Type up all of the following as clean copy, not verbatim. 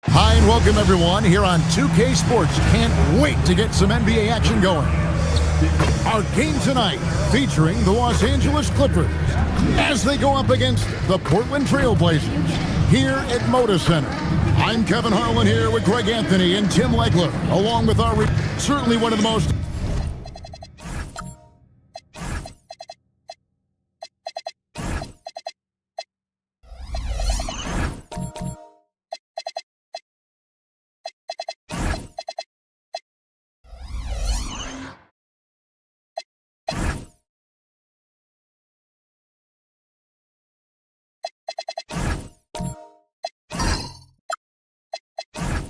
Hi and welcome everyone here on 2K Sports. Can't wait to get some NBA action going. Our game tonight featuring the Los Angeles Clippers as they go up against the Portland Trail Blazers here at Moda Center. I'm Kevin Harlan here with Greg Anthony and Tim Legler, along with our certainly one of the most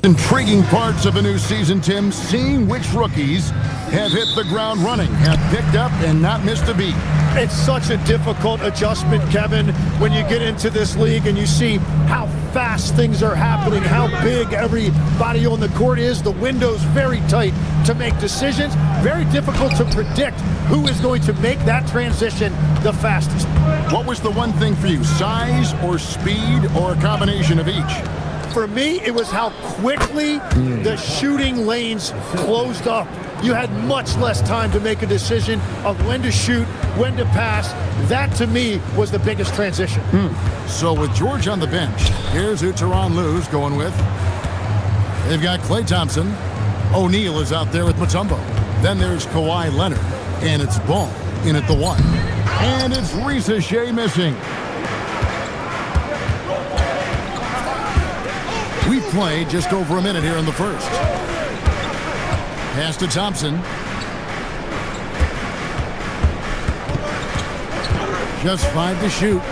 intriguing parts of a new season, Tim, seeing which rookies have hit the ground running, have picked up and not missed a beat. It's such a difficult adjustment, Kevin, when you get into this league and you see how fast things are happening, how big everybody on the court is. The window's very tight to make decisions. Very difficult to predict who is going to make that transition the fastest. What was the one thing for you, size or speed or a combination of each? For me, it was how quickly the shooting lanes closed up. You had much less time to make a decision of when to shoot, when to pass. That, to me, was the biggest transition. So with George on the bench, here's who Tyronn Lue's going with. They've got Klay Thompson. O'Neal is out there with Mutombo. Then there's Kawhi Leonard. And it's Ball in at the 1. And it's WizVsOrL missing. We've played just over a minute here in the first. Pass to Thompson. Just 5 to shoot.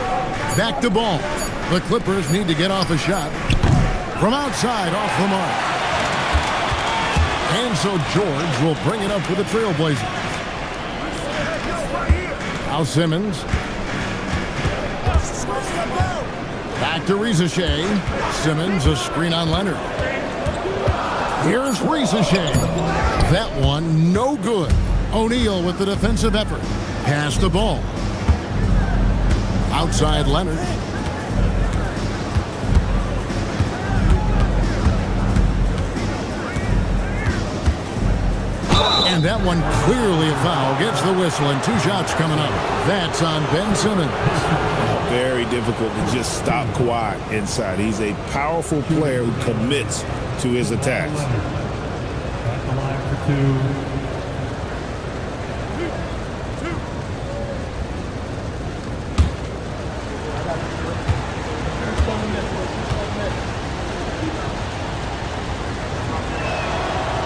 Back to Ball. The Clippers need to get off a shot. From outside, off the mark. And so George will bring it up for the Trailblazers. Now Simmons. Back to WizVsOrL. Simmons, a screen on Leonard. Here's WizVsOrL. That one, no good. O'Neal with the defensive effort. Pass the ball. Outside Leonard. And that one clearly a foul. Gets the whistle and 2 shots coming up. That's on Ben Simmons. Very difficult to just stop Kawhi inside. He's a powerful player who commits to his attacks. At the line for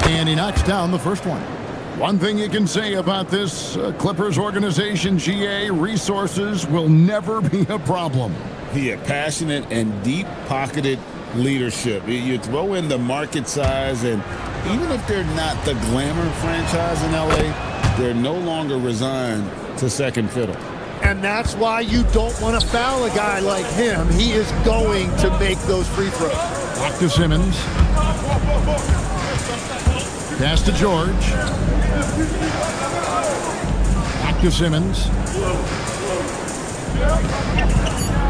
2. And he knocks down the first one. One thing you can say about this Clippers organization, GA, resources will never be a problem. He had passionate and deep-pocketed leadership. You throw in the market size, and even if they're not the glamour franchise in LA, they're no longer resigned to second fiddle. And that's why you don't want to foul a guy like him. He is going to make those free throws. Back to Simmons. Pass to George. Back to Simmons.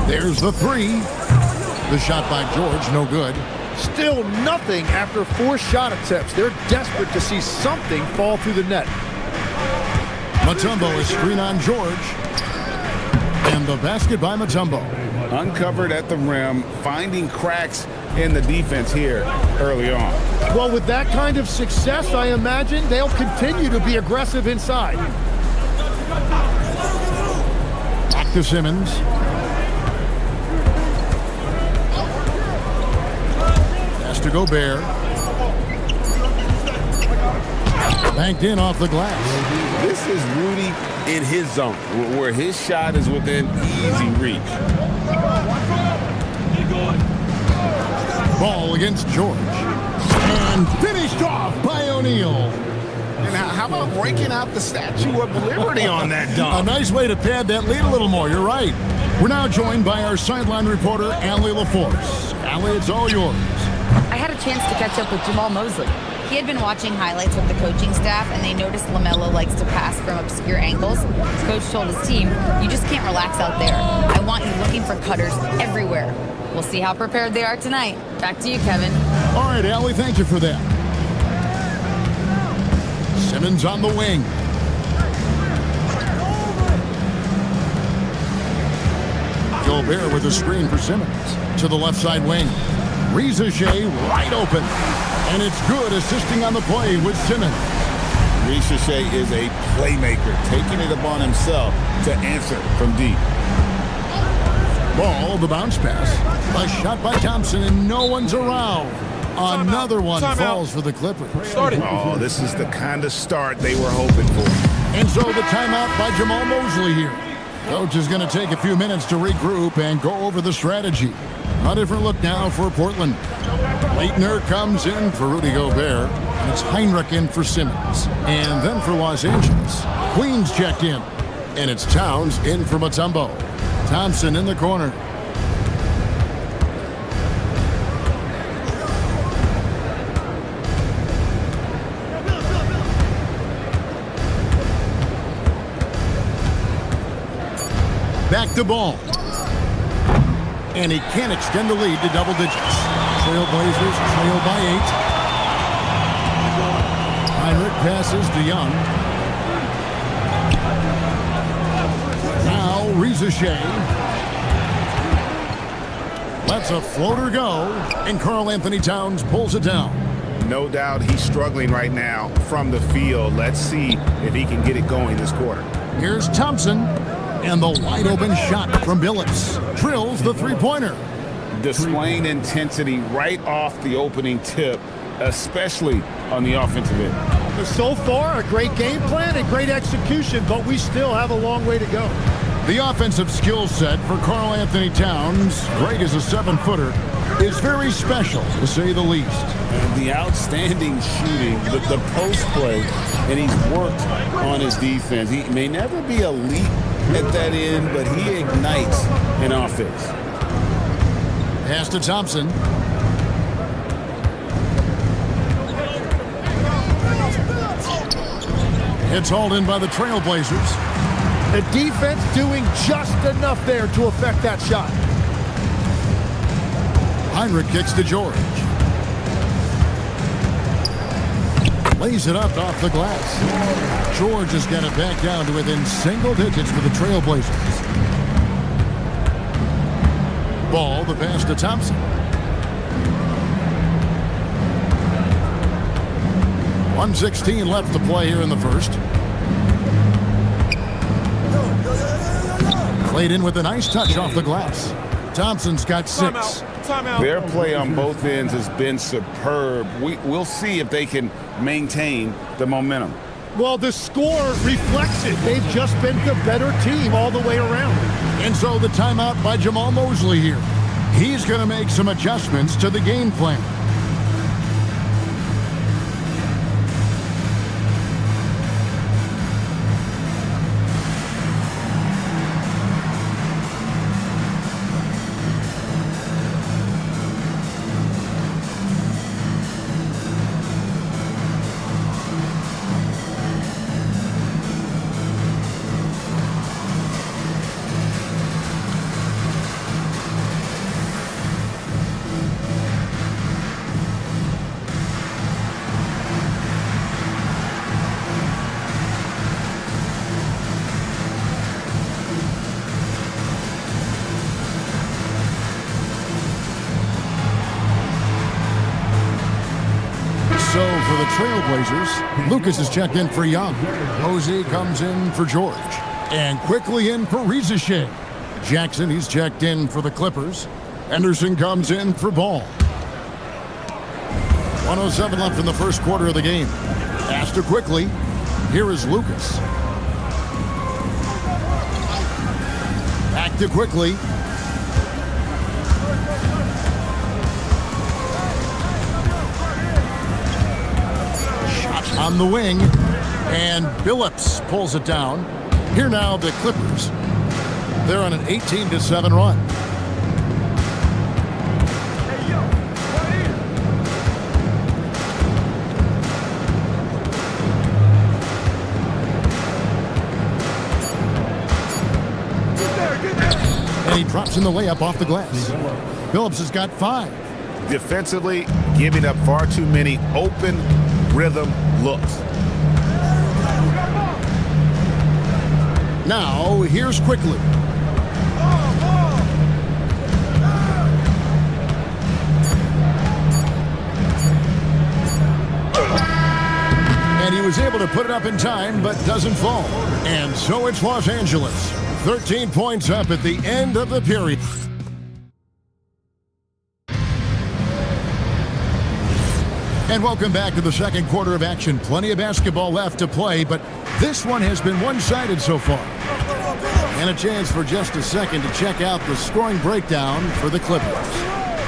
There's the 3. The shot by George, no good. Still nothing after 4 shot attempts. They're desperate to see something fall through the net. Mutombo is screen on George. And the basket by Mutombo. Uncovered at the rim, finding cracks in the defense here early on. Well, with that kind of success, I imagine they'll continue to be aggressive inside. Back to Simmons. Pass to Gobert. Banked in off the glass. This is Rudy in his zone, where his shot is within easy reach. Ball against George. And finished off by O'Neal. And how about breaking out the Statue of Liberty on that dunk? A nice way to pad that lead a little more. You're right. We're now joined by our sideline reporter, Allie LaForce. Allie, it's all yours. I had a chance to catch up with Jamal Mosley. He had been watching highlights with the coaching staff, and they noticed LaMelo likes to pass from obscure angles. His coach told his team, "You just can't relax out there. I want you looking for cutters everywhere." We'll see how prepared they are tonight. Back to you, Kevin. All right, Allie, thank you for that. Simmons on the wing. Gobert with a screen for Simmons. To the left side wing. WizVsOrL wide open. And it's good, assisting on the play with Simmons. WizVsOrL is a playmaker, taking it upon himself to answer from deep. Ball, the bounce pass. A shot by Thompson, and no one's around. Another one falls for the Clippers. Oh, this is the kind of start they were hoping for. And so the timeout by Jamal Mosley here. Coach is going to take a few minutes to regroup and go over the strategy. A different look now for Portland. Leitner comes in for Rudy Gobert. And it's Heinrich in for Simmons. And then for Los Angeles, Queens checked in. And it's Towns in for Mutombo. Thompson in the corner. Back to Ball. And he can't extend the lead to double digits. Trailblazers trail by 8. Heinrich passes to Young. Now WizVsOrL. Lets a floater go. And Karl Anthony Towns pulls it down. No doubt he's struggling right now from the field. Let's see if he can get it going this quarter. Here's Thompson. And the wide-open shot from Billups drills the three-pointer. Displaying intensity right off the opening tip, especially on the offensive end. So far, a great game plan and great execution, but we still have a long way to go. The offensive skill set for Karl Anthony Towns, great as a 7-footer, is very special, to say the least. And the outstanding shooting, the post play, and he's worked on his defense. He may never be elite at that end, but he ignites an offense. Pass to Thompson. It's hauled in by the Trailblazers. The defense doing just enough there to affect that shot. Heinrich kicks to George. Lays it up off the glass. George has got it back down to within single digits for the Trailblazers. Ball, the pass to Thompson. .116 left to play here in the first. Played in with a nice touch off the glass. Thompson's got 6. Their play on both ends has been superb. We'll see if they can maintain the momentum. Well, the score reflects it. They've just been the better team all the way around. And so the timeout by Jamal Mosley here. He's going to make some adjustments to the game plan. So for the Trailblazers, Lucas is checked in for Young. Posey comes in for George. And quickly in for WizVsOrL. Jackson, he's checked in for the Clippers. Henderson comes in for Ball. 1:07 left in the first quarter of the game. Faster quickly. Here is Lucas. Back to quickly. On the wing, and Billups pulls it down. Here now the Clippers. They're on an 18-7 run. he drops in the layup off the glass. Phillips has got 5. Defensively, giving up far too many open rhythm looks. Now, here's Quickly. And he was able to put it up in time, but doesn't fall. And so it's Los Angeles. 13 points up at the end of the period. And welcome back to the second quarter of action. Plenty of basketball left to play, but this one has been one-sided so far. And a chance for just a second to check out the scoring breakdown for the Clippers.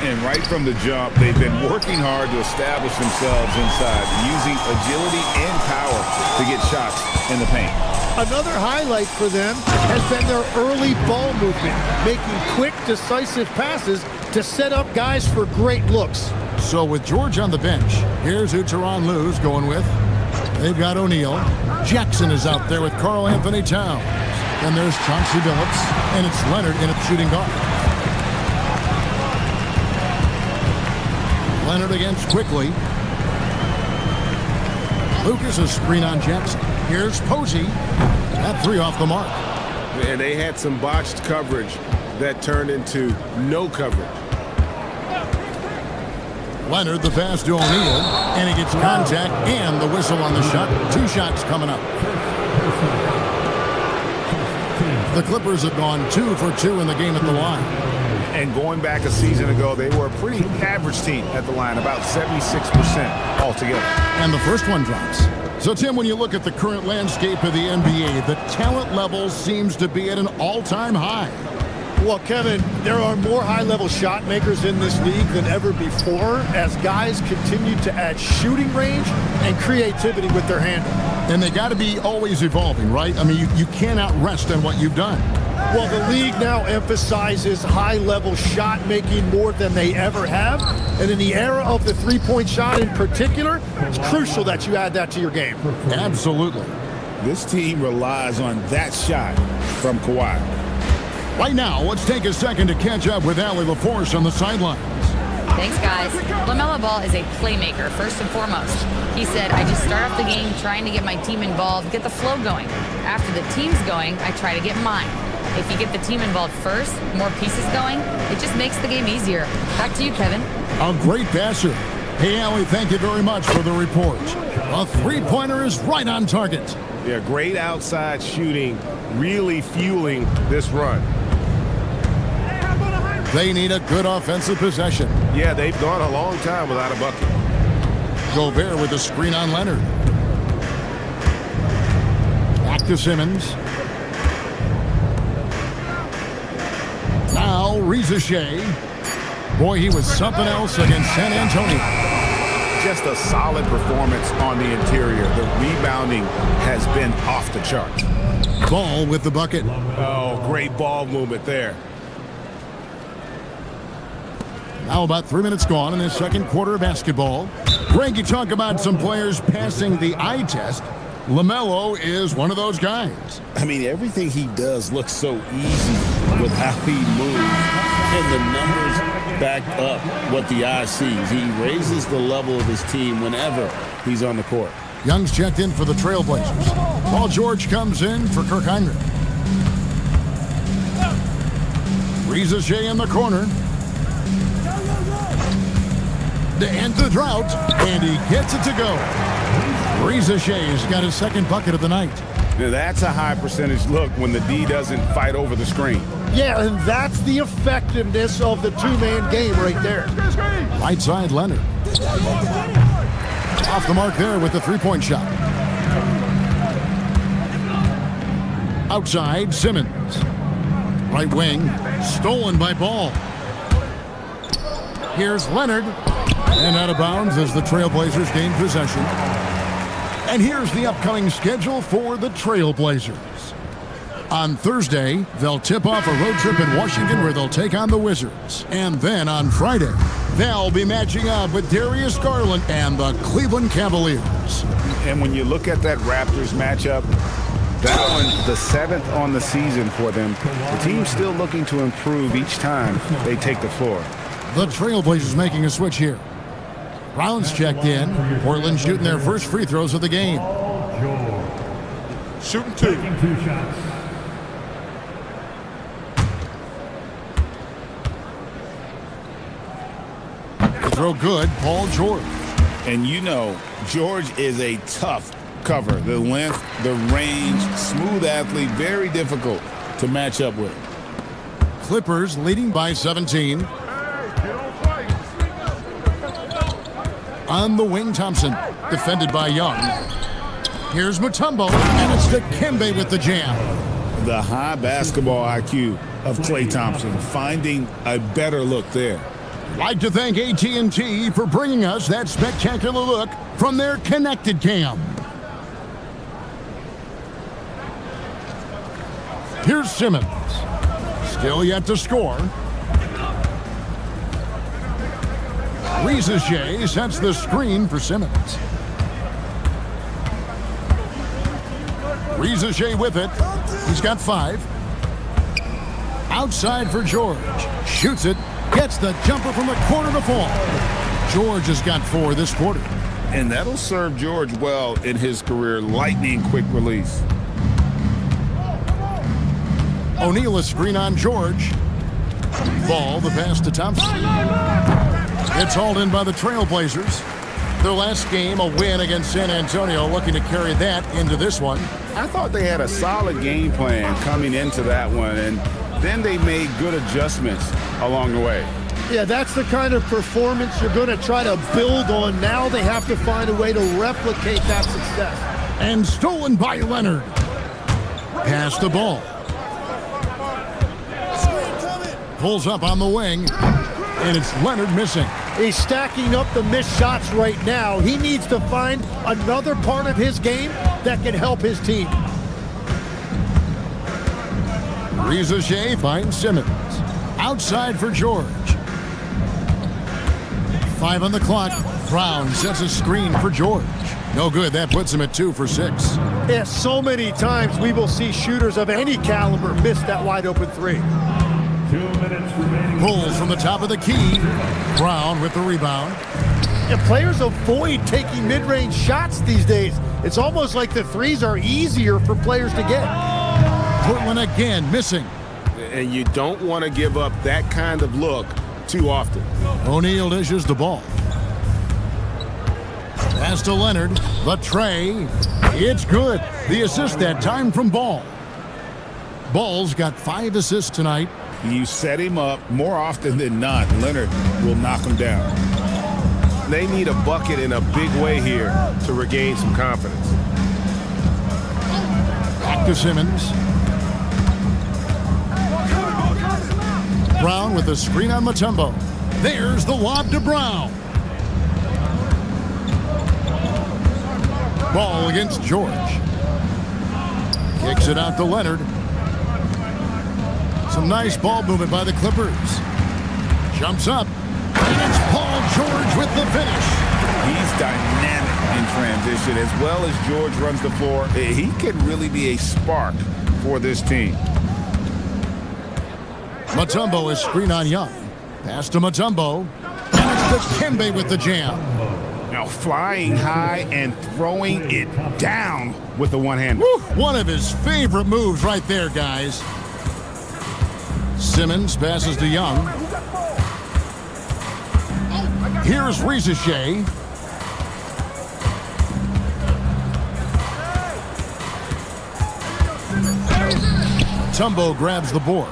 And right from the jump, they've been working hard to establish themselves inside, using agility and power to get shots in the paint. Another highlight for them has been their early ball movement, making quick, decisive passes to set up guys for great looks. So with George on the bench, here's who Tyronn Lue's going with. They've got O'Neal. Jackson is out there with Karl Anthony Towns. And there's Chauncey Billups, and it's Leonard in at shooting guard. Leonard against Quickly. Lucas a screen on Jackson. Here's Posey. That 3 off the mark. And they had some botched coverage that turned into no coverage. Leonard the pass to O'Neal, and he gets contact and the whistle on the shot. 2 shots coming up. The Clippers have gone 2 for 2 in the game at the line. And going back a season ago, they were a pretty average team at the line, about 76% altogether. And the first one drops. So, Tim, when you look at the current landscape of the NBA, the talent level seems to be at an all-time high. Well, Kevin, there are more high-level shot makers in this league than ever before as guys continue to add shooting range and creativity with their handle. And they got to be always evolving, right? I mean, you cannot rest on what you've done. Well, the league now emphasizes high-level shot making more than they ever have. And in the era of the three-point shot in particular, it's crucial that you add that to your game. Absolutely. This team relies on that shot from Kawhi. Right now, let's take a second to catch up with Allie LaForce on the sidelines. Thanks, guys. LaMelo Ball is a playmaker, first and foremost. He said, I just start off the game trying to get my team involved, get the flow going. After the team's going, I try to get mine. If you get the team involved first, more pieces going, it just makes the game easier. Back to you, Kevin. A great passer. Hey, Allie, thank you very much for the report. A three-pointer is right on target. Yeah, great outside shooting, really fueling this run. They need a good offensive possession. Yeah, they've gone a long time without a bucket. Gobert with a screen on Leonard. Back to Simmons. Now, WizVsOrL. Boy, he was something else against San Antonio. Just a solid performance on the interior. The rebounding has been off the charts. Ball with the bucket. Oh, great ball movement there. Now about 3 minutes gone in the second quarter of basketball. Greg, you talk about some players passing the eye test. LaMelo is one of those guys. I mean, everything he does looks so easy with how he moves. And the numbers back up what the eye sees. He raises the level of his team whenever he's on the court. Young's checked in for the Trailblazers. Paul George comes in for Kirk Heinrich. WizVsOrL in the corner. To end the drought, and he gets it to go. WizVsOrL's got his second bucket of the night. Now that's a high percentage look when the D doesn't fight over the screen. Yeah, and that's the effectiveness of the two-man game right there. Right side, Leonard. Off the mark there with the three-point shot. Outside, Simmons. Right wing, stolen by Ball. Here's Leonard. And out of bounds as the Trailblazers gain possession. And here's the upcoming schedule for the Trailblazers. On Thursday, they'll tip off a road trip in Washington where they'll take on the Wizards. And then on Friday, they'll be matching up with Darius Garland and the Cleveland Cavaliers. And when you look at that Raptors matchup, That one, the 7th on the season for them. The team's still looking to improve each time they take the floor. The Trailblazers making a switch here. Brown's checked in. Portland shooting their first free throws of the game. Shooting 2. Taking 2 shots. The throw good, Paul George. And you know, George is a tough cover. The length, the range, smooth athlete, very difficult to match up with. Clippers leading by 17. On the wing, Thompson, defended by Young. Here's Mutombo, and it's Dikembe with the jam. The high basketball IQ of Klay Thompson, finding a better look there. Like to thank AT&T for bringing us that spectacular look from their connected cam. Here's Simmons. Still yet to score. WizVsOrL sets the screen for Simmons. WizVsOrL with it. He's got 5. Outside for George. Shoots it. Gets the jumper from the corner to fall. George has got 4 this quarter. And that'll serve George well in his career. Lightning quick release. O'Neal a screen on George. Ball, the pass to Thompson. It's hauled in by the Trailblazers. Their last game, a win against San Antonio, looking to carry that into this one. I thought they had a solid game plan coming into that one, and then they made good adjustments along the way. Yeah, that's the kind of performance you're going to try to build on. Now they have to find a way to replicate that success. And stolen by Leonard. Pass the ball. Pulls up on the wing, and it's Leonard missing. He's stacking up the missed shots right now. He needs to find another part of his game that can help his team. WizVsOrL finds Simmons. Outside for George. 5 on the clock. Brown sets a screen for George. No good. That puts him at 2 for 6. Yeah, so many times we will see shooters of any caliber miss that wide open 3. 2 minutes remaining. Pulls from the top of the key. Brown with the rebound. And players avoid taking mid-range shots these days. It's almost like the threes are easier for players to get. Portland again missing. And you don't want to give up that kind of look too often. O'Neal dishes the ball. Pass to Leonard. The tray. It's good. The assist that time from Ball. Ball's got 5 assists tonight. You set him up more often than not. Leonard will knock him down. They need a bucket in a big way here to regain some confidence. Back to Simmons. Brown with the screen on Mutombo. There's the lob to Brown. Ball against George. Kicks it out to Leonard. Some nice ball movement by the Clippers. Jumps up. And it's Paul George with the finish. He's dynamic in transition as well as George runs the floor. He can really be a spark for this team. Mutombo is screen on Young. Pass to Mutombo. And it's Dikembe with the jam. Now flying high and throwing it down with the one-hand. One of his favorite moves right there, guys. Simmons passes to Young. Here's WizVsOrL. Mutombo grabs the board.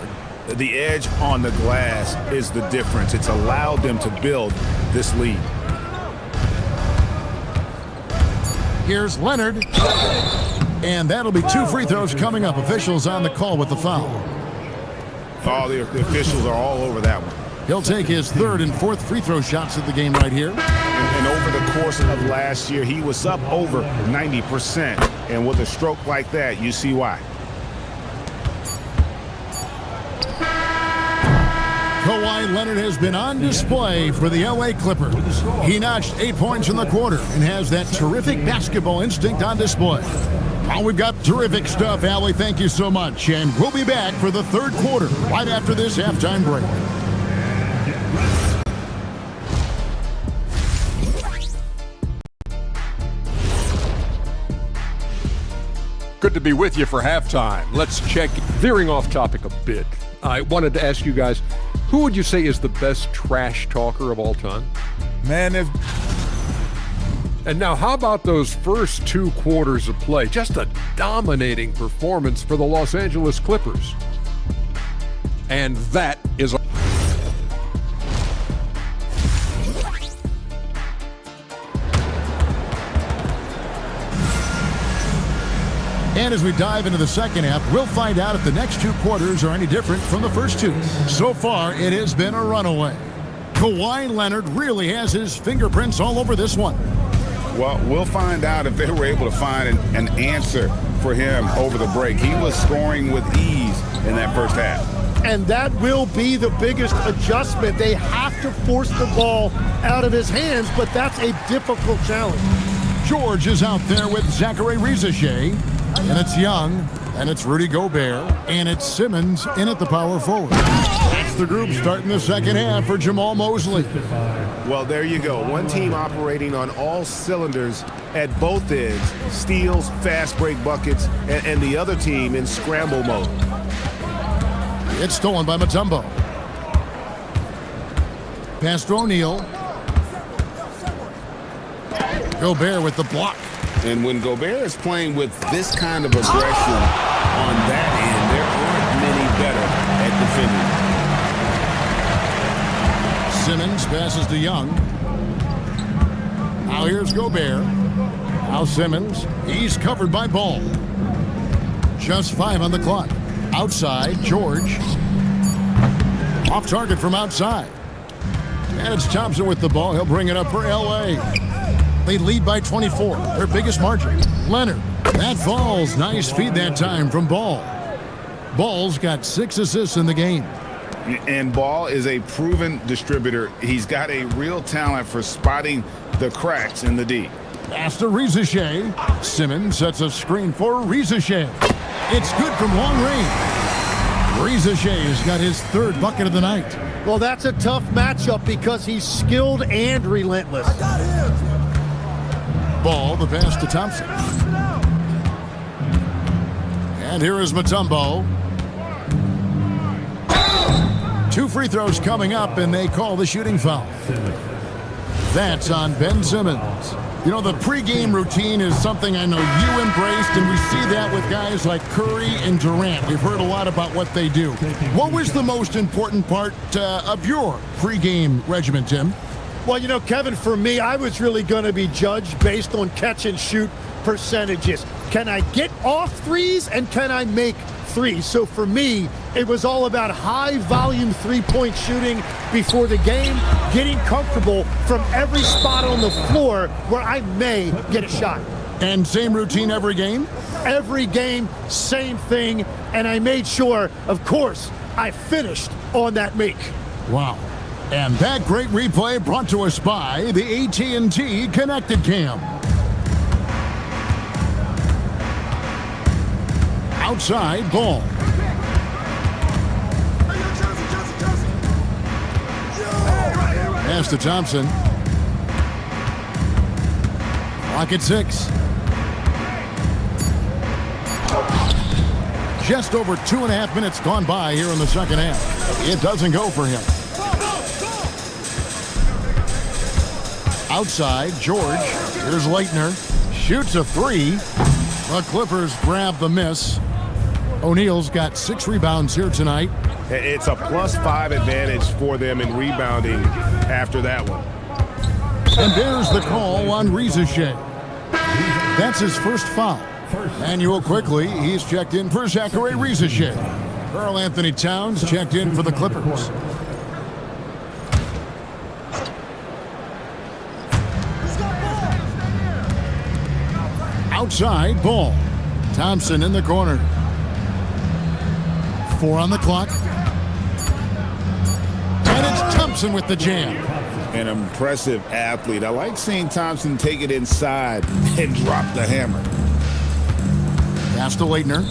The edge on the glass is the difference. It's allowed them to build this lead. Here's Leonard. And that'll be 2 free throws coming up. Officials on the call with the foul. Oh, the officials are all over that one. He'll take his 3rd and 4th free throw shots of the game right here. And over the course of last year, he was up over 90%. And with a stroke like that, you see why. Kawhi Leonard has been on display for the LA Clippers. He notched 8 points in the quarter and has that terrific basketball instinct on display. Well, we've got terrific stuff, Allie. Thank you so much. And we'll be back for the third quarter right after this halftime break. Good to be with you for halftime. Let's check, veering off topic a bit. I wanted to ask you guys, who would you say is the best trash talker of all time? Man, there's... And now, how about those first 2 quarters of play? Just a dominating performance for the Los Angeles Clippers. And that is... And as we dive into the second half, we'll find out if the next 2 quarters are any different from the first 2. So far, it has been a runaway. Kawhi Leonard really has his fingerprints all over this one. Well, we'll find out if they were able to find an answer for him over the break. He was scoring with ease in that first half. And that will be the biggest adjustment. They have to force the ball out of his hands, but that's a difficult challenge. George is out there with Zachary WizVsOrL, and it's Young, and it's Rudy Gobert, and it's Simmons in at the power forward. That's the group starting the second half for Jamal Mosley. Well, there you go. One team operating on all cylinders at both ends. Steals, fast break buckets, and the other team in scramble mode. It's stolen by Mutombo. Pass to O'Neal. Gobert with the block. And when Gobert is playing with this kind of aggression on that end, there aren't many better at defending. Simmons passes to Young. Now here's Gobert. Now Simmons. He's covered by Ball. Just 5 on the clock. Outside, George. Off target from outside. And it's Thompson with the ball. He'll bring it up for L.A. They lead by 24, their biggest margin. Leonard, that falls. Nice feed that time from Ball. Ball's got 6 assists in the game. And Ball is a proven distributor. He's got a real talent for spotting the cracks in the D. Pass to WizVsOrL. Simmons sets a screen for WizVsOrL. It's good from long range. WizVsOrL's got his 3rd bucket of the night. Well, that's a tough matchup because he's skilled and relentless. Ball, the pass to Thompson. And here is Mutombo. 2 free throws coming up, and they call the shooting foul. That's on Ben Simmons. You know, the pregame routine is something I know you embraced, and we see that with guys like Curry and Durant. We've heard a lot about what they do. What was the most important part of your pregame regimen, Tim? Well, you know, Kevin, for me, I was really going to be judged based on catch and shoot percentages. Can I get off threes and can I make threes? So for me, it was all about high volume 3-point shooting before the game, getting comfortable from every spot on the floor where I may get a shot. And same routine every game? Every game, same thing. And I made sure, of course, I finished on that make. Wow. And that great replay brought to us by the AT&T Connected Cam. Outside, Ball. Pass to Thompson. Clock at 6. Just over 2.5 minutes gone by here in the second half. It doesn't go for him. Outside, George. Here's Leitner. Shoots a 3. The Clippers grab the miss. O'Neal's got 6 rebounds here tonight. It's a +5 advantage for them in rebounding after that one. And there's the call on WizVsOrL. That's his first foul. Manuel quickly, he's checked in for Zachary WizVsOrL. Karl Anthony Towns checked in for the Clippers. Outside, Ball. Thompson in the corner. 4 on the clock. And it's Thompson with the jam. An impressive athlete. I like seeing Thompson take it inside and drop the hammer. Pass to Leitner.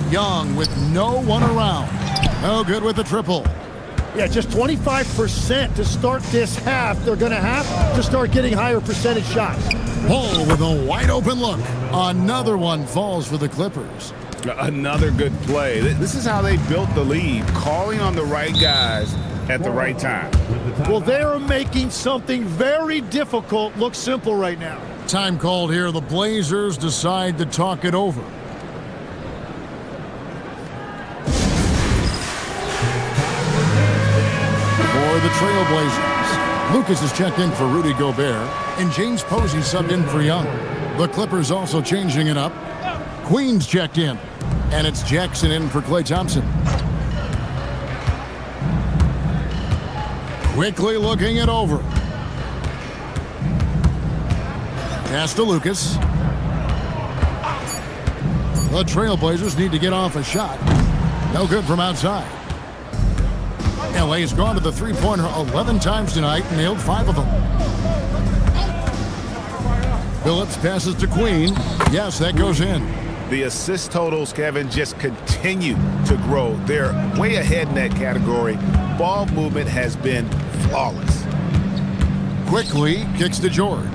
Young with no one around. No good with the triple. Yeah, just 25% to start this half. They're going to have to start getting higher percentage shots. Bull with a wide open look. Another one falls for the Clippers. Another good play. This is how they built the lead, calling on the right guys at the right time. Well, they are making something very difficult look simple right now. Time called here. The Blazers decide to talk it over. For the Trailblazers, Lucas is checked in for Rudy Gobert, and James Posey subbed in for Young. The Clippers also changing it up. Queen's checked in, and it's Jackson in for Klay Thompson. Quickly looking it over. Pass to Lucas. The Trailblazers need to get off a shot. No good from outside. LA's gone to the three-pointer 11 times tonight, nailed 5 of them. Phillips passes to Queen. Yes, that goes in. The assist totals, Kevin, just continue to grow. They're way ahead in that category. Ball movement has been flawless. Quickly kicks to George.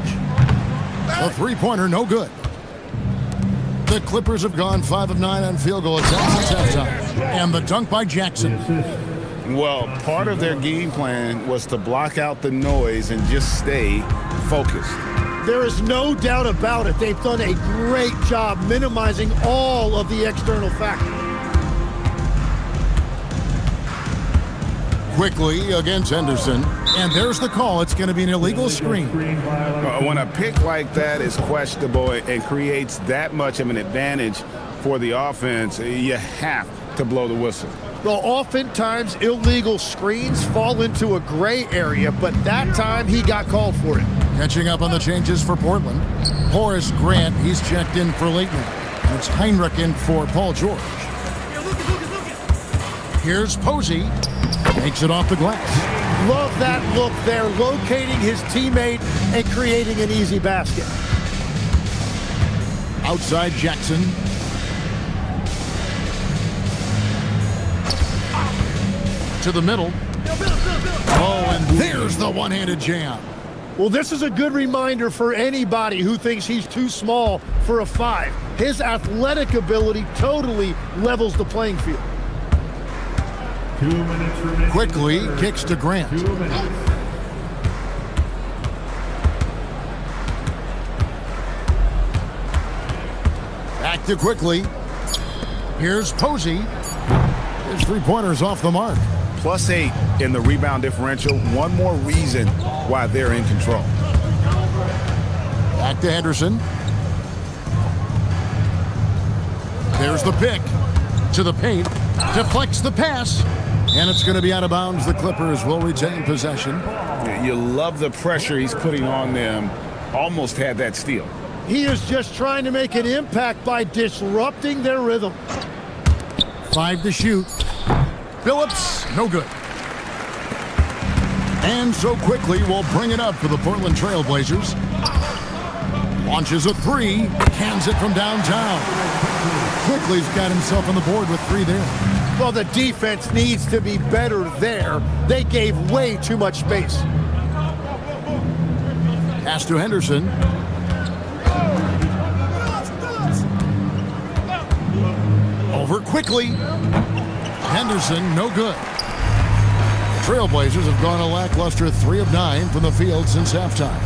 A three-pointer, no good. The Clippers have gone 5 of 9 on field goal attempts since halftime. And the dunk by Jackson. Well, part of their game plan was to block out the noise and just stay focused. There is no doubt about it. They've done a great job minimizing all of the external factors. Quickly against Henderson. And there's the call. It's going to be an illegal screen. When a pick like that is questionable and creates that much of an advantage for the offense, you have to blow the whistle. Well, oftentimes illegal screens fall into a gray area, but that time he got called for it. Catching up on the changes for Portland. Horace Grant, he's checked in for Leitner. And it's Heinrich in for Paul George. Here's Posey. Makes it off the glass. Love that look there, locating his teammate and creating an easy basket. Outside Jackson. To the middle. Oh, and there's the one-handed jam. Well, this is a good reminder for anybody who thinks he's too small for a 5. His athletic ability totally levels the playing field. 2 minutes remaining. Quickly kicks to Grant. 2 minutes. Back to Quickly. Here's Posey. His three-pointer's off the mark. +8 in the rebound differential. One more reason why they're in control. Back to Henderson. There's the pick. To the paint. Deflects the pass. And it's going to be out of bounds. The Clippers will retain possession. You love the pressure he's putting on them. Almost had that steal. He is just trying to make an impact by disrupting their rhythm. 5 to shoot. Phillips, no good. And so Quickly will bring it up for the Portland Trailblazers. Launches a 3, cans it from downtown. Quickly's got himself on the board with 3 there. Well, the defense needs to be better there. They gave way too much space. Pass to Henderson. Over Quickly. Henderson, no good. Trailblazers have gone a lackluster 3 of 9 from the field since halftime.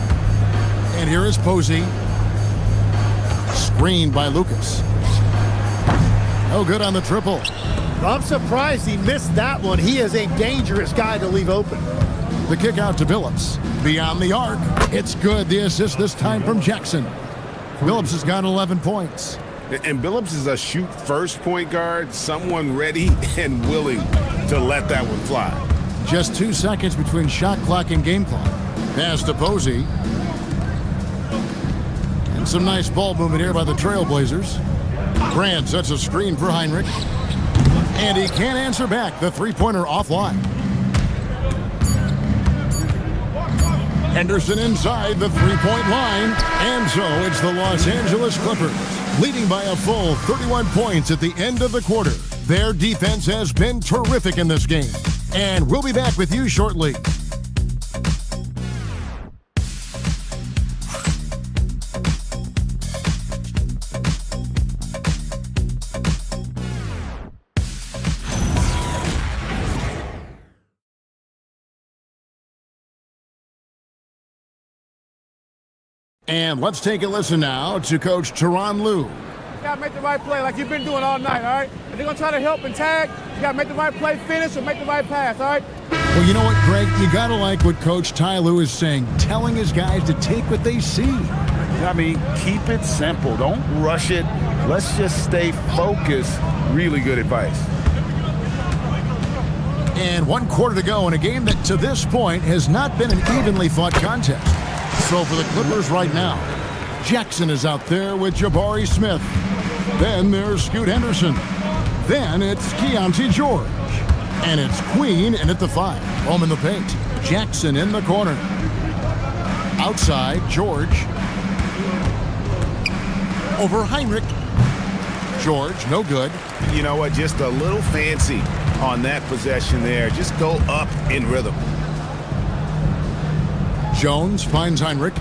And here is Posey. Screened by Lucas. No good on the triple. I'm surprised he missed that one. He is a dangerous guy to leave open. The kick out to Phillips. Beyond the arc. It's good. The assist this time from Jackson. Phillips has got 11 points. And Billups is a shoot-first point guard, someone ready and willing to let that one fly. Just 2 seconds between shot clock and game clock. Pass to Posey. And some nice ball movement here by the Trailblazers. Grant sets a screen for Heinrich. And he can't answer back. The three-pointer offline. Henderson inside the three-point line. And so it's the Los Angeles Clippers, leading by a full 31 points at the end of the quarter. Their defense has been terrific in this game. And we'll be back with you shortly. And let's take a listen now to Coach Tyronn Lue. You got to make the right play like you've been doing all night, all right? If they're going to try to help and tag, you got to make the right play, finish, or make the right pass, all right? Well, you know what, Greg? You got to like what Coach Ty Lue is saying, telling his guys to take what they see. I mean, keep it simple. Don't rush it. Let's just stay focused. Really good advice. And 1 quarter to go in a game that, to this point, has not been an evenly fought contest. So for the Clippers right now, Jackson is out there with Jabari Smith. Then there's Scoot Henderson. Then it's Keontae George. And it's Queen in at the 5. Home in the paint. Jackson in the corner. Outside, George. Over Heinrich. George, no good. You know what? Just a little fancy on that possession there. Just go up in rhythm. Jones finds Heinrich.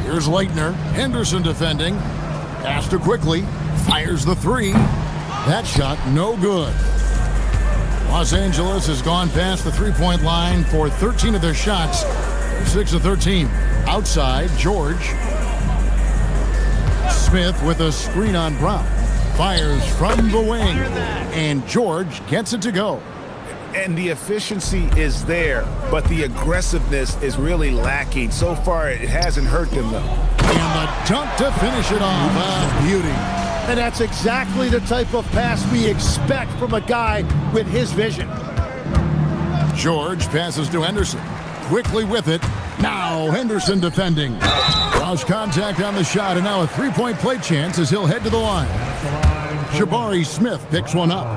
Here's Leitner. Henderson defending. Pass to quickly. Fires the 3. That shot no good. Los Angeles has gone past the three-point line for 13 of their shots. 6 of 13. Outside, George. Smith with a screen on Brown. Fires from the wing. And George gets it to go. And the efficiency is there, but the aggressiveness is really lacking. So far, it hasn't hurt them, though. And the dunk to finish it off. Beauty. And that's exactly the type of pass we expect from a guy with his vision. George passes to Henderson. Quickly with it. Now Henderson defending. Lost contact on the shot, and now a three-point play chance as he'll head to the line. Jabari Smith picks one up.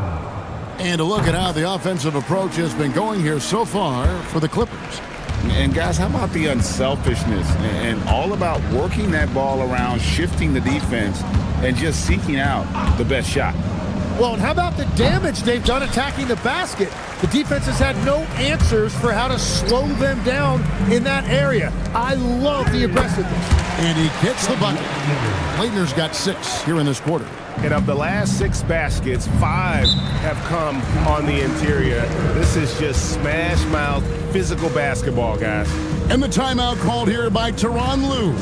And a look at how the offensive approach has been going here so far for the Clippers. And guys, how about the unselfishness and all about working that ball around, shifting the defense, and just seeking out the best shot? Well, and how about the damage they've done attacking the basket? The defense has had no answers for how to slow them down in that area. I love the aggressiveness. And he gets the bucket. Leitner's got 6 here in this quarter. And of the last 6 baskets, 5 have come on the interior. This is just smash mouth, physical basketball, guys. And the timeout called here by Tyronn Lue.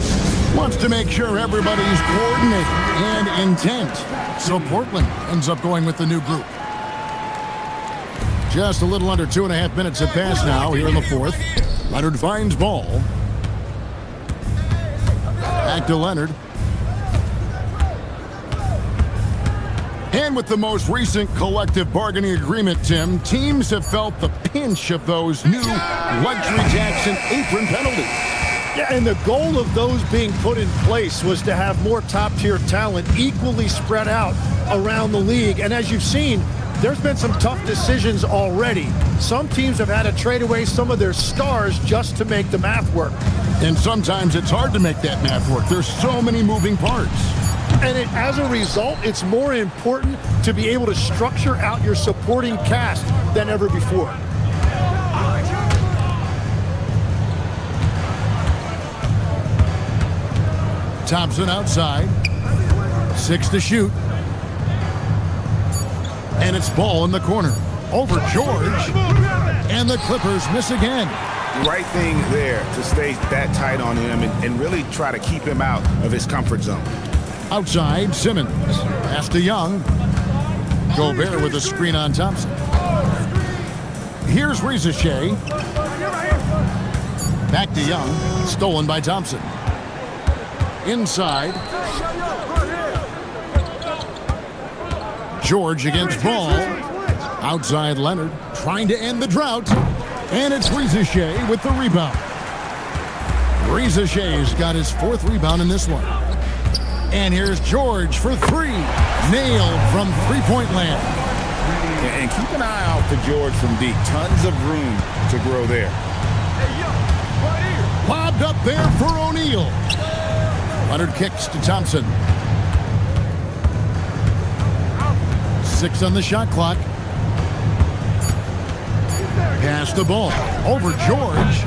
Wants to make sure everybody's coordinated and intent. So Portland ends up going with the new group. Just a little under 2.5 minutes have passed now here in the 4th. Leonard finds ball. Back to Leonard. And with the most recent collective bargaining agreement, Tim, teams have felt the pinch of those new luxury tax and apron penalties. Yeah, and the goal of those being put in place was to have more top-tier talent equally spread out around the league. And as you've seen, there's been some tough decisions already. Some teams have had to trade away some of their stars just to make the math work. And sometimes it's hard to make that math work. There's so many moving parts. And as a result, it's more important to be able to structure out your supporting cast than ever before. Thompson outside. 6 to shoot. And it's ball in the corner. Over George. And the Clippers miss again. Right thing there to stay that tight on him and really try to keep him out of his comfort zone. Outside, Simmons. Pass to Young. Gobert with a screen on Thompson. Here's WizVsOrL. Back to Young. Stolen by Thompson. Inside. George against Ball. Outside Leonard. Trying to end the drought. And it's WizVsOrL with the rebound. WizVsOrL's got his 4th rebound in this one. And here's George for 3. Nailed from three-point land. And keep an eye out for George from deep. Tons of room to grow there. Lobbed up there for O'Neal. Leonard kicks to Thompson. 6 on the shot clock. Pass the ball. Over George.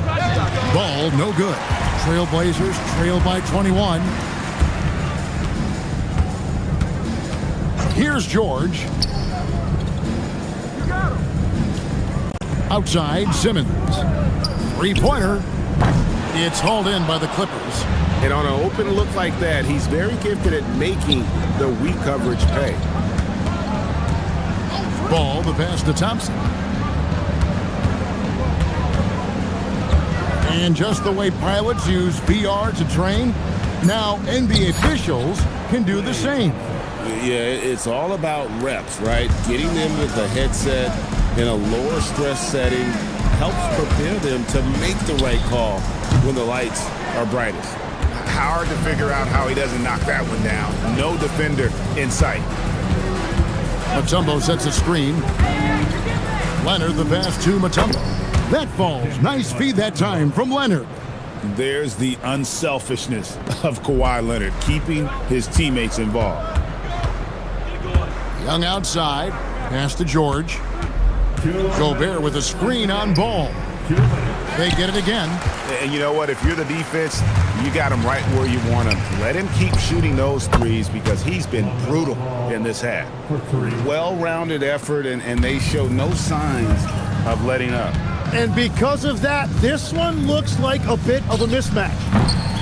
Ball no good. Trailblazers trail by 21. Here's George. Outside, Simmons. Three-pointer. It's hauled in by the Clippers. And on an open look like that, he's very gifted at making the weak coverage pay. Ball, the pass to Thompson. And just the way pilots use VR to train, now NBA officials can do the same. Yeah, it's all about reps, right? Getting them with the headset in a lower stress setting helps prepare them to make the right call when the lights are brightest. Hard to figure out how he doesn't knock that one down. No defender in sight. Mutombo sets a screen. Leonard the pass to Mutombo. That falls. Nice feed that time from Leonard. There's the unselfishness of Kawhi Leonard, keeping his teammates involved. Young outside. Pass to George. Gobert with a screen on Ball. They get it again. And you know what? If you're the defense, you got him right where you want him. Let him keep shooting those threes because he's been brutal in this half. Well-rounded effort, and they show no signs of letting up. And because of that, this one looks like a bit of a mismatch.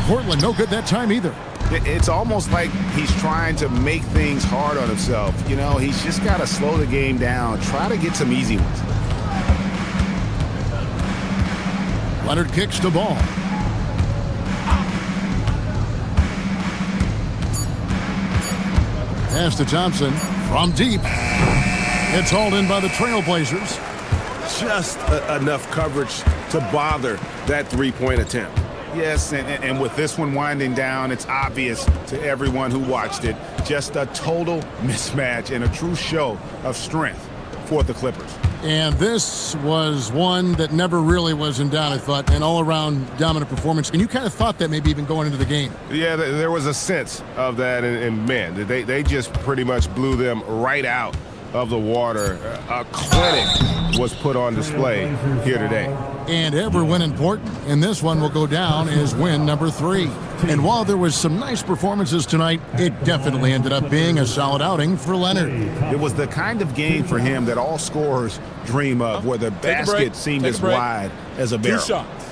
Portland no good that time either. It's almost like he's trying to make things hard on himself. You know, he's just got to slow the game down, try to get some easy ones. Leonard kicks the ball. Pass to Thompson from deep. It's hauled in by the Trailblazers. Just enough coverage to bother that three-point attempt. Yes, and with this one winding down, it's obvious to everyone who watched it. Just a total mismatch and a true show of strength for the Clippers. And this was one that never really was in doubt, I thought, an all-around dominant performance. And you kind of thought that maybe even going into the game. Yeah, there was a sense of that, and man, they just pretty much blew them right out of the water. A clinic was put on display here today. And every win important, and this one will go down as win number 3. And while there was some nice performances tonight, it definitely ended up being a solid outing for Leonard. It was the kind of game for him that all scorers dream of, where the basket seemed as wide as a barrel. 2 shots.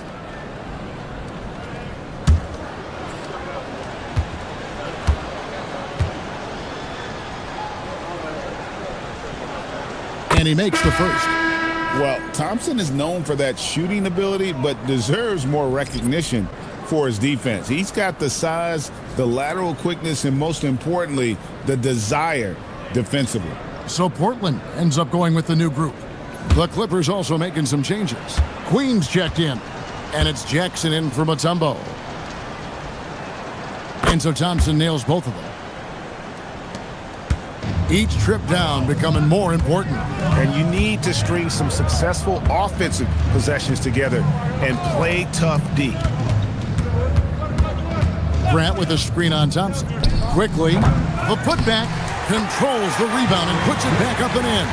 And he makes the first. Well, Thompson is known for that shooting ability, but deserves more recognition for his defense. He's got the size, the lateral quickness, and most importantly, the desire defensively. So Portland ends up going with the new group. The Clippers also making some changes. Queens checked in, and it's Jackson in for Mutombo. And so Thompson nails both of them. Each trip down becoming more important. And you need to string some successful offensive possessions together and play tough D. Grant with a screen on Thompson. Quickly, the putback controls the rebound and puts it back up and in.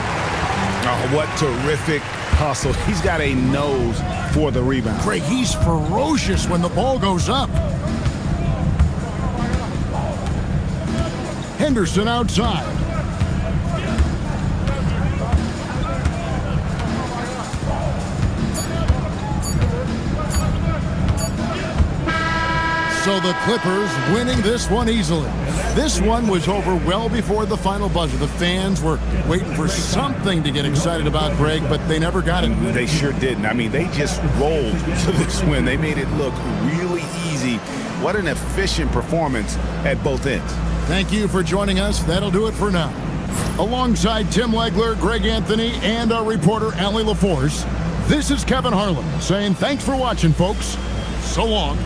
Oh, what terrific hustle. He's got a nose for the rebound. Craig, he's ferocious when the ball goes up. Henderson outside. So the Clippers winning this one easily. This one was over well before the final buzzer. The fans were waiting for something to get excited about, Greg, but they never got it. They sure didn't. I mean, they just rolled to this win. They made it look really easy. What an efficient performance at both ends. Thank you for joining us. That'll do it for now. Alongside Tim Legler, Greg Anthony, and our reporter, Allie LaForce, this is Kevin Harlan saying thanks for watching, folks. So long.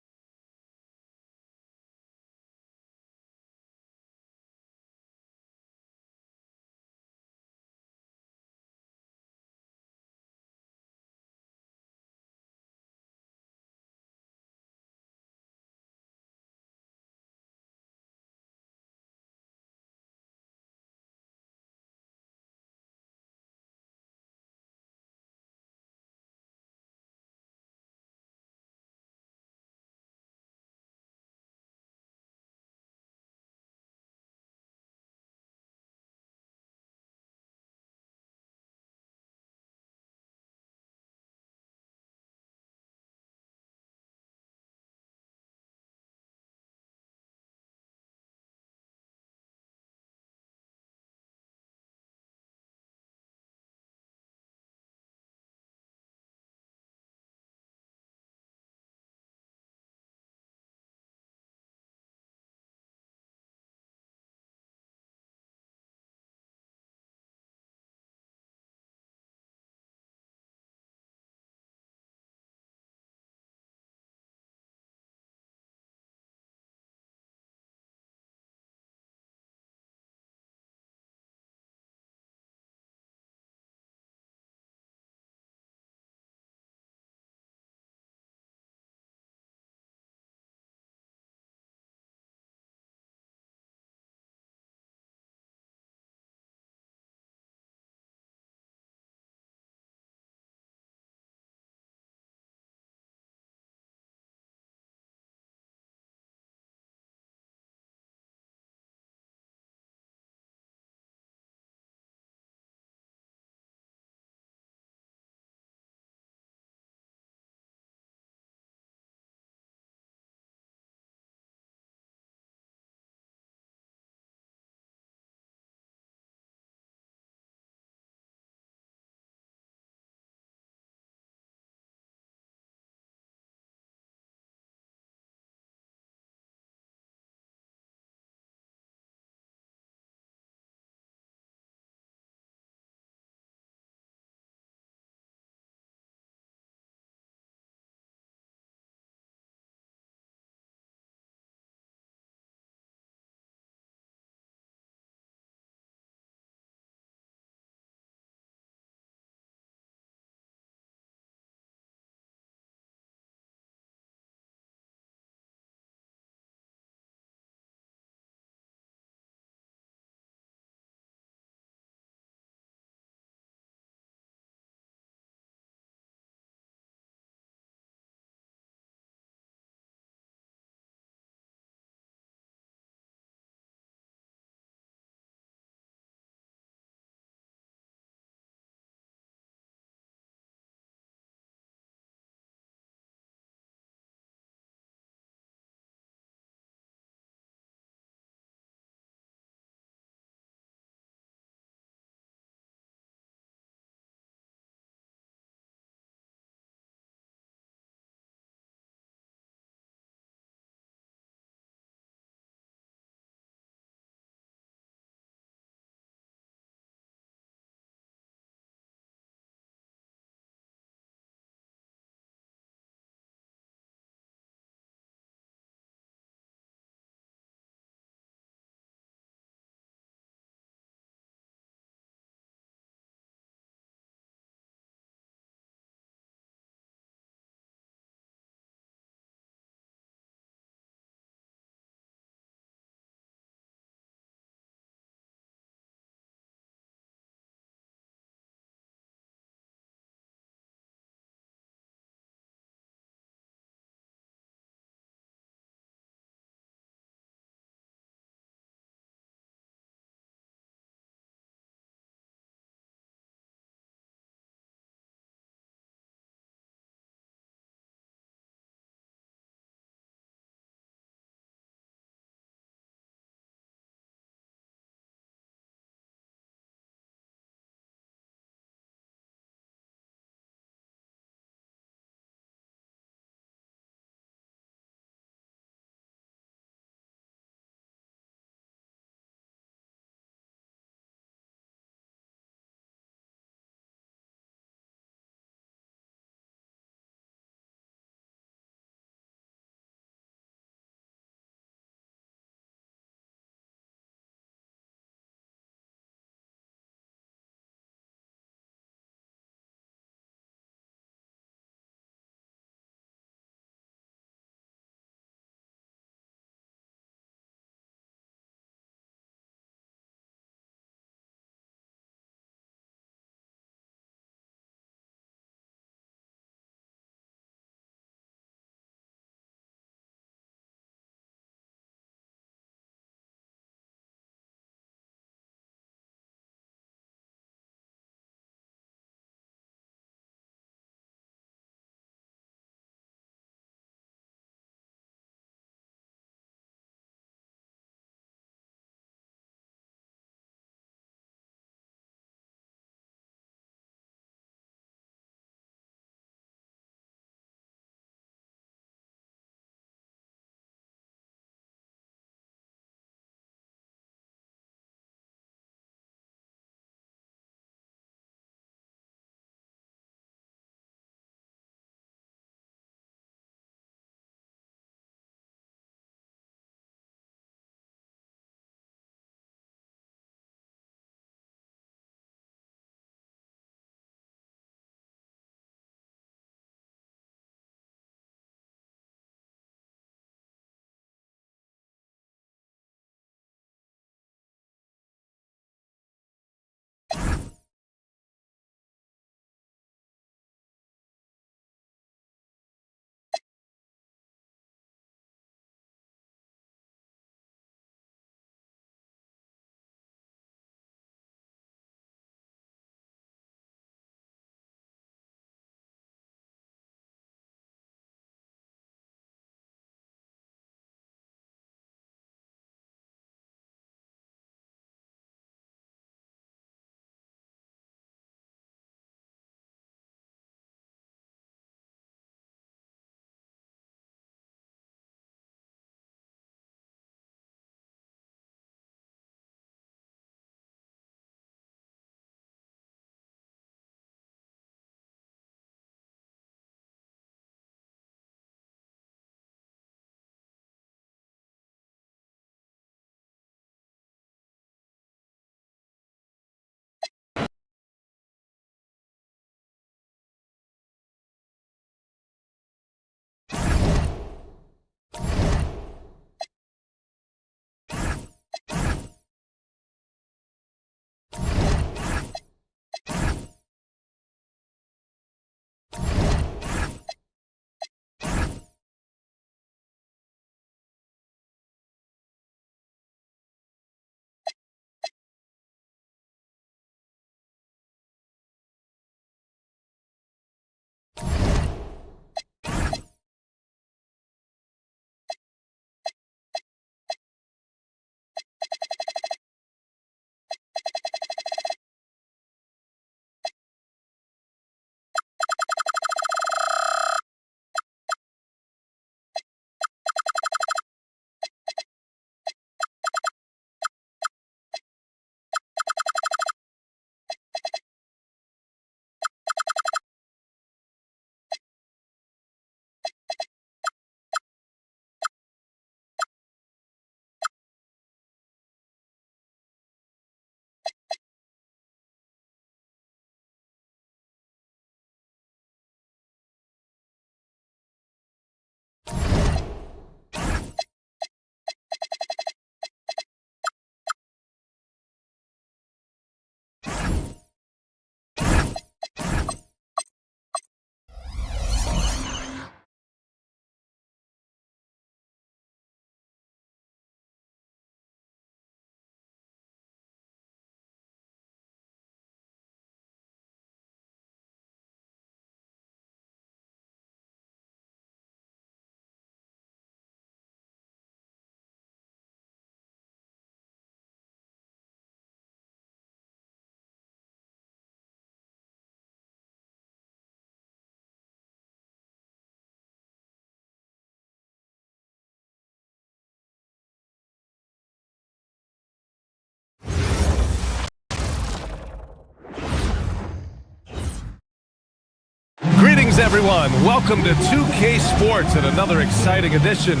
Greetings, everyone. Welcome to 2K Sports and another exciting edition.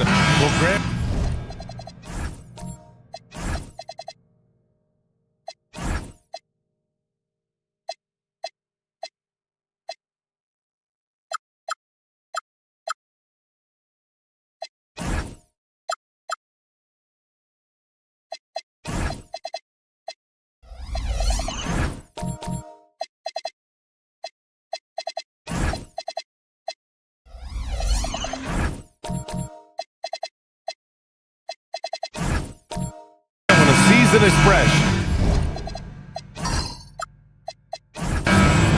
Season is fresh.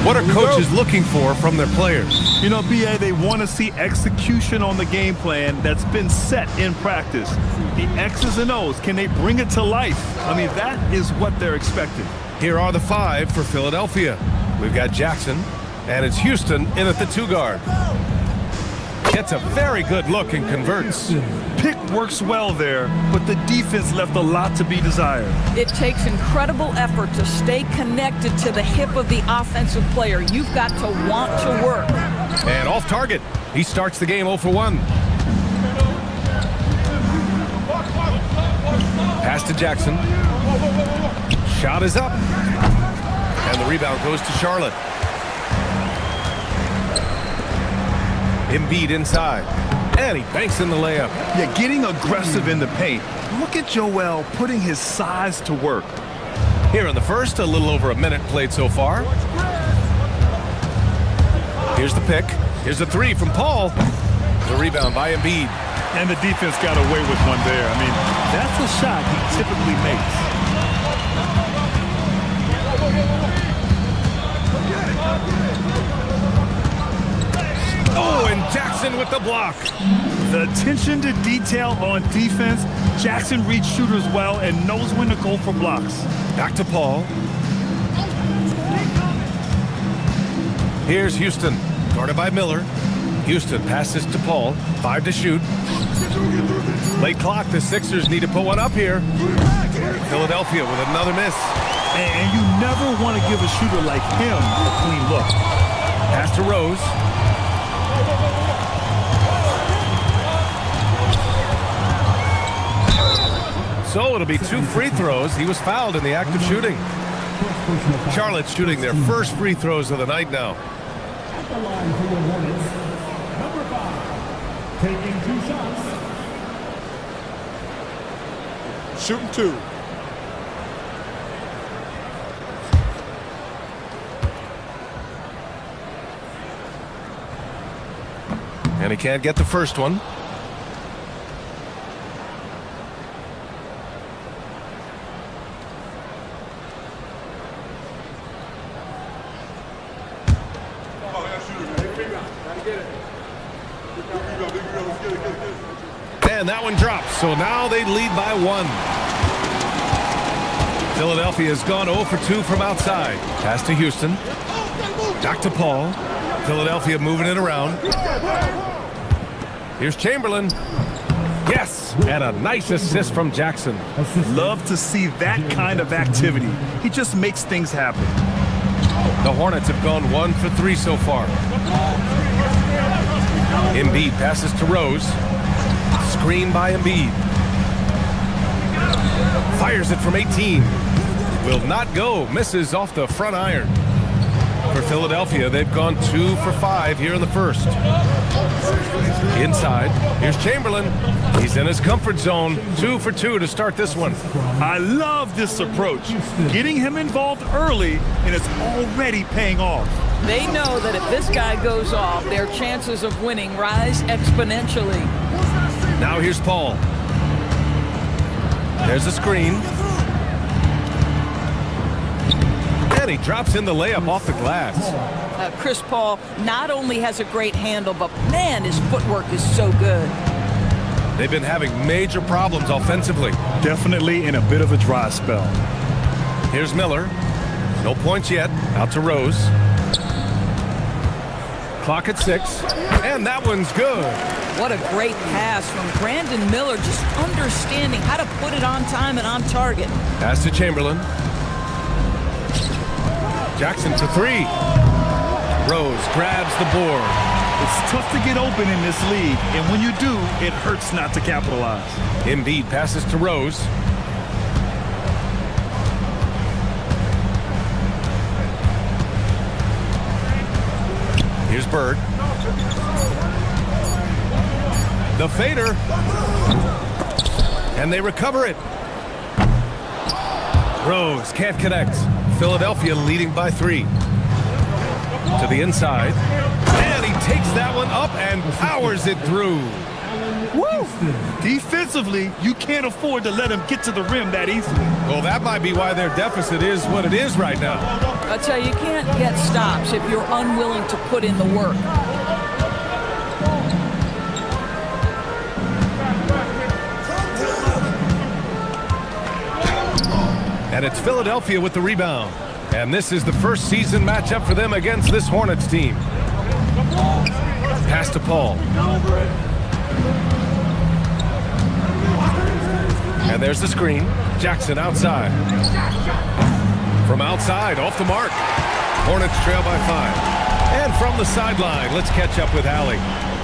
What are coaches looking for from their players? You know, BA, they want to see execution on the game plan that's been set in practice. The X's and O's, can they bring it to life? I mean, that is what they're expecting. Here are the 5 for Philadelphia. We've got Jackson, and it's Houston in at the 2 guard. Gets a very good look and converts. Pick works well there, but the defense left a lot to be desired. It takes incredible effort to stay connected to the hip of the offensive player. You've got to want to work. And off target. He starts the game 0 for 1. Pass to Jackson. Shot is up. And the rebound goes to Charlotte. Embiid inside. And he banks in the layup. Yeah, getting aggressive in the paint. Look at Joel putting his size to work. Here in the first, a little over a minute played so far. Here's the pick. Here's the 3 from Paul. The rebound by Embiid. And the defense got away with one there. I mean, that's a shot he typically makes. Oh, and Jackson with the block. The attention to detail on defense. Jackson reads shooters well and knows when to go for blocks. Back to Paul. Here's Houston, guarded by Miller. Houston passes to Paul. 5 to shoot. Late clock. The Sixers need to put one up here. Philadelphia with another miss. And you never want to give a shooter like him a clean look. Pass to Rose. So it'll be 2 free throws. He was fouled in the act of shooting. Charlotte's shooting their first free throws of the night now. At the line for the Hornets, number 5, taking 2 shots. Shooting 2. And he can't get the first one. And that one drops, so now they lead by 1. Philadelphia has gone 0 for 2 from outside. Pass to Houston. Back to Paul. Philadelphia moving it around. Here's Chamberlain. Yes, and a nice assist from Jackson. Love to see that kind of activity. He just makes things happen. The Hornets have gone 1 for 3 so far. Embiid passes to Rose. Screen by Embiid. Fires it from 18. Will not go. Misses off the front iron. For Philadelphia, they've gone 2 for 5 here in the first. Inside, here's Chamberlain. He's in his comfort zone. 2 for 2 to start this one. I love this approach. Getting him involved early, and it's already paying off. They know that if this guy goes off, their chances of winning rise exponentially. Now here's Paul. There's the screen. And he drops in the layup off the glass. Chris Paul not only has a great handle, but man, his footwork is so good. They've been having major problems offensively. Definitely in a bit of a dry spell. Here's Miller. No points yet. Out to Rose. Clock at 6. And that one's good. What a great pass from Brandon Miller, just understanding how to put it on time and on target. Pass to Chamberlain. Jackson for 3. Rose grabs the board. It's tough to get open in this league, and when you do, it hurts not to capitalize. Embiid passes to Rose. Here's Bird. The fader. And they recover it. Rose can't connect. Philadelphia leading by 3. To the inside. And he takes that one up and powers it through. Woo! Defensively, you can't afford to let him get to the rim that easily. Well, that might be why their deficit is what it is right now. I tell you, you can't get stops if you're unwilling to put in the work. And it's Philadelphia with the rebound. And this is the first season matchup for them against this Hornets team. Pass to Paul. And there's the screen. Jackson outside. From outside, off the mark. Hornets trail by 5. And from the sideline, let's catch up with Allie.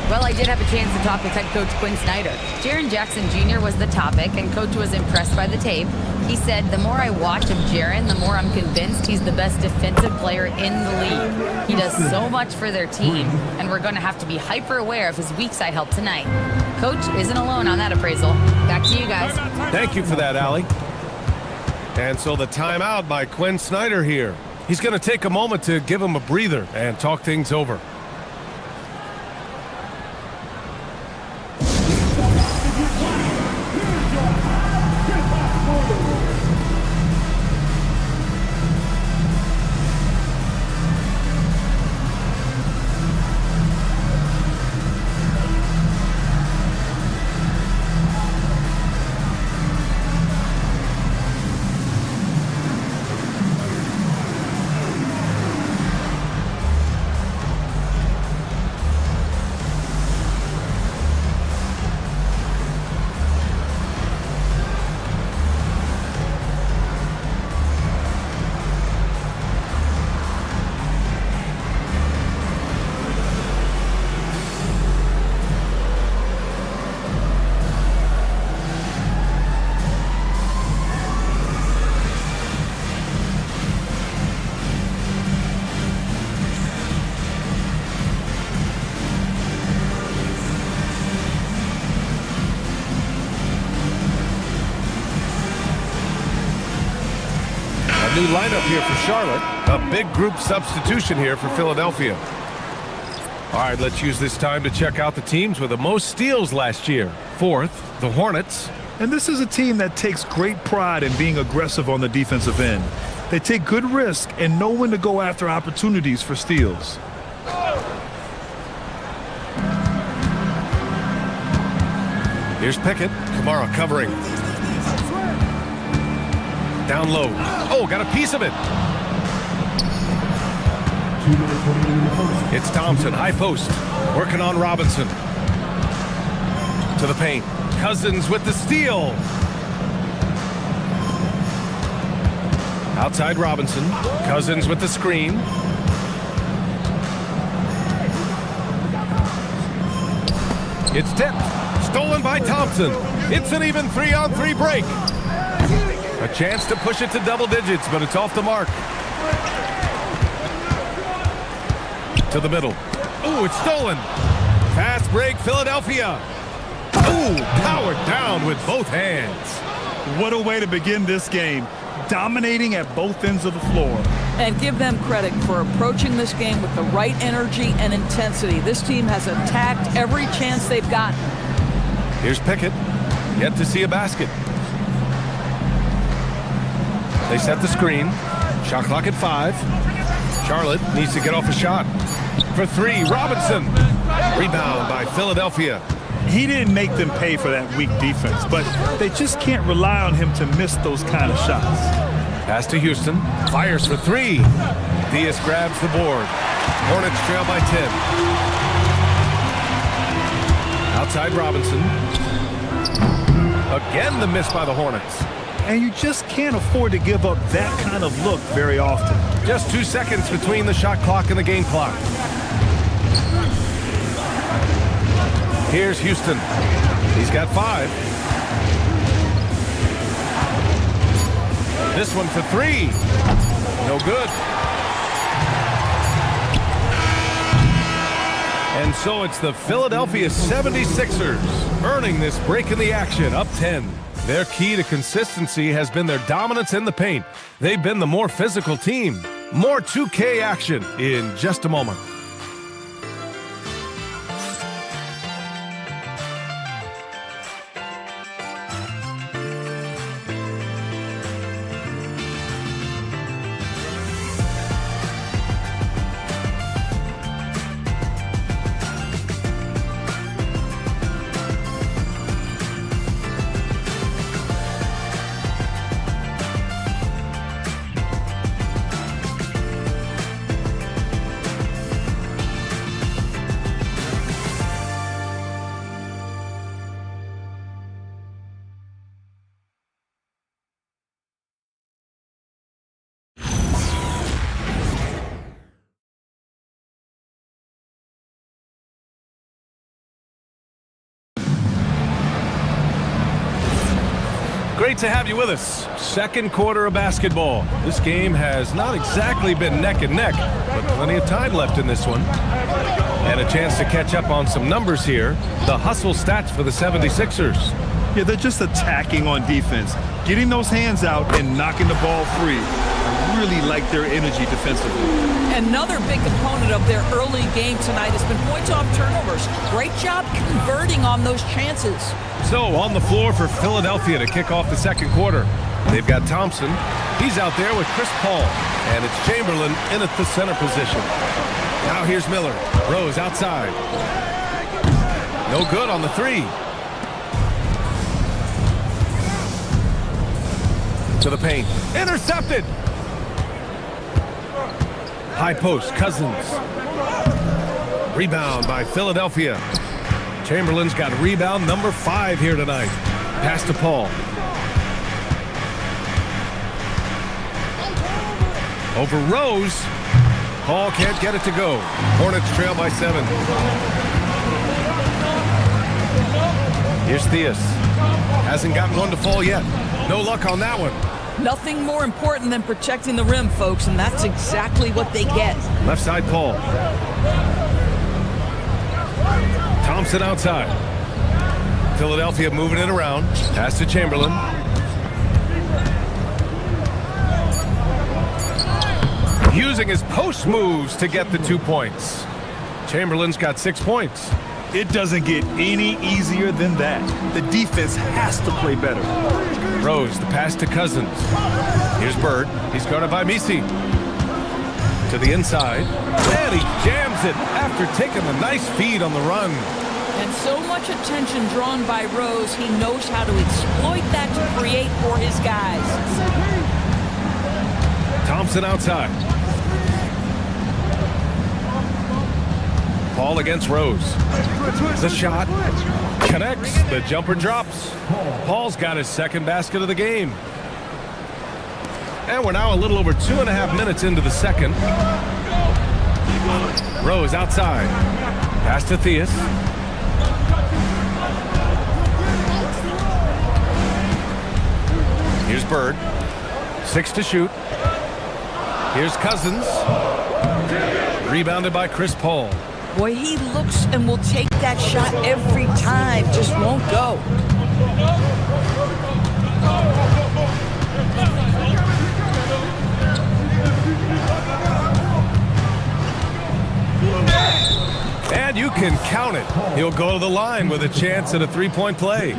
Well, I did have a chance to talk with head coach Quinn Snyder. Jaren Jackson Jr. was the topic, and coach was impressed by the tape. He said, the more I watch of Jaren, the more I'm convinced he's the best defensive player in the league. He does so much for their team, and we're going to have to be hyper aware of his weak side help tonight. Coach isn't alone on that appraisal. Back to you guys. Thank you for that, Allie. And so the timeout by Quinn Snyder here. He's going to take a moment to give him a breather and talk things over. New lineup here for Charlotte. A big group substitution here for Philadelphia. All right, let's use this time to check out the teams with the most steals last year. 4th, the Hornets. And this is a team that takes great pride in being aggressive on the defensive end. They take good risk and know when to go after opportunities for steals. Here's Pickett. Kamara covering. Down low. Oh, got a piece of it. It's Thompson, high post. Working on Robinson. To the paint. Cousins with the steal. Outside Robinson. Cousins with the screen. It's tipped. Stolen by Thompson. It's an even 3-on-3 break. A chance to push it to double digits, but it's off the mark. To the middle. Ooh, it's stolen. Fast break, Philadelphia. Ooh, powered down with both hands. What a way to begin this game. Dominating at both ends of the floor. And give them credit for approaching this game with the right energy and intensity. This team has attacked every chance they've gotten. Here's Pickett. Yet to see a basket. They set the screen. Shot clock at 5. Charlotte needs to get off a shot. For 3, Robinson. Rebound by Philadelphia. He didn't make them pay for that weak defense, but they just can't rely on him to miss those kind of shots. Pass to Houston. Fires for 3. Diaz grabs the board. Hornets trail by 10. Outside Robinson. Again the miss by the Hornets. And you just can't afford to give up that kind of look very often. Just 2 seconds between the shot clock and the game clock. Here's Houston. He's got 5. This one for 3. No good. And so it's the Philadelphia 76ers earning this break in the action, up 10. Their key to consistency has been their dominance in the paint. They've been the more physical team. More 2K action in just a moment. Great to have you with us. Second quarter of basketball. This game has not exactly been neck and neck, but plenty of time left in this one. And a chance to catch up on some numbers here. The hustle stats for the 76ers. Yeah, they're just attacking on defense, getting those hands out and knocking the ball free. I really like their energy defensively. Another big component of their early game tonight has been points off turnovers. Great job converting on those chances. So on the floor for Philadelphia to kick off the second quarter. They've got Thompson. He's out there with Chris Paul. And it's Chamberlain in at the center position. Now here's Miller. Rose outside. No good on the 3. To the paint. Intercepted. High post, Cousins. Rebound by Philadelphia. Chamberlain's got rebound number 5 here tonight. Pass to Paul. Over Rose. Paul can't get it to go. Hornets trail by 7. Here's Theus. Hasn't gotten one to fall yet. No luck on that one. Nothing more important than protecting the rim, folks, and that's exactly what they get. Left side, Paul. Thompson outside. Philadelphia moving it around. Pass to Chamberlain. Using his post moves to get the 2 points. Chamberlain's got 6 points. It doesn't get any easier than that. The defense has to play better. Rose, the pass to Cousins. Here's Bird. He's guarded by Misi. To the inside. And he jams it after taking the nice feed on the run. And so much attention drawn by Rose, he knows how to exploit that to create for his guys. Thompson outside. Paul against Rose. The shot connects. The jumper drops. Paul's got his second basket of the game. And we're now a little over 2.5 minutes into the second. Rose outside. Pass to Theus. Here's Bird. 6 to shoot. Here's Cousins. Rebounded by Chris Paul. Boy, he looks and will take that shot every time. Just won't go. And you can count it. He'll go to the line with a chance at a 3-point play.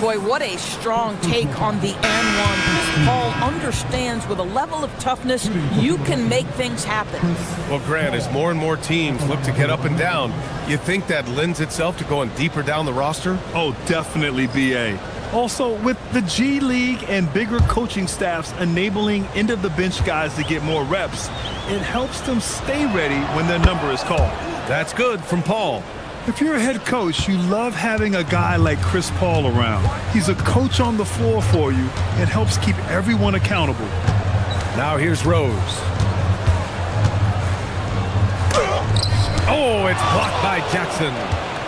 Boy, what a strong take on the N1. Paul understands with a level of toughness, you can make things happen. Well, Grant, as more and more teams look to get up and down, you think that lends itself to going deeper down the roster? Oh, definitely, B.A. Also, with the G League and bigger coaching staffs enabling end-of-the-bench guys to get more reps, it helps them stay ready when their number is called. That's good from Paul. If you're a head coach, you love having a guy like Chris Paul around. He's a coach on the floor for you and helps keep everyone accountable. Now here's Rose. Oh, it's blocked by Jackson.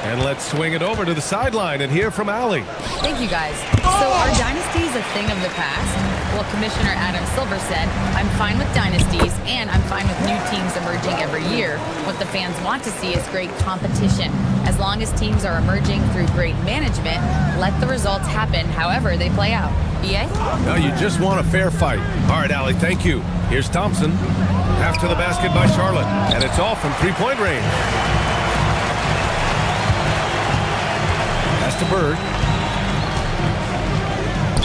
And let's swing it over to the sideline and hear from Allie. Thank you, guys. So are dynasties a thing of the past? Well, Commissioner Adam Silver said, I'm fine with dynasties and I'm fine with new teams emerging every year. What the fans want to see is great competition. As long as teams are emerging through great management, let the results happen however they play out. EA? No, you just want a fair fight. All right, Allie, thank you. Here's Thompson. Half to the basket by Charlotte. And it's all from three-point range. Pass to Bird.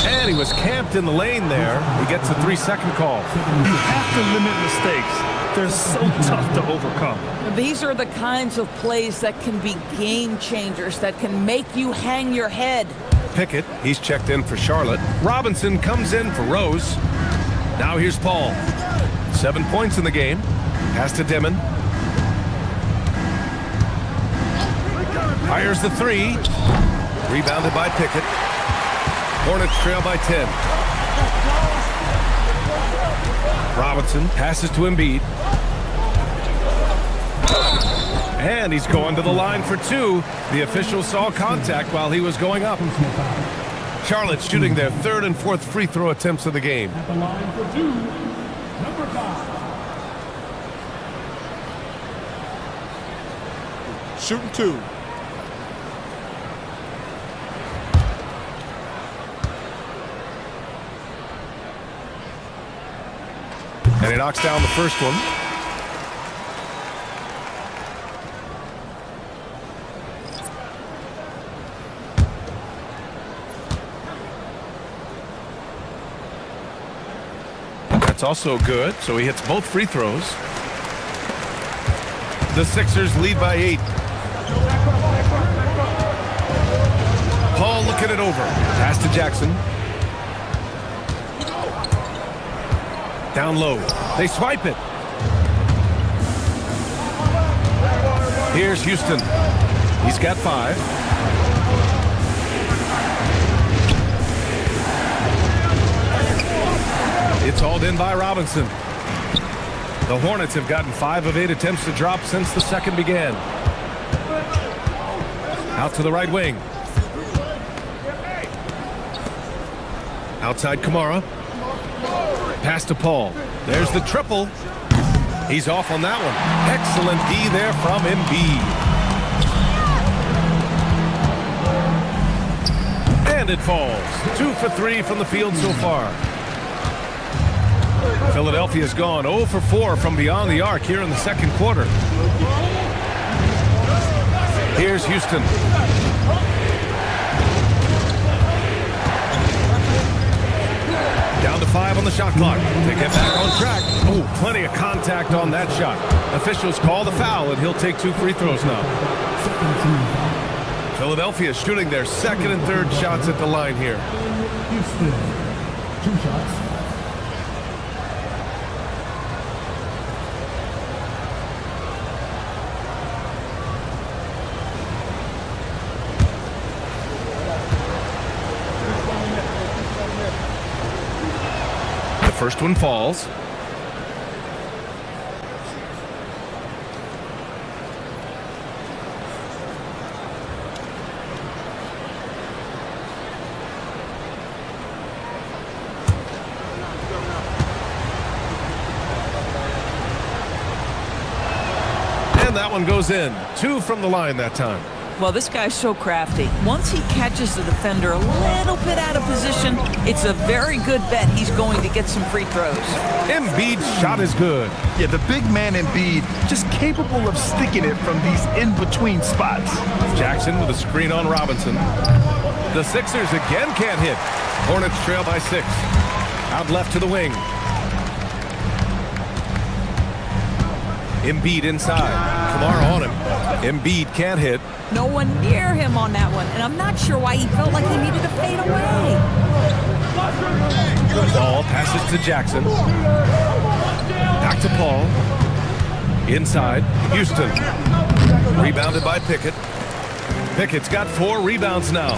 And he was camped in the lane there. He gets a 3-second call. You have to limit mistakes. They're so tough to overcome. These are the kinds of plays that can be game changers, that can make you hang your head. Pickett, he's checked in for Charlotte. Robinson comes in for Rose. Now here's Paul. 7 points in the game. Pass to Dimon. Fires the three. Rebounded by Pickett. Hornets trail by 10. Robinson passes to Embiid. And he's going to the line for two. The officials saw contact while he was going up. Charlotte's shooting their third and fourth free throw attempts of the game. At the line for two, number 5. Shooting two. And he knocks down the first one. That's also good, so he hits both free throws. The Sixers lead by 8. Paul looking it over. Pass to Jackson. Down low. They swipe it. Here's Houston. He's got 5. It's hauled in by Robinson. The Hornets have gotten 5 of 8 attempts to drop since the second began. Out to the right wing. Outside Kamara. Pass to Paul. There's the triple. He's off on that one. Excellent D there from Embiid. And it falls. 2 for 3 from the field so far. Philadelphia's gone 0 for 4 from beyond the arc here in the second quarter. Here's Houston. Down to 5 on the shot clock. They get back on track. Oh, plenty of contact on that shot. Officials call the foul, and he'll take 2 free throws now. Philadelphia shooting their second and third shots at the line here. Houston, 2 shots. First one falls. And that one goes in. 2 from the line that time. Well, this guy's so crafty. Once he catches the defender a little bit out of position, it's a very good bet he's going to get some free throws. Embiid's shot is good. Yeah, the big man Embiid, just capable of sticking it from these in-between spots. Jackson with a screen on Robinson. The Sixers again can't hit. Hornets trail by 6. Out left to the wing. Embiid inside. Kamara on him. Embiid can't hit. No one near him on that one, and I'm not sure why he felt like he needed to fade away. Ball passes to Jackson. Back to Paul. Inside. Houston. Rebounded by Pickett. Pickett's got 4 rebounds now.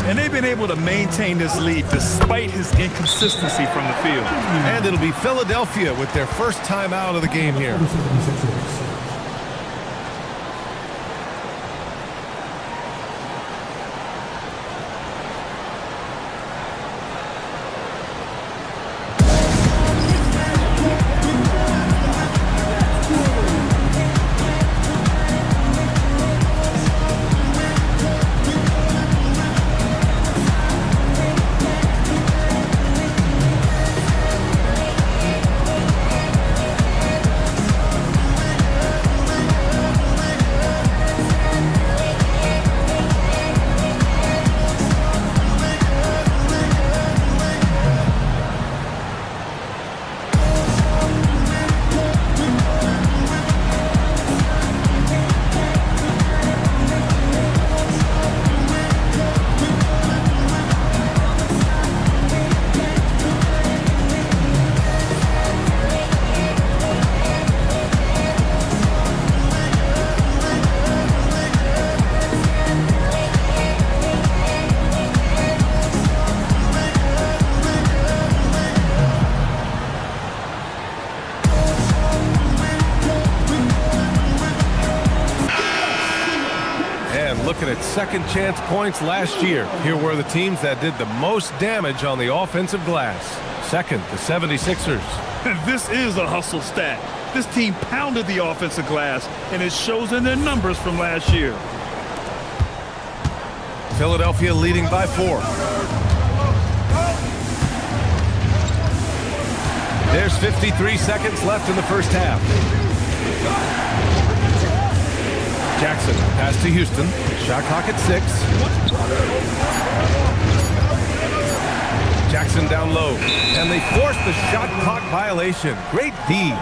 And they've been able to maintain this lead despite his inconsistency from the field. And it'll be Philadelphia with their first time out of the game here. Looking at second chance points last year. Here were the teams that did the most damage on the offensive glass. Second, the 76ers. And this is a hustle stat. This team pounded the offensive glass, and it shows in their numbers from last year. Philadelphia leading by 4. There's 53 seconds left in the first half. Jackson, pass to Houston. Shot clock at 6. Jackson down low. And they force the shot clock violation. Great D.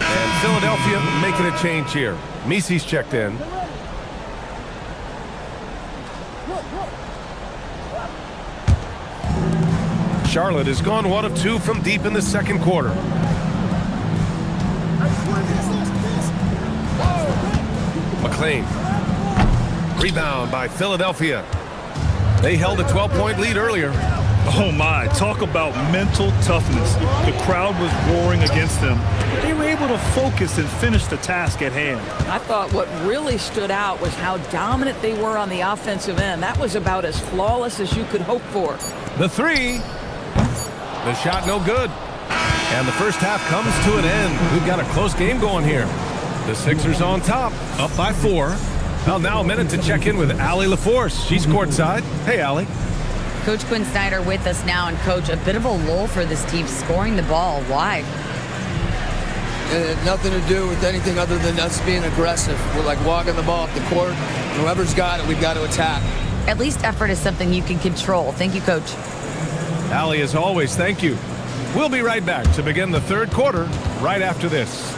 And Philadelphia making a change here. Misi's checked in. Charlotte has gone 1 of 2 from deep in the second quarter. McLean. Rebound by Philadelphia. They held a 12-point lead earlier. Oh my, talk about mental toughness. The crowd was roaring against them. They were able to focus and finish the task at hand. I thought what really stood out was how dominant they were on the offensive end. That was about as flawless as you could hope for. The 3. The shot no good. And the first half comes to an end. We've got a close game going here. The Sixers on top, up by 4. Well, now a minute to check in with Allie LaForce. She's courtside. Hey, Allie. Coach Quinn Snyder with us now, and Coach, a bit of a lull for this team scoring the ball. Why? It had nothing to do with anything other than us being aggressive. We're like walking the ball up the court. Whoever's got it, we've got to attack. At least effort is something you can control. Thank you, Coach. Allie, as always, thank you. We'll be right back to begin the third quarter right after this.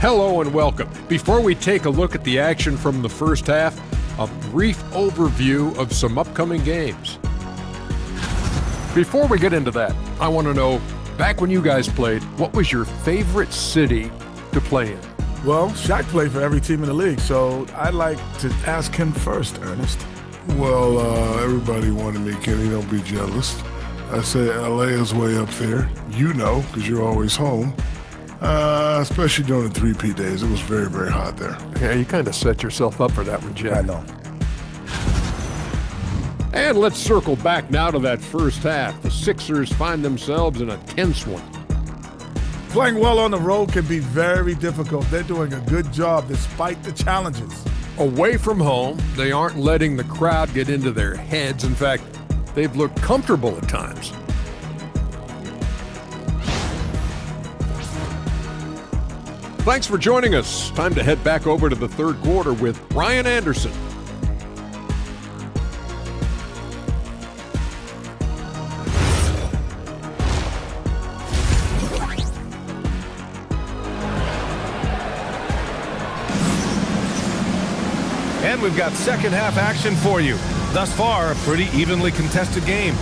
Hello and welcome. Before we take a look at the action from the first half, a brief overview of some upcoming games. Before we get into that, I want to know, back when you guys played, what was your favorite city to play in? Well, Shaq played for every team in the league, so I'd like to ask him first, Ernest. Well, everybody wanted me, Kenny, don't be jealous. I say LA is way up there. You know, because you're always home. Especially during the 3P days. It was very, very hot there. Yeah, you kind of set yourself up for that one, Jeff. I know. And let's circle back now to that first half. The Sixers find themselves in a tense one. Playing well on the road can be very difficult. They're doing a good job despite the challenges. Away from home, they aren't letting the crowd get into their heads. In fact, they've looked comfortable at times. Thanks for joining us. Time to head back over to the third quarter with Ryan Anderson. And we've got second half action for you. Thus far, a pretty evenly contested game.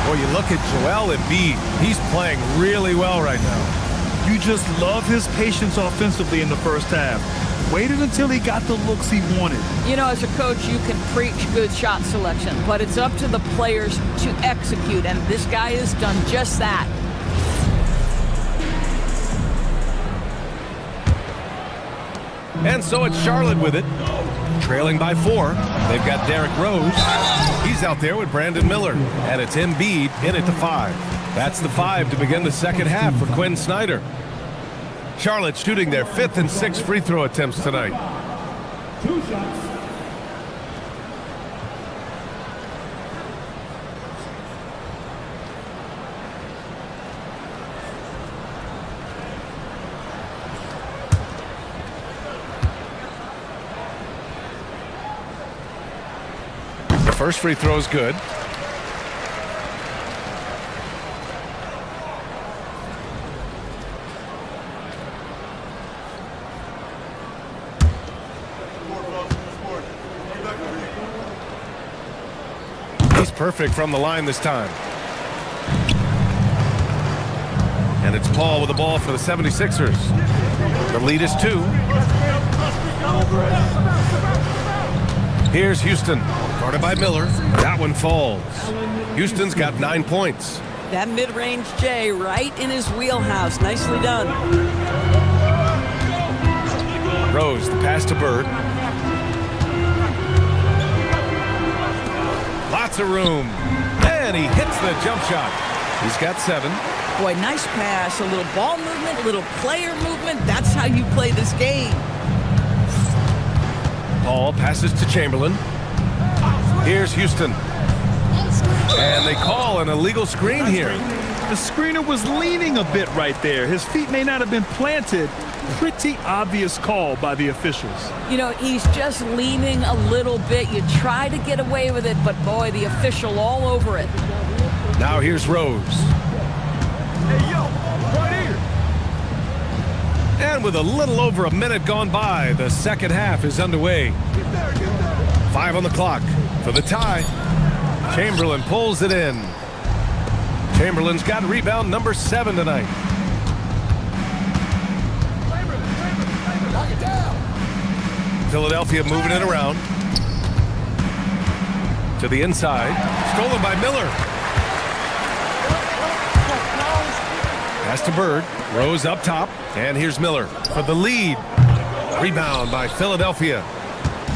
Boy, you look at Joel Embiid. He's playing really well right now. You just love his patience offensively in the first half. Waited until he got the looks he wanted. You know, as a coach, you can preach good shot selection, but it's up to the players to execute, and this guy has done just that. And so it's Charlotte with it, trailing by 4. They've got Derrick Rose. He's out there with Brandon Miller, and it's Embiid in at the 5. That's the 5 to begin the second half for Quinn Snyder. Charlotte shooting their 5th and 6th free throw attempts tonight. 2 shots. The first free throw is good. He's perfect from the line this time. And it's Paul with the ball for the 76ers. The lead is 2. Here's Houston, guarded by Miller. That one falls. Houston's got 9 points. That mid-range J right in his wheelhouse. Nicely done. Rose, the pass to Bird. Lots of room. And he hits the jump shot. He's got 7. Boy, nice pass. A little ball movement, a little player movement. That's how you play this game. Paul passes to Chamberlain. Here's Houston. And they call an illegal screen here. The screener was leaning a bit right there. His feet may not have been planted. Pretty obvious call by the officials. You know, he's just leaning a little bit. You try to get away with it, but boy, the official all over it. Now here's Rose. Hey, yo, right here. And with a little over a minute gone by, the second half is underway. 5 on the clock for the tie. Chamberlain pulls it in. Chamberlain's got rebound number 7 tonight. Philadelphia moving it around. To the inside. Stolen by Miller. Pass to Bird. Rose up top. And here's Miller for the lead. Rebound by Philadelphia.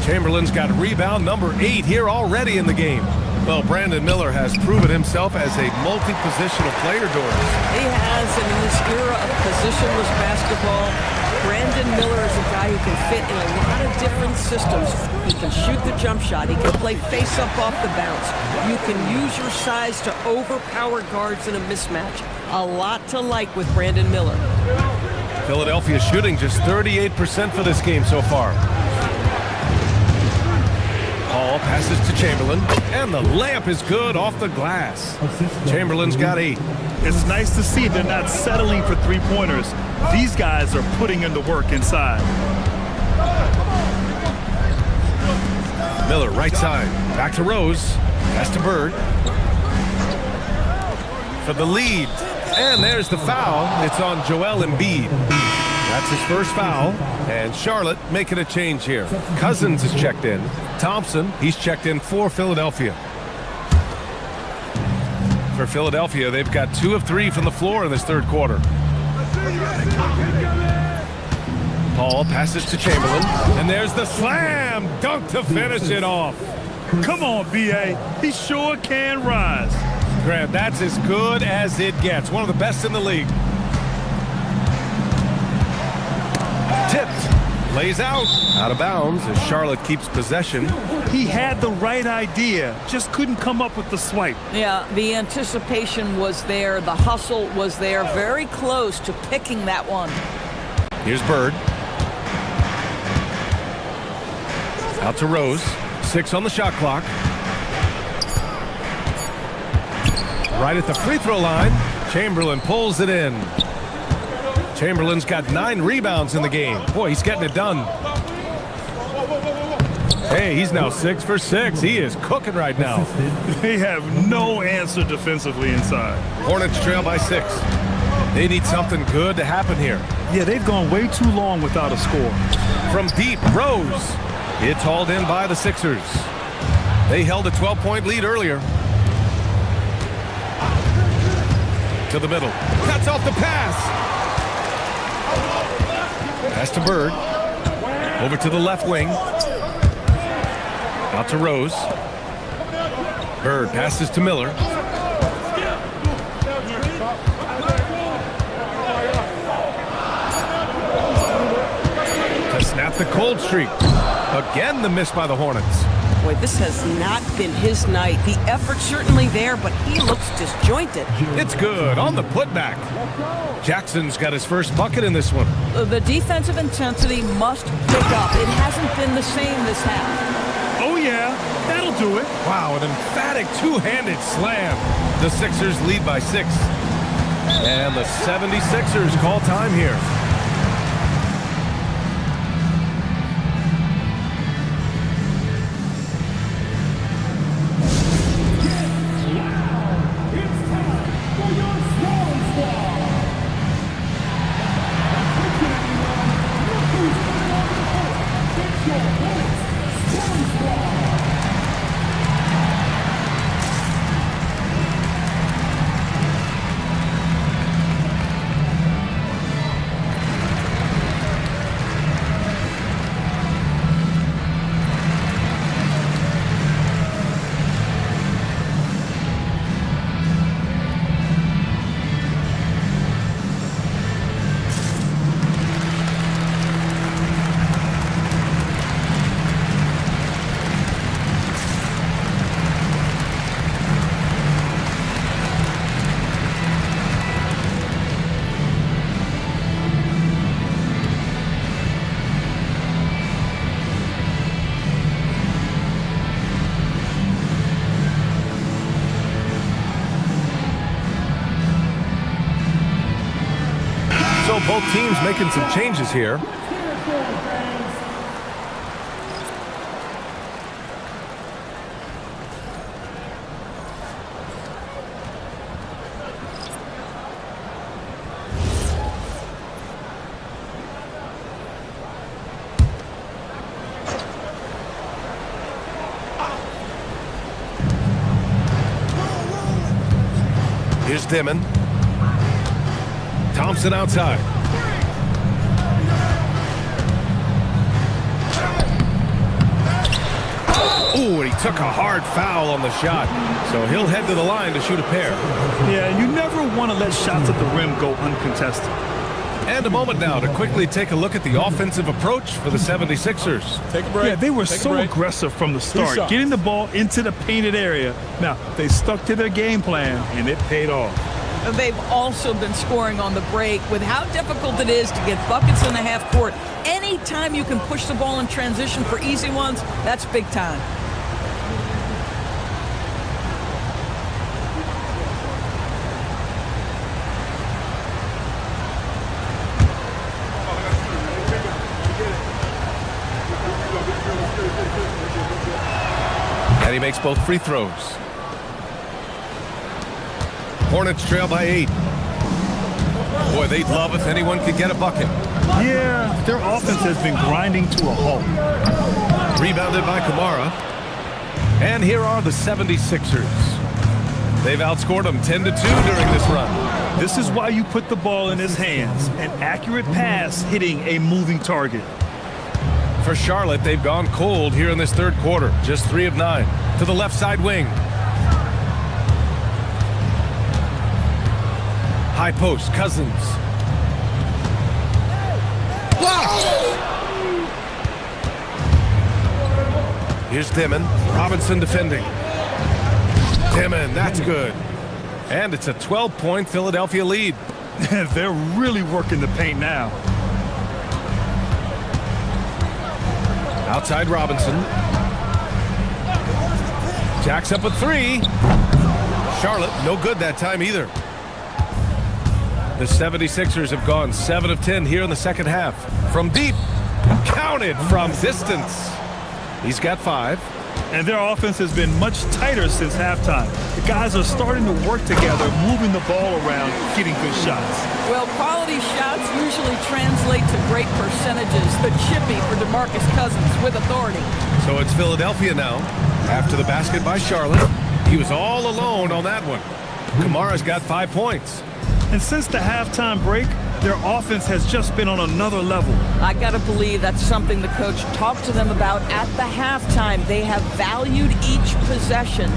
Chamberlain's got rebound number 8 here already in the game. Well, Brandon Miller has proven himself as a multi-positional player, Doris. He has, and in this era of positionless basketball, Brandon Miller is a guy who can fit in a lot of different systems. He can shoot the jump shot. He can play face-up off the bounce. You can use your size to overpower guards in a mismatch. A lot to like with Brandon Miller. Philadelphia shooting just 38% for this game so far. Paul passes to Chamberlain, and the layup is good off the glass. Chamberlain's got 8. It's nice to see they're not settling for three-pointers. These guys are putting in the work inside. Miller right side. Back to Rose. Pass to Bird. For the lead. And there's the foul. It's on Joel Embiid. That's his first foul. And Charlotte making a change here. Cousins is checked in. Thompson, he's checked in for Philadelphia. For Philadelphia, they've got 2 of 3 from the floor in this third quarter. Paul passes to Chamberlain. And there's the slam dunk to finish it off. Come on, B.A. He sure can rise. Grant, that's as good as it gets. One of the best in the league. Tipped. Lays out of bounds as Charlotte keeps possession. He had the right idea, just couldn't come up with the swipe. Yeah, the anticipation was there. The hustle was there. Very close to picking that one. Here's Bird. Out to Rose. 6 on the shot clock. Right at the free throw line. Chamberlain pulls it in. Chamberlain's got 9 rebounds in the game. Boy, he's getting it done. Hey, he's now 6 for 6. He is cooking right now. They have no answer defensively inside. Hornets trail by 6. They need something good to happen here. Yeah, they've gone way too long without a score. From deep, Rose. It's hauled in by the Sixers. They held a 12-point lead earlier. To the middle. Cuts off the pass. Pass to Bird. Over to the left wing. Out to Rose. Bird passes to Miller. To snap the cold streak. Again, the miss by the Hornets. Boy, this has not been his night. The effort's certainly there, but he looks disjointed. It's good on the putback. Jackson's got his first bucket in this one. The defensive intensity must pick up. It hasn't been the same this half. Oh, yeah, that'll do it. Wow, an emphatic two-handed slam. The Sixers lead by 6. And the 76ers call time here. So both teams making some changes here. Here's Dimon. Thompson outside. Ooh, and he took a hard foul on the shot. So he'll head to the line to shoot a pair. Yeah, you never want to let shots at the rim go uncontested. And a moment now to quickly take a look at the offensive approach for the 76ers. Take a break. Yeah, they were so aggressive from the start, getting the ball into the painted area. Now, they stuck to their game plan, and it paid off. They've also been scoring on the break. With how difficult it is to get buckets in the half court, anytime you can push the ball in transition for easy ones, that's big time. And he makes both free throws. Hornets trail by 8. Boy, they'd love if anyone could get a bucket. Yeah, their offense has been grinding to a halt. Rebounded by Kamara. And here are the 76ers. They've outscored them 10-2 during this run. This is why you put the ball in his hands. An accurate pass hitting a moving target. For Charlotte, they've gone cold here in this third quarter. Just 3 of 9. To the left side wing. High post, Cousins. Blocked! Here's Dimon. Robinson defending. Dimon, that's good. And it's a 12-point Philadelphia lead. They're really working the paint now. Outside Robinson. Jacks up a 3. Charlotte, no good that time either. The 76ers have gone 7 of 10 here in the second half. From deep, counted from distance. He's got 5. And their offense has been much tighter since halftime. The guys are starting to work together, moving the ball around, getting good shots. Well, quality shots usually translate to great percentages. The chippy for DeMarcus Cousins with authority. So it's Philadelphia now. After the basket by Charlotte, he was all alone on that one. Kamara's got 5 points. And since the halftime break, their offense has just been on another level. I gotta believe that's something the coach talked to them about at the halftime. They have valued each possession.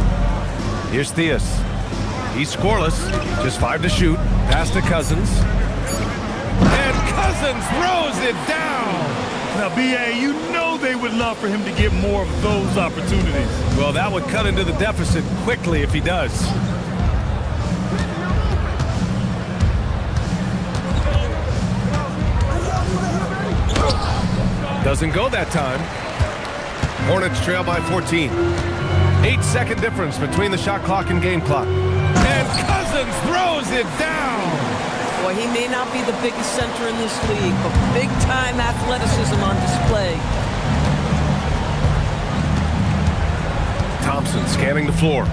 Here's Theus. He's scoreless, just 5 to shoot. Pass to Cousins. And Cousins throws it down. Now, B.A., you know they would love for him to get more of those opportunities. Well, that would cut into the deficit quickly if he does. Doesn't go that time. Hornets trail by 14. 8-second difference between the shot clock and game clock. And Cousins throws it down. Boy, he may not be the biggest center in this league, but big-time athleticism on display. Thompson scanning the floor.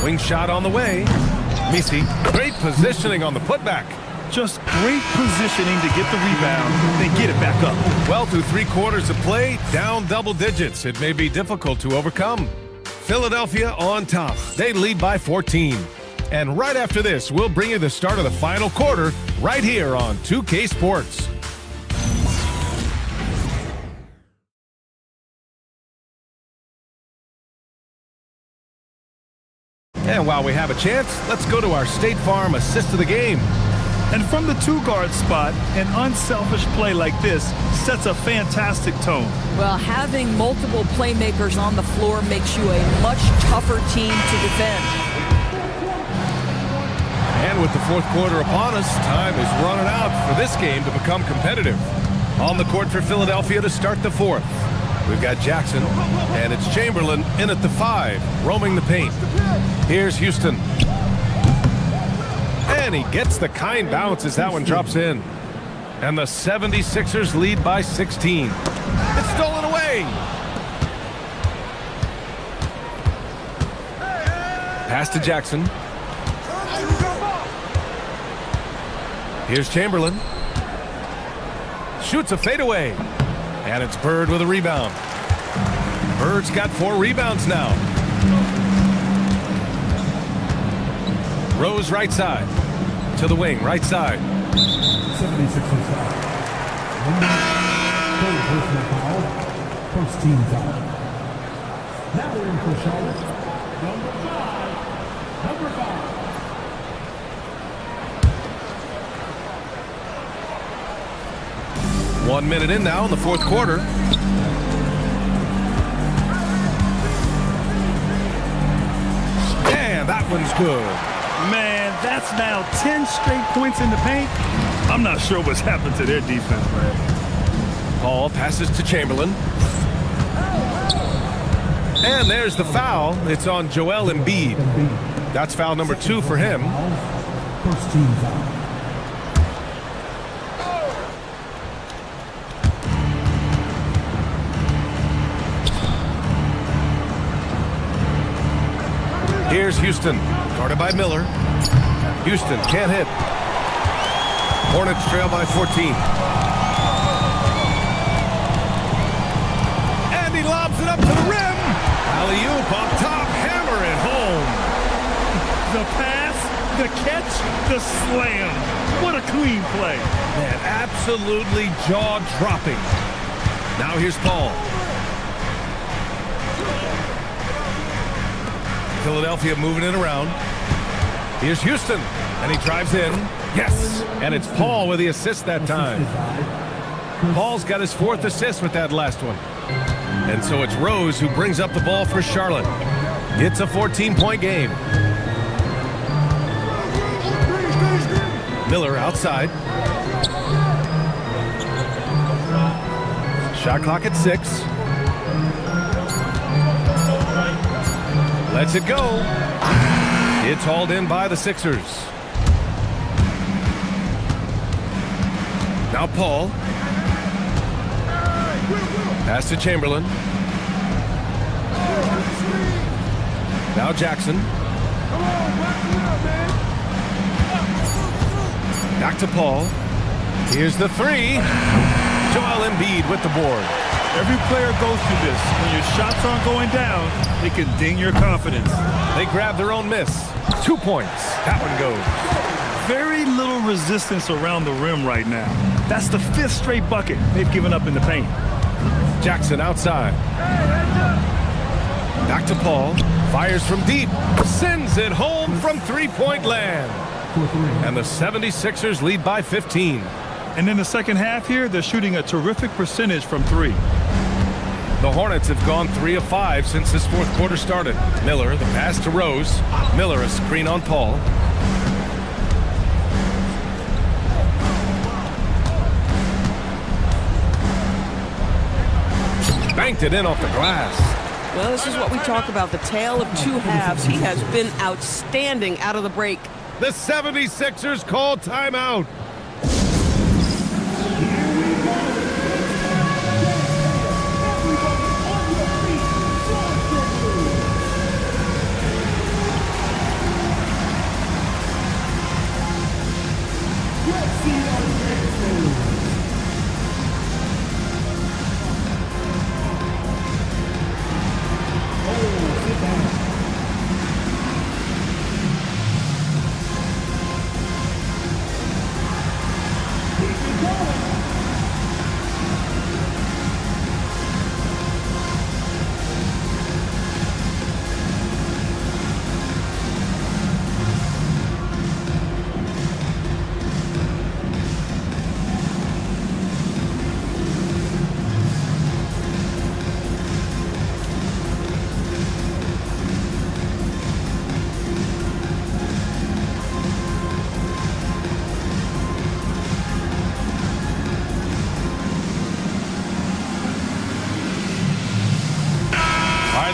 Wing shot on the way. Misi, great positioning on the putback. Just great positioning to get the rebound, then get it back up. Well, through 3 quarters of play, down double digits. It may be difficult to overcome. Philadelphia on top. They lead by 14. And right after this, we'll bring you the start of the final quarter right here on 2K Sports. And while we have a chance, let's go to our State Farm assist of the game. And from the 2-guard spot, an unselfish play like this sets a fantastic tone. Well, having multiple playmakers on the floor makes you a much tougher team to defend. And with the 4th quarter upon us, time is running out for this game to become competitive. On the court for Philadelphia to start the 4th. We've got Jackson, and it's Chamberlain in at the 5, roaming the paint. Here's Houston. And he gets the kind bounce as that one drops in. And the 76ers lead by 16. It's stolen away. Pass to Jackson. Here's Chamberlain. Shoots a fadeaway. And it's Bird with a rebound. Bird's got 4 rebounds now. Rose right side. To the wing, right side. 76ers foul. Third personal foul. First team foul. Now we're in for Charlotte. Number 5. 1 minute in now in the 4th quarter. And that one's good. Man, that's now 10 straight points in the paint. I'm not sure what's happened to their defense, man. Paul passes to Chamberlain. And there's the foul. It's on Joel Embiid. That's foul number 2 for him. First team foul. Here's Houston, guarded by Miller. Houston can't hit. Hornets trail by 14. And he lobs it up to the rim. Alley-oop on top, hammer it home. The pass, the catch, the slam. What a clean play. Man, absolutely jaw-dropping. Now here's Paul. Philadelphia moving it around. Here's Houston, and he drives in. Yes, and it's Paul with the assist that time. Paul's got his 4th assist with that last one. And so it's Rose who brings up the ball for Charlotte. It's a 14-point game. Miller outside. Shot clock at 6. Lets it go. It's hauled in by the Sixers. Now Paul. Pass to Chamberlain. Now Jackson. Back to Paul. Here's the three. Joel Embiid with the board. Every player goes through this. When your shots aren't going down, it can ding your confidence. They grab their own miss. 2 points. That one goes. Very little resistance around the rim right now. That's the 5th straight bucket they've given up in the paint. Jackson outside. Back to Paul. Fires from deep. Sends it home from three-point land. And the 76ers lead by 15. And in the second half here, they're shooting a terrific percentage from 3. The Hornets have gone 3 of 5 since this fourth quarter started. Miller, the pass to Rose. Miller, a screen on Paul. Banked it in off the glass. Well, this is what we talk about, the tale of two halves. He has been outstanding out of the break. The 76ers call timeout.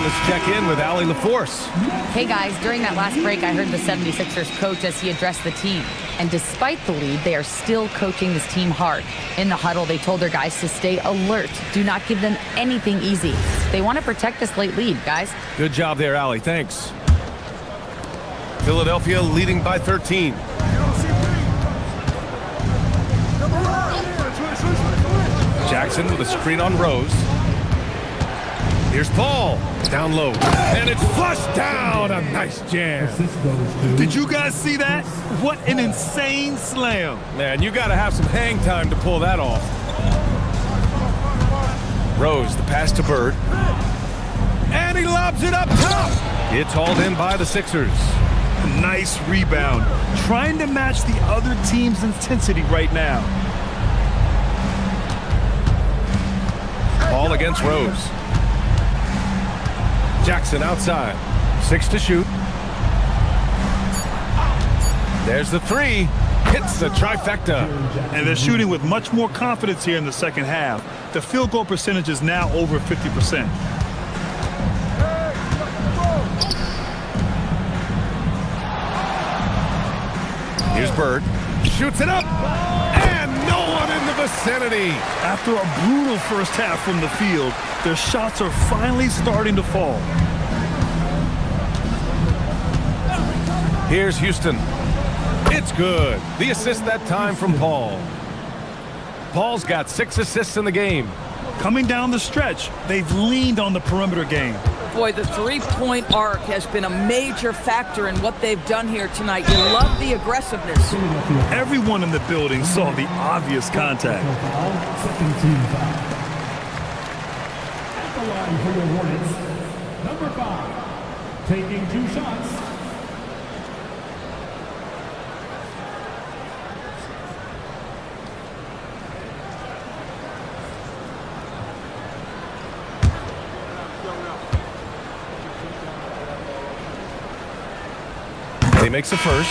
Let's check in with Allie LaForce. Hey guys, during that last break, I heard the 76ers coach as he addressed the team. And despite the lead, they are still coaching this team hard. In the huddle, they told their guys to stay alert. Do not give them anything easy. They want to protect this late lead, guys. Good job there, Allie. Thanks. Philadelphia leading by 13. Jackson with a screen on Rose. Here's Paul. Down low. And it's flushed down. A nice jam. Did you guys see that? What an insane slam. Man, you got to have some hang time to pull that off. Rose, the pass to Bird. And he lobs it up top. It's hauled in by the Sixers. Nice rebound. Trying to match the other team's intensity right now. Ball against Rose. Jackson outside. 6 to shoot. There's the three. Hits the trifecta. And they're shooting with much more confidence here in the second half. The field goal percentage is now over 50%. Here's Bird. Shoots it up. And no one in the vicinity. After a brutal first half from the field, their shots are finally starting to fall. Here's Houston. It's good. The assist that time from Paul. Paul's got 6 assists in the game. Coming down the stretch, they've leaned on the perimeter game. Boy, the three-point arc has been a major factor in what they've done here tonight. You love the aggressiveness. Everyone in the building saw the obvious contact. Second team foul. At the line for your Hornets, number 5, taking 2 shots. He makes a first.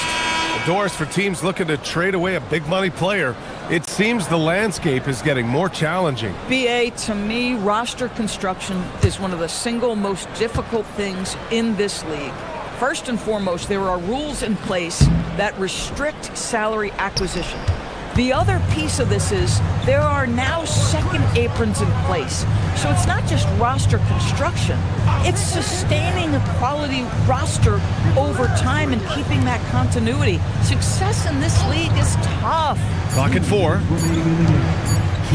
The doors for teams looking to trade away a big money player. It seems the landscape is getting more challenging. BA, to me, roster construction is one of the single most difficult things in this league. First and foremost, there are rules in place that restrict salary acquisition. The other piece of this is there are now second aprons in place. So it's not just roster construction, it's sustaining a quality roster over time and keeping that continuity. Success in this league is tough. Clock at 4.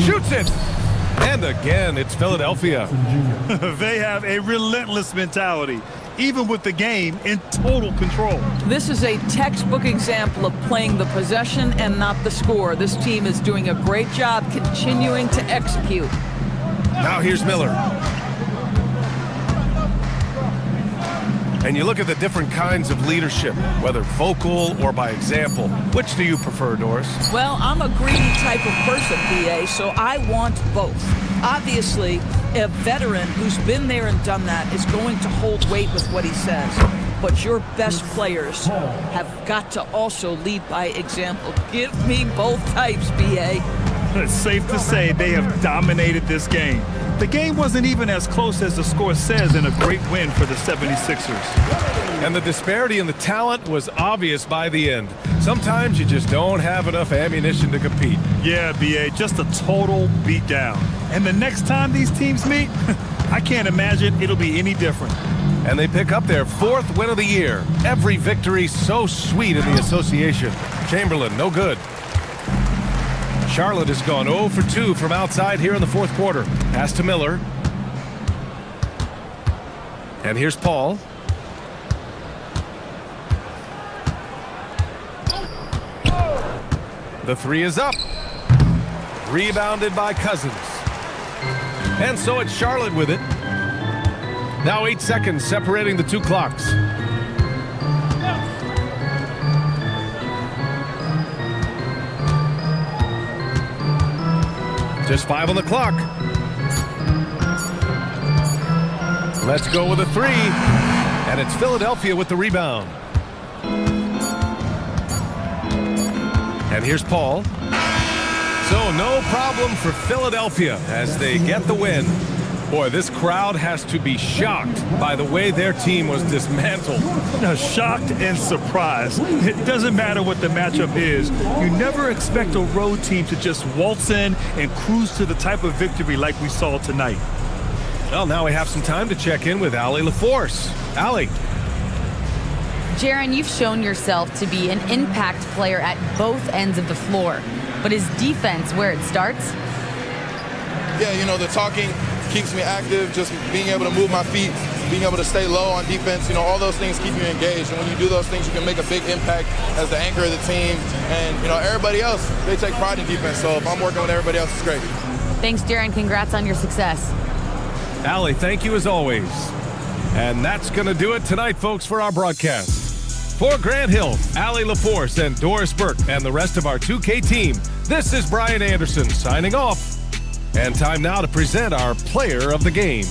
Shoots it! And again, it's Philadelphia. They have a relentless mentality, even with the game in total control. This is a textbook example of playing the possession and not the score. This team is doing a great job continuing to execute. Now here's Miller. And you look at the different kinds of leadership, whether vocal or by example. Which do you prefer, Doris? Well, I'm a greedy type of person, BA, so I want both. Obviously, a veteran who's been there and done that is going to hold weight with what he says. But your best players have got to also lead by example. Give me both types, BA. It's safe to say they have dominated this game. The game wasn't even as close as the score says in a great win for the 76ers. And the disparity in the talent was obvious by the end. Sometimes you just don't have enough ammunition to compete. Yeah, BA, just a total beatdown. And the next time these teams meet, I can't imagine it'll be any different. And they pick up their 4th win of the year. Every victory so sweet in the association. Chamberlain, no good. Charlotte has gone 0 for 2 from outside here in the 4th quarter. Pass to Miller. And here's Paul. The 3 is up. Rebounded by Cousins. And so it's Charlotte with it. Now 8 seconds separating the two clocks. Just 5 on the clock. Let's go with a 3. And it's Philadelphia with the rebound. And here's Paul. So no problem for Philadelphia as they get the win. Boy, this crowd has to be shocked by the way their team was dismantled. Shocked and surprised. It doesn't matter what the matchup is. You never expect a road team to just waltz in and cruise to the type of victory like we saw tonight. Well, now we have some time to check in with Allie LaForce. Allie. Jaron, you've shown yourself to be an impact player at both ends of the floor. But is defense where it starts? Yeah, you know, the talking keeps me active, just being able to move my feet, being able to stay low on defense, you know, all those things keep you engaged. And when you do those things, you can make a big impact as the anchor of the team. And, you know, everybody else, they take pride in defense. So if I'm working with everybody else, it's great. Thanks, Jaron. Congrats on your success. Allie, thank you as always. And that's going to do it tonight, folks, for our broadcast. For Grant Hill, Allie LaForce, and Doris Burke, and the rest of our 2K team, this is Brian Anderson signing off. And time now to present our player of the game.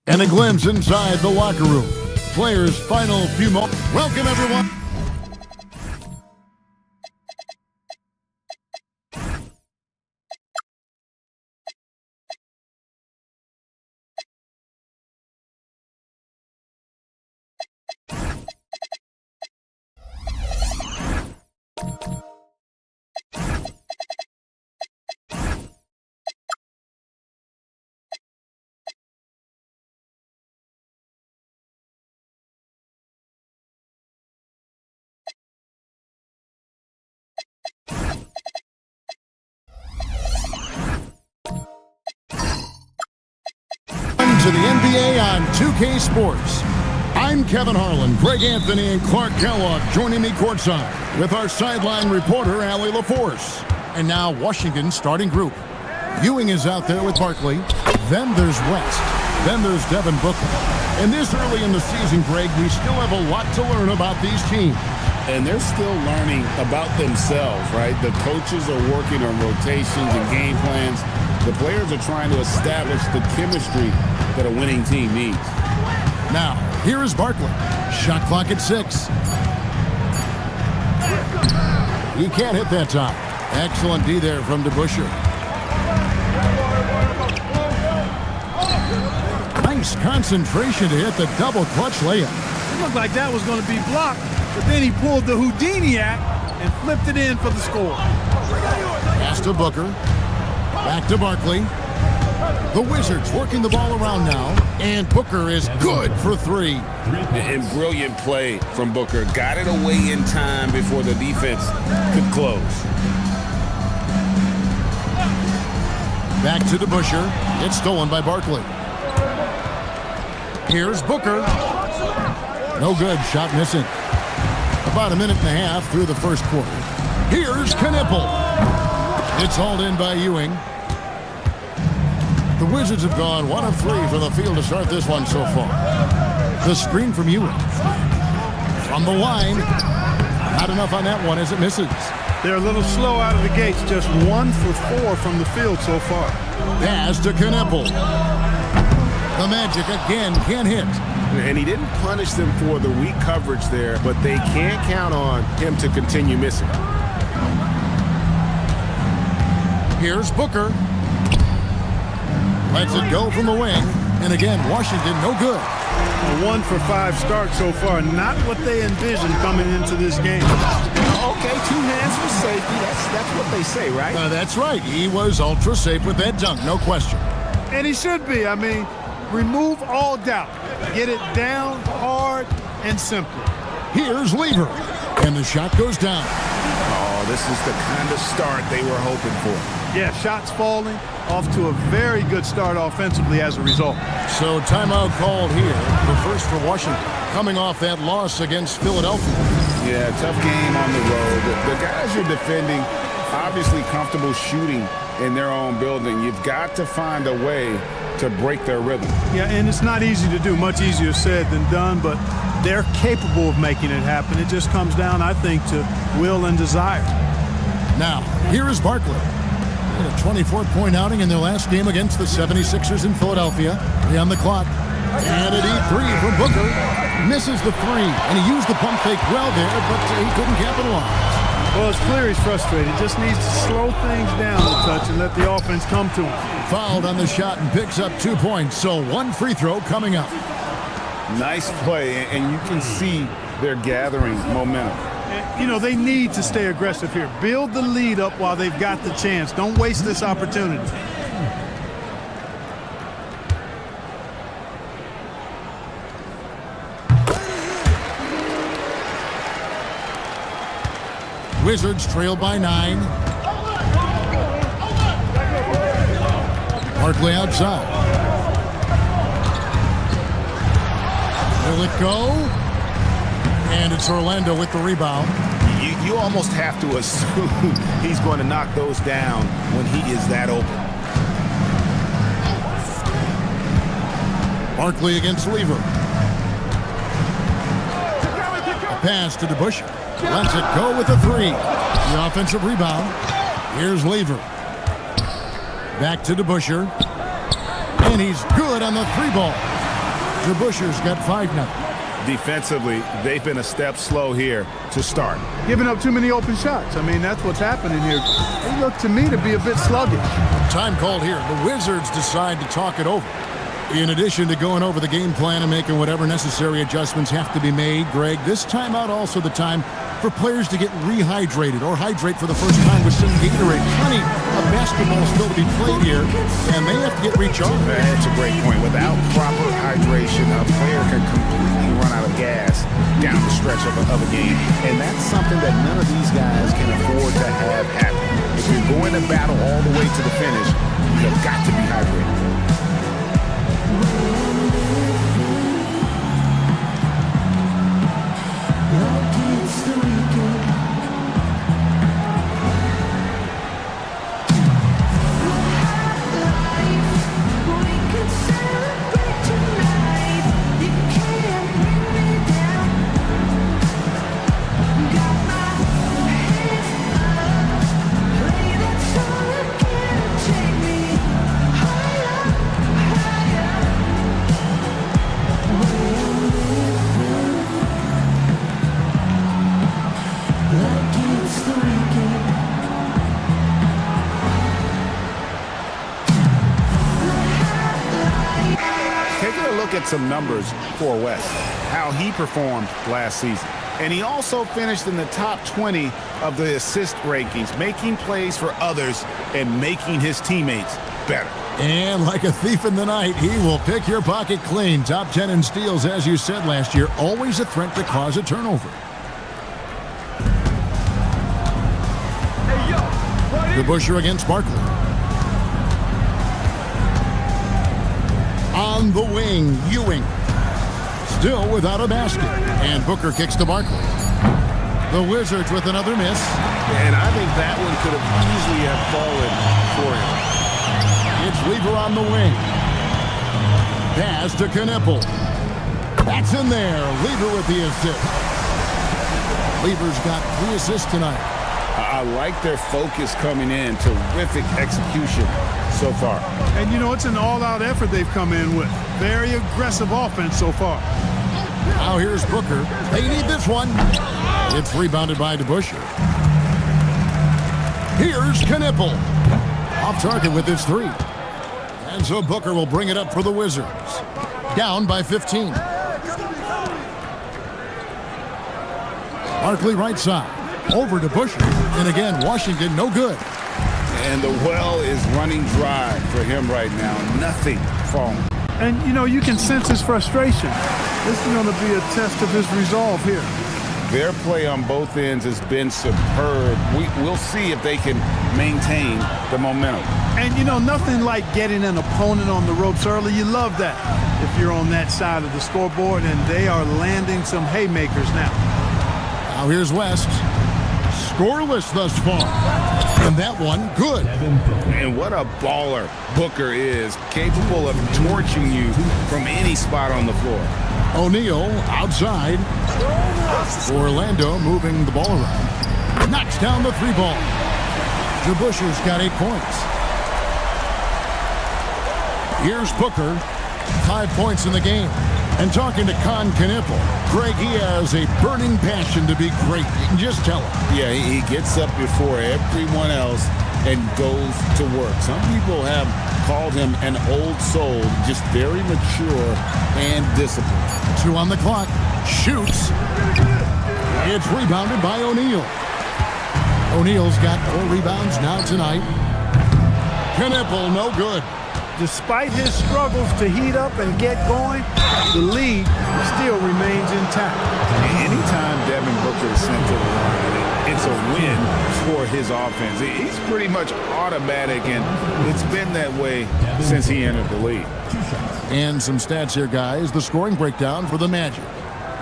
And a glimpse inside the locker room. Players' final few moments. Welcome, everyone. To the NBA on 2K Sports. I'm Kevin Harlan, Greg Anthony, and Clark Kellogg joining me courtside with our sideline reporter, Allie LaForce. And now Washington's starting group. Ewing is out there with Barkley. Then there's West. Then there's Devin Booker. And this early in the season, Greg, we still have a lot to learn about these teams. And they're still learning about themselves, right? The coaches are working on rotations and game plans. The players are trying to establish the chemistry that a winning team needs. Now, here is Barkley. Shot clock at 6. He can't hit that time. Excellent D there from DeBusschere. Nice concentration to hit the double clutch layup. It looked like that was going to be blocked, but then he pulled the Houdini act and flipped it in for the score. Pass to Booker. Back to Barkley. The Wizards working the ball around now, and Booker is good for 3. And brilliant play from Booker. Got it away in time before the defense could close. Back to DeBusschere. It's stolen by Barkley. Here's Booker. No good. Shot missing. About a minute and a half through the first quarter. Here's Knipple. It's hauled in by Ewing. The Wizards have gone 1 of 3 from the field to start this one so far. The screen from Ewing. From the line. Not enough on that one as it misses. They're a little slow out of the gates. Just 1 for 4 from the field so far. Pass to Knipple. The Magic again can't hit. And he didn't punish them for the weak coverage there, but they can't count on him to continue missing. Here's Booker. Lets it go from the wing. And again, Washington no good. A 1 for 5 start so far. Not what they envisioned coming into this game. Okay, 2 hands for safety. That's what they say, right? That's right. He was ultra safe with that dunk, no question. And he should be. I mean, remove all doubt. Get it down hard and simple. Here's Lever. And the shot goes down. Oh, this is the kind of start they were hoping for. Yeah, shots falling. Off to a very good start offensively as a result. So timeout called here. The first for Washington. Coming off that loss against Philadelphia. Yeah, tough game on the road. The guys you're defending, obviously comfortable shooting in their own building. You've got to find a way to break their rhythm. Yeah, and it's not easy to do. Much easier said than done, but they're capable of making it happen. It just comes down, I think, to will and desire. Now, here is Barkley. A 24-point outing in their last game against the 76ers in Philadelphia. 3 on the clock. And a deep 3 from Booker. Misses the 3, and he used the pump fake well there, but he couldn't capitalize. Well, it's clear he's frustrated. Just needs to slow things down a touch and let the offense come to him. Fouled on the shot and picks up 2 points, so 1 free throw coming up. Nice play, and you can see they're gathering momentum. You know, they need to stay aggressive here. Build the lead up while they've got the chance. Don't waste this opportunity. Wizards trail by 9. Barkley outside. Will it go? And it's Orlando with the rebound. You almost have to assume he's going to knock those down when he is that open. Barkley against Lever. A pass to DeBusschere. Lets it go with a 3. The offensive rebound. Here's Lever. Back to DeBusschere. And he's good on the 3 ball. The Bushers got 5-0. Defensively, they've been a step slow here to start. Giving up too many open shots. I mean, that's what's happening here. They look to me to be a bit sluggish. Time called here. The Wizards decide to talk it over. In addition to going over the game plan and making whatever necessary adjustments have to be made, Greg, this timeout also the time for players to get rehydrated or hydrate for the first time with some Gatorade. Plenty of basketball still to be played here, and they have to get recharged. That's a great point. Without proper hydration, a player can completely run out of gas down the stretch of a game, and that's something that none of these guys can afford to have happen. If you're going to battle all the way to the finish, you have got to be hydrated. Some numbers for West, how he performed last season. And he also finished in the top 20 of the assist rankings, making plays for others and making his teammates better. And like a thief in the night, he will pick your pocket clean. Top 10 in steals, as you said last year, always a threat to cause a turnover. The Busher against Barkley. On the wing, Ewing. Still without a basket. And Booker kicks to Barkley. The Wizards with another miss. And I think that one could have easily have fallen for him. It's Lever on the wing. Pass to Knippel. That's in there. Lever with the assist. Lever's got 3 assists tonight. I like their focus coming in. Terrific execution so far. And, you know, it's an all-out effort they've come in with. Very aggressive offense so far. Now here's Booker. They need this one. It's rebounded by DeBusschere. Here's Knippel. Off target with his 3. And so Booker will bring it up for the Wizards. Down by 15. Barkley right side. Over to Busher. And again, Washington no good. And the well is running dry for him right now. Nothing falling. And, you know, you can sense his frustration. This is going to be a test of his resolve here. Their play on both ends has been superb. We'll see if they can maintain the momentum. And, you know, nothing like getting an opponent on the ropes early. You love that if you're on that side of the scoreboard, and they are landing some haymakers now. Now here's West. Scoreless thus far. And that one, good. And what a baller Booker is, capable of torching you from any spot on the floor. O'Neal outside. Orlando moving the ball around. Knocks down the 3-ball. DeBusschere's got 8 points. Here's Booker. 5 points in the game. And talking to Knippel, Greg, he has a burning passion to be great. You can just tell him. Yeah, he gets up before everyone else and goes to work. Some people have called him an old soul, just very mature and disciplined. 2 on the clock. Shoots. It's rebounded by O'Neal. O'Neal's got 4 rebounds now tonight. Knippel, no good. Despite his struggles to heat up and get going, the lead still remains intact. Anytime Devin Booker is sent to the line, it's a win for his offense. He's pretty much automatic, and it's been that way since he entered the league. And some stats here, guys. The scoring breakdown for the Magic.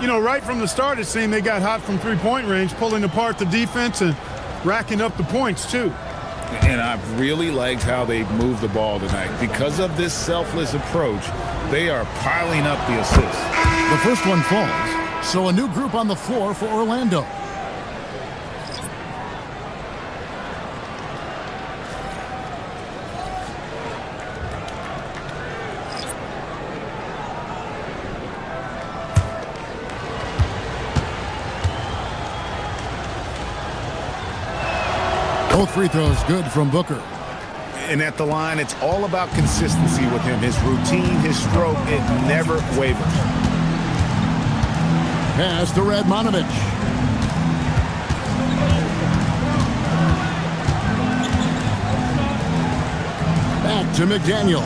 You know, right from the start, it seemed they got hot from three-point range, pulling apart the defense and racking up the points, too. And I've really liked how they've moved the ball tonight. Because of this selfless approach, they are piling up the assists. The first one falls, so a new group on the floor for Orlando. Both free throws good from Booker. And at the line, it's all about consistency with him. His routine, his stroke, it never wavers. Pass to Radmanovich. Back to McDaniel.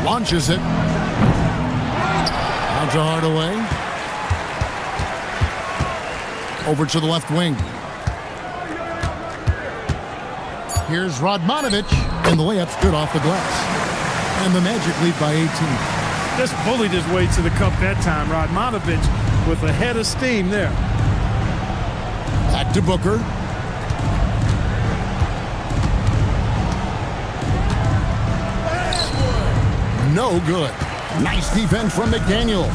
Launches it. Out to Hardaway. Over to the left wing. Here's Radmanovich, and the layup's good off the glass. And the Magic lead by 18. Just bullied his way to the cup that time. Radmanovich with a head of steam there. Back to Booker. No good. Nice defense from McDaniel.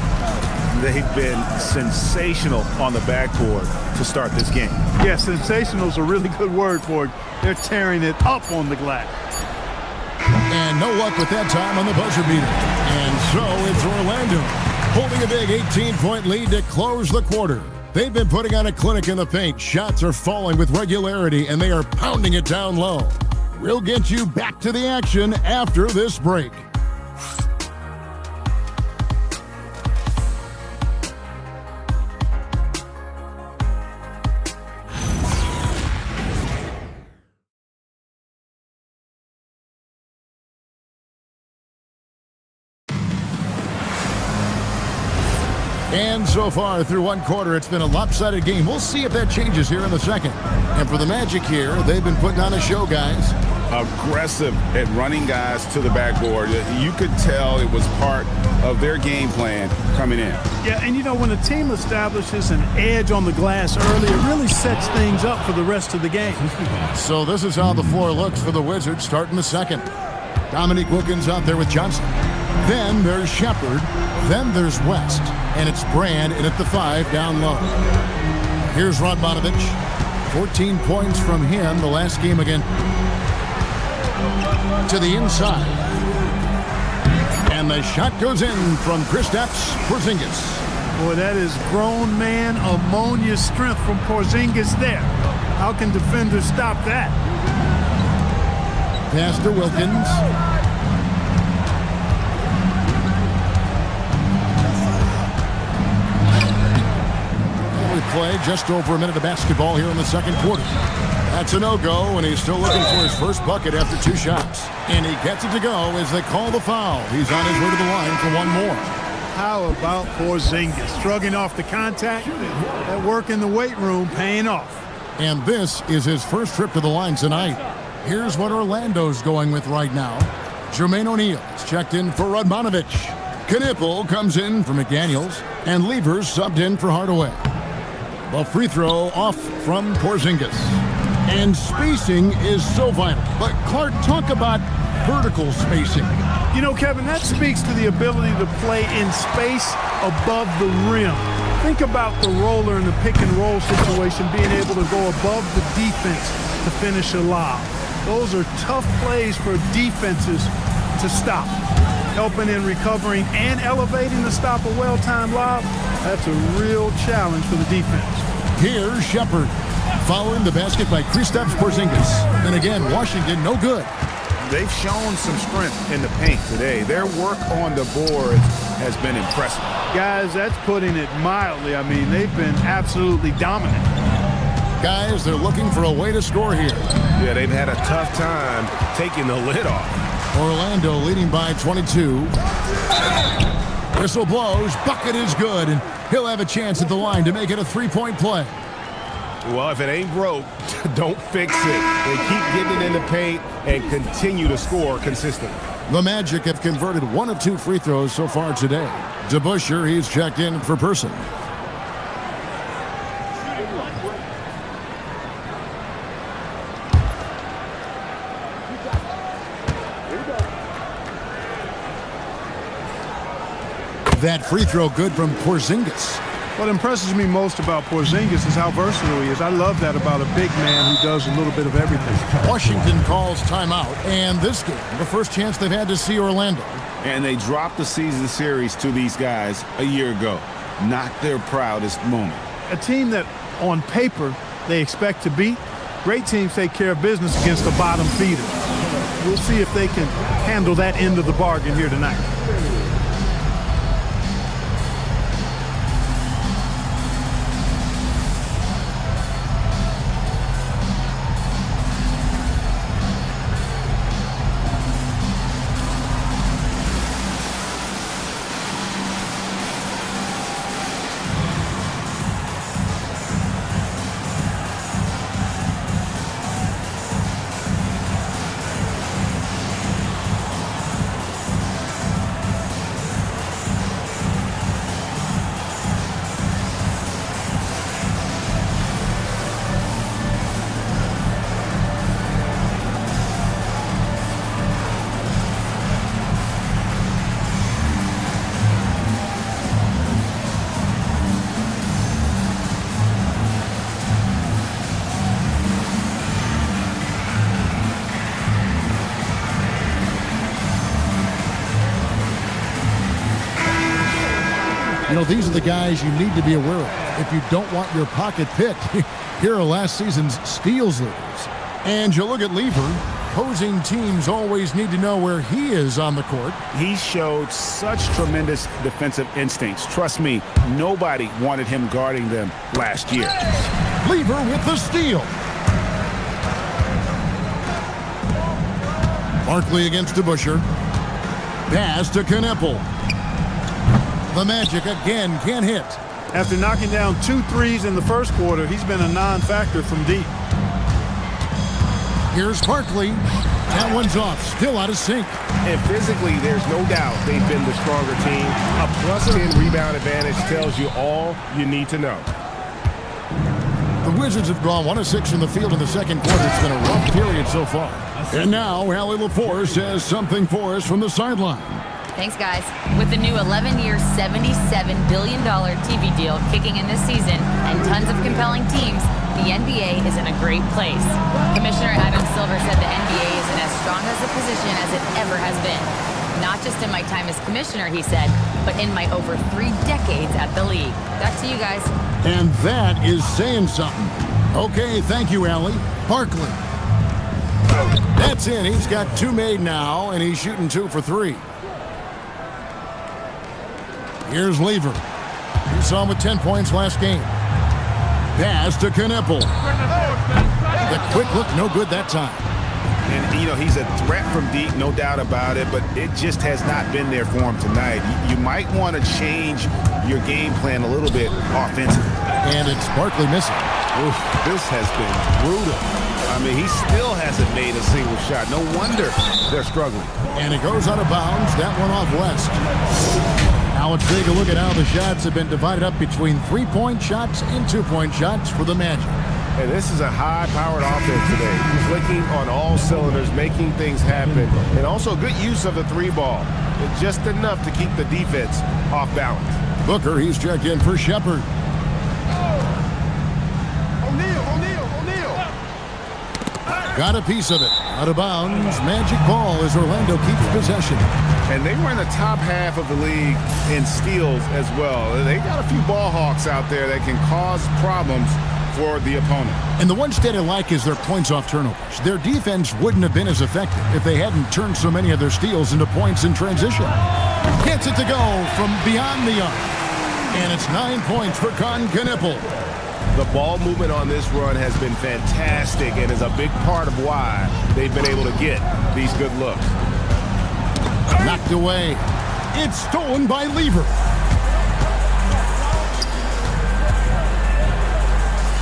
They've been sensational on the backboard to start this game. Yeah, sensational is a really good word for it. They're tearing it up on the glass. And no luck with that time on the buzzer beater. And so it's Orlando holding a big 18-point lead to close the quarter. They've been putting on a clinic in the paint. Shots are falling with regularity, and they are pounding it down low. We'll get you back to the action after this break. And so far through one quarter, it's been a lopsided game. We'll see if that changes here in the second. And for the Magic here, they've been putting on a show, guys. Aggressive at running guys to the backboard. You could tell it was part of their game plan coming in. Yeah, and you know, when a team establishes an edge on the glass early, it really sets things up for the rest of the game. So this is how the floor looks for the Wizards starting the second. Dominique Wilkins out there with Johnson. Then there's Shepard. Then there's West. And it's Brand in at the 5 down low. Here's Radmanovich. 14 points from him the last game again. To the inside. And the shot goes in from Kristaps Porzingis. Boy, that is grown man ammonia strength from Porzingis there. How can defenders stop that? Pass to Wilkins. Play just over a minute of basketball here in the second quarter. That's a no-go, and he's still looking for his first bucket after 2 shots. And he gets it to go as they call the foul. He's on his way to the line for one more. How about Porzingis shrugging off the contact? That work in the weight room paying off. And this is his first trip to the line tonight. Here's what Orlando's going with right now. Jermaine O'Neal is checked in for Radmanovich. Knipple comes in for McDaniels, and Levers subbed in for Hardaway. The free throw off from Porzingis. And spacing is so vital. But Clark, talk about vertical spacing. You know, Kevin, that speaks to the ability to play in space above the rim. Think about the roller in the pick and roll situation, being able to go above the defense to finish a lob. Those are tough plays for defenses to stop. Helping in recovering and elevating to stop a well-timed lob, that's a real challenge for the defense. Here's Shepard. Following the basket by Kristaps Porzingis. And again, Washington no good. They've shown some strength in the paint today. Their work on the boards has been impressive. Guys, that's putting it mildly. I mean, they've been absolutely dominant. Guys, they're looking for a way to score here. Yeah, they've had a tough time taking the lid off. Orlando leading by 22. Whistle blows, bucket is good, and he'll have a chance at the line to make it a 3-point play. Well, if it ain't broke, don't fix it. They keep getting in the paint and continue to score consistently. The Magic have converted 1 of 2 free throws so far today. DeBusschere, he's checked in for Person. That free throw good from Porzingis. What impresses me most about Porzingis is how versatile he is. I love that about a big man who does a little bit of everything. Washington calls timeout, and this game, the first chance they've had to see Orlando. And they dropped the season series to these guys a year ago. Not their proudest moment. A team that, on paper, they expect to be. Great teams take care of business against the bottom feeder. We'll see if they can handle that end of the bargain here tonight. You know, these are the guys you need to be aware of if you don't want your pocket picked. Here are last season's steals leaders. And you look at Lever. Opposing teams always need to know where he is on the court. He showed such tremendous defensive instincts. Trust me, nobody wanted him guarding them last year. Lever with the steal. Barkley against DeBusschere. Pass to Kneppel. The Magic again can't hit. After knocking down 2 threes in the first quarter, he's been a non-factor from deep. Here's Barkley. That one's off. Still out of sync. And physically, there's no doubt they've been the stronger team. A +10 rebound advantage tells you all you need to know. The Wizards have gone 1 of 6 from the field in the second quarter. It's been a rough period so far. And now, LaCVsPor says something for us from the sideline. Thanks, guys. With the new 11-year, $77 billion TV deal kicking in this season and tons of compelling teams, the NBA is in a great place. Commissioner Adam Silver said the NBA is in as strong as a position as it ever has been. Not just in my time as commissioner, he said, but in my over 3 decades at the league. Back to you guys. And that is saying something. Okay, thank you, Allie. Barkley. That's in. He's got 2 made now, and he's shooting 2 for 3. Here's Lever. You saw him with 10 points last game. Pass to Kneppel. The quick look, no good that time. And, you know, he's a threat from deep, no doubt about it, but it just has not been there for him tonight. You might want to change your game plan a little bit offensively. And it's Barkley missing. Oof, this has been brutal. I mean, he still hasn't made a single shot. No wonder they're struggling. And it goes out of bounds. That one off West. Now let's take a look at how the shots have been divided up between 3-point shots and 2-point shots for the Magic. And this is a high-powered offense today. Clicking on all cylinders, making things happen, and also good use of the 3-ball. Just enough to keep the defense off balance. Booker, he's checked in for Shepard. Got a piece of it. Out of bounds. Magic ball as Orlando keeps possession. And they were in the top half of the league in steals as well. They got a few ball hawks out there that can cause problems for the opponent. And the one stat I like is their points off turnovers. Their defense wouldn't have been as effective if they hadn't turned so many of their steals into points in transition. Gets it to go from beyond the arc. And it's 9 points for Kneppel. The ball movement on this run has been fantastic and is a big part of why they've been able to get these good looks. Knocked away. It's stolen by Lever.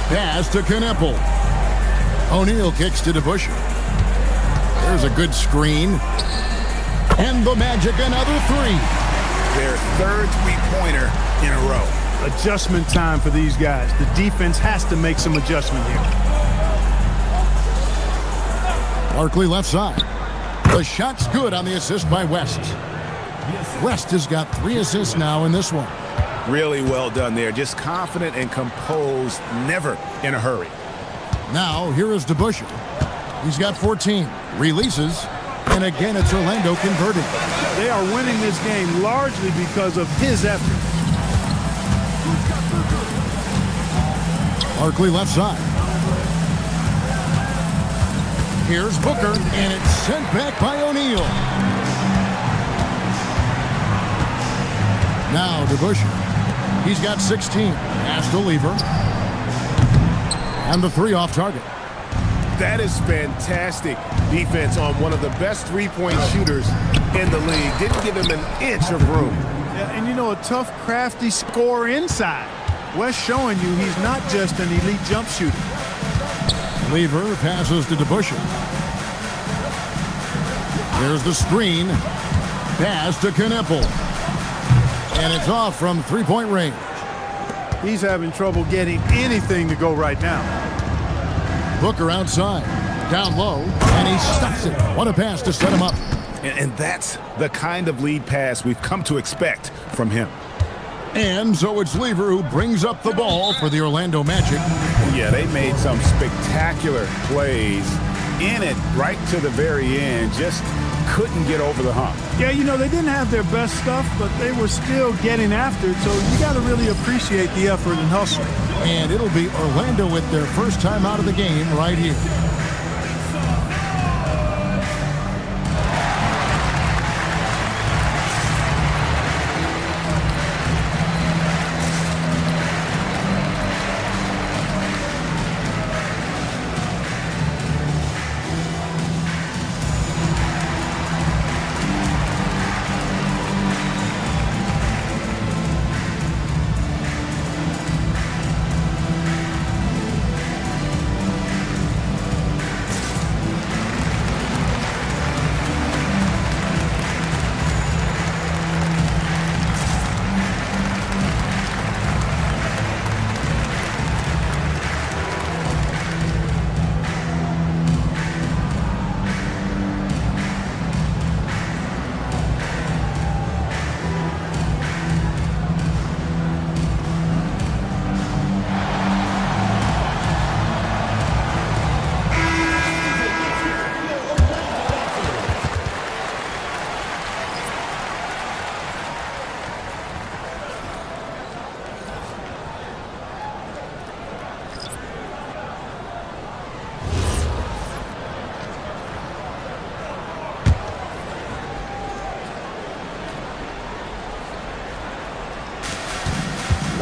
Pass to Kneppel. O'Neal kicks to DeBusschere. There's a good screen. And the Magic another 3. Their 3rd three-pointer in a row. Adjustment time for these guys. The defense has to make some adjustment here. Barkley left side. The shot's good on the assist by West. West has got 3 assists now in this one. Really well done there. Just confident and composed, never in a hurry. Now, here is DeBusschere. He's got 14. Releases. And again, it's Orlando converting. They are winning this game largely because of his effort. Barkley left side. Here's Booker, and it's sent back by O'Neal. Now DeBusschere. He's got 16. Pass to Lever. And the 3 off target. That is fantastic defense on one of the best three-point shooters in the league. Didn't give him an inch of room. Yeah, and you know, a tough, crafty scorer inside. West showing you he's not just an elite jump shooter. Lever passes to DeBusschere. Here's the screen. Pass to Kneppel. And it's off from three-point range. He's having trouble getting anything to go right now. Booker outside. Down low. And he stuffs it. What a pass to set him up. And that's the kind of lead pass we've come to expect from him. And so it's Lever who brings up the ball for the Orlando Magic. Yeah, they made some spectacular plays in it right to the very end. Just couldn't get over the hump. Yeah, you know, they didn't have their best stuff, but they were still getting after it, so you got to really appreciate the effort and hustle. And it'll be Orlando with their first time out of the game right here.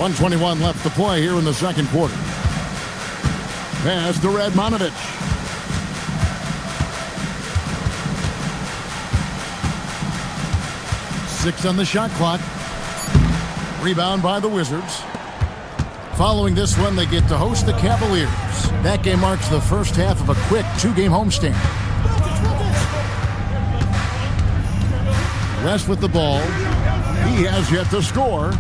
.121 left to play here in the second quarter. Pass to Radmanovich. Six on the shot clock. Rebound by the Wizards. Following this one, they get to host the Cavaliers. That game marks the first half of a quick two-game homestand. West with the ball. He has yet to score.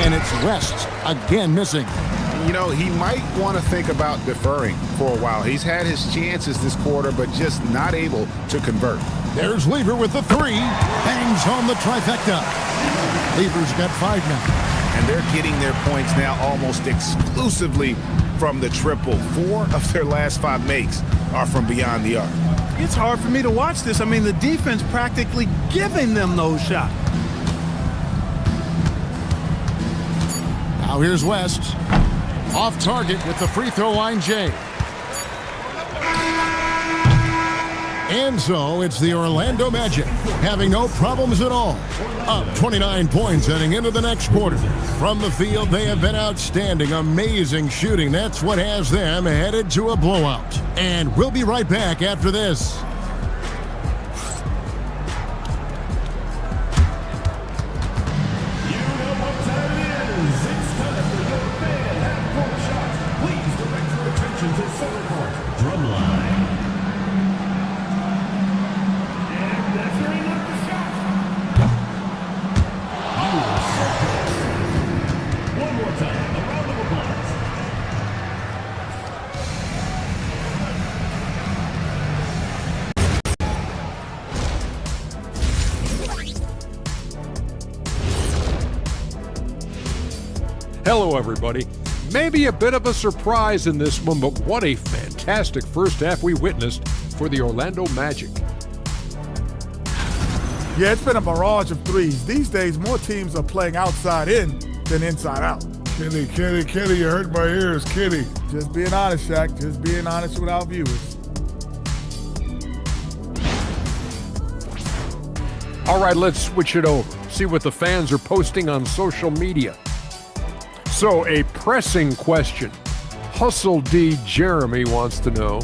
And it's West again missing. You know, he might want to think about deferring for a while. He's had his chances this quarter, but just not able to convert. There's Lever with the 3. Bangs home the trifecta. Lever's got 5 now. And they're getting their points now almost exclusively from the triple. 4 of their last 5 makes are from beyond the arc. It's hard for me to watch this. I mean, the defense practically giving them those shots. Now here's West. Off target with the free throw line, Jay. And so it's the Orlando Magic having no problems at all. Up 29 points heading into the next quarter. From the field, they have been outstanding. Amazing shooting. That's what has them headed to a blowout. And we'll be right back after this. Hello, everybody. Maybe a bit of a surprise in this one, but what a fantastic first half we witnessed for the Orlando Magic. Yeah, it's been a barrage of threes. These days, more teams are playing outside in than inside out. Kenny, you hurt my ears, Kenny. Just being honest, Shaq. Just being honest with our viewers. All right, let's switch it over. See what the fans are posting on social media. So, a pressing question. Hustle D. Jeremy wants to know,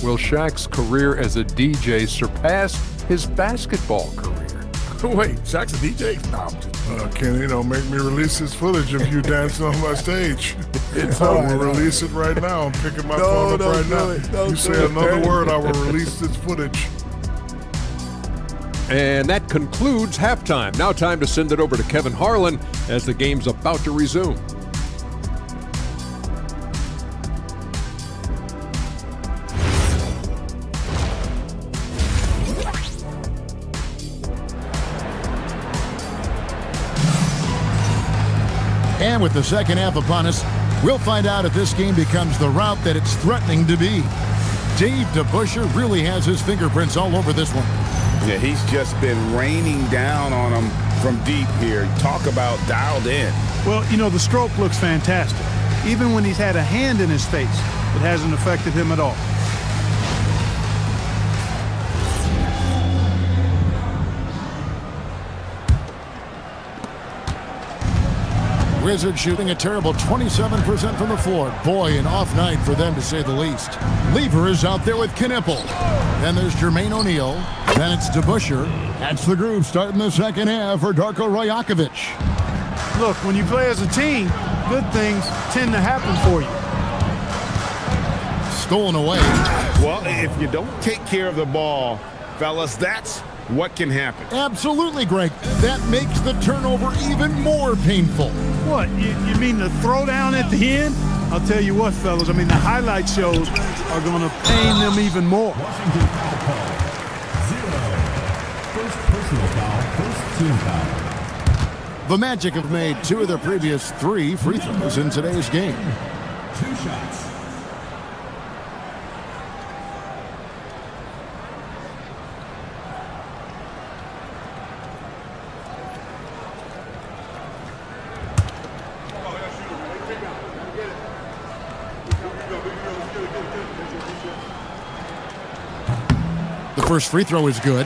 will Shaq's career as a DJ surpass his basketball career? Wait, Shaq's a DJ? No, I'm just... Kenny, don't make me release this footage of you dancing on my stage. I will release it right now. I'm picking my phone up right now. You say another word, I will release this footage. And that concludes halftime. Now time to send it over to Kevin Harlan as the game's about to resume. And with the second half upon us, we'll find out if this game becomes the route that it's threatening to be. Dave DeBusschere really has his fingerprints all over this one. Yeah, he's just been raining down on them from deep here. Talk about dialed in. Well, you know, the stroke looks fantastic. Even when he's had a hand in his face, it hasn't affected him at all. Wizards shooting a terrible 27% from the floor. Boy, an off night for them, to say the least. Lever is out there with Knipple. Then there's Jermaine O'Neal. Then it's DeBusschere. That's the groove starting the second half for Darko Rajakovic. Look, when you play as a team, good things tend to happen for you. Stolen away. Well, if you don't take care of the ball, fellas, that's what can happen. Absolutely, Greg. That makes the turnover even more painful. What, you mean the throwdown at the end? I'll tell you what, fellas, I mean, the highlight shows are going to pain them even more. Washington foul call. 0. First personal foul, first team foul. The Magic have made 2 of their previous 3 free throws in today's game. 2 shots. The first free throw is good.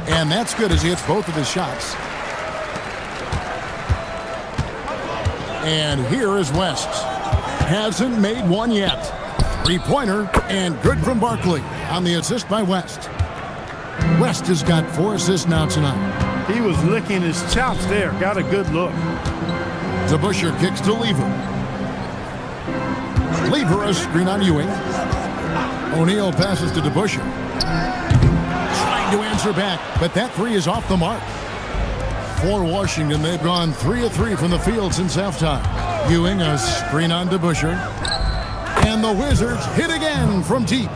And that's good as he hits both of his shots. And here is West. Hasn't made one yet. Three-pointer, and good from Barkley on the assist by West. West has got 4 assists now tonight. He was licking his chops there. Got a good look. DeBusschere kicks to Lever. Lever, a screen on Ewing. O'Neal passes to DeBusschere. Trying to answer back, but that 3 is off the mark. For Washington, they've gone 3 of 3 from the field since halftime. Ewing, a screen on DeBusschere. And the Wizards hit again from deep.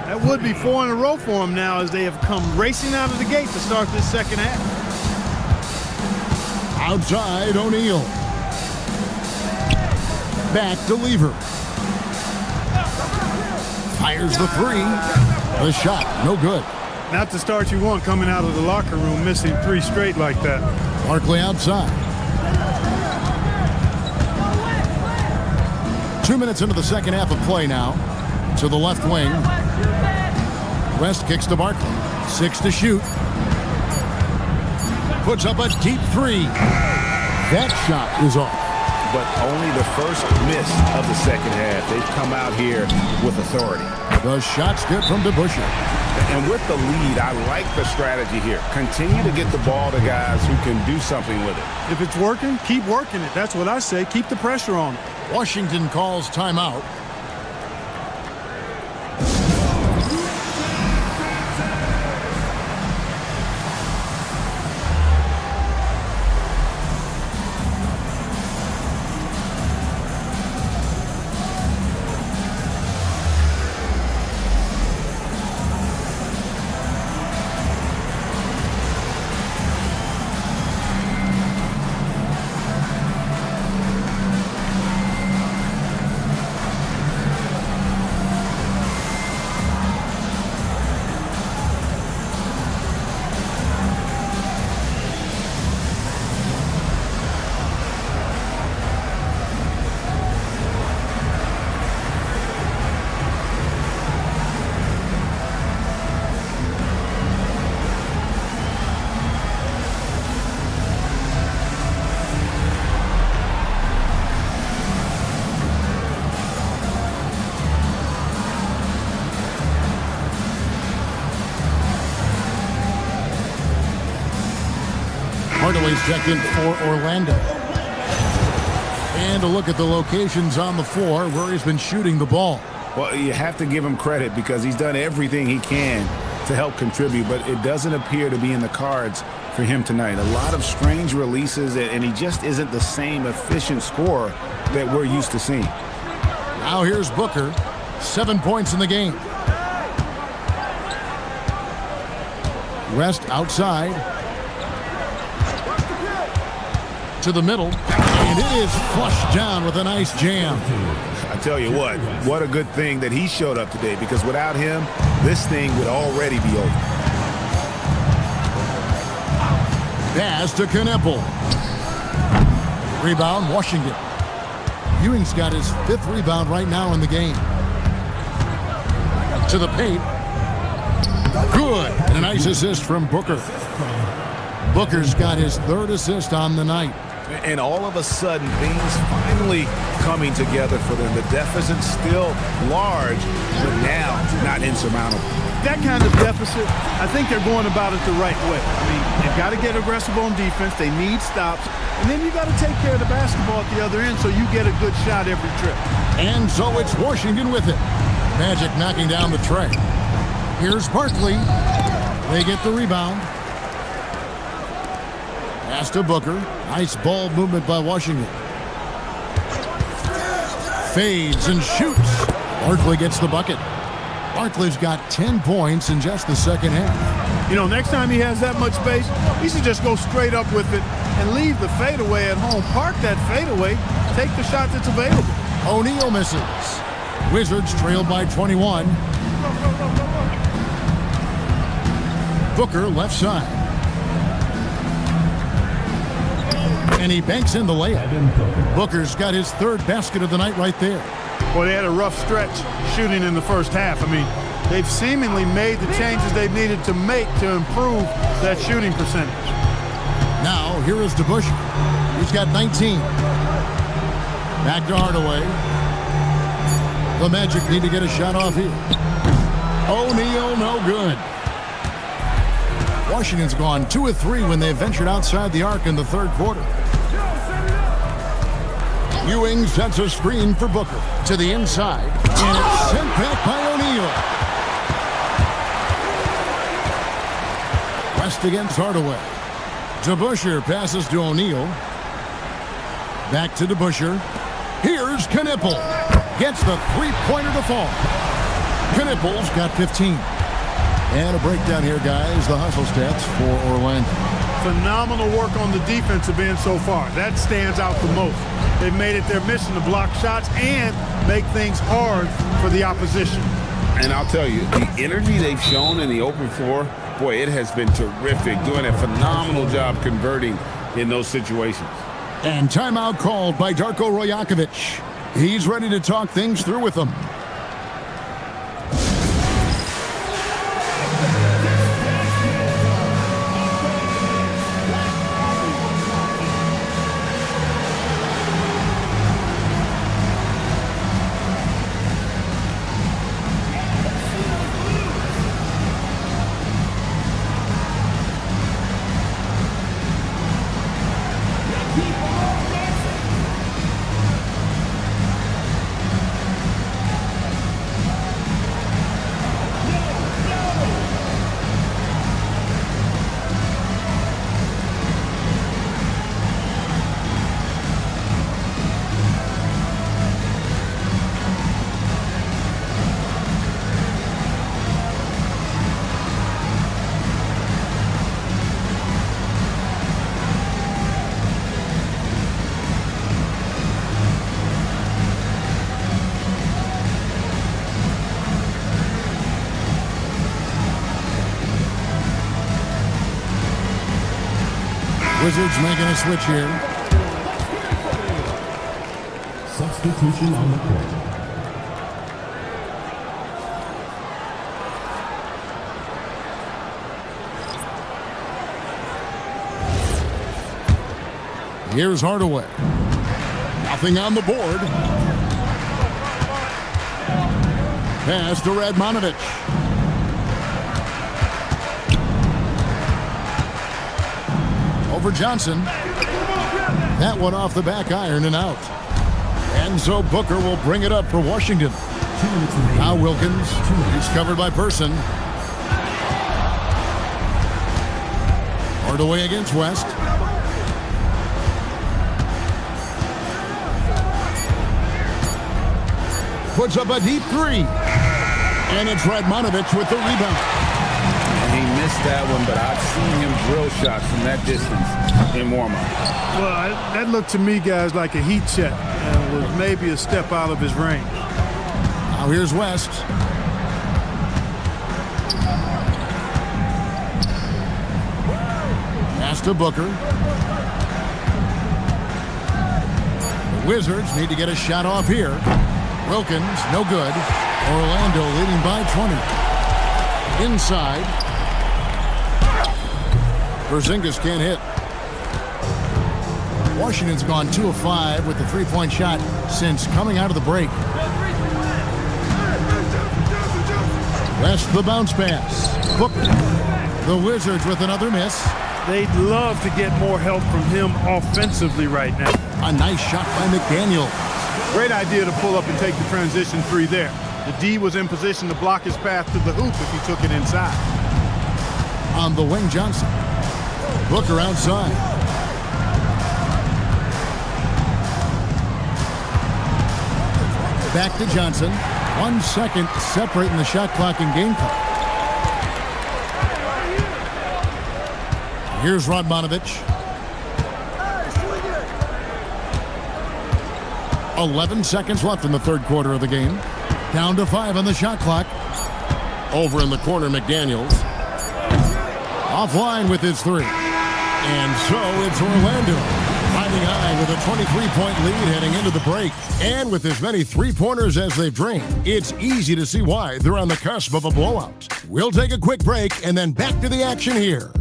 That would be 4 in a row for them now as they have come racing out of the gate to start this second half. Outside, O'Neal. Back to Lever. Fires the 3. The shot, no good. Not the start you want coming out of the locker room, missing 3 straight like that. Barkley outside. 2 minutes into the second half of play now. To the left wing. West kicks to Barkley. 6 to shoot. Puts up a deep 3. That shot is off. But only the first miss of the second half. They've come out here with authority. The shot's good from DeBusschere. And with the lead, I like the strategy here. Continue to get the ball to guys who can do something with it. If it's working, keep working it. That's what I say. Keep the pressure on it. Washington calls timeout. protected for Orlando. And a look at the locations on the floor where he's been shooting the ball. Well, you have to give him credit because he's done everything he can to help contribute, but it doesn't appear to be in the cards for him tonight. A lot of strange releases, and he just isn't the same efficient scorer that we're used to seeing. Now here's Booker, 7 points in the game. West outside. To the middle, and it is flushed down with a nice jam. I tell you what a good thing that he showed up today, because without him, this thing would already be over. Pass to Knippel. Rebound, Washington. Ewing's got his 5th rebound right now in the game. To the paint. Good. And a nice assist from Booker. Booker's got his 3rd assist on the night. And all of a sudden, things finally coming together for them. The deficit's still large, but now not insurmountable. That kind of deficit, I think they're going about it the right way. I mean, they've got to get aggressive on defense. They need stops. And then you got to take care of the basketball at the other end so you get a good shot every trip. And so it's Washington with it. Magic knocking down the tray. Here's Barkley. They get the rebound. Pass to Booker. Nice ball movement by Washington. Fades and shoots. Barkley gets the bucket. Barkley's got 10 points in just the second half. You know, next time he has that much space, he should just go straight up with it and leave the fadeaway at home. Park that fadeaway. Take the shot that's available. O'Neal misses. Wizards trail by 21. Booker left side. And he banks in the layup. Booker's got his 3rd basket of the night right there. Well, they had a rough stretch shooting in the first half. I mean, they've seemingly made the changes they've needed to make to improve that shooting percentage. Now, here is DeBusschere. He's got 19. Back to Hardaway. The Magic need to get a shot off here. O'Neal, no good. Washington's gone 2 of 3 when they ventured outside the arc in the 3rd quarter. Ewing sets a screen for Booker to the inside, and it's sent back by O'Neal. West against Hardaway. DeBusschere passes to O'Neal. Back to DeBusschere. Here's Knippel. Gets the 3-pointer to fall. Knippel's got 15. And a breakdown here, guys. The hustle stats for Orlando. Phenomenal work on the defensive end so far. That stands out the most. They've made it their mission to block shots and make things hard for the opposition. And I'll tell you, the energy they've shown in the open floor, boy, it has been terrific. Doing a phenomenal job converting in those situations. And timeout called by Darko Rajakovic. He's ready to talk things through with them. Wizards making a switch here. Substitution on the court. Here's Hardaway. Nothing on the board. Pass to Radmanovic. for Johnson. That one off the back iron and out. And so Booker will bring it up for Washington. Now Wilkins, he's covered by Person. Hardaway against West. Puts up a deep three. And it's Radmanovich with the rebound. He missed that one, but I've seen him drill shots from that distance in warm-up. Well, that looked to me, guys, like a heat check. And was maybe a step out of his range. Now here's West. Pass to Booker. The Wizards need to get a shot off here. Wilkins, no good. Orlando leading by 20. Inside. PhiVsCha can't hit. Washington's gone 2 of 5 with the three-point shot since coming out of the break. West the bounce pass. Booker. The Wizards with another miss. They'd love to get more help from him offensively right now. A nice shot by McDaniel. Great idea to pull up and take the transition three there. The D was in position to block his path to the hoop if he took it inside. On the wing, Johnson. Booker outside. Back to Johnson. 1 second separating the shot clock and game clock. Here's Radmanovich. 11 seconds left in the third quarter of the game. Down to 5 on the shot clock. Over in the corner, McDaniels. Offline with his three. And so it's Orlando riding high with a 23-point lead heading into the break. And with as many three-pointers as they've drained, it's easy to see why they're on the cusp of a blowout. We'll take a quick break and then back to the action here.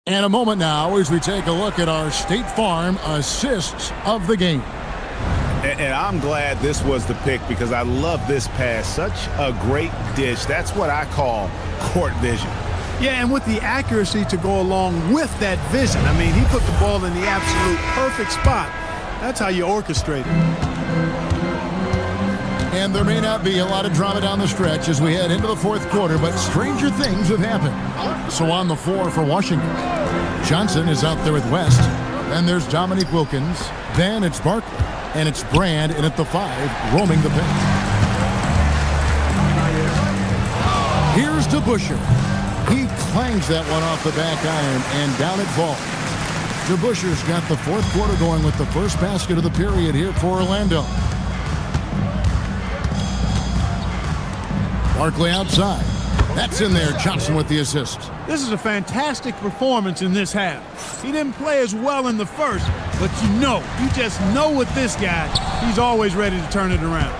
And a moment now as we take a look at our State Farm assists of the game. And I'm glad this was the pick because I love this pass. Such a great dish. That's what I call court vision. Yeah, and with the accuracy to go along with that vision. I mean, he put the ball in the absolute perfect spot. That's how you orchestrate it. And there may not be a lot of drama down the stretch as we head into the fourth quarter, but stranger things have happened. So on the floor for Washington, Johnson is out there with West. Then there's Dominique Wilkins. Then it's Barkley. And it's Brand in at the 5, roaming the paint. Here's DeBusschere. He clangs that one off the back iron, and down it falls. DeBusschere's got the fourth quarter going with the first basket of the period here for Orlando. Barkley outside. That's in there. Johnson with the assist. This is a fantastic performance in this half. He didn't play as well in the first, but you just know with this guy, he's always ready to turn it around.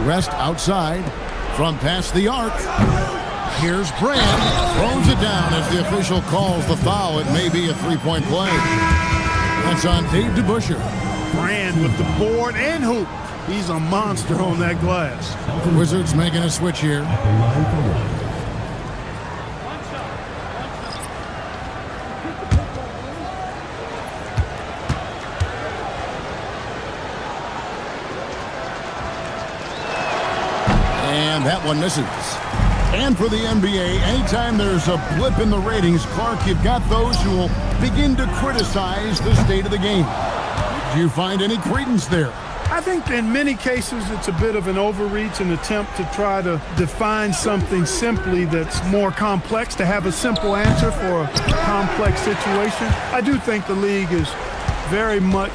Rest outside from past the arc. Here's Brand. Throws it down as the official calls the foul. It may be a three-point play. That's on Dave DeBusschere. Brand with the board and hoop. He's a monster on that glass. Wizards making a switch here. And that one misses. And for the NBA, anytime there's a blip in the ratings, Clark, you've got those who will begin to criticize the state of the game. Do you find any credence there? I think in many cases it's a bit of an overreach, an attempt to try to define something simply that's more complex, to have a simple answer for a complex situation. I do think the league is very much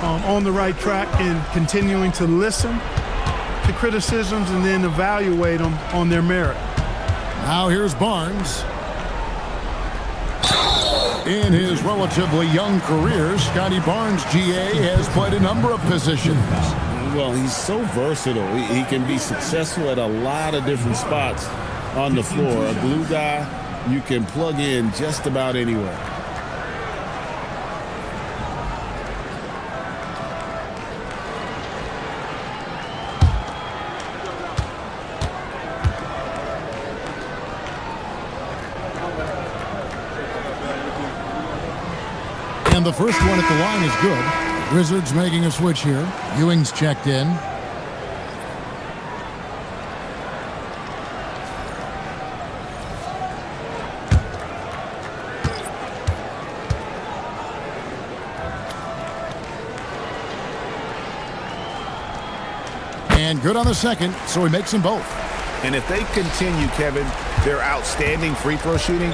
on the right track in continuing to listen to criticisms and then evaluate them on their merit. Now here's Barnes. In his relatively young career, Scotty Barnes, GA, has played a number of positions. Well, he's so versatile. He can be successful at a lot of different spots on the floor. A glue guy you can plug in just about anywhere. And the first one at the line is good. Wizards making a switch here. Ewing's checked in. And good on the second, so he makes them both. And if they continue, Kevin, their outstanding free throw shooting,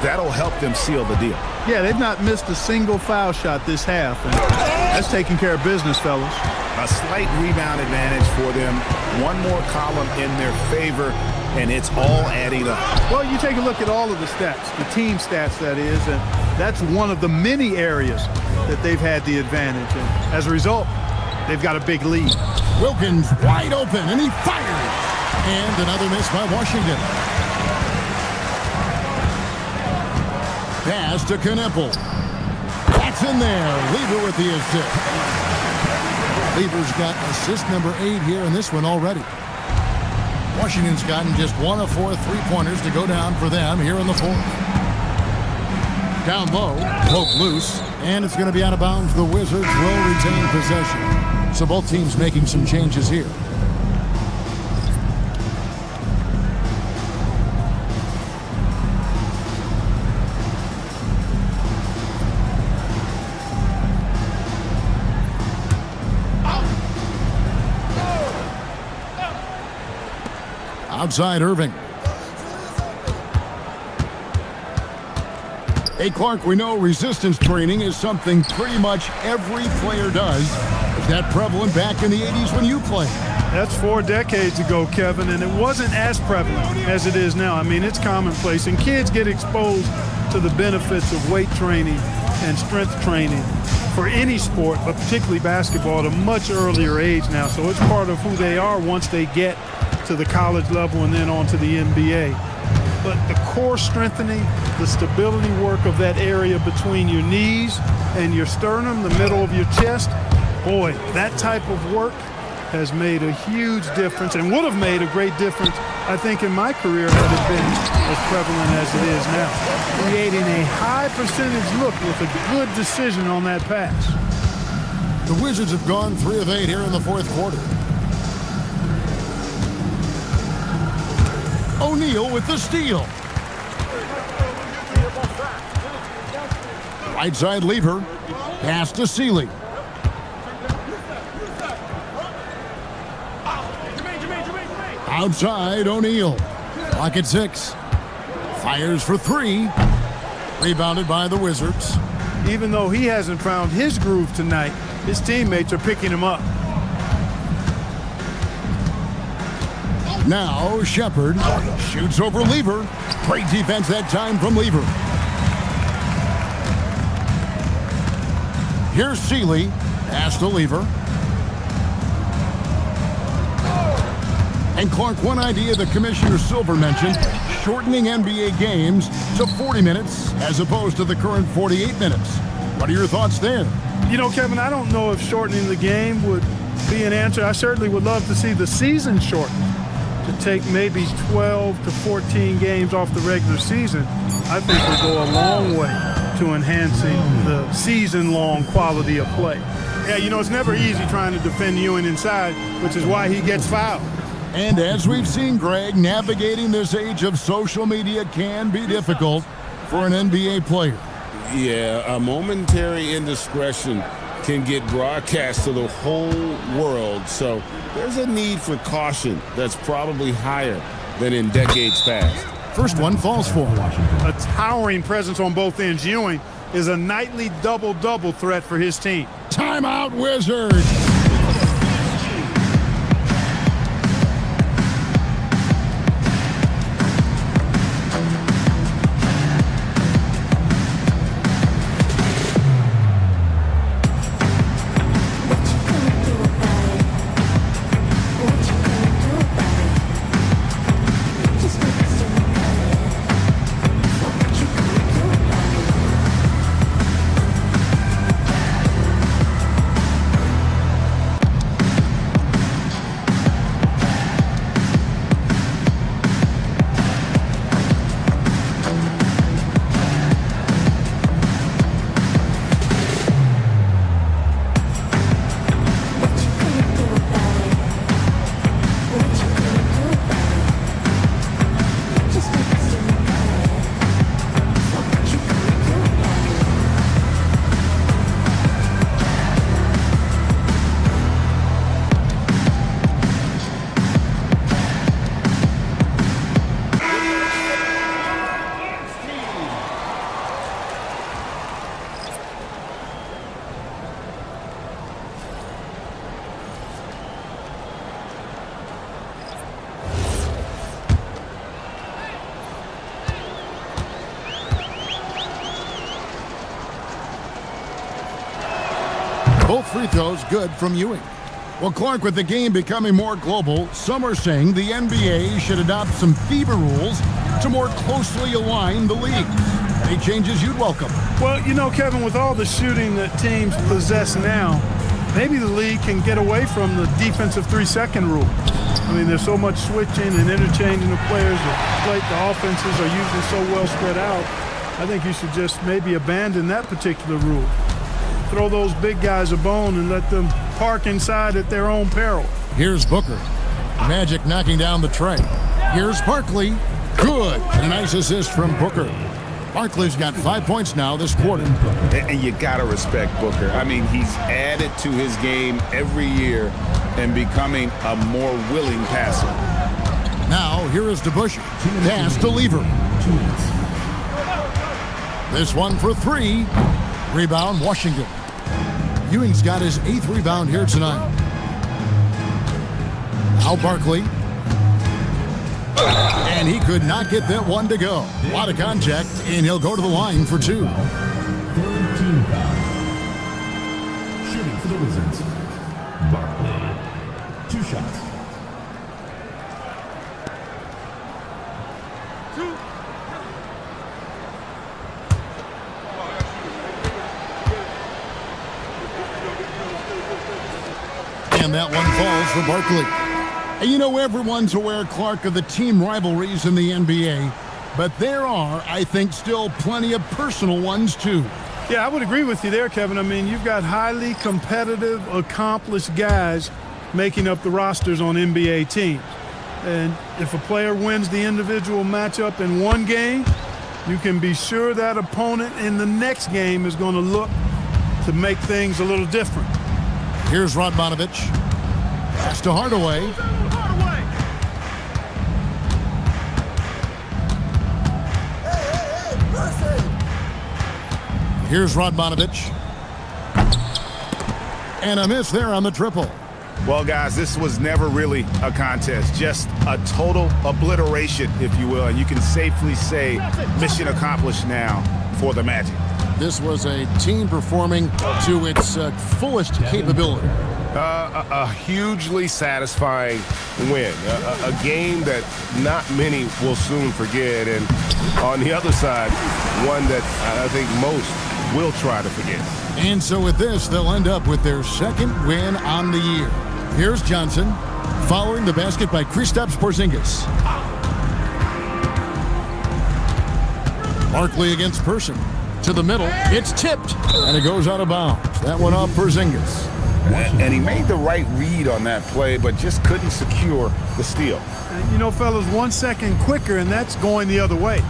that'll help them seal the deal. Yeah, they've not missed a single foul shot this half, and that's taking care of business, fellas. A slight rebound advantage for them. One more column in their favor, and it's all adding up. Well, you take a look at all of the stats, the team stats, that is, and that's one of the many areas that they've had the advantage. And as a result, they've got a big lead. Wilkins wide open, and he fires. And another miss by Washington. Pass to Knueppel. That's in there. Lever with the assist. Lever's got assist number 8 here in this one already. Washington's gotten just 1 of 4 3-pointers to go down for them here in the fourth. Down low, poke loose, and it's going to be out of bounds. The Wizards will retain possession. So both teams making some changes here. Outside Irving. Hey, Clark, we know resistance training is something pretty much every player does. Is that prevalent back in the 80s when you played? That's 4 decades ago, Kevin, and it wasn't as prevalent as it is now. I mean, it's commonplace, and kids get exposed to the benefits of weight training and strength training for any sport, but particularly basketball, at a much earlier age now. So it's part of who they are once they get to the college level and then on to the NBA. But the core strengthening, the stability work of that area between your knees and your sternum, the middle of your chest, boy, that type of work has made a huge difference and would have made a great difference, I think, in my career had it been as prevalent as it is now. Creating a high percentage look with a good decision on that pass. The Wizards have gone 3 of 8 here in the fourth quarter. O'Neal with the steal. Right side Lever. Pass to Sealy. Outside O'Neal. Clock at 6. Fires for 3. Rebounded by the Wizards. Even though he hasn't found his groove tonight, his teammates are picking him up. Now Shepard shoots over Lever. Great defense that time from Lever. Here's Sealy. Pass to Lever. And Clark, one idea that Commissioner Silver mentioned, shortening NBA games to 40 minutes as opposed to the current 48 minutes. What are your thoughts there? You know, Kevin, I don't know if shortening the game would be an answer. I certainly would love to see the season shortened, to take maybe 12 to 14 games off the regular season. I think will go a long way to enhancing the season-long quality of play. Yeah, you know, it's never easy trying to defend Ewing inside, which is why he gets fouled. And as we've seen, Greg, navigating this age of social media can be difficult for an NBA player. Yeah, a momentary indiscretion can get broadcast to the whole world. So there's a need for caution that's probably higher than in decades past. First one falls for Washington. A towering presence on both ends. Ewing is a nightly double-double threat for his team. Timeout, Wizards. Both free throws good from Ewing. Well, Clark, with the game becoming more global, some are saying the NBA should adopt some FIBA rules to more closely align the leagues. Any changes you'd welcome? Well, you know, Kevin, with all the shooting that teams possess now, maybe the league can get away from the defensive 3-second rule. I mean, there's so much switching and interchanging of players. The offenses are usually so well spread out. I think you should just maybe abandon that particular rule. Throw those big guys a bone and let them park inside at their own peril. Here's Booker. Magic knocking down the tray. Here's Barkley. Good. And a nice assist from Booker. Barkley's got 5 points now this quarter. And you got to respect Booker. I mean, he's added to his game every year and becoming a more willing passer. Now, here is DeBusschere. Pass to Lever. This one for three. Rebound, Washington. Ewing's got his 8th rebound here tonight. Now Barkley. And he could not get that one to go. A lot of contact, and he'll go to the line for two. 13 foul. Shooting for the Wizards. Barkley. 2 shots. And that one falls for Barkley. And you know, everyone's aware, Clark, of the team rivalries in the NBA, but there are, I think, still plenty of personal ones, too. Yeah, I would agree with you there, Kevin. I mean, you've got highly competitive, accomplished guys making up the rosters on NBA teams. And if a player wins the individual matchup in one game, you can be sure that opponent in the next game is going to look to make things a little different. Here's Radmanovich. Pass to Hardaway. Here's Radmanovich. And a miss there on the triple. Well, guys, this was never really a contest, just a total obliteration, if you will. And you can safely say mission accomplished now for the Magic. This was a team performing to its fullest capability. A hugely satisfying win. A game that not many will soon forget. And on the other side, one that I think most will try to forget. And so with this, they'll end up with their 2nd win on the year. Here's Johnson, following the basket by Kristaps Porzingis. Barkley against Person. To the middle, it's tipped, and it goes out of bounds. That one off Porzingis. And he made the right read on that play, but just couldn't secure the steal. And you know, fellas, 1 second quicker, and that's going the other way.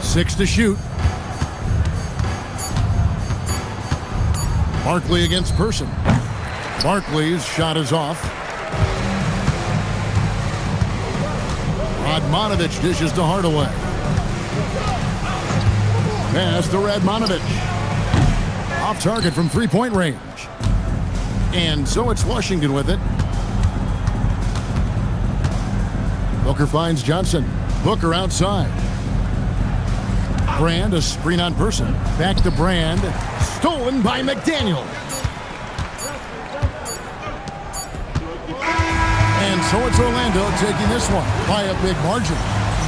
Six to shoot. Barkley against Person. Barkley's shot is off. Radmanovich dishes to Hardaway. Pass to Radmanovich. Off target from three-point range. And so it's Washington with it. Booker finds Johnson. Booker outside. Brand, a screen on Person. Back to Brand. Stolen by McDaniel. And so it's Orlando taking this one by a big margin.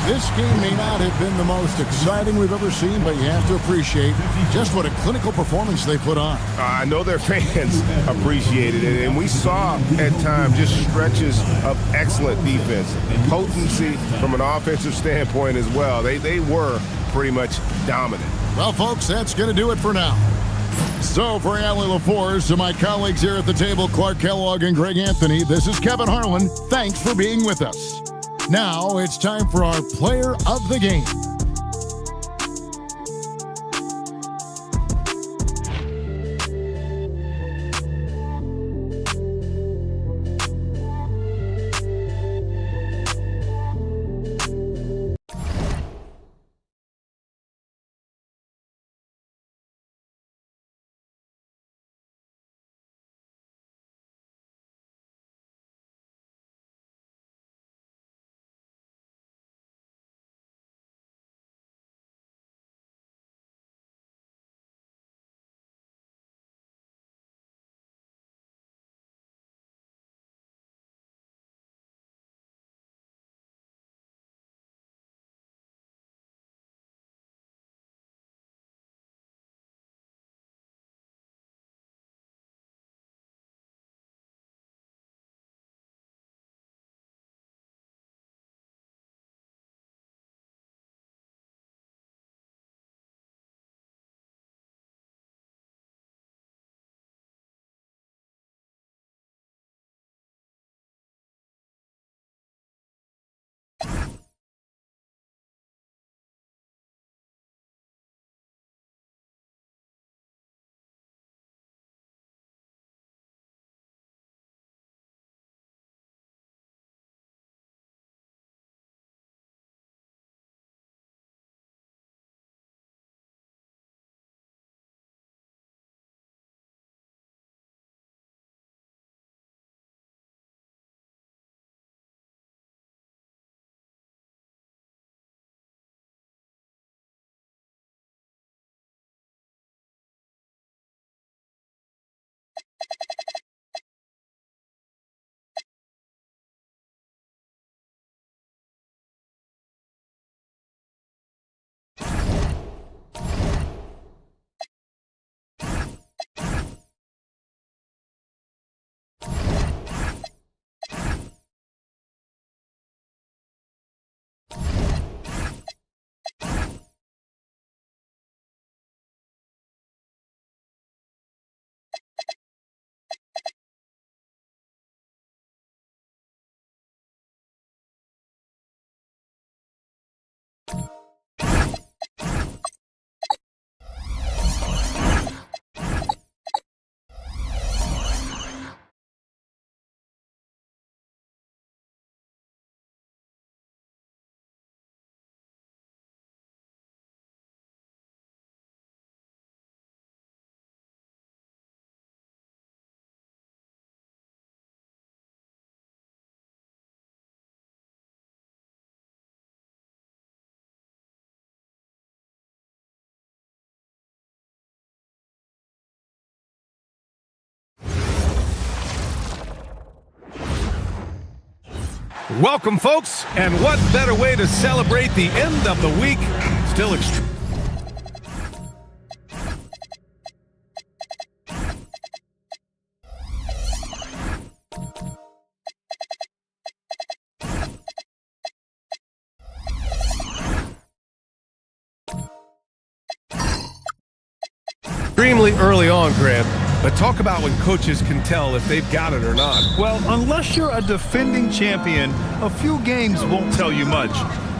This game may not have been the most exciting we've ever seen, but you have to appreciate just what a clinical performance they put on. I know their fans appreciated it, and we saw at times just stretches of excellent defense, potency from an offensive standpoint as well. They were pretty much dominant. Well, folks, that's going to do it for now. So for Ali LaForce, to my colleagues here at the table, Clark Kellogg and Greg Anthony, this is Kevin Harlan. Thanks for being with us. Now it's time for our player of the game. Welcome, folks, and what better way to celebrate the end of the week? Still extremely early on, Grant. But talk about when coaches can tell if they've got it or not. Well, unless you're a defending champion, a few games won't tell you much.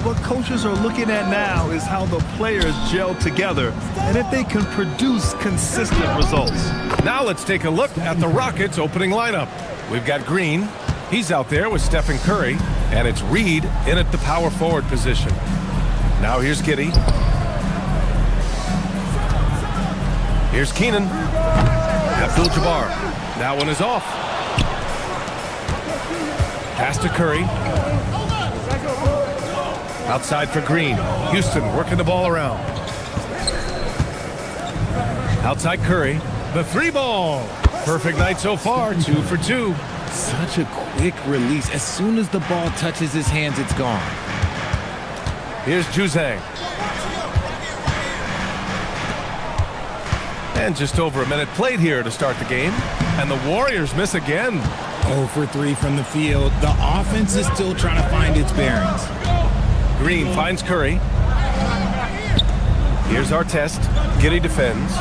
What coaches are looking at now is how the players gel together and if they can produce consistent results. Now let's take a look at the Rockets' opening lineup. We've got Green. He's out there with Stephen Curry. And it's Reed in at the power forward position. Now here's Giddey. Here's Keenan. Abdul-Jabbar. That one is off. Pass to Curry. Outside for Green. Houston working the ball around. Outside Curry. The three ball. Perfect night so far. 2 for 2. Such a quick release. As soon as the ball touches his hands, it's gone. Here's Juzang. And just over a minute played here to start the game. And the Warriors miss again. 0 for 3 from the field. The offense is still trying to find its bearings. Green finds Curry. Here's Artest. Giddey defends.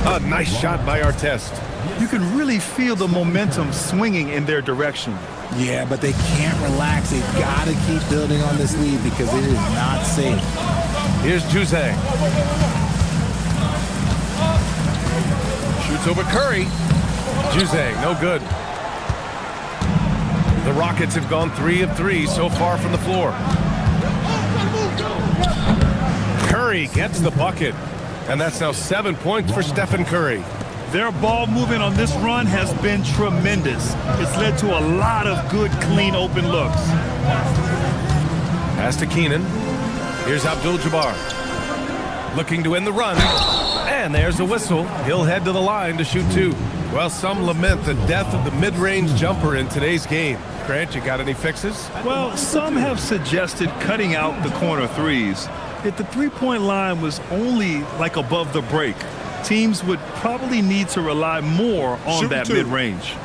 A nice shot by Artest. You can really feel the momentum swinging in their direction. Yeah, but they can't relax. They've got to keep building on this lead because it is not safe. Here's Juzang. Shoots over Curry. Juzang, no good. The Rockets have gone 3 of 3 so far from the floor. Curry gets the bucket. And that's now 7 points for Stephen Curry. Their ball movement on this run has been tremendous. It's led to a lot of good, clean, open looks. Pass to Keenan. Here's Abdul-Jabbar. Looking to end the run. And there's a whistle. He'll head to the line to shoot 2. Well, some lament the death of the mid-range jumper in today's game. Grant, you got any fixes? Well, some have suggested cutting out the corner threes. If the three-point line was only like above the break, teams would probably need to rely more on that mid-range.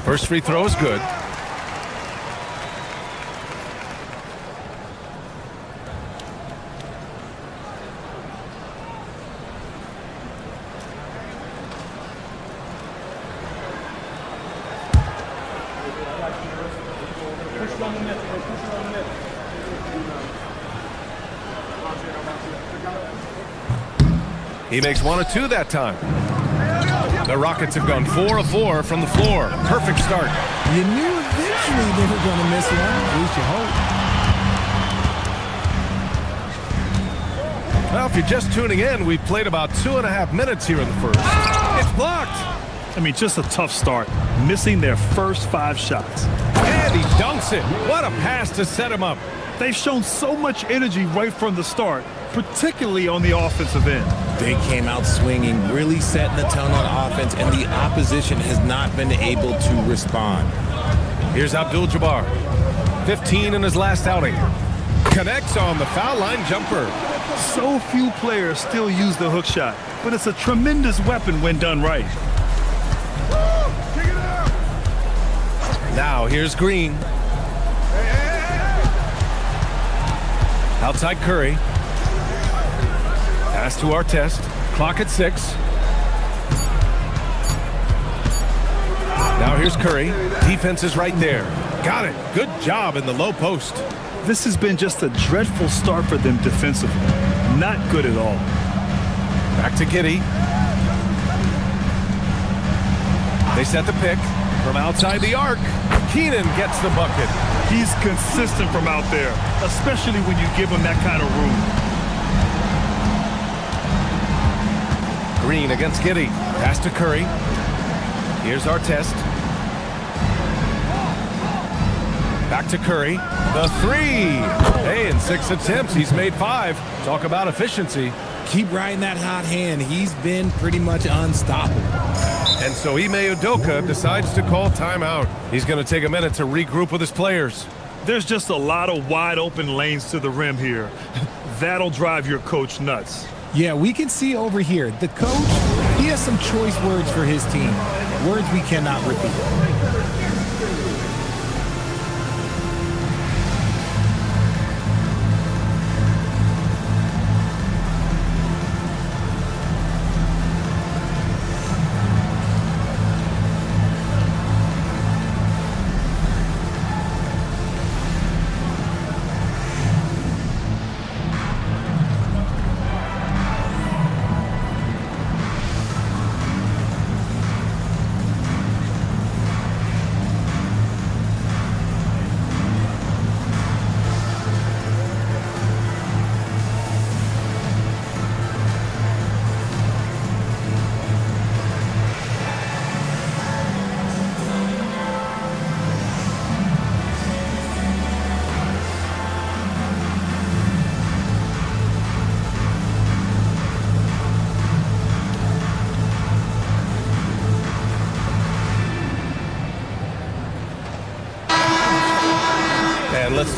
First free throw is good. He makes 1 of 2 that time. The Rockets have gone 4 of 4 from the floor. Perfect start. You knew eventually they were going to miss one. At least you hope. Well, if you're just tuning in, we've played about 2.5 minutes here in the first. It's blocked. I mean, just a tough start. Missing their first 5 shots. And he dunks it. What a pass to set him up. They've shown so much energy right from the start, particularly on the offensive end. They came out swinging, really setting the tone on offense, and the opposition has not been able to respond. Here's Abdul-Jabbar. 15 in his last outing. Connects on the foul line jumper. So few players still use the hook shot, but it's a tremendous weapon when done right. Now here's Green. Outside Curry. Pass to Artest. Clock at 6. Now here's Curry. Defense is right there. Got it. Good job in the low post. This has been just a dreadful start for them defensively. Not good at all. Back to Giddey. They set the pick from outside the arc. Keenan gets the bucket. He's consistent from out there, especially when you give him that kind of room. Green against Giddey. Pass to Curry. Here's Artest. Back to Curry. The 3. Hey, in 6 attempts, he's made 5. Talk about efficiency. Keep riding that hot hand. He's been pretty much unstoppable. And so Ime Udoka decides to call timeout. He's going to take a minute to regroup with his players. There's just a lot of wide open lanes to the rim here. That'll drive your coach nuts. Yeah, we can see over here. The coach, he has some choice words for his team. Words we cannot repeat.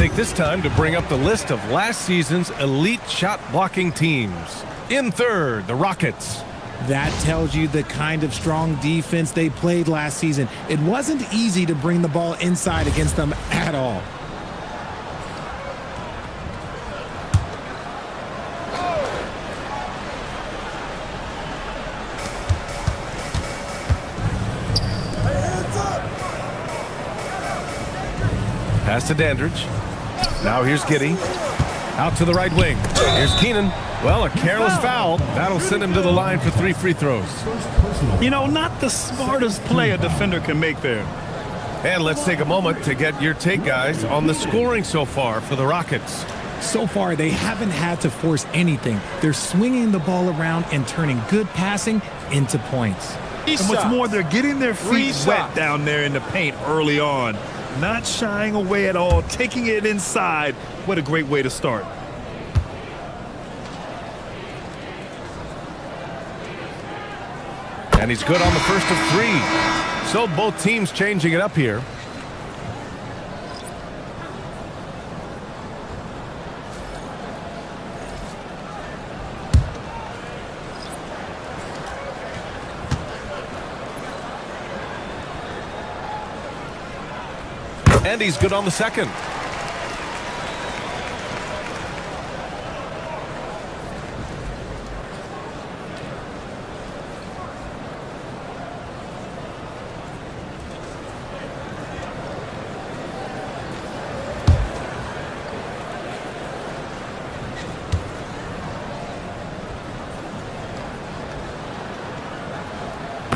take this time to bring up the list of last season's elite shot blocking teams. In third, the Rockets. That tells you the kind of strong defense they played last season. It wasn't easy to bring the ball inside against them at all. Pass to Dandridge. Now here's Giddey. Out to the right wing. Here's Keenan. Well, a careless foul. That'll send him to the line for 3 free throws. You know, not the smartest play a defender can make there. And let's take a moment to get your take, guys, on the scoring so far for the Rockets. So far, they haven't had to force anything. They're swinging the ball around and turning good passing into points. And what's more, they're getting their feet wet down there in the paint early on. Not shying away at all, taking it inside. What a great way to start. And he's good on the first of 3. So both teams changing it up here. And he's good on the second.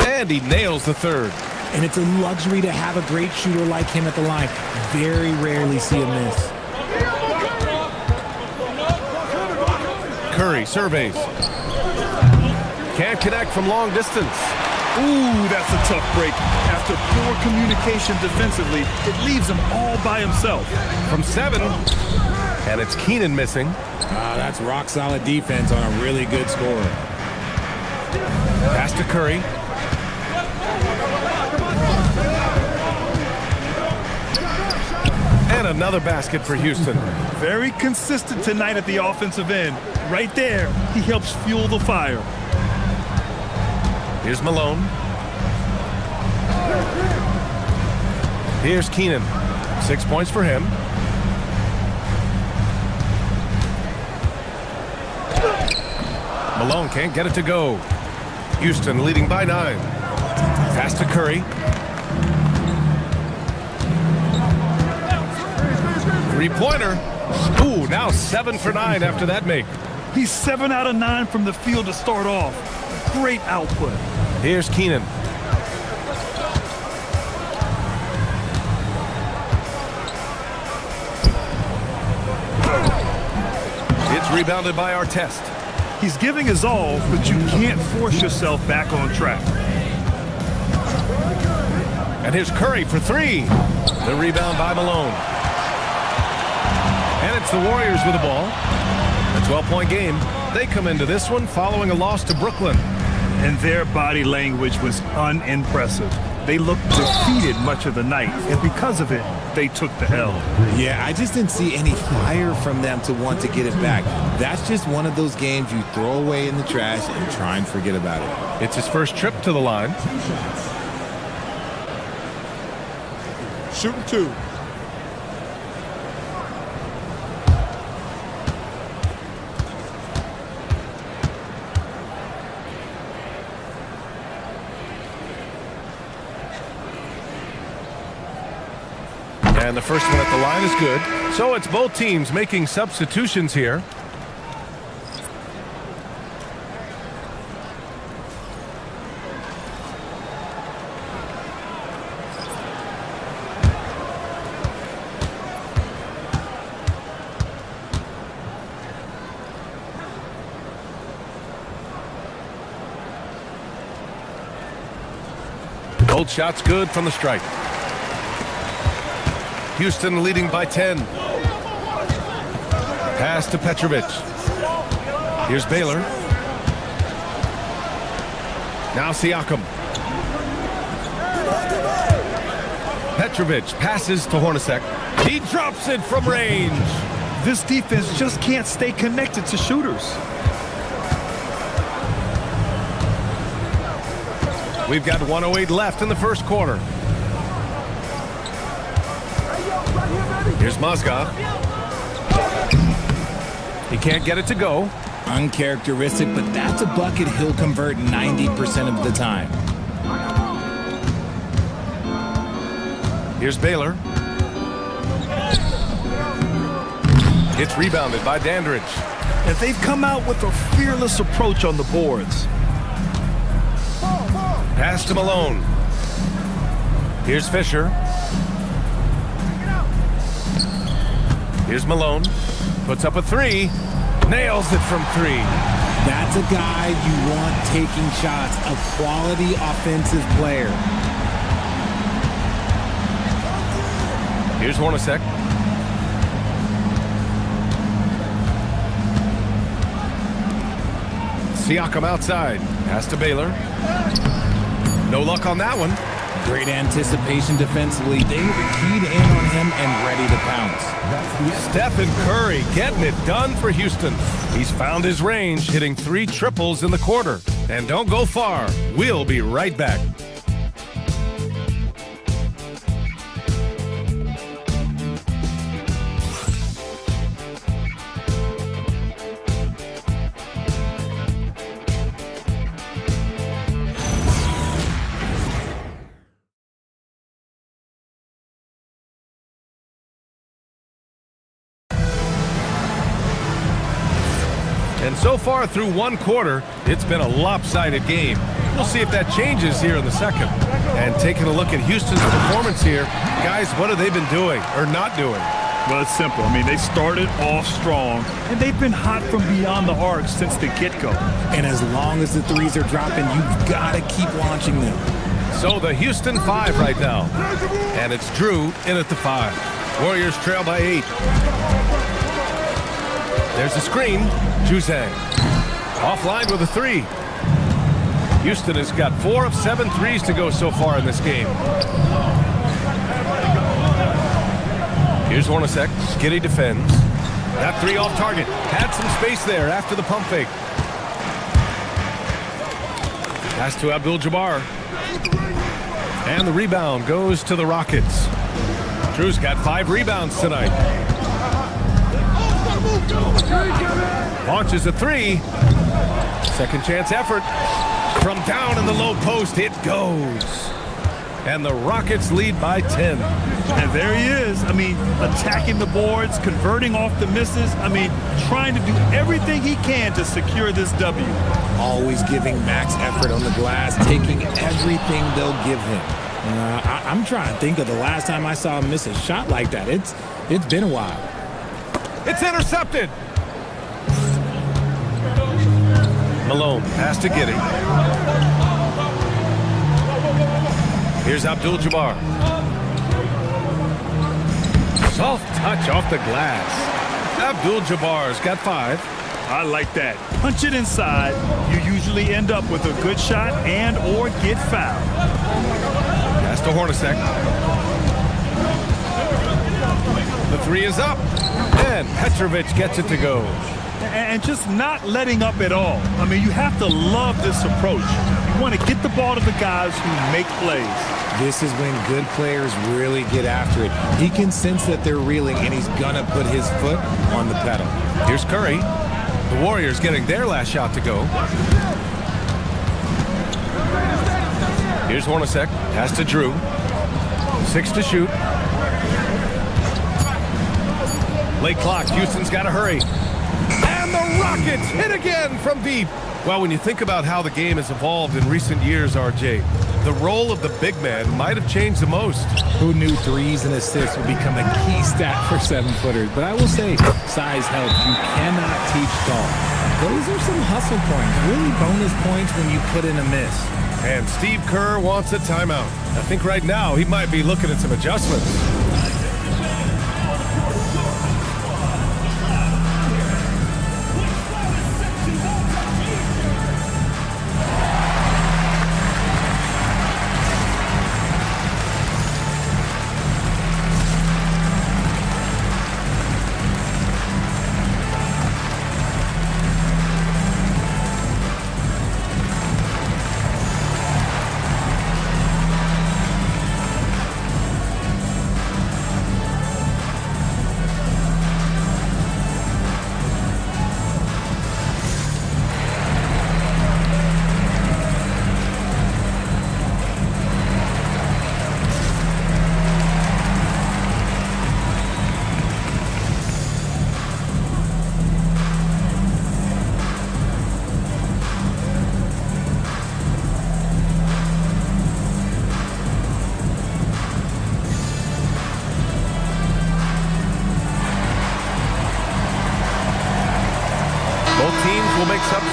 And he nails the third. And it's a luxury to have a great shooter like him at the line. Very rarely see a miss. Curry surveys. Can't connect from long distance. Ooh, that's a tough break. After poor communication defensively, it leaves him all by himself. From 7. And it's Keenan missing. That's rock-solid defense on a really good scorer. Pass to Curry. And another basket for Houston. Very consistent tonight at the offensive end. Right there, he helps fuel the fire. Here's Malone. Here's Keenan. 6 points for him. Malone can't get it to go. Houston leading by 9. Pass to Curry. 3-pointer. Ooh, now 7 for 9 after that make. He's 7 out of 9 from the field to start off. Great output. Here's Keenan. It's rebounded by Artest. He's giving his all, but you can't force yourself back on track. And here's Curry for 3. The rebound by Malone. And it's the Warriors with the ball. A 12-point game. They come into this one following a loss to Brooklyn. And their body language was unimpressive. They looked defeated much of the night, and because of it, they took the L. Yeah, I just didn't see any fire from them to want to get it back. That's just one of those games you throw away in the trash and try and forget about it. It's his first trip to the line. Shooting 2. And the first one at the line is good. So it's both teams making substitutions here. Both shots good from the stripe. Houston leading by 10. Pass to Petrovic. Here's Baylor. Now Siakam. Petrovic passes to Hornacek. He drops it from range. This defense just can't stay connected to shooters. We've got 1:08 left in the first quarter. Here's Mozgov. He can't get it to go. Uncharacteristic, but that's a bucket he'll convert 90% of the time. Here's Baylor. It's rebounded by Dandridge. And they've come out with a fearless approach on the boards. Pass to Malone. Here's Fisher. Here's Malone. Puts up a three. Nails it from three. That's a guy you want taking shots, a quality offensive player. Here's Hornacek. Siakam outside. Pass to Baylor. No luck on that one. Great anticipation defensively. They were keyed in on him and ready to pounce. Stephen Curry getting it done for Houston. He's found his range, hitting 3 triples in the quarter. And don't go far. We'll be right back. And so far through one quarter, it's been a lopsided game. We'll see if that changes here in the second. And taking a look at Houston's performance here, guys, what have they been doing or not doing? Well, it's simple. I mean, they started off strong, and they've been hot from beyond the arc since the get-go. And as long as the threes are dropping, you've got to keep launching them. So the Houston 5 right now. And it's Drew in at the 5. Warriors trail by 8. There's a screen. Juzang offline with a 3. Houston has got 4 of 7 threes to go so far in this game. Here's Hornacek. Giddey defends. That 3 off target. Had some space there after the pump fake. Pass to Abdul-Jabbar. And the rebound goes to the Rockets. Drew's got 5 rebounds tonight. Launches a 3. Second chance effort. From down in the low post, it goes. And the Rockets lead by 10. And there he is. I mean, attacking the boards, converting off the misses. I mean, trying to do everything he can to secure this W. Always giving max effort on the glass, taking everything they'll give him. I'm trying to think of the last time I saw him miss a shot like that. It's been a while. It's intercepted. Malone, pass to Giddey. Here's Abdul-Jabbar. Soft touch off the glass. Abdul-Jabbar's got 5. I like that. Punch it inside. You usually end up with a good shot and or get fouled. Pass to Hornacek. The 3 is up. And Petrovic gets it to go. And just not letting up at all. I mean, you have to love this approach. You want to get the ball to the guys who make plays. This is when good players really get after it. He can sense that they're reeling, and he's going to put his foot on the pedal. Here's Curry. The Warriors getting their last shot to go. Here's Hornacek. Pass to Drew. 6 to shoot. Late clock. Houston's got to hurry. And the Rockets hit again from deep. Well, when you think about how the game has evolved in recent years, RJ, the role of the big man might have changed the most. Who knew threes and assists would become a key stat for 7-footers? But I will say, size helps. You cannot teach golf. Those are some hustle points, really bonus points when you put in a miss. And Steve Kerr wants a timeout. I think right now he might be looking at some adjustments.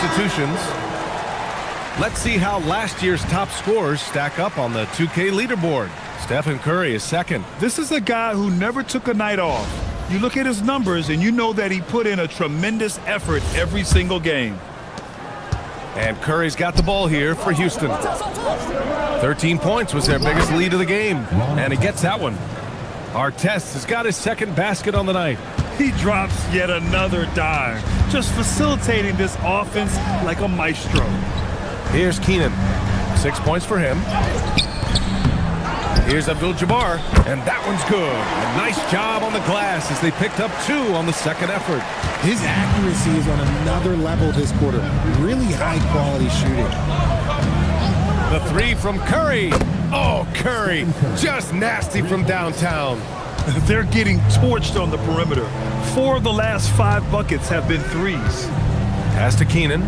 substitutions. Let's see how last year's top scorers stack up on the 2K leaderboard. Stephen Curry is second. This is a guy who never took a night off. You look at his numbers and you know that he put in a tremendous effort every single game. And Curry's got the ball here for Houston. 13 points was their biggest lead of the game, and he gets that one. Artest has got his second basket on the night. He drops yet another dime, just facilitating this offense like a maestro. Here's Keenan. 6 points for him. Here's Abdul-Jabbar, and that one's good. A nice job on the glass as they picked up 2 on the second effort. His accuracy is on another level this quarter. Really high-quality shooting. The 3 from Curry. Oh, Curry, just nasty from downtown. They're getting torched on the perimeter. 4 of the last 5 buckets have been threes. Pass to Keenan.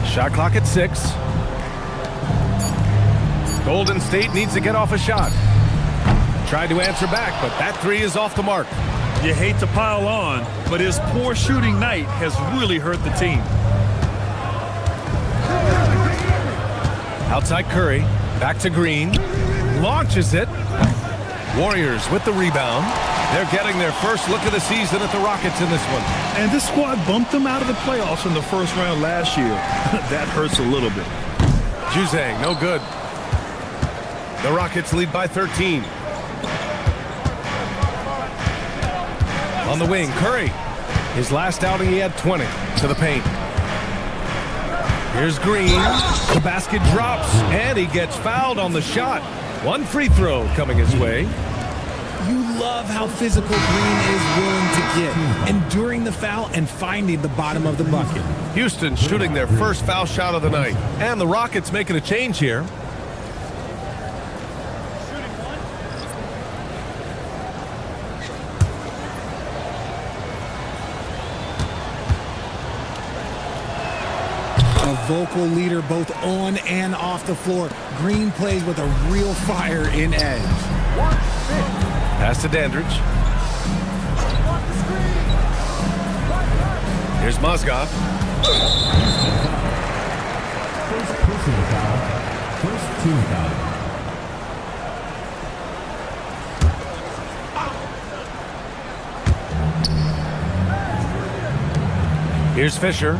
Shot clock at 6. Golden State needs to get off a shot. Tried to answer back, but that 3 is off the mark. You hate to pile on, but his poor shooting night has really hurt the team. Outside Curry, back to Green, launches it. Warriors with the rebound. They're getting their first look of the season at the Rockets in this one. And this squad bumped them out of the playoffs in the first round last year. That hurts a little bit. Juzang, no good. The Rockets lead by 13. On the wing, Curry. His last outing, he had 20 to the paint. Here's Green. The basket drops, and he gets fouled on the shot. 1 free throw coming his way. You love how physical Green is willing to get, enduring the foul and finding the bottom of the bucket. Houston shooting their first foul shot of the night. And the Rockets making a change here. A vocal leader both on and off the floor. Green plays with a real fire in edge. Pass to Dandridge. Here's Mozgov. First personal foul. First team foul. Here's Fisher.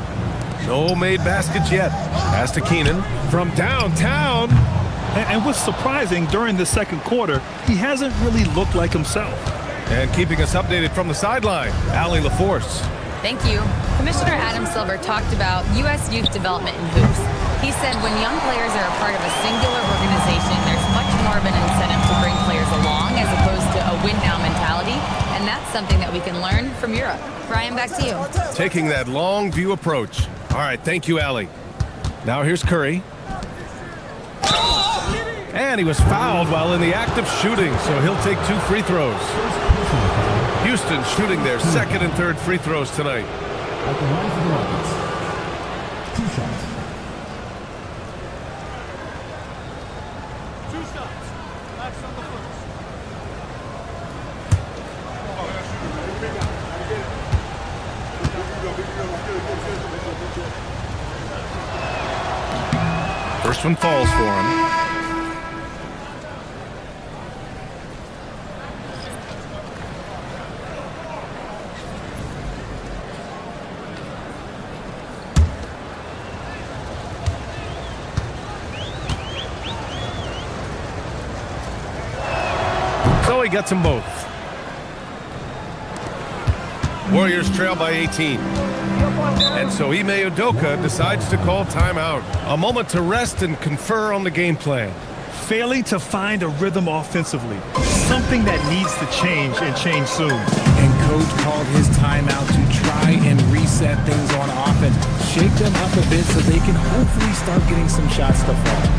No made baskets yet. Pass to Keenan from downtown. And what's surprising, during the second quarter, he hasn't really looked like himself. And keeping us updated from the sideline, Allie LaForce. Thank you. Commissioner Adam Silver talked about U.S. youth development in hoops. He said when young players are a part of a singular organization, there's much more of an incentive to bring players along as opposed to a win-now mentality, and that's something that we can learn from Europe. Brian, back to you. Taking that long view approach. All right, thank you, Allie. Now here's Curry. And he was fouled while in the act of shooting, so he'll take 2 free throws. Houston shooting their second and third free throws tonight. At the line for the Rockets. 2 shots. First one falls for him. So he gets them both. Warriors trail by 18. And so Ime Udoka decides to call timeout. A moment to rest and confer on the game plan. Failing to find a rhythm offensively. Something that needs to change, and change soon. And coach called his timeout to try and reset things on offense. Shake them up a bit so they can hopefully start getting some shots to fall.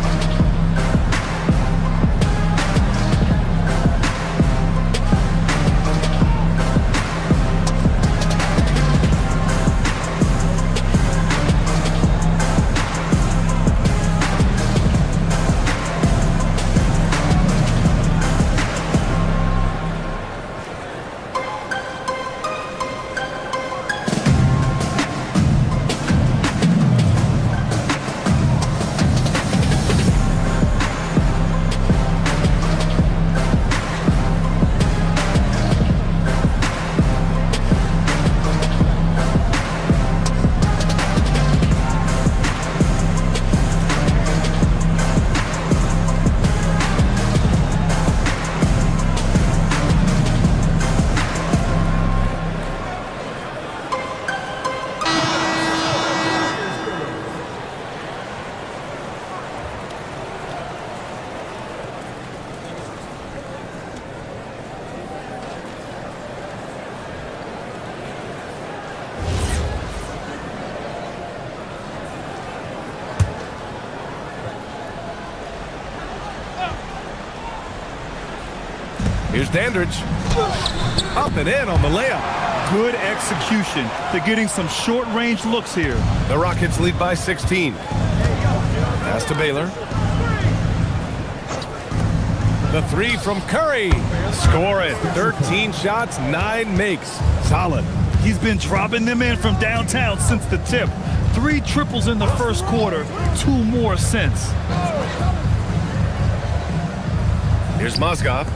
Here's Dandridge. Up and in on the layup. Good execution. They're getting some short-range looks here. The Rockets lead by 16. Pass to Baylor. The three from Curry. Score it. 13 shots, 9 makes. Solid. He's been dropping them in from downtown since the tip. 3 triples in the first quarter, 2 more since. Here's Mozgov.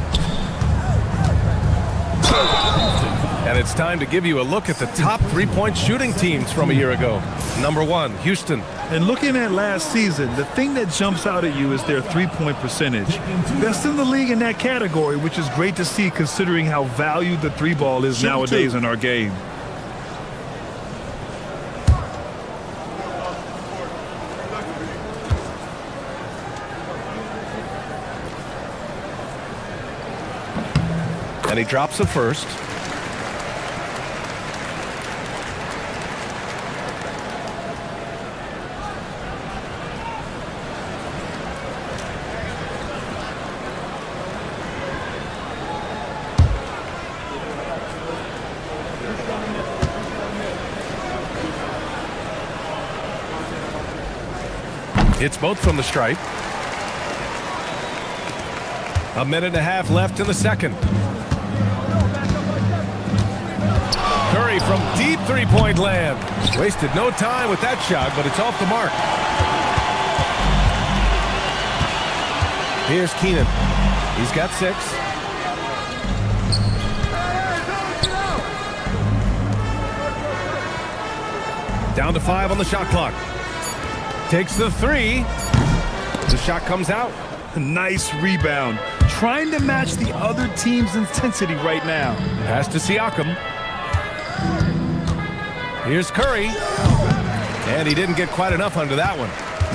And it's time to give you a look at the top three-point shooting teams from a year ago. Number 1, Houston. And looking at last season, the thing that jumps out at you is their three-point percentage. Best in the league in that category, which is great to see considering how valued the three ball is nowadays in our game. And he drops the first. It's both from the stripe. 1.5 minutes left in the second. Curry from deep three-point land. Wasted no time with that shot, but it's off the mark. Here's Keenan. He's got 6. Down to 5 on the shot clock. Takes the 3. The shot comes out. Nice rebound. Trying to match the other team's intensity right now. Pass to Siakam. Here's Curry. And he didn't get quite enough under that one.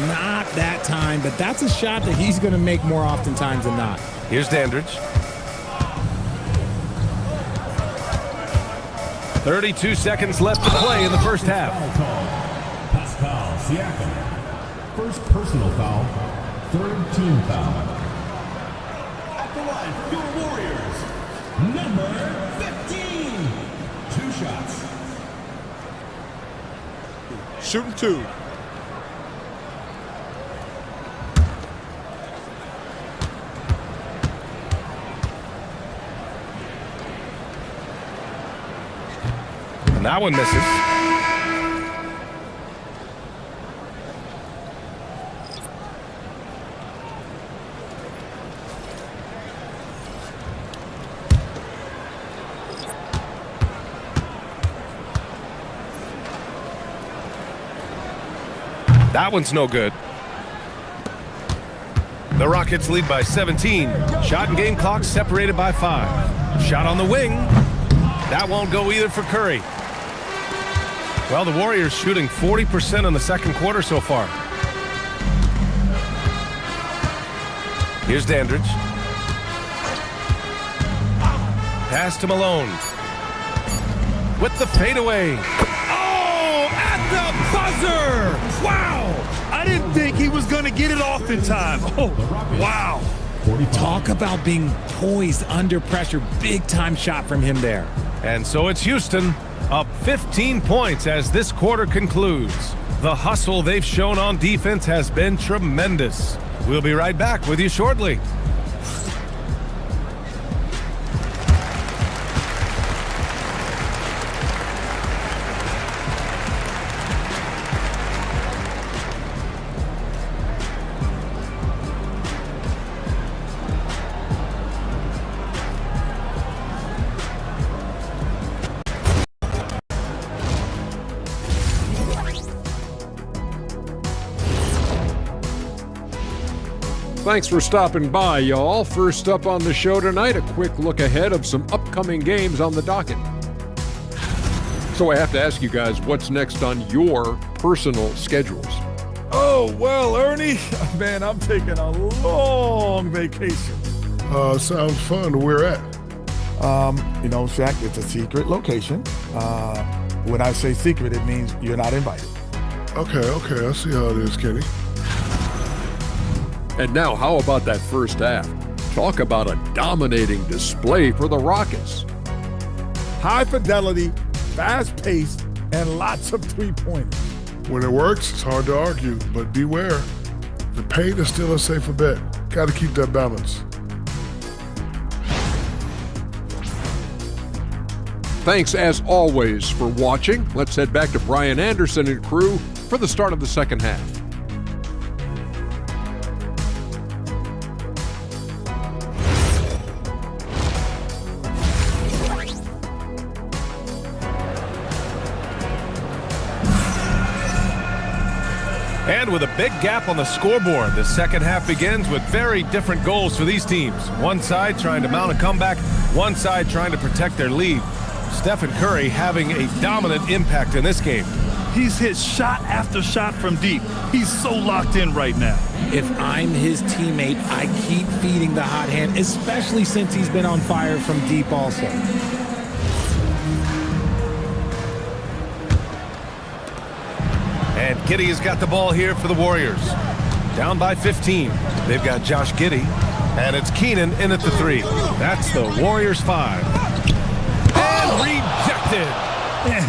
Not that time, but that's a shot that he's going to make more oftentimes than not. Here's Dandridge. 32 seconds left to play in the first half. Siakam. First personal foul, 3rd team foul. At the line for your Warriors, number 15. 2 shots. Shooting 2. And that one misses. That one's no good. The Rockets lead by 17. Shot and game clock separated by 5. Shot on the wing. That won't go either for Curry. Well, the Warriors shooting 40% in the second quarter so far. Here's Dandridge. Pass to Malone. With the fadeaway. Oh, at the buzzer! Wow! I didn't think he was going to get it off in time. Oh, wow. Talk about being poised under pressure. Big time shot from him there. And so it's Houston up 15 points as this quarter concludes. The hustle they've shown on defense has been tremendous. We'll be right back with you shortly. Thanks for stopping by, y'all. First up on the show tonight, a quick look ahead of some upcoming games on the docket. So I have to ask you guys, what's next on your personal schedules? Oh, well, Ernie, man, I'm taking a long vacation. Sounds fun. Where at? You know, Shaq, it's a secret location. When I say secret, it means you're not invited. Okay, I see how it is, Kenny. And now, how about that first half? Talk about a dominating display for the Rockets. High fidelity, fast paced, and lots of three-pointers. When it works, it's hard to argue, but beware. The paint is still a safer bet. Got to keep that balance. Thanks as always for watching. Let's head back to Brian Anderson and crew for the start of the second half. And with a big gap on the scoreboard, the second half begins with very different goals for these teams. One side trying to mount a comeback, one side trying to protect their lead. Stephen Curry having a dominant impact in this game. He's hit shot after shot from deep. He's so locked in right now. If I'm his teammate, I keep feeding the hot hand, especially since he's been on fire from deep also. And Giddey has got the ball here for the Warriors. Down by 15. They've got Josh Giddey. And it's Keenan in at the 3. That's the Warriors 5. And rejected.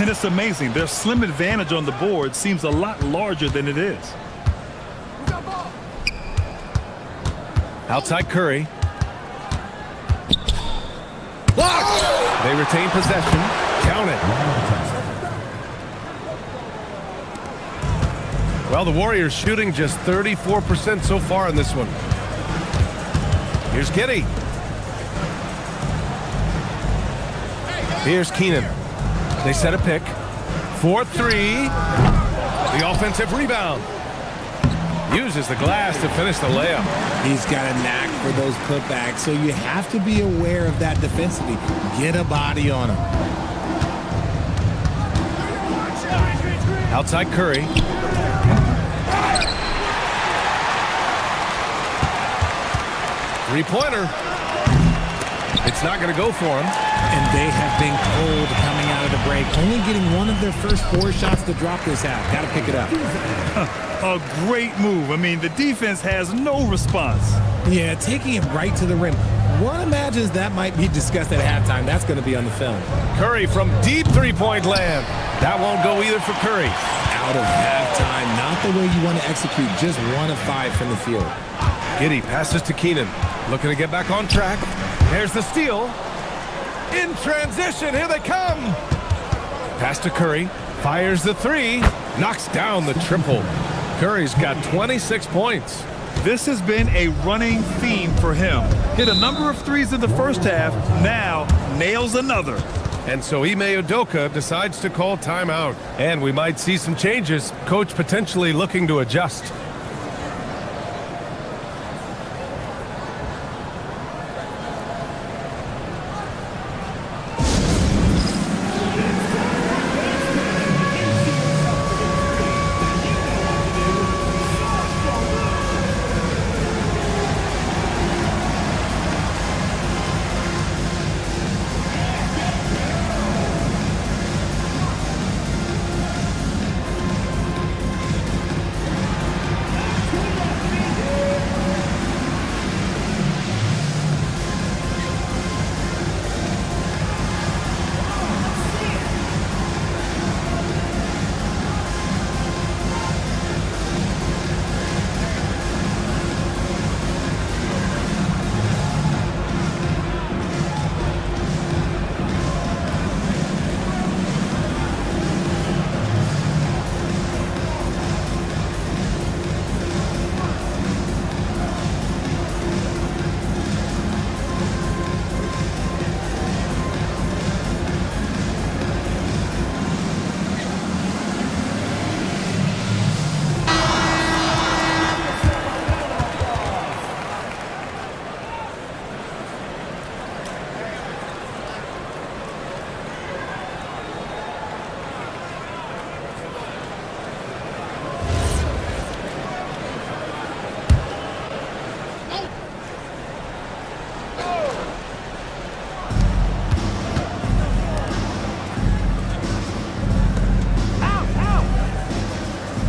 And it's amazing. Their slim advantage on the board seems a lot larger than it is. Outside Curry. Blocked! They retain possession. Count it. Well, the Warriors shooting just 34% so far in this one. Here's Giddey. Here's Keenan. They set a pick. 4-3. The offensive rebound. Uses the glass to finish the layup. He's got a knack for those putbacks, so you have to be aware of that defensively. Get a body on him. Outside Curry. Three-pointer. It's not going to go for him. And they have been cold coming out of the break. Only getting one of their first 4 shots to drop this half. Got to pick it up. A great move. I mean, the defense has no response. Yeah, taking it right to the rim. One imagines that might be discussed at halftime. That's going to be on the film. Curry from deep three-point land. That won't go either for Curry. Out of halftime. Not the way you want to execute. Just 1 of 5 from the field. Giddey passes to Keenan. Looking to get back on track. There's the steal. In transition, here they come. Pass to Curry. Fires the 3. Knocks down the triple. Curry's got 26 points. This has been a running theme for him. Hit a number of threes in the first half. Now nails another. And so Ime Udoka decides to call timeout. And we might see some changes. Coach potentially looking to adjust.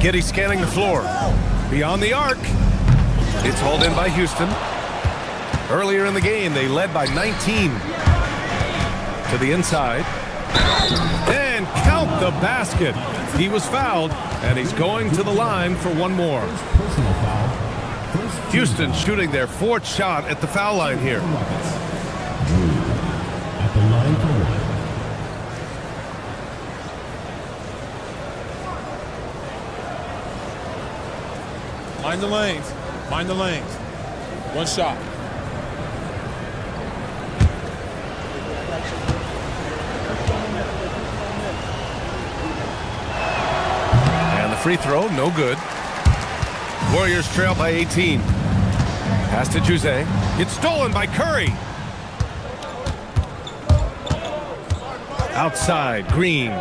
Giddey scanning the floor. Beyond the arc. It's hauled in by Houston. Earlier in the game, they led by 19. To the inside. And count the basket. He was fouled, and he's going to the line for one more. Personal foul. Houston shooting their 4th shot at the foul line here. Drew at the line for one. Mind the lanes. Mind the lanes. One shot. And the free throw, no good. Warriors trail by 18. Pass to Jose. It's stolen by Curry. Outside, Green.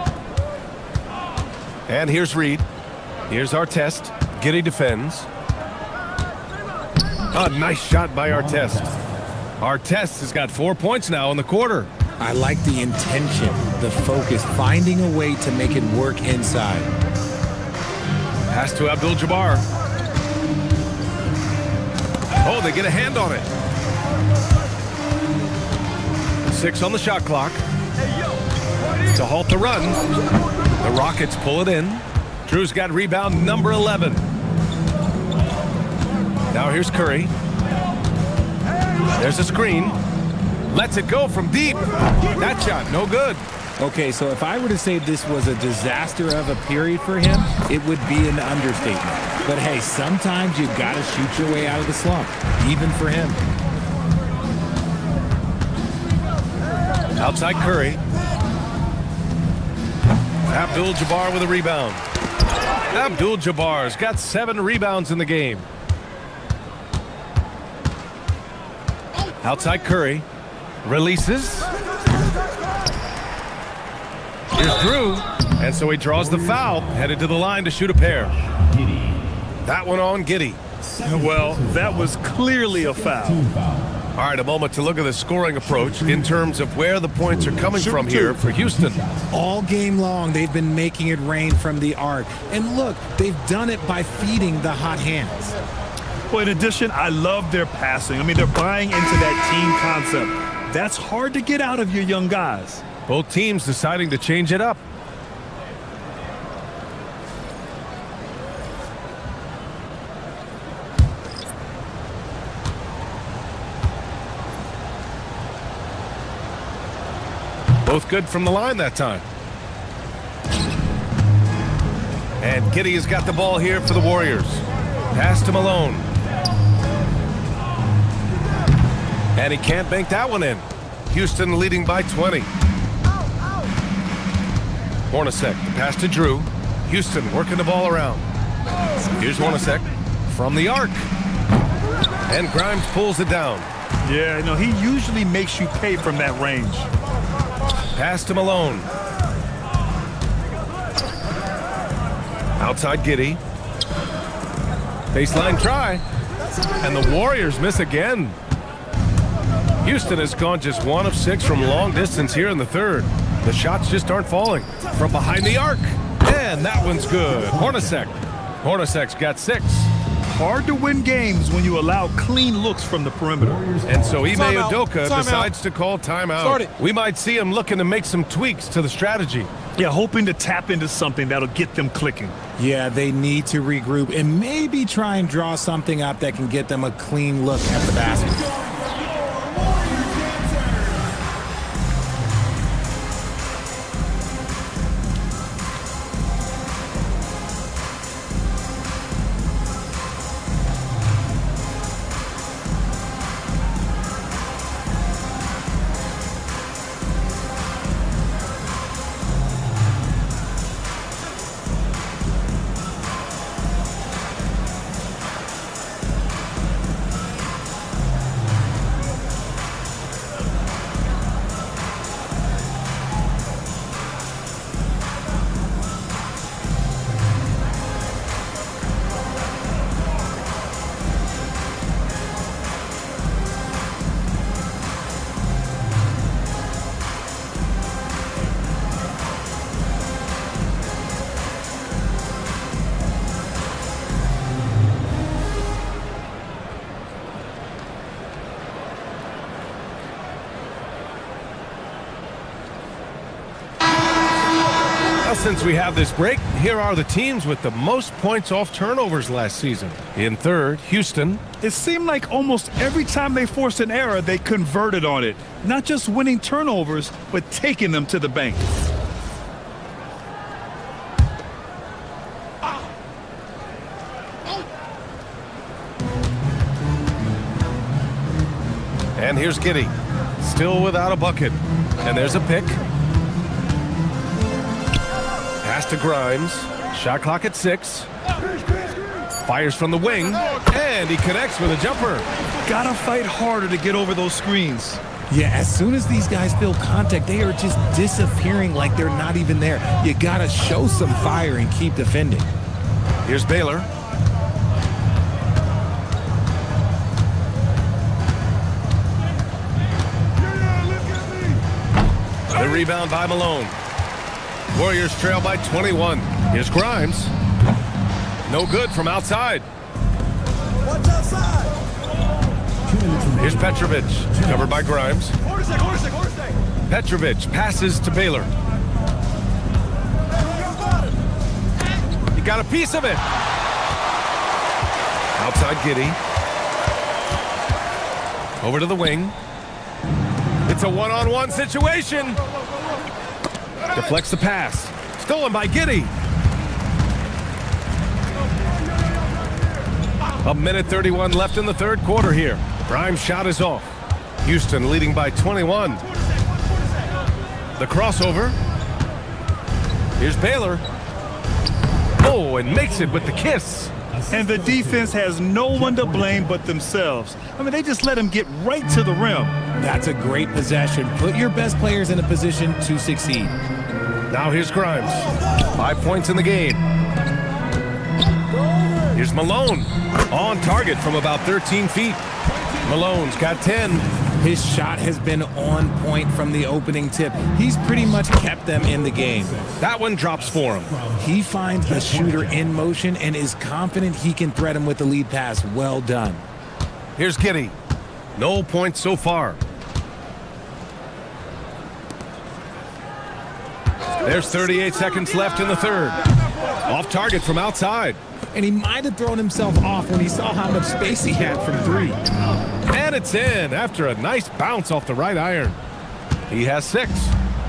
And here's Reed. Here's Artest. Giddey defends. A nice shot by Artest. Artest has got 4 points now in the quarter. I like the intention, the focus, finding a way to make it work inside. Pass to Abdul-Jabbar. Oh, they get a hand on it. 6 on the shot clock. To halt the run. The Rockets pull it in. Drew's got rebound number 11. Now here's Curry. There's a screen. Lets it go from deep. That shot, no good. Okay, so if I were to say this was a disaster of a period for him, it would be an understatement. But hey, sometimes you gotta shoot your way out of the slump, even for him. Outside Curry. Abdul-Jabbar with a rebound. Abdul-Jabbar's got 7 rebounds in the game. Outside Curry. Releases. Here's Drew. And so he draws the foul. Headed to the line to shoot a pair. That one on Giddey. Well, that was clearly a foul. All right, a moment to look at the scoring approach in terms of where the points are coming from here for Houston. All game long, they've been making it rain from the arc. And look, they've done it by feeding the hot hands. Well, in addition, I love their passing. I mean, they're buying into that team concept. That's hard to get out of your young guys. Both teams deciding to change it up. Both good from the line that time. And Giddey has got the ball here for the Warriors. Pass to Malone. And he can't bank that one in. Houston leading by 20. Hornacek, the pass to Drew. Houston working the ball around. Here's Hornacek from the arc. And Grimes pulls it down. Yeah, no, he usually makes you pay from that range. Pass to Malone. Outside Giddey. Baseline try. And the Warriors miss again. Houston has gone just 1 of 6 from long distance here in the third. The shots just aren't falling. From behind the arc. And that one's good. Hornacek. Hornacek's got 6. Hard to win games when you allow clean looks from the perimeter. And so Ime Udoka decides to call timeout. We might see him looking to make some tweaks to the strategy. Yeah, hoping to tap into something that'll get them clicking. Yeah, they need to regroup and maybe try and draw something up that can get them a clean look at the basket. since we have this break, here are the teams with the most points off turnovers last season. In third, Houston. It seemed like almost every time they forced an error, they converted on it. Not just winning turnovers, but taking them to the bank. And here's Giddy, still without a bucket. And there's a pick. Pass to Grimes. Shot clock at 6. Fires from the wing, and he connects with a jumper. Gotta fight harder to get over those screens. Yeah, as soon as these guys feel contact, they are just disappearing like they're not even there. You gotta show some fire and keep defending. Here's Baylor. The rebound by Malone. Warriors trail by 21. Here's Grimes. No good from outside. Watch outside. Here's Petrovic, covered by Grimes. Petrovic passes to Baylor. He got a piece of it. Outside Giddy. Over to the wing. It's a one-on-one situation. Deflects the pass. Stolen by Giddy. A minute 31 left in the third quarter here. Grimes' shot is off. Houston leading by 21. The crossover. Here's Baylor. Oh, and makes it with the kiss. And the defense has no one to blame but themselves. I mean, they just let him get right to the rim. That's a great possession. Put your best players in a position to succeed. Now here's Grimes. 5 points in the game. Here's Malone. On target from about 13 feet. Malone's got 10. His shot has been on point from the opening tip. He's pretty much kept them in the game. That one drops for him. He finds a shooter in motion and is confident he can thread him with the lead pass. Well done. Here's Giddy. No points so far. There's 38 seconds left in the third. Off target from outside. And he might have thrown himself off when he saw how much space he had from 3. And it's in after a nice bounce off the right iron. He has 6.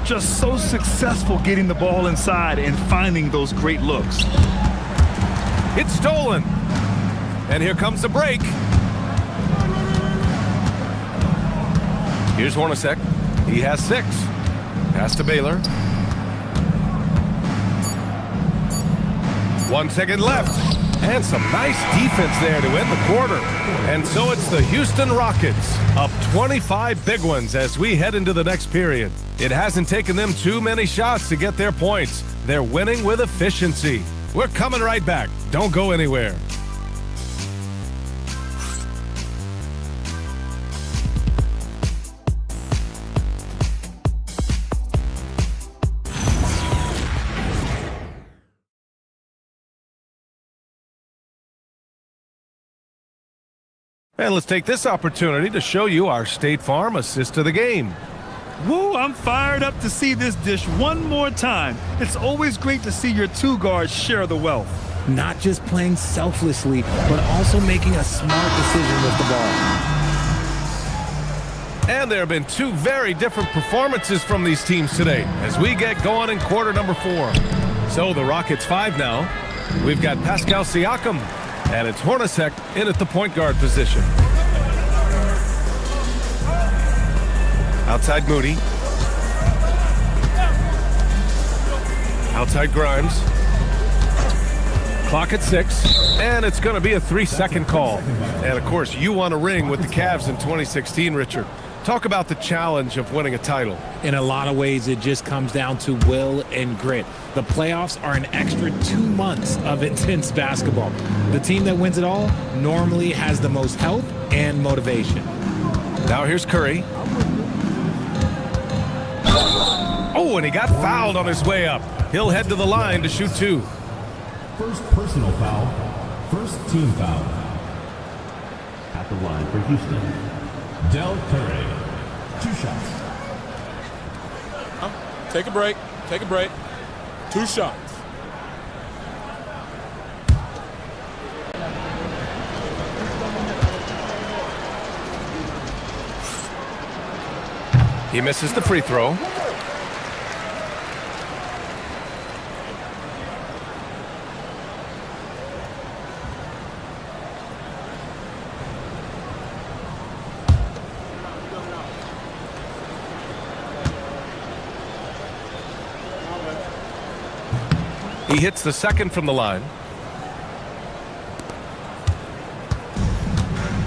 Just so successful getting the ball inside and finding those great looks. It's stolen. And here comes the break. Here's Hornacek. He has 6. Pass to Baylor. 1 second left. And some nice defense there to end the quarter. And so it's the Houston Rockets up 25 big ones as we head into the next period. It hasn't taken them too many shots to get their points. They're winning with efficiency. We're coming right back. Don't go anywhere. And let's take this opportunity to show you our State Farm assist of the game. Woo, I'm fired up to see this dish one more time. It's always great to see your 2 guards share the wealth. Not just playing selflessly, but also making a smart decision with the ball. And there have been 2 very different performances from these teams today as we get going in quarter number 4. So the Rockets 5 now. We've got Pascal Siakam. And it's Hornacek in at the point guard position. Outside Moody. Outside Grimes. Clock at 6. And it's going to be a 3-second call. And, of course, you won a ring with the Cavs in 2016, Richard. Talk about the challenge of winning a title. In a lot of ways, it just comes down to will and grit. The playoffs are an extra 2 months of intense basketball. The team that wins it all normally has the most health and motivation. Now here's Curry. Oh, and he got fouled on his way up. He'll head to the line to shoot 2. First personal foul. First team foul. At the line for Houston, Del Curry. 2 shots. Take a break. Take a break. 2 shots. He misses the free throw. He hits the second from the line.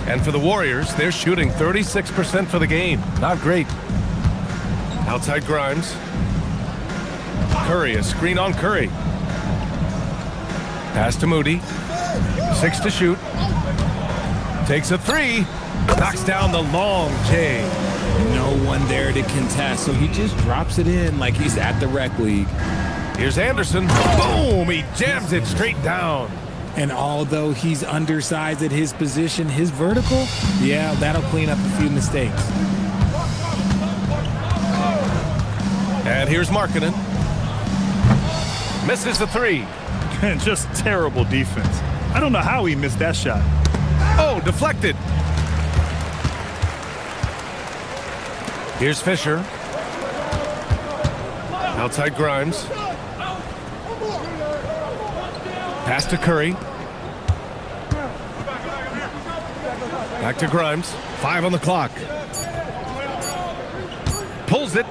And for the Warriors, they're shooting 36% for the game. Not great. Outside Grimes. Curry, a screen on Curry. Pass to Moody. 6 to shoot. Takes a 3. Knocks down the long J. No one there to contest, so he just drops it in like he's at the rec league. Here's Anderson. Boom! He jams it straight down. And although he's undersized at his position, his vertical, yeah, that'll clean up a few mistakes. And here's Markkanen. Misses the 3. And just terrible defense. I don't know how he missed that shot. Oh, deflected. Here's Fisher. Outside Grimes. Pass to Curry. Back to Grimes. 5 on the clock. Pulls it.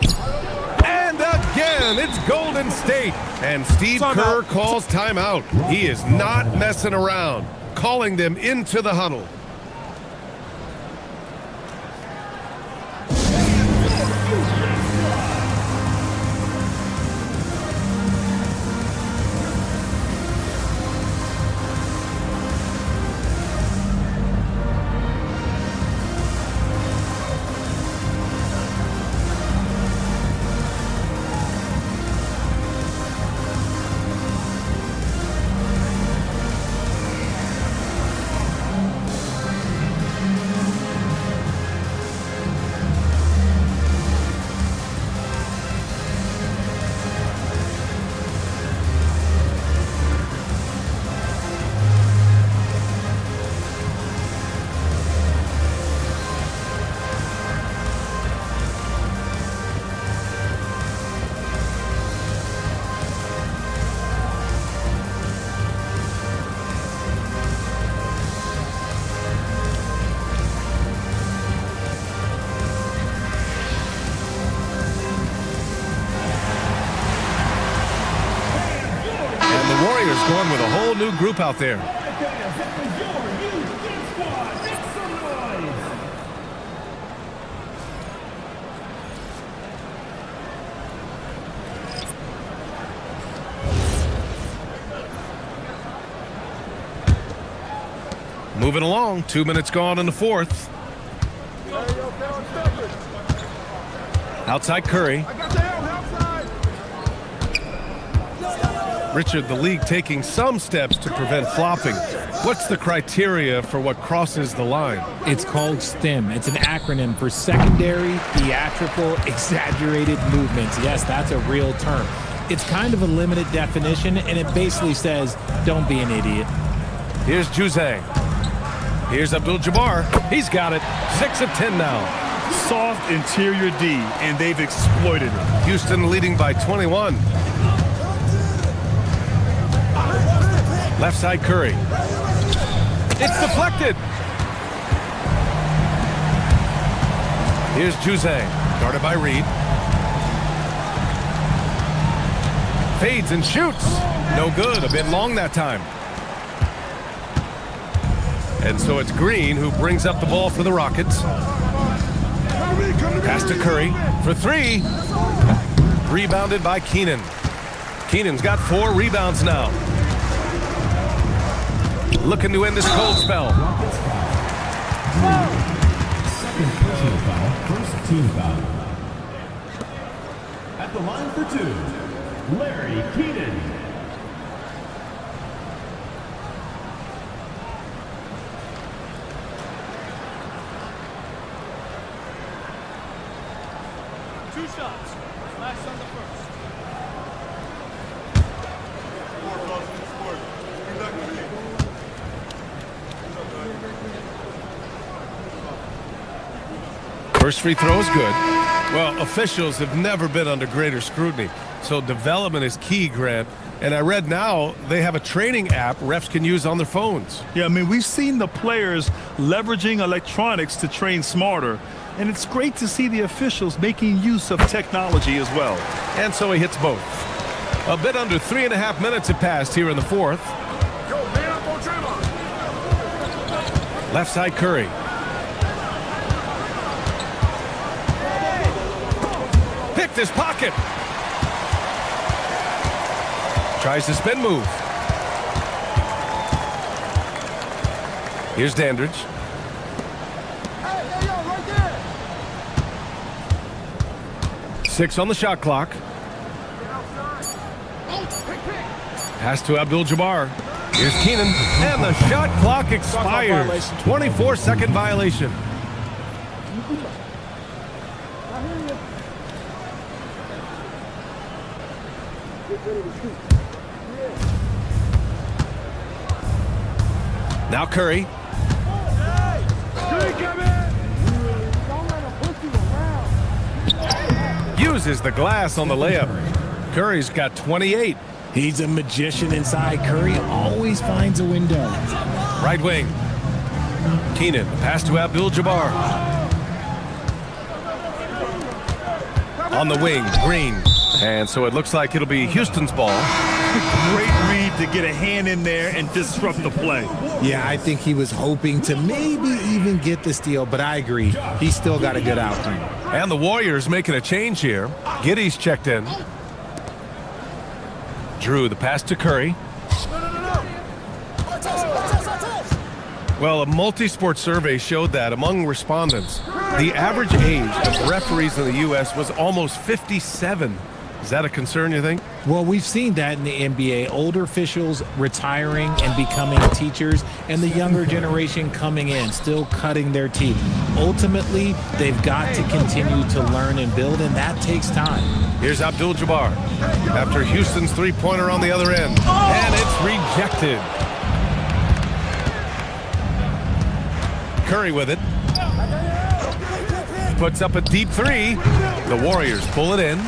And again, it's Golden State. And Steve Kerr calls timeout. He is not messing around. Calling them into the huddle. Going with a whole new group out there. Moving along, 2 minutes gone in the fourth. Outside Curry. Richard, the league taking some steps to prevent flopping. What's the criteria for what crosses the line? It's called STEM. It's an acronym for secondary, theatrical, exaggerated movements. Yes, that's a real term. It's kind of a limited definition, and it basically says, don't be an idiot. Here's Juzang. Here's Abdul-Jabbar. He's got it. 6 of 10 now. Soft interior D, and they've exploited it. Houston leading by 21. Left side Curry. It's deflected. Here's Juzang. Guarded by Reed. Fades and shoots. No good. A bit long that time. And so it's Green who brings up the ball for the Rockets. Pass to Curry for 3. Rebounded by Keenan. Keenan's got 4 rebounds now. Looking to end this cold spell. Second personal foul, first team foul. At the line for 2, Larry Keenan. Two shots. Last on the first. First free throw is good. Well, officials have never been under greater scrutiny, so development is key, Grant. And I read now they have a training app refs can use on their phones. Yeah, I mean, we've seen the players leveraging electronics to train smarter, and it's great to see the officials making use of technology as well. And so he hits both. A bit under 3.5 minutes have passed here in the fourth. Left side Curry. Picked his pocket. Tries to spin move. Here's Dandridge. Six on the shot clock. Pass to Abdul-Jabbar. Here's Keenan, and the shot clock expires. 24-second violation. Now Curry. Uses the glass on the layup. Curry's got 28. He's a magician inside. Curry always finds a window. Right wing. Keenan, pass to Abdul-Jabbar. On the wing, Green. And so it looks like it'll be Houston's ball. Great read to get a hand in there and disrupt the play. Yeah, I think he was hoping to maybe even get the steal, but I agree. He's still got a good outcome. And the Warriors making a change here. Giddey's checked in. Drew, the pass to Curry. Well, a multi-sport survey showed that among respondents, the average age of referees in the U.S. was almost 57. Is that a concern, you think? Well, we've seen that in the NBA. Older officials retiring and becoming teachers, and the younger generation coming in, still cutting their teeth. Ultimately, they've got to continue to learn and build, and that takes time. Here's Abdul-Jabbar after Houston's three-pointer on the other end. And it's rejected. Curry with it. Puts up a deep three. The Warriors pull it in.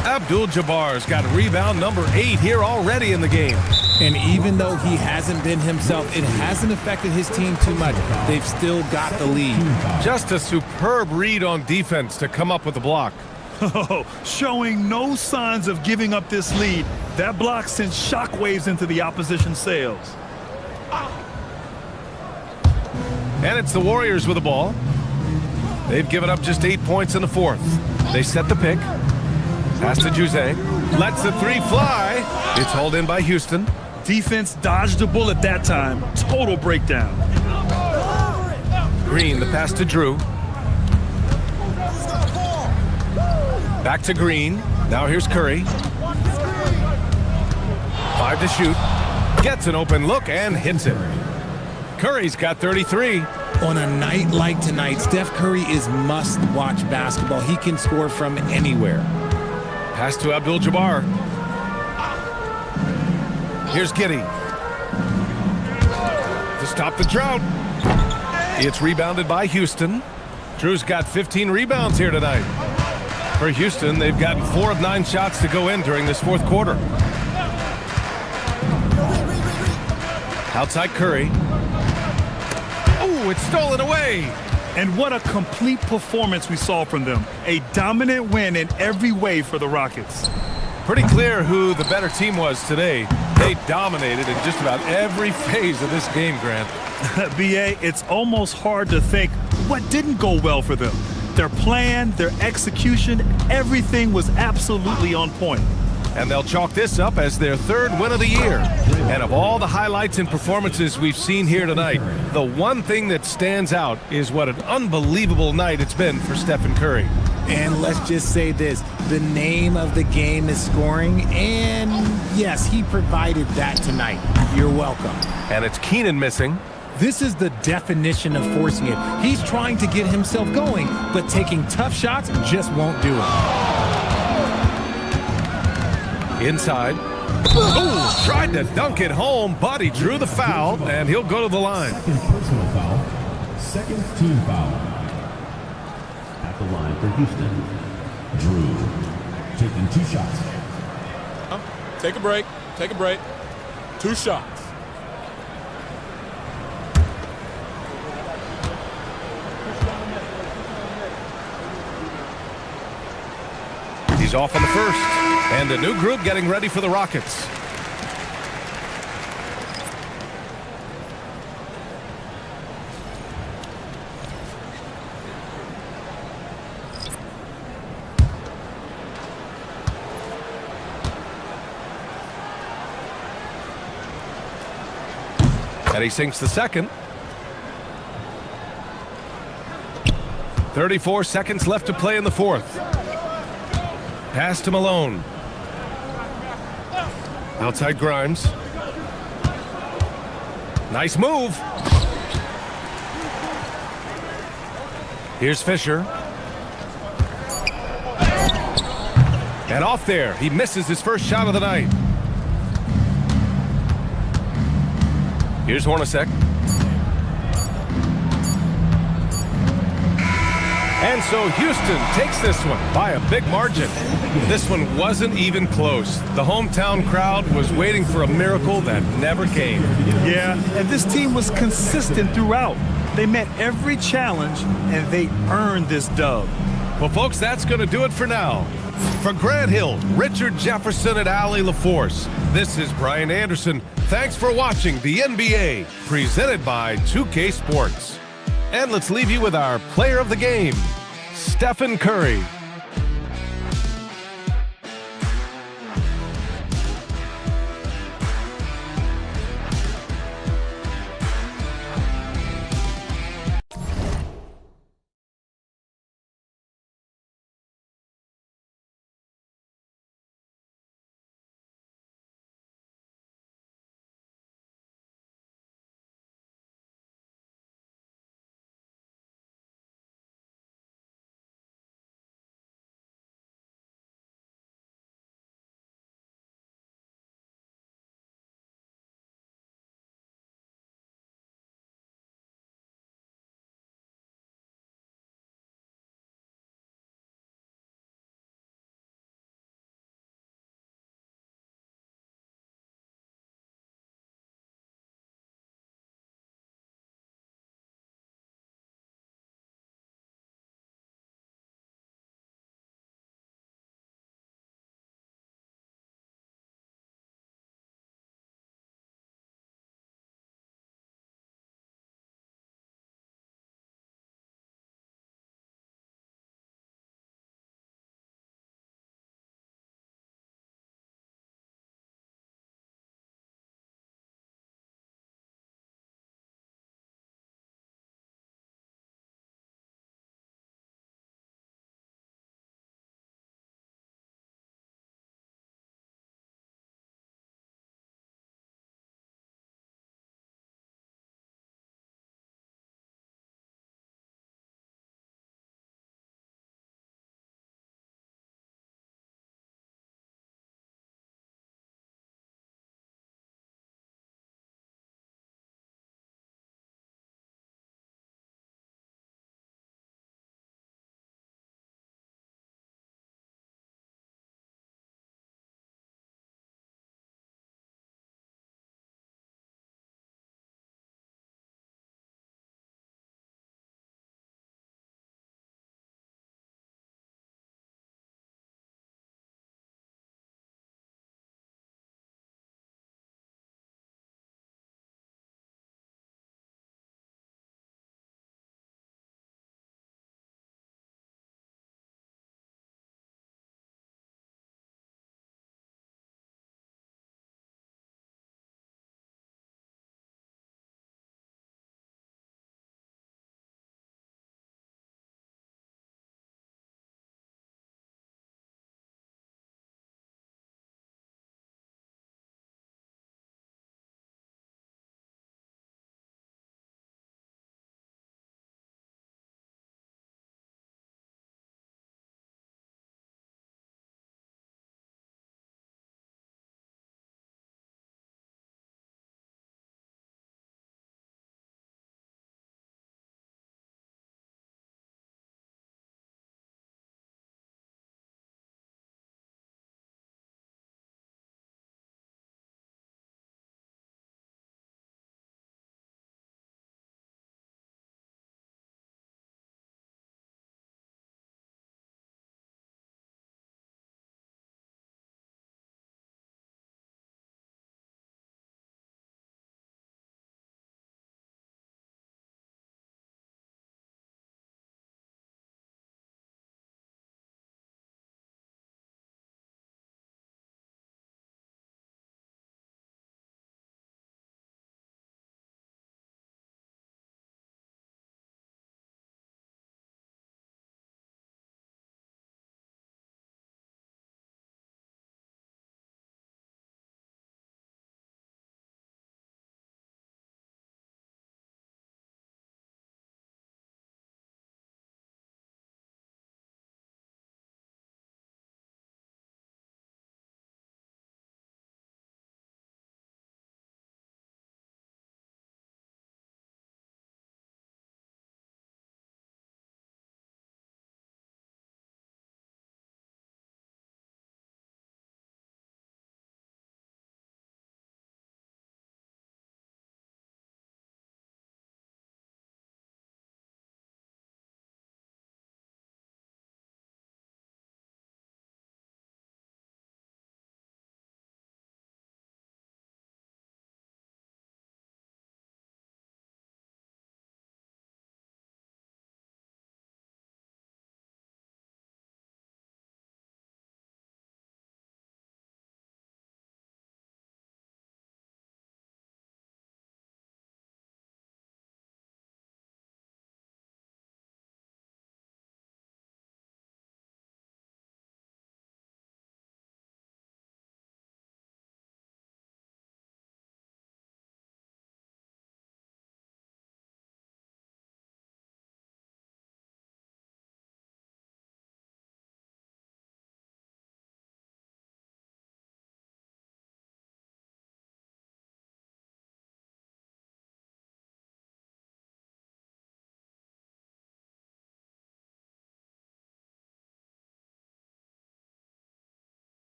Abdul-Jabbar's got rebound number 8 here already in the game. And even though he hasn't been himself, it hasn't affected his team too much. They've still got the lead. Just a superb read on defense to come up with the block. Showing no signs of giving up this lead. That block sends shockwaves into the opposition sails. And it's the Warriors with the ball. They've given up just 8 points in the fourth. They set the pick. Pass to Juzang. Lets the three fly. It's hauled in by Houston. Defense dodged a bullet that time. Total breakdown. Green, the pass to Drew. Back to Green. Now here's Curry. 5 to shoot. Gets an open look and hits it. Curry's got 33. On a night like tonight, Steph Curry is must-watch basketball. He can score from anywhere. Pass to Abdul-Jabbar. Here's Giddey. To stop the drought. It's rebounded by Houston. Drew's got 15 rebounds here tonight. For Houston, they've gotten 4 of 9 shots to go in during this fourth quarter. Outside Curry. Oh, it's stolen away. And what a complete performance we saw from them. A dominant win in every way for the Rockets. Pretty clear who the better team was today. They dominated in just about every phase of this game, Grant. B.A., it's almost hard to think what didn't go well for them. Their plan, their execution, everything was absolutely on point. And they'll chalk this up as their 3rd win of the year. And of all the highlights and performances we've seen here tonight, the one thing that stands out is what an unbelievable night it's been for Stephen Curry. And let's just say this, the name of the game is scoring, and yes, he provided that tonight. You're welcome. And it's Keenan missing. This is the definition of forcing it. He's trying to get himself going, but taking tough shots just won't do it. Inside. Oh, tried to dunk it home, but he drew the foul, and he'll go to the line. Second personal foul. Second team foul. At the line for Houston, Drew, taking 2 shots. Take a break. Take a break. 2 shots. He's off on the first. And a new group getting ready for the Rockets. And he sinks the second. 34 seconds left to play in the fourth. Pass to Malone. Outside Grimes. Nice move. Here's Fisher. And off there. He misses his first shot of the night. Here's Hornacek. And so Houston takes this one by a big margin. This one wasn't even close. The hometown crowd was waiting for a miracle that never came. Yeah, and this team was consistent throughout. They met every challenge, and they earned this dub. Well, folks, that's going to do it for now. For Grant Hill, Richard Jefferson, and Allie LaForce, this is Brian Anderson. Thanks for watching the NBA, presented by 2K Sports. And let's leave you with our player of the game, Stephen Curry.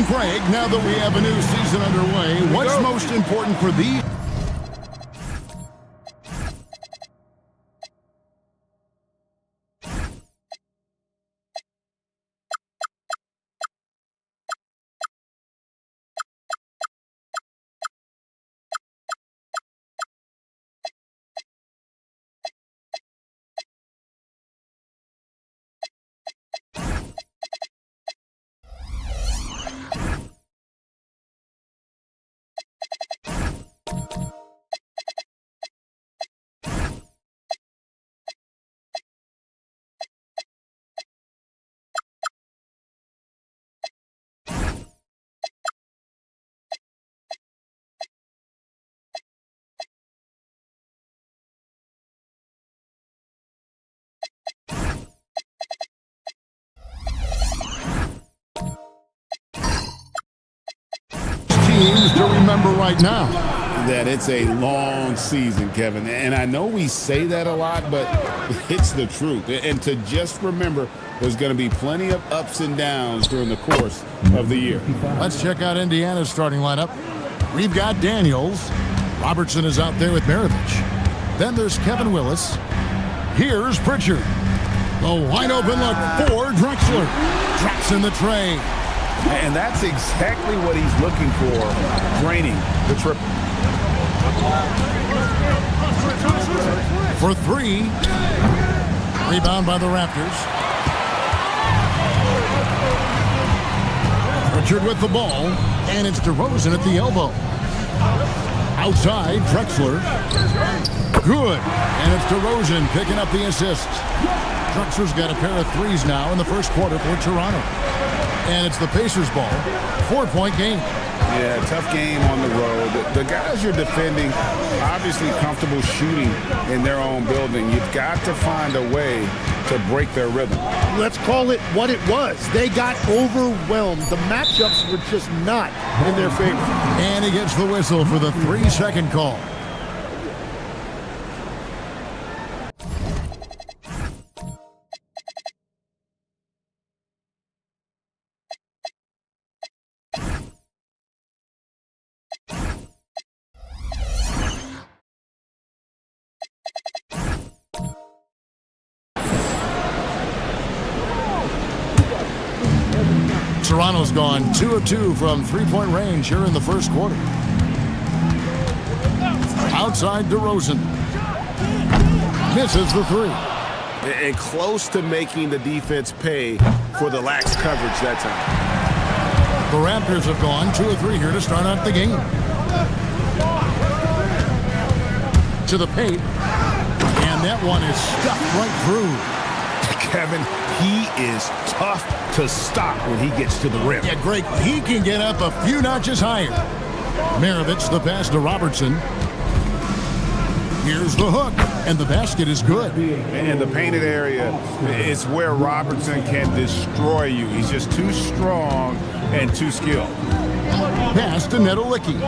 And Greg, now that we have a new season underway, what's most important for these? Teams to remember right now. That it's a long season, Kevin. And I know we say that a lot, but it's the truth. And to just remember, there's going to be plenty of ups and downs during the course of the year. Let's check out Indiana's starting lineup. We've got Daniels. Robertson is out there with Maravich. Then there's Kevin Willis. Here's Pritchard. The wide open look for Drexler. Drops in the tray. And that's exactly what he's looking for, draining the triple. For three. Rebound by the Raptors. Pritchard with the ball, and it's DeRozan at the elbow. Outside, Drexler. Good. And it's DeRozan picking up the assist. Drexler's got a pair of threes now in the first quarter for Toronto. And it's the Pacers' ball. 4-point game. Yeah, tough game on the road. The guys you're defending, obviously comfortable shooting in their own building. You've got to find a way to break their rhythm. Let's call it what it was. They got overwhelmed. The matchups were just not in their favor. And he gets the whistle for the 3-second call. Toronto's gone 2 of 2 from three-point range here in the first quarter. Outside DeRozan. Misses the three. And close to making the defense pay for the lax coverage that time. The Raptors have gone 2 of 3 here to start out the game. To the paint. And that one is stuffed right through. Kevin, he is tough to stop when he gets to the rim. Yeah, Greg, he can get up a few notches higher. Maravich, the pass to Robertson. Here's the hook, and the basket is good. And the painted area is where Robertson can destroy you. He's just too strong and too skilled. Pass to Nedolicki.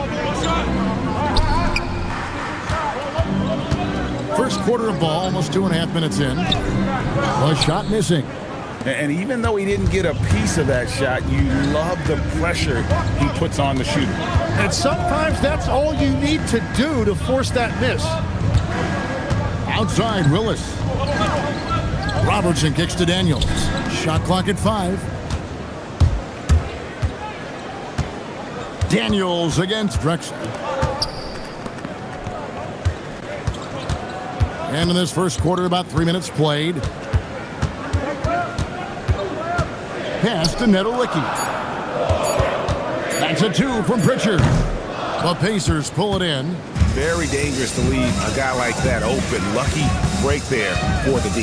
First quarter of ball, almost 2.5 minutes in. A shot missing. And even though he didn't get a piece of that shot, you love the pressure he puts on the shooter. And sometimes that's all you need to do to force that miss. Outside, Willis. Robertson kicks to Daniels. Shot clock at 5. Daniels against Drexler. And in this first quarter, about 3 minutes played. Pass to Nedolicki. That's a 2 from Pritchard. The Pacers pull it in. Very dangerous to leave a guy like that open. Lucky break there for the D.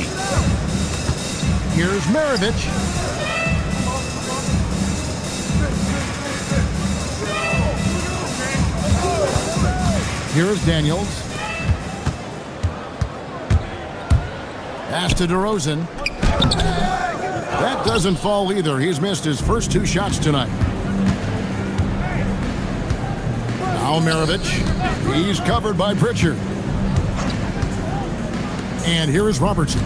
Here's Maravich. Here's Daniels. Pass to DeRozan. That doesn't fall either. He's missed his first 2 shots tonight. Now Maravich. He's covered by Pritchard. And here is Robertson.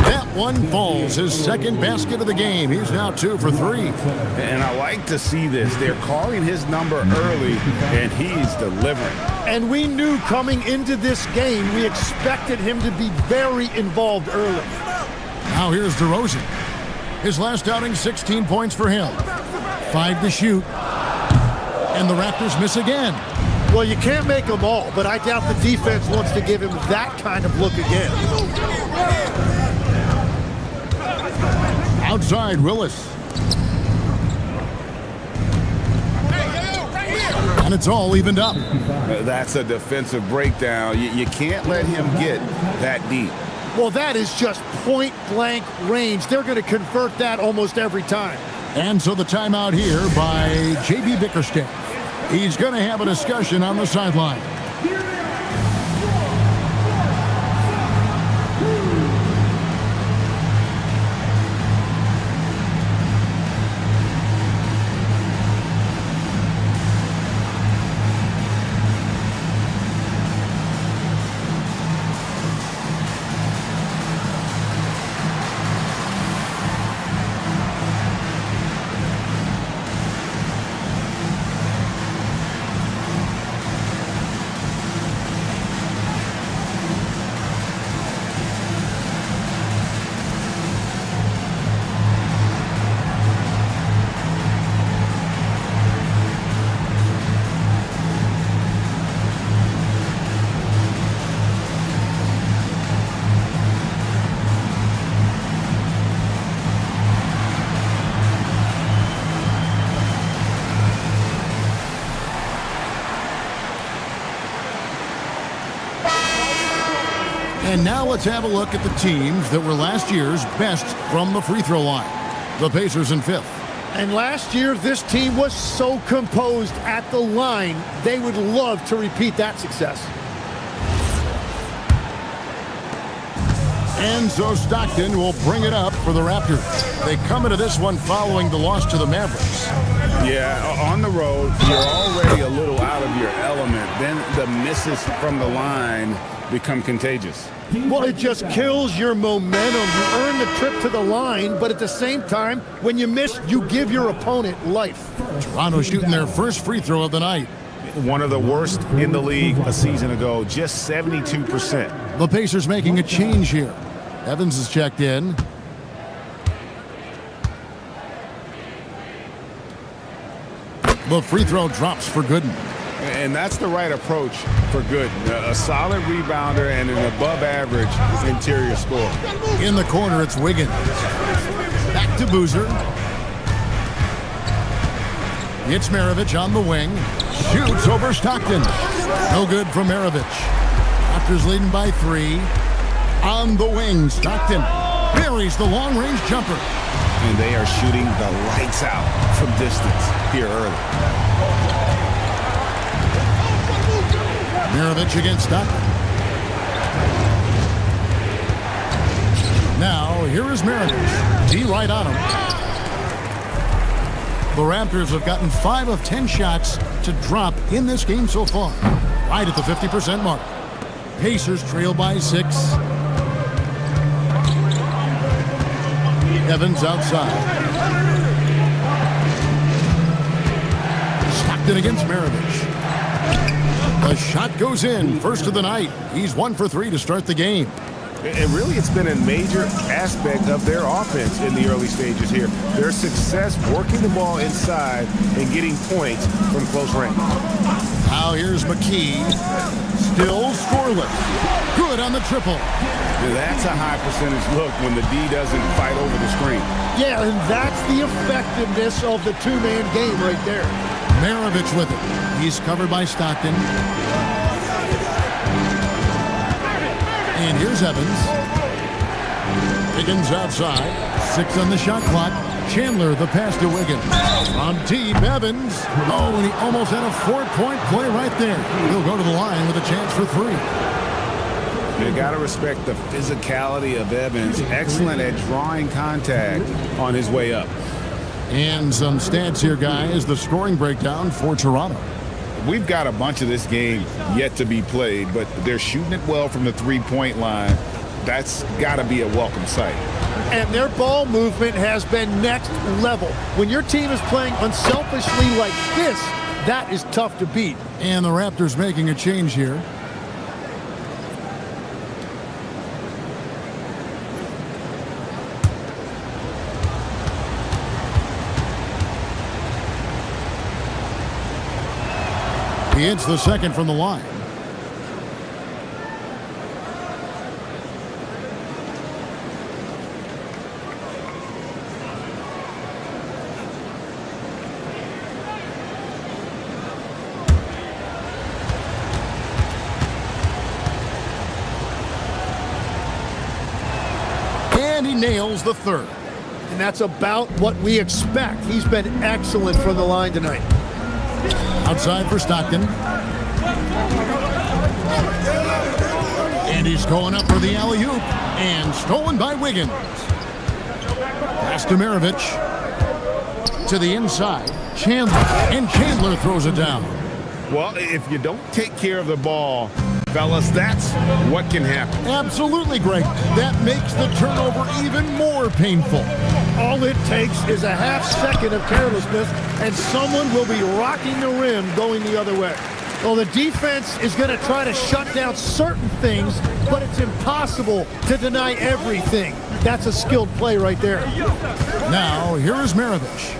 That one falls. His second basket of the game. He's now 2 for 3. And I like to see this. They're calling his number early, and he's delivering. And we knew coming into this game, we expected him to be very involved early. Now here's DeRozan. His last outing, 16 points for him. 5 to shoot. And the Raptors miss again. Well, you can't make them all, but I doubt the defense wants to give him that kind of look again. Outside, Willis. And it's all evened up. That's a defensive breakdown. You can't let him get that deep. Well, that is just point-blank range. They're going to convert that almost every time. And so the timeout here by J.B. Bickerstaff. He's going to have a discussion on the sideline. And now let's have a look at the teams that were last year's best from the free throw line. The Pacers in 5th. And last year, this team was so composed at the line, they would love to repeat that success. And so Stockton will bring it up for the Raptors. They come into this one following the loss to the Mavericks. Yeah, on the road, you're already a little out of your element. Then the misses from the line become contagious. Well, it just kills your momentum. You earn the trip to the line, but at the same time, when you miss, you give your opponent life. Toronto shooting their first free throw of the night. One of the worst in the league a season ago, just 72%. The Pacers making a change here. Evans is checked in. The free throw drops for Gooden. And that's the right approach for Gooden. A solid rebounder and an above-average interior scorer. In the corner, it's Wiggins. Back to Boozer. It's Maravich on the wing. Shoots over Stockton. No good from Maravich. Raptors leading by 3. On the wing, Stockton buries the long-range jumper. And they are shooting the lights out from distance here early. Maravich against Stockton. Now, here is Maravich. D right on him. The Raptors have gotten 5 of 10 shots to drop in this game so far. Right at the 50% mark. Pacers trail by 6. Evans outside. Stockton against Maravich. The shot goes in. First of the night. He's 1 for 3 to start the game. And really, it's been a major aspect of their offense in the early stages here. Their success working the ball inside and getting points from close range. Now here's McKee. Still scoreless. Good on the triple. That's a high percentage look when the D doesn't fight over the screen. Yeah, and that's the effectiveness of the two-man game right there. Maravich with it. He's covered by Stockton. And here's Evans. Wiggins outside. 6 on the shot clock. Chandler the pass to Wiggins. From deep, Evans. Oh, and he almost had a 4-point play right there. He'll go to the line with a chance for 3. You got to respect the physicality of Evans. Excellent at drawing contact on his way up. And some stats here, guys. The scoring breakdown for Toronto. We've got a bunch of this game yet to be played, but they're shooting it well from the three-point line. That's got to be a welcome sight. And their ball movement has been next level. When your team is playing unselfishly like this, that is tough to beat. And the Raptors making a change here. He hits the second from the line. And he nails the third. And that's about what we expect. He's been excellent from the line tonight. Outside for Stockton. And he's going up for the alley-oop. And stolen by Wiggins. Pass to Maravich. To the inside. Chandler. And Chandler throws it down. Well, if you don't take care of the ball, fellas, that's what can happen. Absolutely, Greg. That makes the turnover even more painful. All it takes is a half second of carelessness, and someone will be rocking the rim going the other way. Well, the defense is going to try to shut down certain things, but it's impossible to deny everything. That's a skilled play right there. Now, here is Maravich.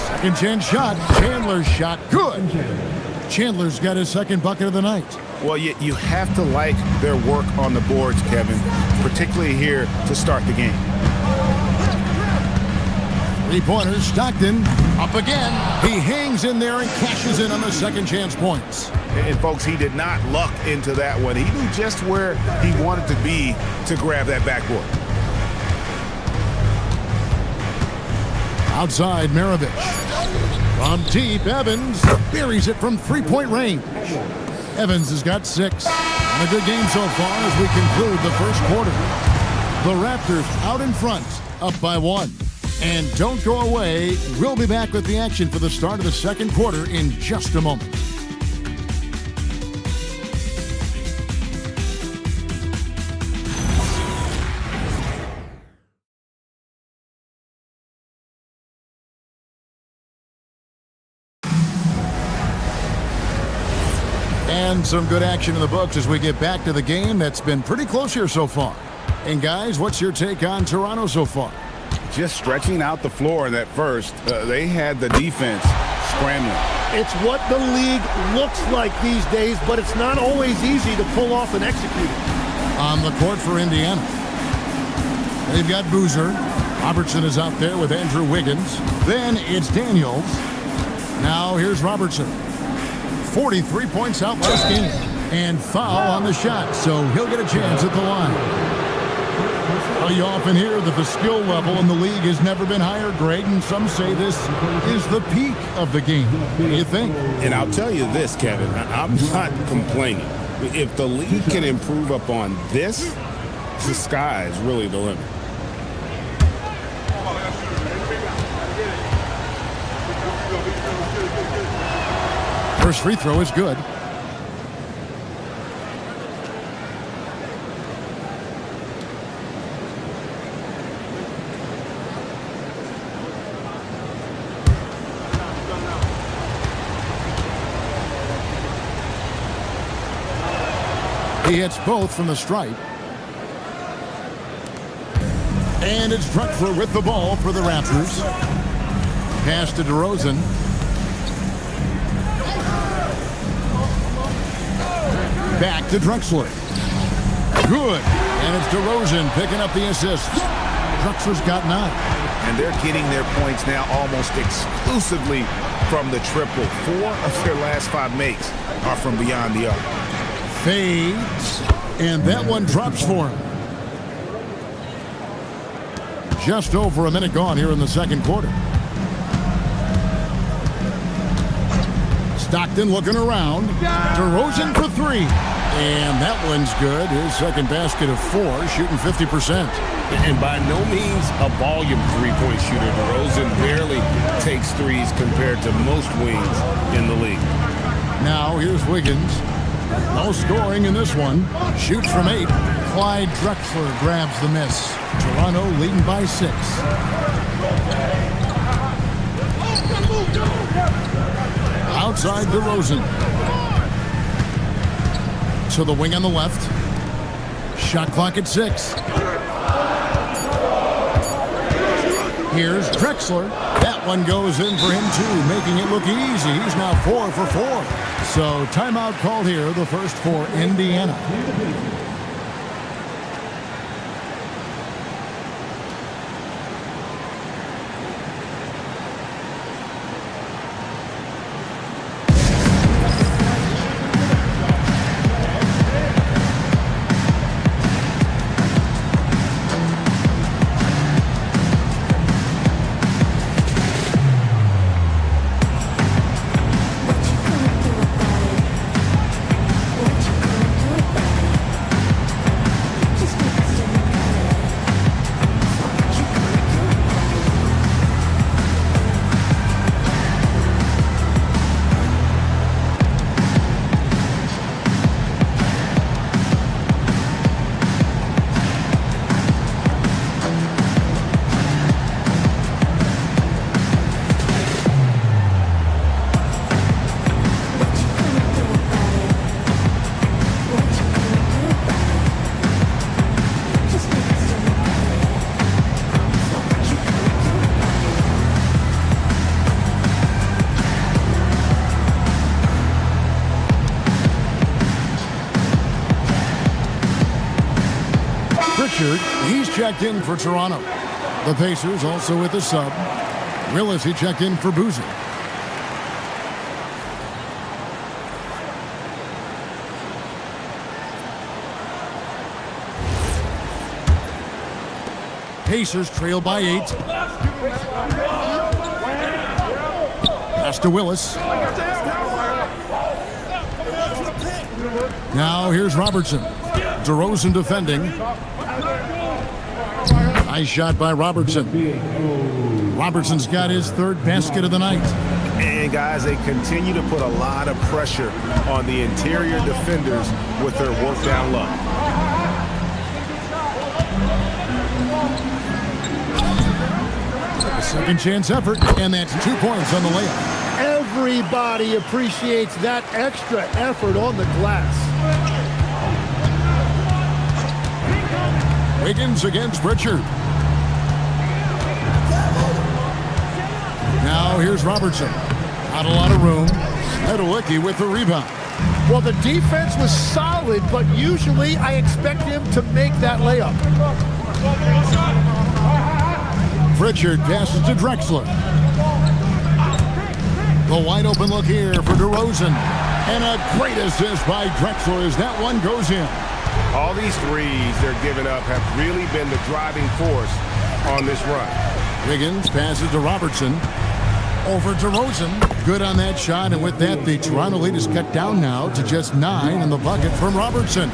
Second chance shot. Chandler's shot. Good. Chandler's got his second bucket of the night. Well, you have to like their work on the boards, Kevin, particularly here to start the game. Three-pointers, Stockton, up again. He hangs in there and cashes in on the second chance points. And folks, he did not luck into that one. He knew just where he wanted to be to grab that backboard. Outside, Maravich. From deep, Evans buries it from three-point range. Evans has got 6. And a good game so far as we conclude the first quarter. The Raptors out in front, up by 1. And don't go away. We'll be back with the action for the start of the second quarter in just a moment. And some good action in the books as we get back to the game that's been pretty close here so far. And guys, what's your take on Toronto so far? Just stretching out the floor in that first. They had the defense scrambling. It's what the league looks like these days, but it's not always easy to pull off and execute it. On the court for Indiana, they've got Boozer. Robertson is out there with Andrew Wiggins. Then it's Daniels. Now here's Robertson. 43 points out last game. And foul on the shot, so he'll get a chance at the line. Well, you often hear that the skill level in the league has never been higher, Greg, and some say this is the peak of the game. What do you think? And I'll tell you this, Kevin, I'm not complaining. If the league can improve upon this, the sky is really the limit. First free throw is good. He hits both from the stripe. And it's Drexler with the ball for the Raptors. Pass to DeRozan. Back to Drexler. Good. And it's DeRozan picking up the assist. Drexler's got 9. And they're getting their points now almost exclusively from the triple. 4 of their last 5 makes are from beyond the arc. Fades. And that one drops for him. Just over a minute gone here in the second quarter. Stockton looking around. DeRozan for 3. And that one's good. His second basket of 4, shooting 50%. And by no means a volume three-point shooter. DeRozan barely takes threes compared to most wings in the league. Now here's Wiggins. No scoring in this one. Shoots from 8. Clyde Drexler grabs the miss. Toronto leading by 6. Outside DeRozan. To the wing on the left. Shot clock at 6. Here's Drexler. That one goes in for him too, making it look easy. He's now 4 for 4. So timeout called here, the first for Indiana. He's checked in for Toronto. The Pacers also with the sub. Willis, he checked in for Boozer. Pacers trail by 8. Pass to Willis. Now here's Robertson. DeRozan defending. Nice shot by Robertson. Robertson's got his 3rd basket of the night. And guys, they continue to put a lot of pressure on the interior defenders with their work down low. A second chance effort, and that's 2 points on the layup. Everybody appreciates that extra effort on the glass. Wiggins against Pritchard. Now here's Robertson. Not a lot of room. Medalicki with the rebound. Well, the defense was solid, but usually I expect him to make that layup. Pritchard passes to Drexler. The wide open look here for DeRozan. And a great assist by Drexler as that one goes in. All these threes they're giving up have really been the driving force on this run. Wiggins passes to Robertson. Over DeRozan. Good on that shot, and with that, the Toronto lead is cut down now to just 9 in the bucket from Robertson.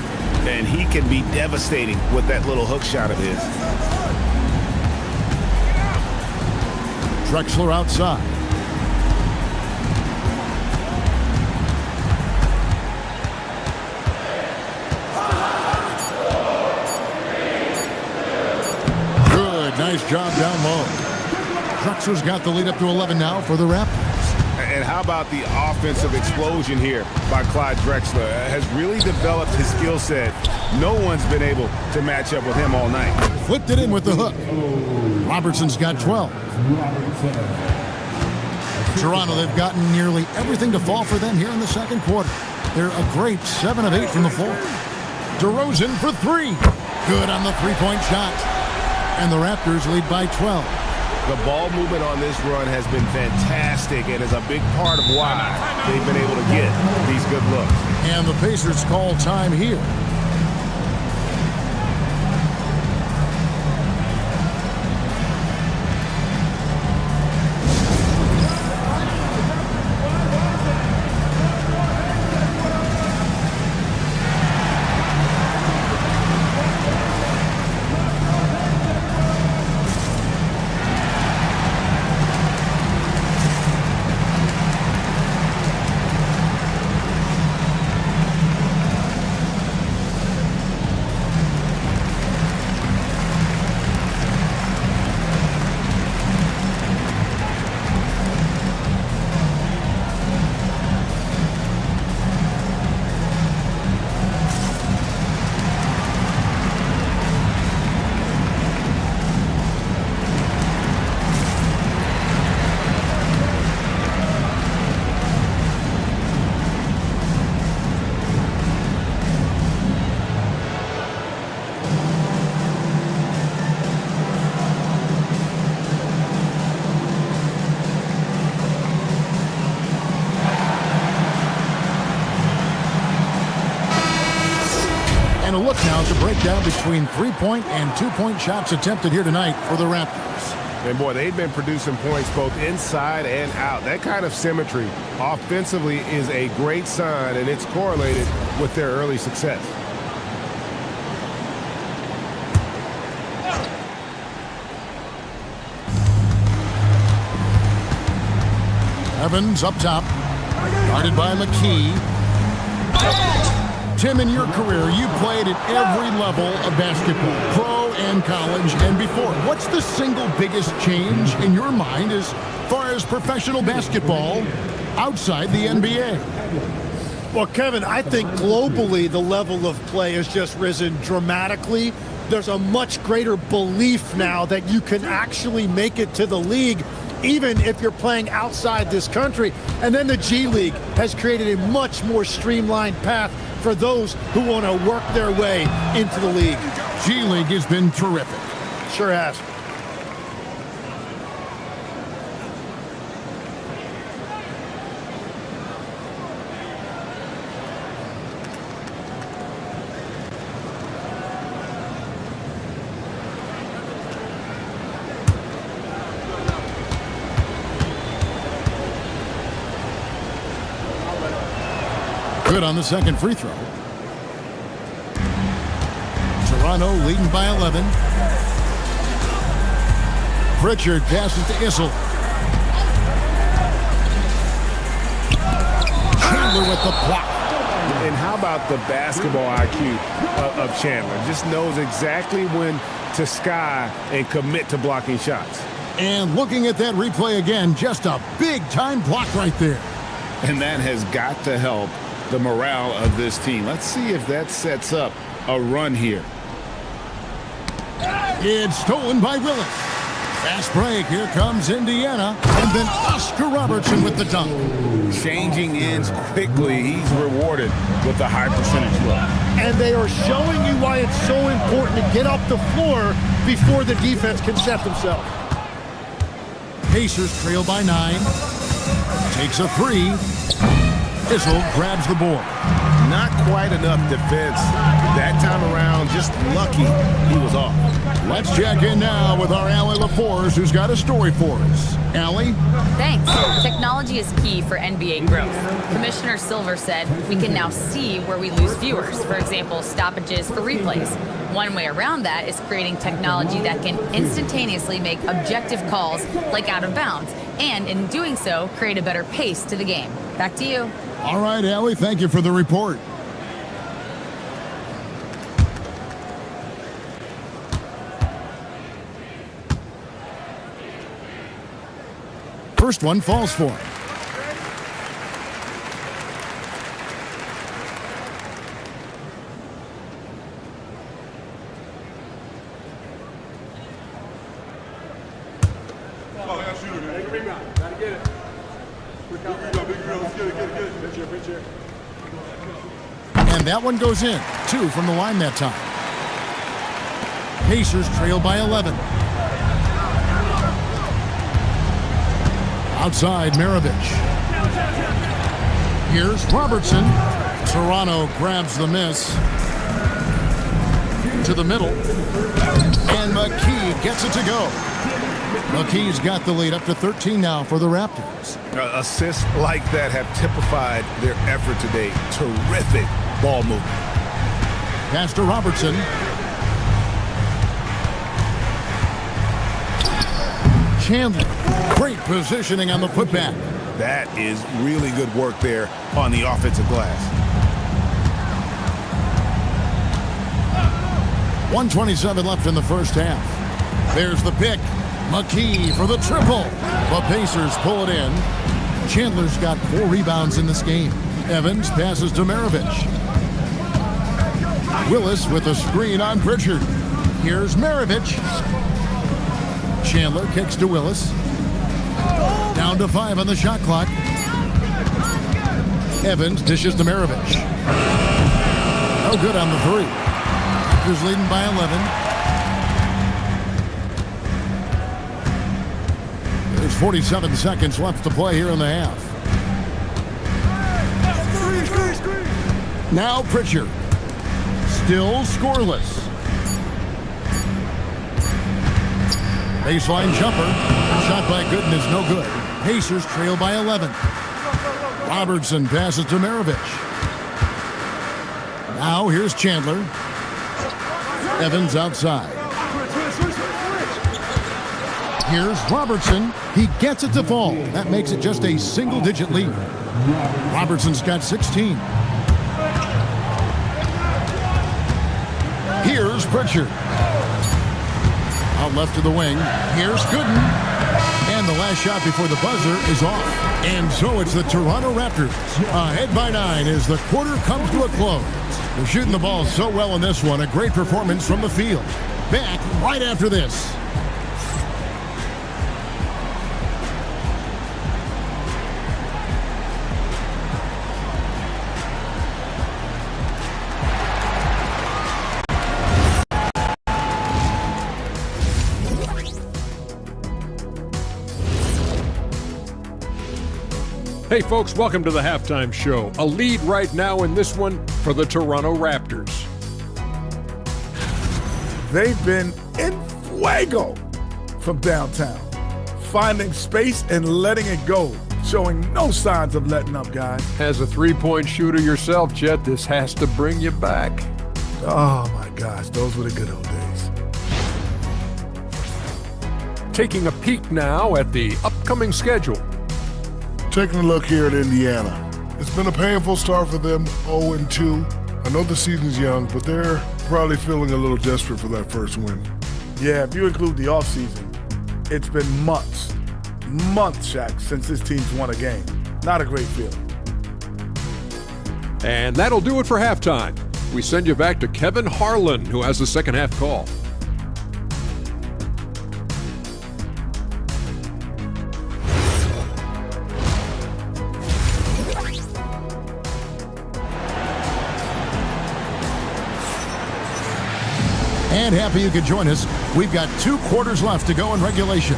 And he can be devastating with that little hook shot of his. Drexler outside. Nice job down low. Drexler's got the lead up to 11 now for the Raptors. And how about the offensive explosion here by Clyde Drexler? Has really developed his skill set. No one's been able to match up with him all night. Flipped it in with the hook. Robertson's got 12. Toronto, they've gotten nearly everything to fall for them here in the second quarter. They're a great 7 of 8 from the floor. DeRozan for 3. Good on the three-point shot. And the Raptors lead by 12. The ball movement on this run has been fantastic and is a big part of why they've been able to get these good looks. And the Pacers call time here. look now to break down between 3-point and 2-point shots attempted here tonight for the Raptors. And boy, they've been producing points both inside and out. That kind of symmetry offensively is a great sign, and it's correlated with their early success. Evans up top, guarded by McKee. Tim, in your career, you played at every level of basketball, pro and college and before. What's the single biggest change in your mind as far as professional basketball outside the NBA? Well, Kevin, I think globally the level of play has just risen dramatically. There's a much greater belief now that you can actually make it to the league even if you're playing outside this country. And then the G League has created a much more streamlined path for those who want to work their way into the league. G League has been terrific. Sure has. Good on the second free throw. Toronto leading by 11. Pritchard passes to Issel. Chandler with the block. And how about the basketball IQ of Chandler? Just knows exactly when to sky and commit to blocking shots. And looking at that replay again, just a big-time block right there. And that has got to help the morale of this team. Let's see if that sets up a run here. It's stolen by Willis. Fast break. Here comes Indiana. And then Oscar Robertson with the dunk. Changing ends quickly. He's rewarded with a high percentage look. And they are showing you why it's so important to get off the floor before the defense can set themselves. Pacers trail by 9. Takes a 3. Issel grabs the board. Not quite enough defense that time around. Just lucky he was off. Let's check in now with our Allie LaForce, who's got a story for us. Allie? Thanks. Technology is key for NBA growth. Commissioner Silver said we can now see where we lose viewers. For example, stoppages for replays. One way around that is creating technology that can instantaneously make objective calls like out of bounds, and in doing so, create a better pace to the game. Back to you. All right, Allie, thank you for the report. First one falls for him. And that one goes in. 2 from the line that time. Pacers trail by 11. Outside, Maravich. Here's Robertson. Toronto grabs the miss. To the middle. And McKee gets it to go. McKee's got the lead up to 13 now for the Raptors. Assists like that have typified their effort today. Terrific ball movement. Pass to Robertson. Chandler. Great positioning on the putback. That is really good work there on the offensive glass. 1:27 left in the first half. There's the pick. McKee for the triple. The Pacers pull it in. Chandler's got 4 rebounds in this game. Evans passes to Maravich. Willis with a screen on Pritchard. Here's Maravich. Chandler kicks to Willis. Down to 5 on the shot clock. Evans dishes to Maravich. No good on the 3. Raptors leading by 11. There's 47 seconds left to play here in the half. Now Pritchard. Still scoreless. Baseline jumper. Shot by Gooden is no good. Pacers trail by 11. Robertson passes to Maravich. Now here's Chandler. Evans outside. Here's Robertson. He gets it to fall. That makes it just a single-digit lead. Robertson's got 16. Here's Pritchard. Out left to the wing. Here's Gooden. And the last shot before the buzzer is off. And so it's the Toronto Raptors ahead by 9 as the quarter comes to a close. They're shooting the ball so well in this one. A great performance from the field. Back right after this. Hey folks, welcome to the halftime show. A lead right now in this one for the Toronto Raptors. They've been in fuego from downtown, finding space and letting it go, showing no signs of letting up, guys. As a three-point shooter yourself, Chet, this has to bring you back. Oh my gosh, those were the good old days. Taking a peek now at the upcoming schedule. Taking a look here at Indiana. It's been a painful start for them, 0-2. I know the season's young, but they're probably feeling a little desperate for that first win. Yeah, if you include the offseason, it's been months, Shaq, since this team's won a game. Not a great feeling. And that'll do it for halftime. We send you back to Kevin Harlan, who has the second half call. And happy you could join us. We've got 2 quarters left to go in regulation.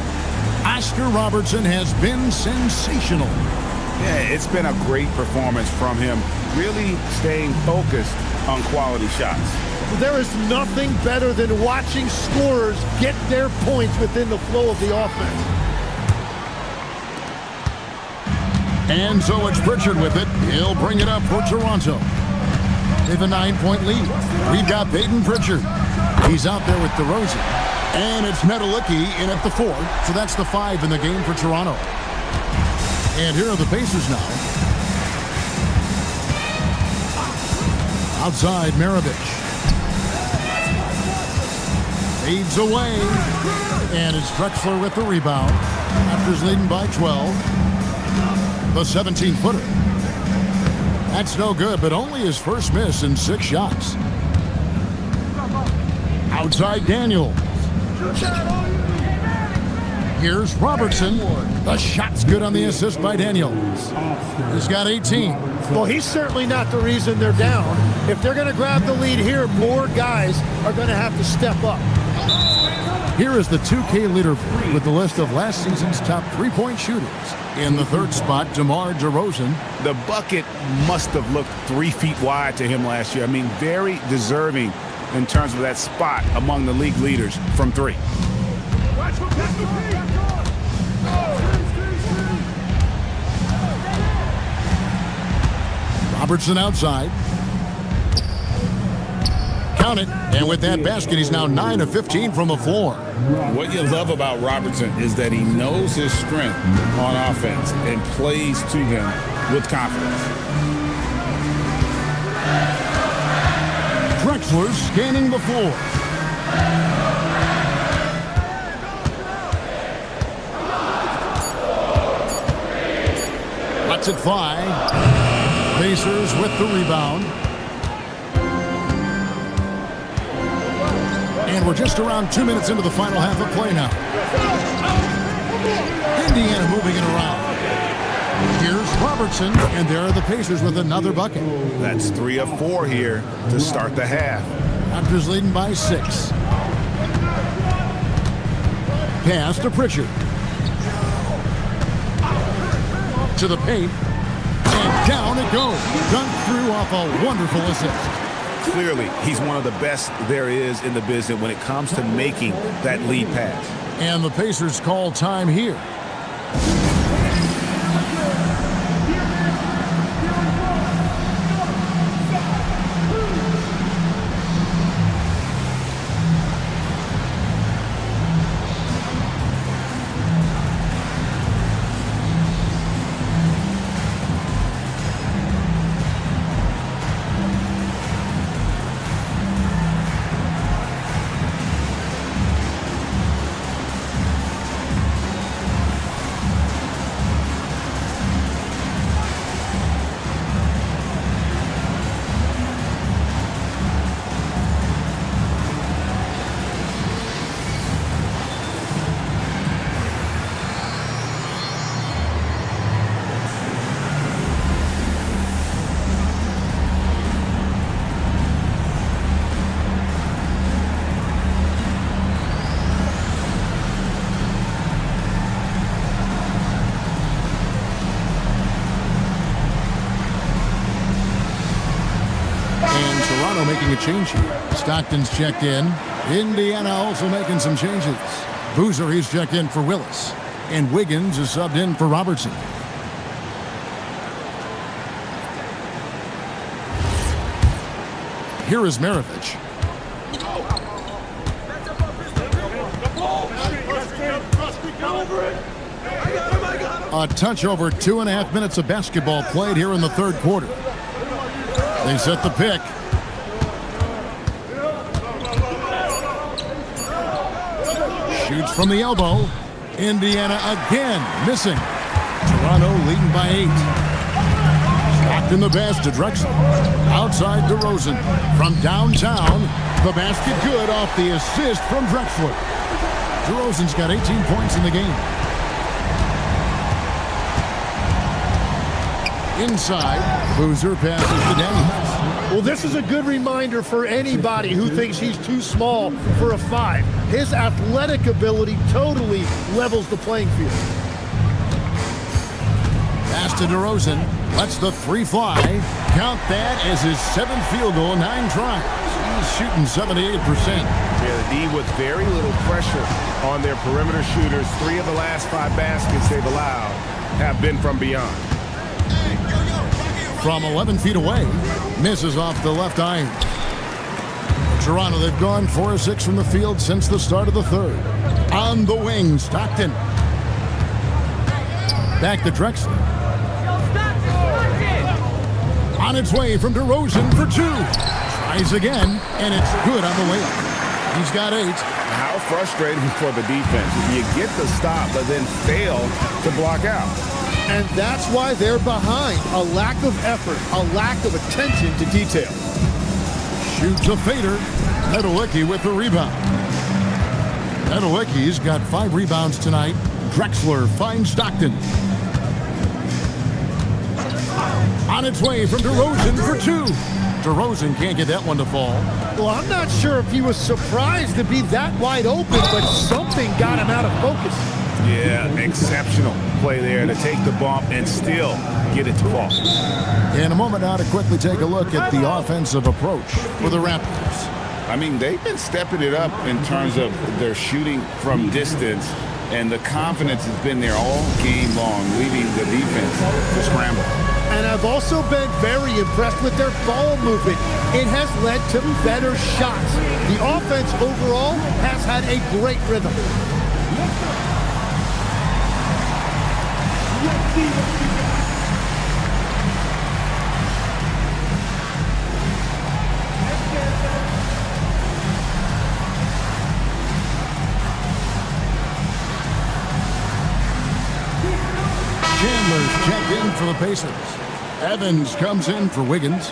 Oscar Robertson has been sensational. Yeah, it's been a great performance from him, really staying focused on quality shots. There is nothing better than watching scorers get their points within the flow of the offense. And so it's Pritchard with it. He'll bring it up for Toronto. They have a 9-point lead. We've got Peyton Pritchard. He's out there with DeRozan. And it's Medalicki in at the 4. So that's the 5 in the game for Toronto. And here are the Pacers now. Outside, Maravich. Fades away. And it's Drexler with the rebound. Raptors leading by 12. The 17-footer. That's no good, but only his first miss in 6 shots. Outside Daniel. Here's Robertson. The shot's good on the assist by Daniel. He's got 18. Well, he's certainly not the reason they're down. If they're going to grab the lead here, more guys are going to have to step up. Here is the 2K leader with the list of last season's top 3-point shooters. In the 3rd spot, DeMar DeRozan. The bucket must have looked 3 feet wide to him last year. I mean, very deserving in terms of that spot among the league leaders from 3. Robertson outside. Count it. And with that basket, he's now 9 of 15 from the floor. What you love about Robertson is that he knows his strength on offense and plays to them with confidence. Drexler scanning the floor. Lets it fly. Pacers with the rebound. And we're just around 2 minutes into the final half of play now. Indiana moving it around. Here's Robertson, and there are the Pacers with another bucket. That's 3 of 4 here to start the half. Raptors leading by 6. Pass to Pritchard. To the paint. And down it goes. Dunked through off a wonderful assist. clearly, he's one of the best there is in the business when it comes to making that lead pass. And the Pacers call time here. Making a change here. Stockton's checked in. Indiana also making some changes. Boozer, he's checked in for Willis. And Wiggins is subbed in for Robertson. Here is Maravich. A touch over 2.5 minutes of basketball played here in the third quarter. They set the pick. Shoots from the elbow. Indiana again missing. Toronto leading by 8. Stockton the pass to Drexler. Outside DeRozan. From downtown, the basket good off the assist from Drexler. DeRozan's got 18 points in the game. Inside, Boozer passes to Daniels. Well, this is a good reminder for anybody who thinks he's too small for a 5. His athletic ability totally levels the playing field. Pass to DeRozan. Lets the 3 fly. Count that as his 7th field goal, 9 tries. He's shooting 78%. Yeah, the D with very little pressure on their perimeter shooters. 3 of the last 5 baskets they've allowed have been from beyond. From 11 feet away, misses off the left iron. Toronto, they've gone 4 of 6 from the field since the start of the third. On the wing, Stockton. Back to Drexler. On its way from DeRozan for 2. Tries again, and it's good on the way up. He's got 8. How frustrating for the defense if you get the stop but then fail to block out. And that's why they're behind. A lack of effort, a lack of attention to detail. Shoots a fader. Nedelicki with the rebound. Nedelicki's got 5 rebounds tonight. Drexler finds Stockton. On its way from DeRozan for 2. DeRozan can't get that one to fall. Well, I'm not sure if he was surprised to be that wide open, but something got him out of focus. Yeah, exceptional play there to take the bump and still get it to fall. In a moment now to quickly take a look at the offensive approach for the Raptors. I mean, they've been stepping it up in terms of their shooting from distance, and the confidence has been there all game long, leaving the defense to scramble. And I've also been very impressed with their ball movement. It has led to better shots. The offense overall has had a great rhythm. Chandler's checked in for the Pacers. Evans comes in for Wiggins.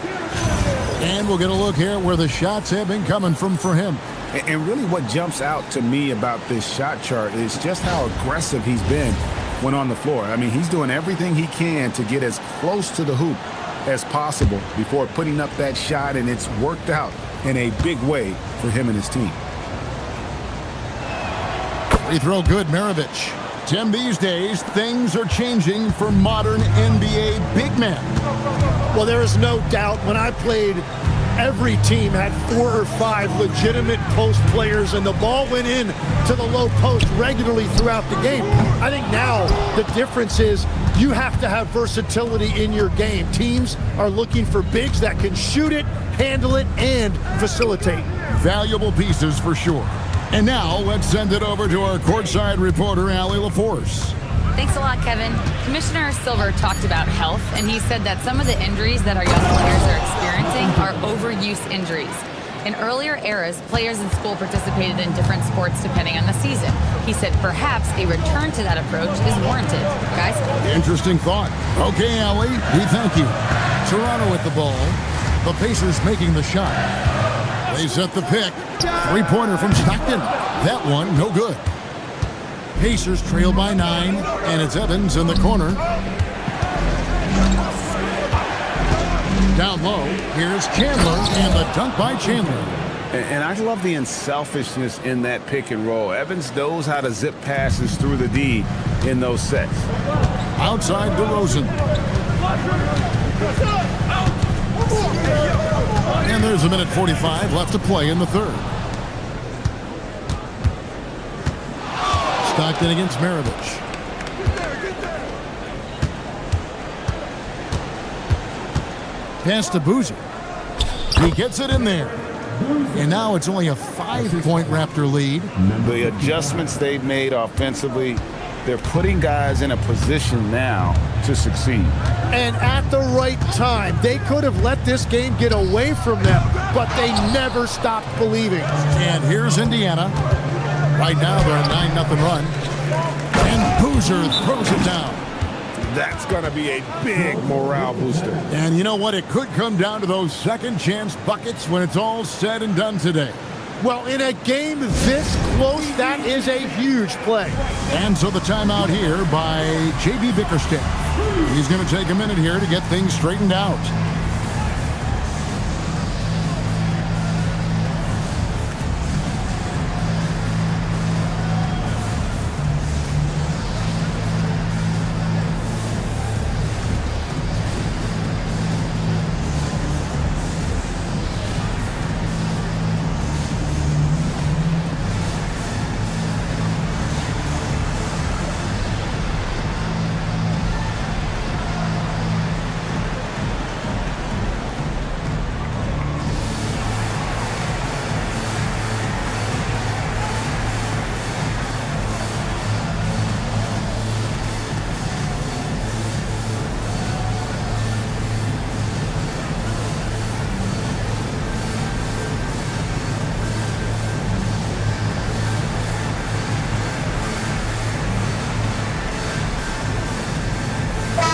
And we'll get a look here where the shots have been coming from for him. And really what jumps out to me about this shot chart is just how aggressive he's been when on the floor. I mean, he's doing everything he can to get as close to the hoop as possible before putting up that shot, and it's worked out in a big way for him and his team. Free throw good, Maravich. Tim, these days, things are changing for modern NBA big men. Well, there is no doubt when I played Every team had 4 or 5 legitimate post players, and the ball went in to the low post regularly throughout the game. I think now the difference is you have to have versatility in your game. Teams are looking for bigs that can shoot it, handle it, and facilitate. Valuable pieces for sure. And now let's send it over to our courtside reporter, Allie LaForce. Thanks a lot, Kevin. Commissioner Silver talked about health, and he said that some of the injuries that our young players are experiencing are overuse injuries. In earlier eras, players in school participated in different sports depending on the season. He said perhaps a return to that approach is warranted. Guys? Interesting thought. Okay, Allie, we thank you. Toronto with the ball. The Pacers making the shot. They set the pick. Three-pointer from Stockton. That one, no good. Pacers trail by 9, and it's Evans in the corner. Down low, here's Chandler, and the dunk by Chandler. And I love the unselfishness in that pick and roll. Evans knows how to zip passes through the D in those sets. Outside DeRozan. And there's a minute 45 left to play in the third. Stockton against Maravich. Pass to Boozer. He gets it in there. And now it's only a 5-point Raptor lead. The adjustments they've made offensively, they're putting guys in a position now to succeed. And at the right time, they could have let this game get away from them, but they never stopped believing. And here's Indiana. Right now they're a 9-0 run. And Boozer throws it down. That's going to be a big morale booster. And you know what? It could come down to those second chance buckets when it's all said and done today. Well, in a game this close, that is a huge play. And so the timeout here by J.B. Bickerstaff. He's going to take a minute here to get things straightened out.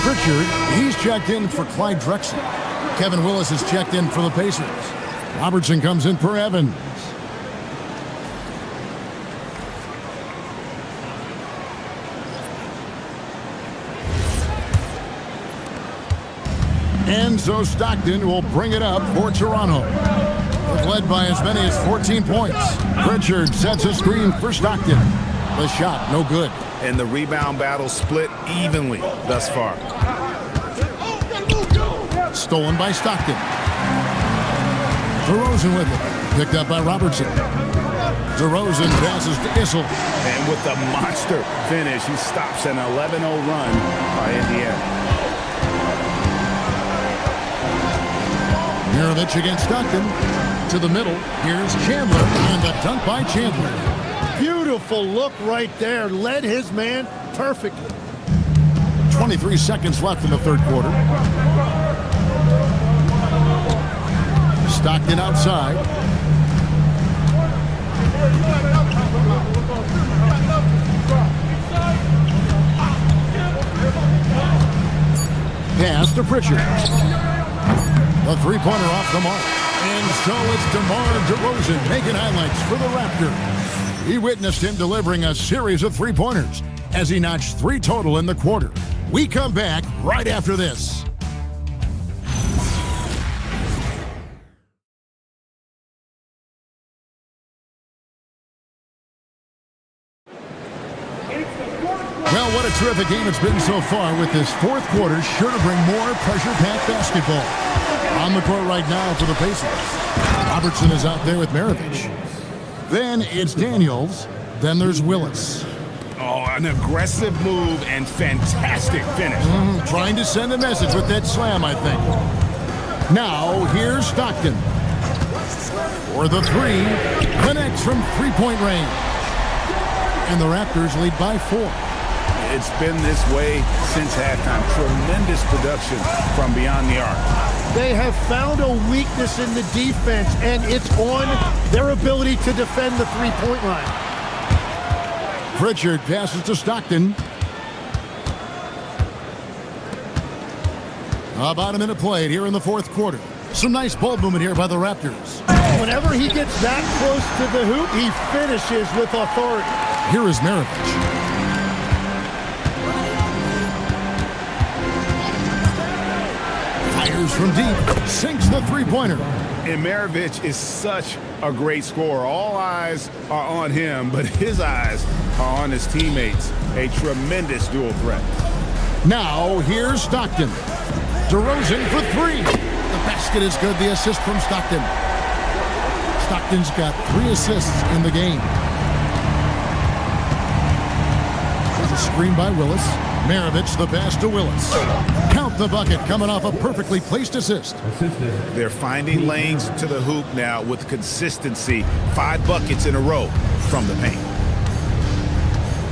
Pritchard, he's checked in for Clyde Drexler. Kevin Willis is checked in for the Pacers. Robertson comes in for Evans. And so Stockton will bring it up for Toronto. They've led by as many as 14 points. Pritchard sets a screen for Stockton. The shot, no good. And the rebound battle split evenly thus far. Stolen by Stockton. DeRozan with it. Picked up by Robertson. DeRozan passes to Issel. And with the monster finish, he stops an 11-0 run by Indiana. Maravich against Stockton. To the middle. Here's Chandler. And a dunk by Chandler. Beautiful look right there. Led his man perfectly. 23 seconds left in the third quarter. Stockton outside. Pass to Pritchard. The three-pointer off the mark. And so it's DeMar DeRozan making highlights for the Raptors. He witnessed him delivering a series of three-pointers as he notched 3 total in the quarter. We come back right after this. Well, what a terrific game it's been so far, with this fourth quarter sure to bring more pressure-packed basketball. On the court right now for the Pacers. Robertson is out there with Maravich. Then it's Daniels. Then there's Willis. Oh, an aggressive move and fantastic finish. Trying to send a message with that slam, I think. Now, here's Stockton. For the three, connects from three-point range. And the Raptors lead by 4. It's been this way since halftime. Tremendous production from beyond the arc. They have found a weakness in the defense, and it's on their ability to defend the three-point line. Pritchard passes to Stockton. About a minute played here in the fourth quarter. Some nice ball movement here by the Raptors. Whenever he gets that close to the hoop, he finishes with authority. Here is Maravich. Fires from deep, sinks the three-pointer. And Maravich is such a great scorer. All eyes are on him, but his eyes are on his teammates. A tremendous dual threat. Now, here's Stockton. DeRozan for 3. The basket is good. The assist from Stockton. Stockton's got 3 assists in the game. There's a screen by Willis. Maravich, the pass to Willis. Count the bucket, coming off a perfectly placed assist. They're finding lanes to the hoop now with consistency. 5 buckets in a row from the paint.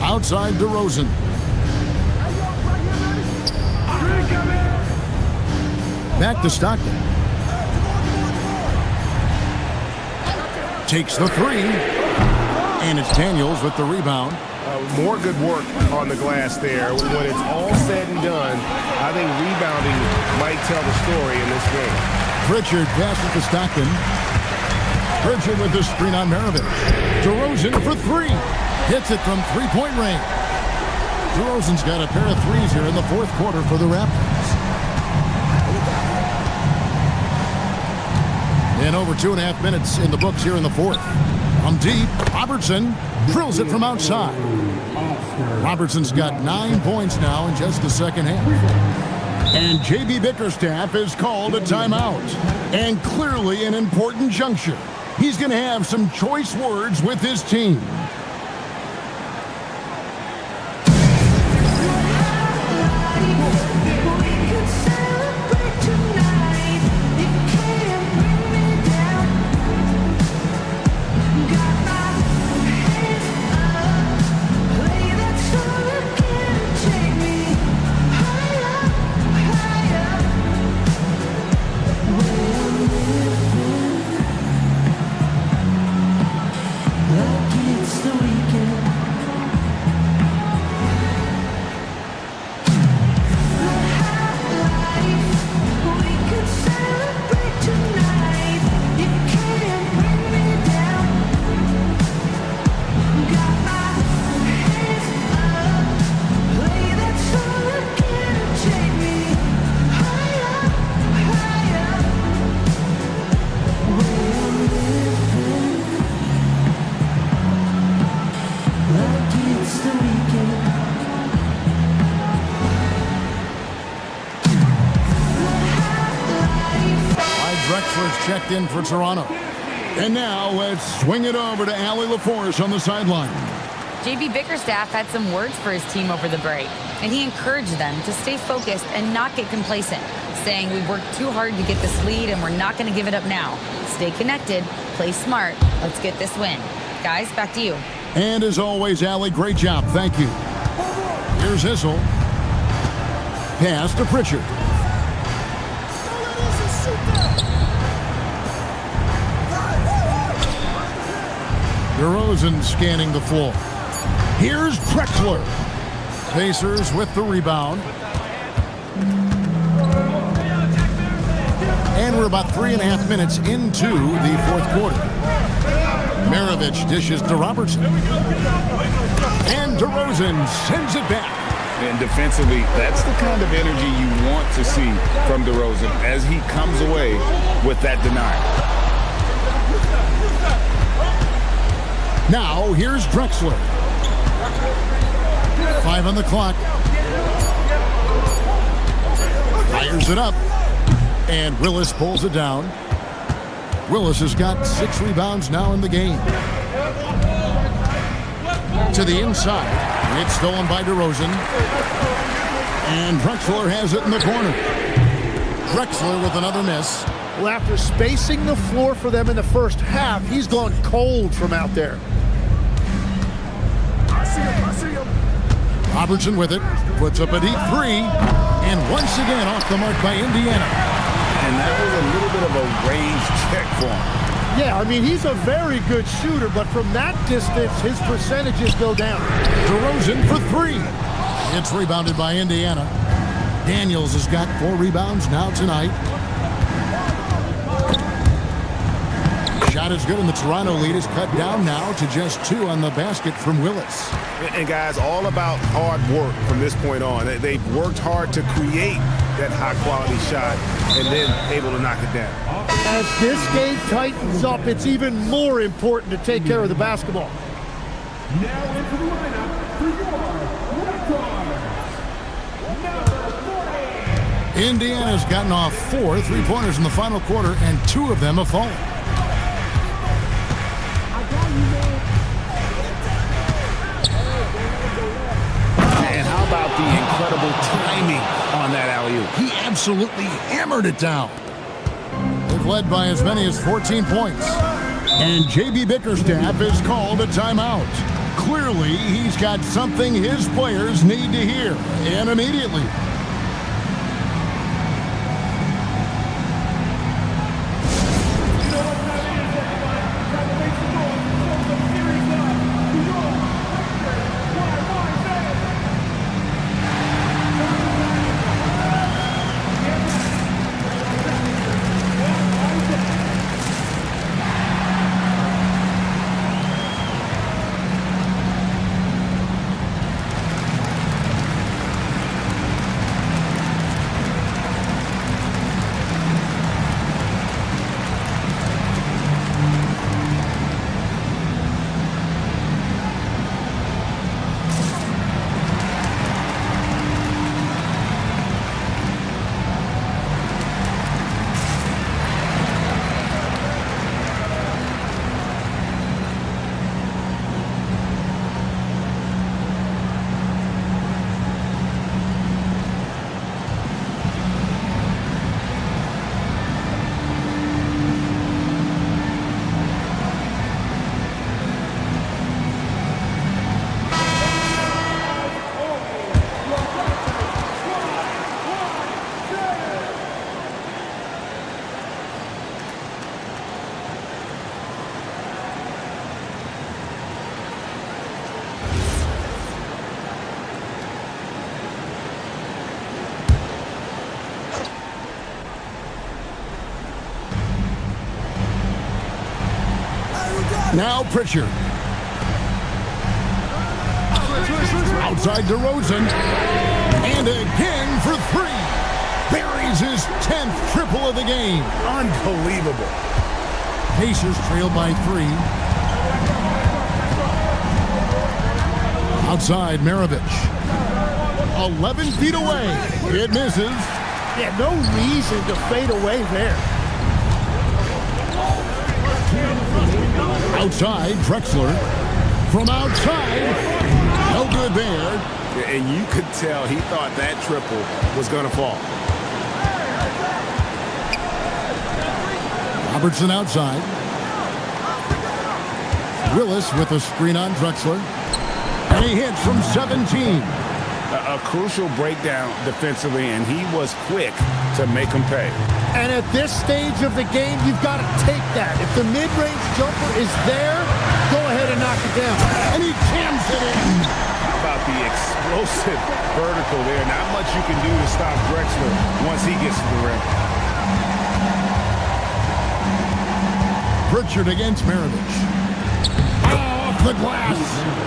Outside DeRozan. Back to Stockton. Takes the 3. And it's Daniels with the rebound. More good work on the glass there. When it's all said and done, I think rebounding might tell the story in this game. Pritchard passes to Stockton. Pritchard with the screen on Maravich. DeRozan for 3. Hits it from three-point range. DeRozan's got a pair of threes here in the fourth quarter for the Raptors. And over 2.5 minutes in the books here in the fourth. From deep, Robertson drills it from outside. Robertson's got 9 points now in just the second half. And J.B. Bickerstaff has called a timeout. And clearly an important juncture. He's going to have some choice words with his team. Checked in for Toronto. And now let's swing it over to Allie LaForce on the sideline. J.B. Bickerstaff had some words for his team over the break, and he encouraged them to stay focused and not get complacent, saying we've worked too hard to get this lead and we're not going to give it up now. Stay connected, play smart, let's get this win. Guys, back to you. And as always, Allie, great job. Thank you. Here's Issel. Pass to Pritchard. DeRozan scanning the floor. Here's Drexler. Pacers with the rebound. And we're about 3.5 minutes into the fourth quarter. Maravich dishes to Robertson. And DeRozan sends it back. And defensively, that's the kind of energy you want to see from DeRozan as he comes away with that denial. Now, here's Drexler. 5 on the clock. Fires it up. And Willis pulls it down. Willis has got 6 rebounds now in the game. To the inside. It's stolen by DeRozan. And Drexler has it in the corner. Drexler with another miss. Well, after spacing the floor for them in the first half, he's gone cold from out there. I see him. Robertson with it. Puts up a deep 3. And once again off the mark by Indiana. And that was a little bit of a range check for him. Yeah, I mean, he's a very good shooter, but from that distance, his percentages go down. DeRozan for 3. It's rebounded by Indiana. Daniels has got 4 rebounds now tonight. Shot is good, and the Toronto lead is cut down now to just 2 on the basket from Willis. And guys, all about hard work from this point on. They've worked hard to create that high-quality shot and then able to knock it down. As this game tightens up, it's even more important to take care of the basketball. Now into the lineup for your red card, Indiana's gotten off 4 3-pointers in the final quarter, and 2 of them have fallen. And how about the incredible timing on that alley-oop? He absolutely hammered it down. They've led by as many as 14 points. And J.B. Bickerstaff has called a timeout. Clearly, he's got something his players need to hear, and immediately. Now Pritchard. Outside DeRozan. And again for 3. Buries his 10th triple of the game. Unbelievable. Pacers trail by 3. Outside Maravich. 11 feet away. It misses. Yeah, no reason to fade away there. Outside, Drexler. From outside, no good there. And you could tell he thought that triple was going to fall. Robertson outside. Willis with a screen on Drexler. And he hits from 17. A crucial breakdown defensively, and he was quick to make him pay. And at this stage of the game, you've got to take that. If the mid-range jumper is there, go ahead and knock it down. And he jams it in. How about the explosive vertical there? Not much you can do to stop Drexler once he gets to the rim. Pritchard against Maravich. Off the glass.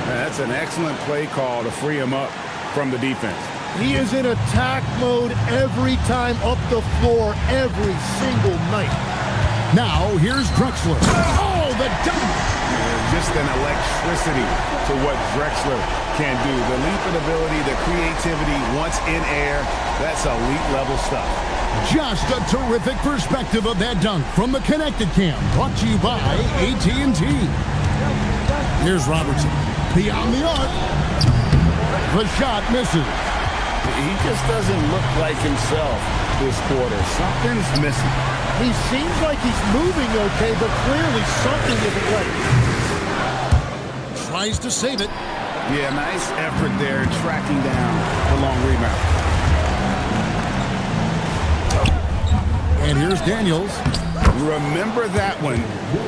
That's an excellent play call to free him up from the defense. He is in attack mode every time up the floor, every single night. Now, here's Drexler. Oh, the dunk. Just an electricity to what Drexler can do. The leaping ability, the creativity once in air, that's elite level stuff. Just a terrific perspective of that dunk from the Connected Cam, brought to you by AT&T. Here's Robertson, beyond the arc. The shot misses. He just doesn't look like himself this quarter. Something's missing. He seems like he's moving okay, but clearly something isn't right. Tries to save it. Yeah, nice effort there, tracking down the long rebound. And here's Daniels. Remember that one,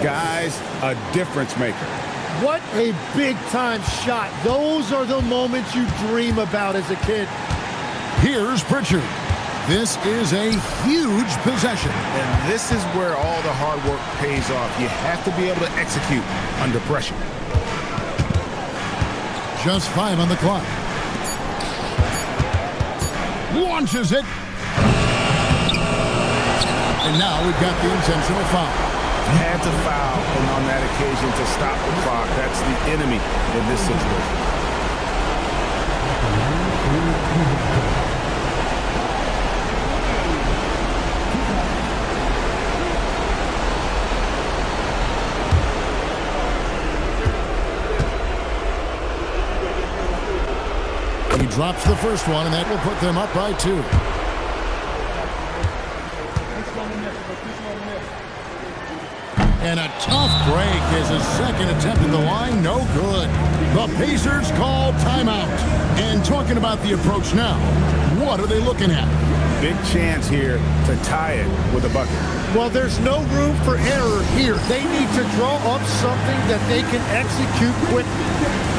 guys, a difference maker. What a big-time shot. Those are the moments you dream about as a kid. Here's Pritchard. This is a huge possession. And this is where all the hard work pays off. You have to be able to execute under pressure. Just 5 on the clock. Launches it. And now we've got the intentional foul. Had to foul, and on that occasion to stop the clock. That's the enemy in this situation. He drops the first one, and that will put them up by 2. And a tough break is his second attempt at the line. No good. The Pacers call timeout. And talking about the approach now, what are they looking at? Big chance here to tie it with a bucket. Well, there's no room for error here. They need to draw up something that they can execute quickly.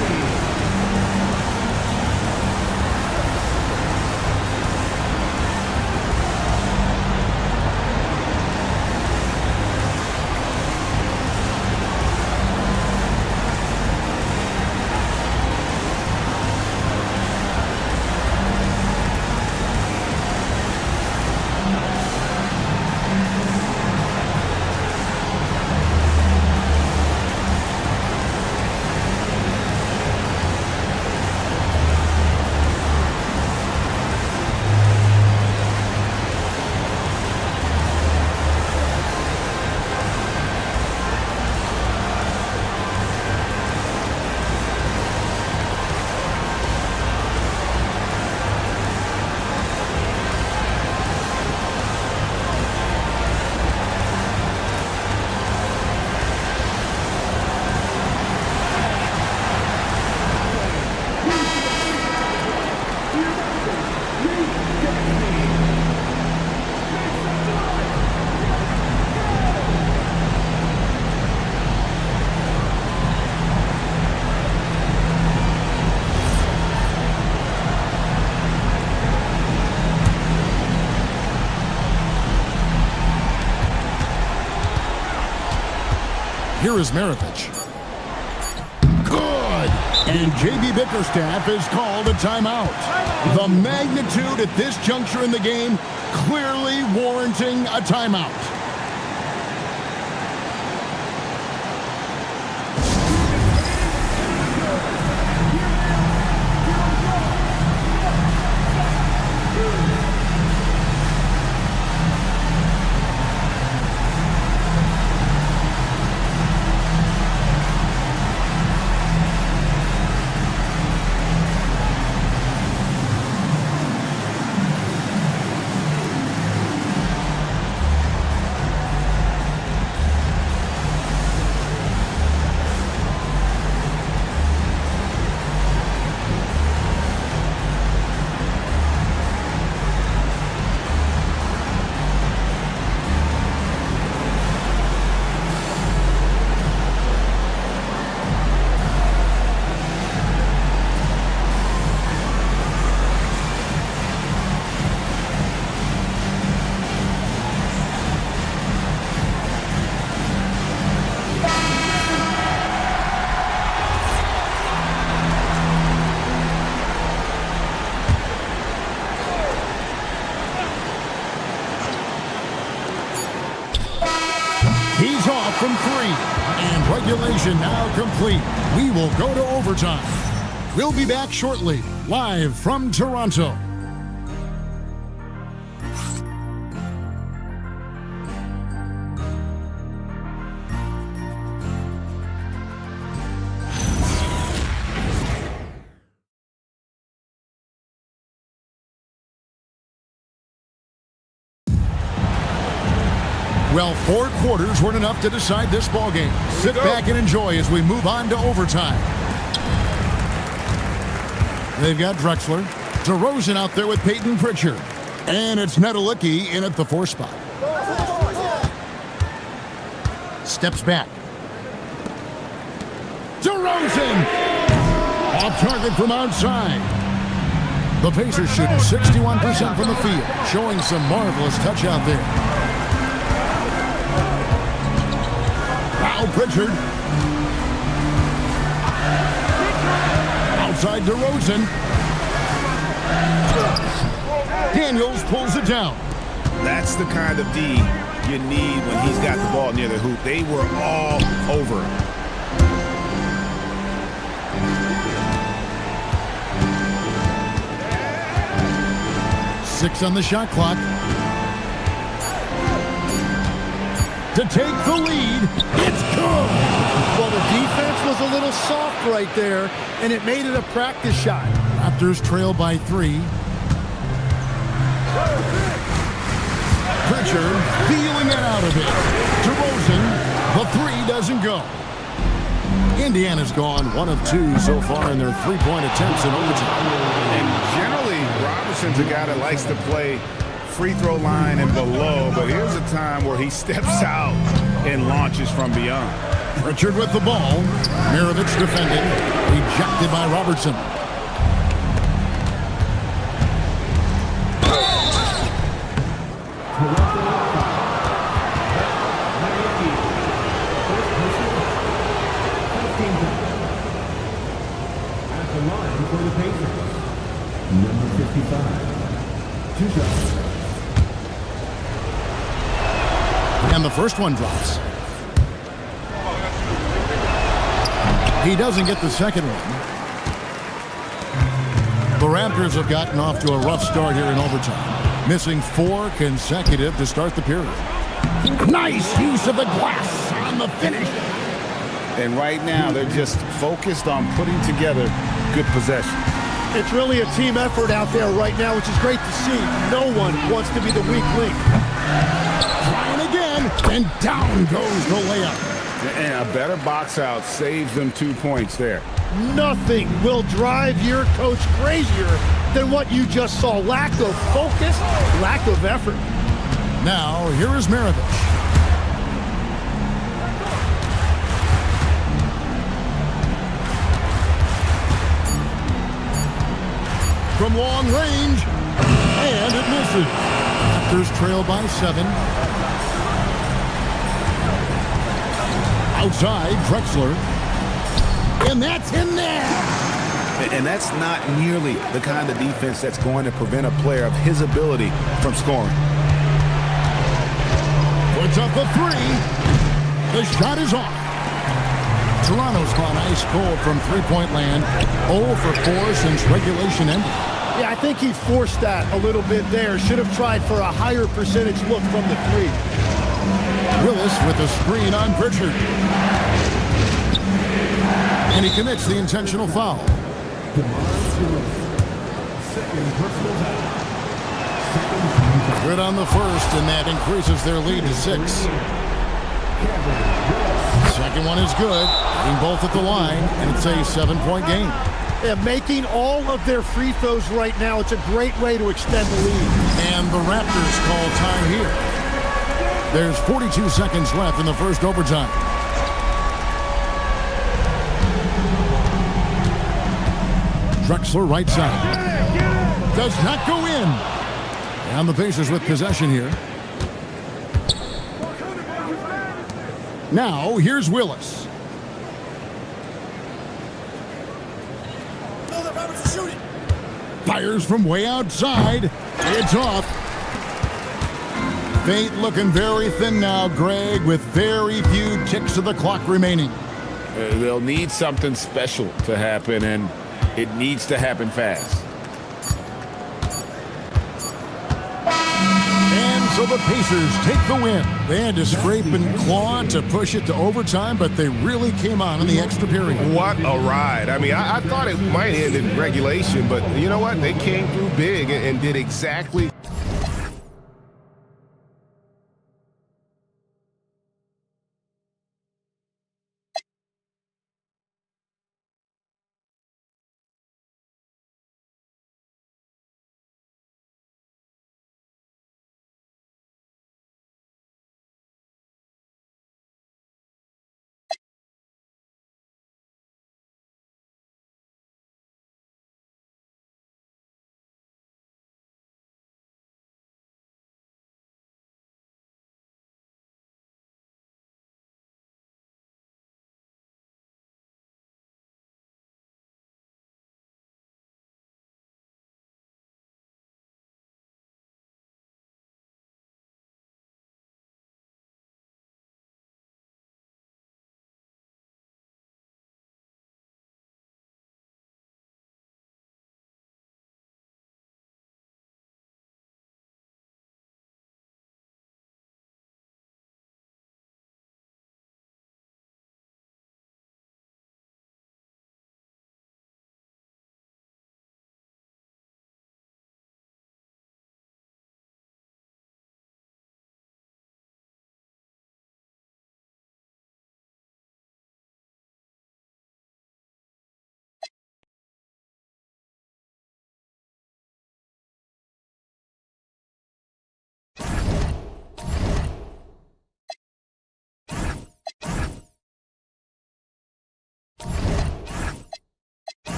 Here is Maravich. Good. And J.B. Bickerstaff is called a timeout. The magnitude at this juncture in the game clearly warranting a timeout. Regulation now complete. We will go to overtime. We'll be back shortly, live from Toronto. Well, 4 quarters weren't enough to decide this ballgame. Sit back and enjoy as we move on to overtime. They've got Drexler, DeRozan out there with Peyton Pritchard, and it's Nedelicki in at the 4 spot. Steps back. DeRozan! Off target from outside. The Pacers shooting 61% from the field, showing some marvelous touch out there. Pritchard. Outside DeRozan. Daniels pulls it down. That's the kind of D you need when he's got the ball near the hoop. They were all over him. Six on the shot clock. To take the lead, it's good. Well, the defense was a little soft right there, and it made it a practice shot. Raptors trail by 3. Pritchard feeling it out of it. DeRozan, the 3 doesn't go. Indiana's gone 1 of 2 so far in their 3-point attempts in overtime. And generally, Robertson's a guy that likes to play free throw line and below, but here's a time where he steps out and launches from beyond. Pritchard with the ball. Mirovic defending. Rejected by Robertson. At the line for the Pacers, number 55, 2 shots. And the first one drops. He doesn't get the second one. The Raptors have gotten off to a rough start here in overtime, missing 4 consecutive to start the period. Nice use of the glass on the finish. And right now, they're just focused on putting together good possession. It's really a team effort out there right now, which is great to see. No one wants to be the weak link. Trying again, and down goes the layup. And a better box out saves them 2 points there. Nothing will drive your coach crazier than what you just saw. Lack of focus, lack of effort. Now, here is Mirovic. From long range, and it misses. Raptors trail by 7. Outside, Drexler. And that's in there. And that's not nearly the kind of defense that's going to prevent a player of his ability from scoring. Puts up the 3. The shot is off. Toronto's gone ice cold from three-point land. 0 for 4 since regulation ended. Yeah, I think he forced that a little bit there. Should have tried for a higher percentage look from the 3. Willis with a screen on Pritchard. And he commits the intentional foul. Good on the first, and that increases their lead to 6. Second one is good. Getting both at the line, and it's a 7-point game. Yeah, making all of their free throws right now, it's a great way to extend the lead. And the Raptors call time here. There's 42 seconds left in the first overtime. Drexler right side. Does not go in. And the Pacers with possession here. Now, here's Willis. Fires from way outside. It's off. Fate looking very thin now, Greg, with very few ticks of the clock remaining. They'll need something special to happen, and it needs to happen fast. And so the Pacers take the win. They had to scrape and claw to push it to overtime, but they really came on in the extra period. What a ride. I mean, I thought it might end in regulation, but you know what? They came through big and did exactly.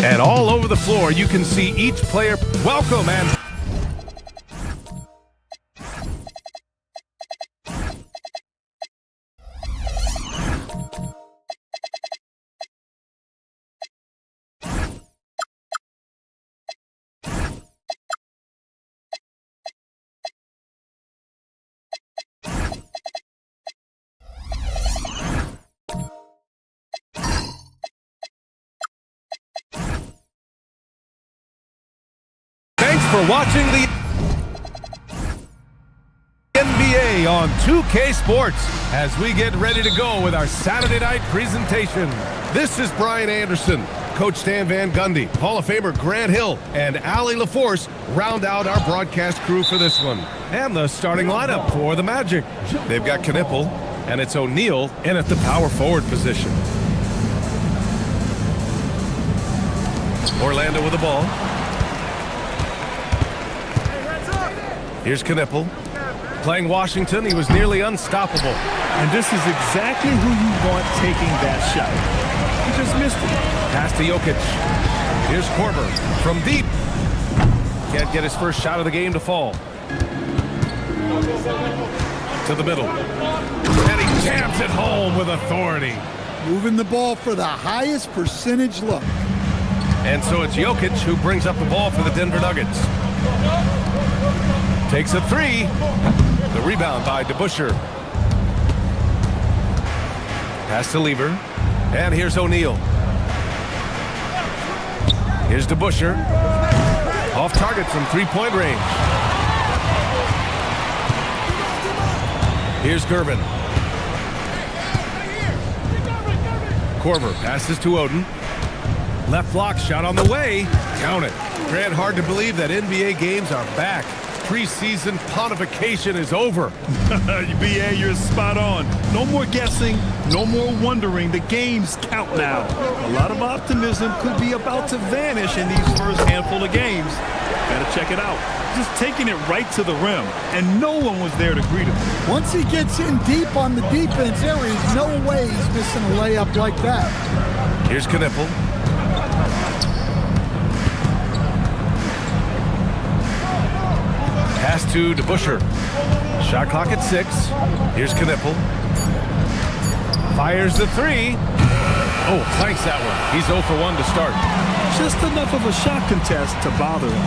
And all over the floor, you can see each player. Welcome and for watching the NBA on 2K Sports as we get ready to go with our Saturday night presentation. This is Brian Anderson. Coach Stan Van Gundy, Hall of Famer Grant Hill, and Allie LaForce round out our broadcast crew for this one. And the starting lineup for the Magic. They've got Knipple, and it's O'Neal in at the power forward position. Orlando with the ball. Here's Knipple. Playing Washington, he was nearly unstoppable. And this is exactly who you want taking that shot. He just missed it. Pass to Jokic. Here's Korver from deep. Can't get his first shot of the game to fall. To the middle. And he jams it home with authority. Moving the ball for the highest percentage look. And so it's Jokic who brings up the ball for the Denver Nuggets. Takes a three. The rebound by DeBusschere. Pass to Lever. And here's O'Neal. Here's DeBusschere. Off target from three-point range. Here's Gervin. Korver passes to Oden. Left block shot on the way. Count it. Grant, hard to believe that NBA games are back. Preseason pontification is over. BA, you're spot on. No more guessing, no more wondering. The games count now. A lot of optimism could be about to vanish in these first handful of games. Gotta check it out. Just taking it right to the rim, and no one was there to greet him. Once he gets in deep on the defense, there is no way he's missing a layup like that. Here's Knipple. Pass to DeBusschere. Shot clock at 6. Here's Knipple. Fires the three. Oh, clanks that one. He's 0 for 1 to start. Just enough of a shot contest to bother him.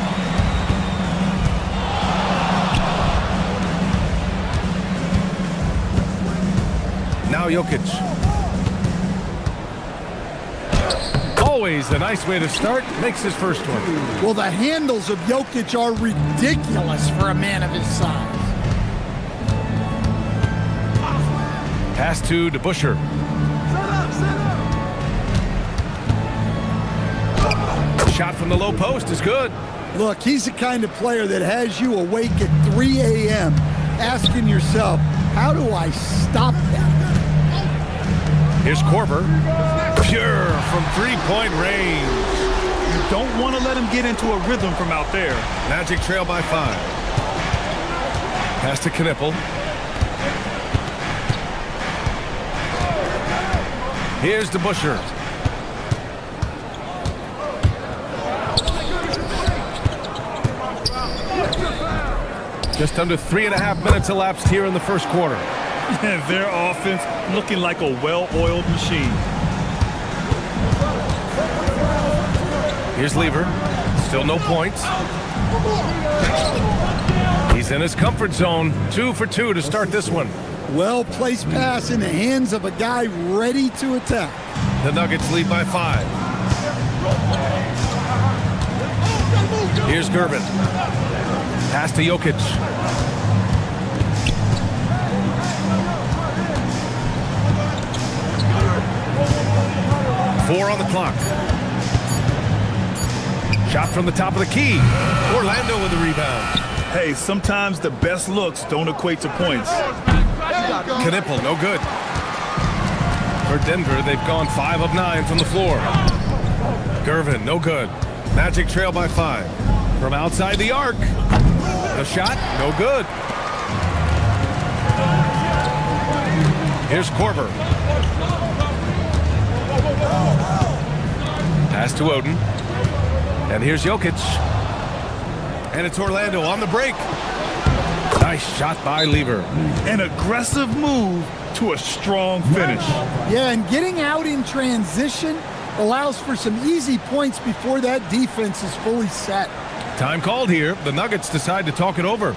Now Jokic. Always a nice way to start. Makes his first one. Well, the handles of Jokic are ridiculous for a man of his size. Pass to DeBusschere. Shot from the low post is good. Look, he's the kind of player that has you awake at 3 a.m. asking yourself, how do I stop that? Here's Korver. Pure from three-point range. You don't want to let him get into a rhythm from out there. Magic trail by 5. Pass to Knipple. Here's DeBusschere. Just under 3.5 minutes elapsed here in the first quarter. Their offense looking like a well-oiled machine. Here's Lever. Still no points. He's in his comfort zone. 2 for 2 to start this one. Well-placed pass in the hands of a guy ready to attack. The Nuggets lead by 5. Here's Gervin. Pass to Jokic. Four on the clock. Shot from the top of the key. Orlando with the rebound. Hey, sometimes the best looks don't equate to points. Knipple, no good. For Denver, they've gone 5 of 9 from the floor. Gervin, no good. Magic trail by 5. From outside the arc. The shot, no good. Here's Korver. Pass to Oden. And here's Jokic. And it's Orlando on the break. Nice shot by Lever. An aggressive move to a strong finish. Yeah, and getting out in transition allows for some easy points before that defense is fully set. Time called here. The Nuggets decide to talk it over.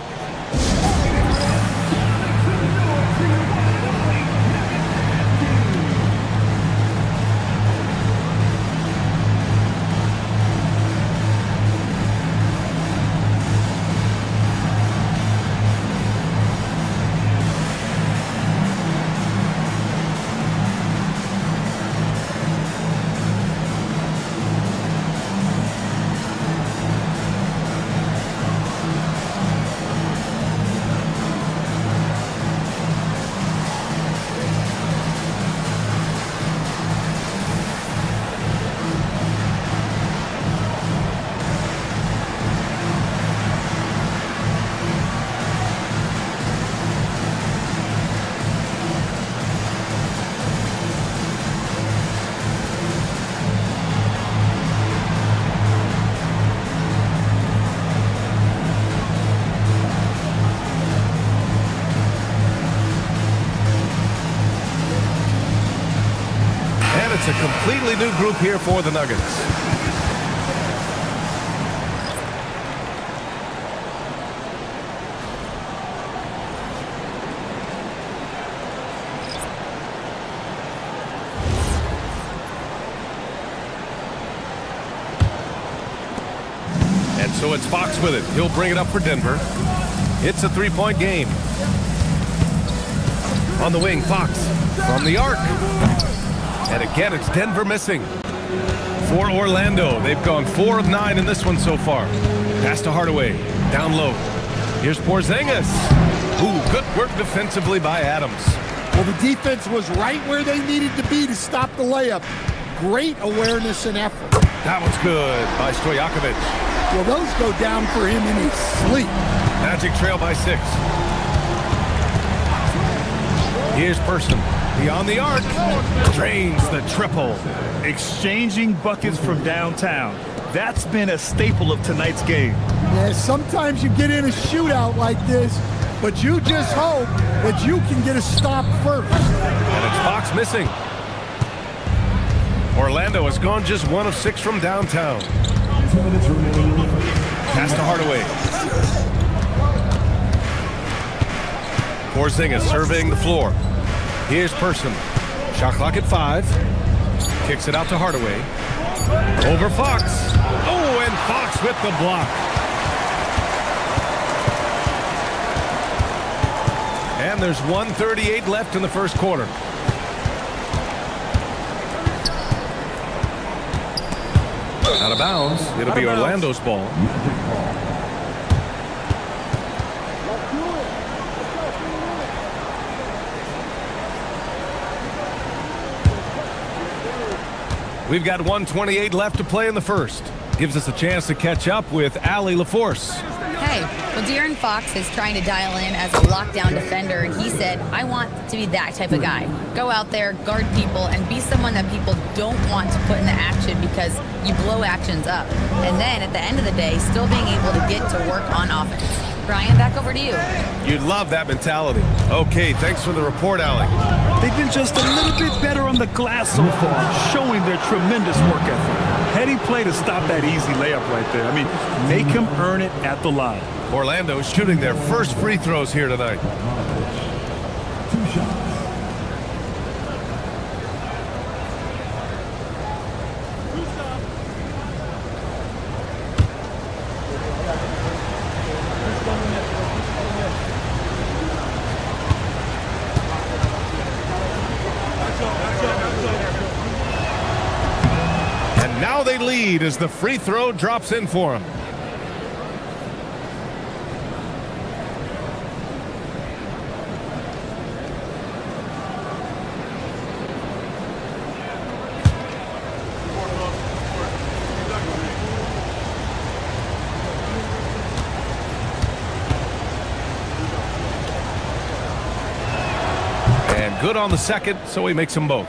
It's a completely new group here for the Nuggets. And so it's Fox with it. He'll bring it up for Denver. It's a three-point game. On the wing, Fox from the arc. And again, it's Denver missing. For Orlando, they've gone 4 of 9 in this one so far. Pass to Hardaway, down low. Here's Porzingis. Ooh, good work defensively by Adams. Well, the defense was right where they needed to be to stop the layup. Great awareness and effort. That was good by Stojakovic. Well, those go down for him in his sleep. Magic trail by 6. Here's Person. Beyond the arc. Drains the triple. Exchanging buckets from downtown. That's been a staple of tonight's game. Yeah, sometimes you get in a shootout like this, but you just hope that you can get a stop first. And it's Fox missing. Orlando has gone just 1 of 6 from downtown. Pass to Hardaway. Porzingis surveying the floor. Here's Person. Shot clock at 5. Kicks it out to Hardaway. Over Fox. Oh, and Fox with the block. And there's 1:38 left in the first quarter. Out of bounds. It'll be Orlando's ball. We've got 1:28 left to play in the first. Gives us a chance to catch up with Allie LaForce. Hey, well, De'Aaron Fox is trying to dial in as a lockdown defender, and he said, I want to be that type of guy. Go out there, guard people, and be someone that people don't want to put in the action because you blow actions up. And then, at the end of the day, still being able to get to work on offense. Brian, back over to you. You'd love that mentality. Okay, thanks for the report, Allie. They've been just a little bit better on the glass so far, showing their tremendous work ethic. Heady play to stop that easy layup right there. I mean, make him earn it at the line. Orlando shooting their first free throws here tonight. 2 shots. And now they lead as the free throw drops in for them. Good on the second, so he makes them both.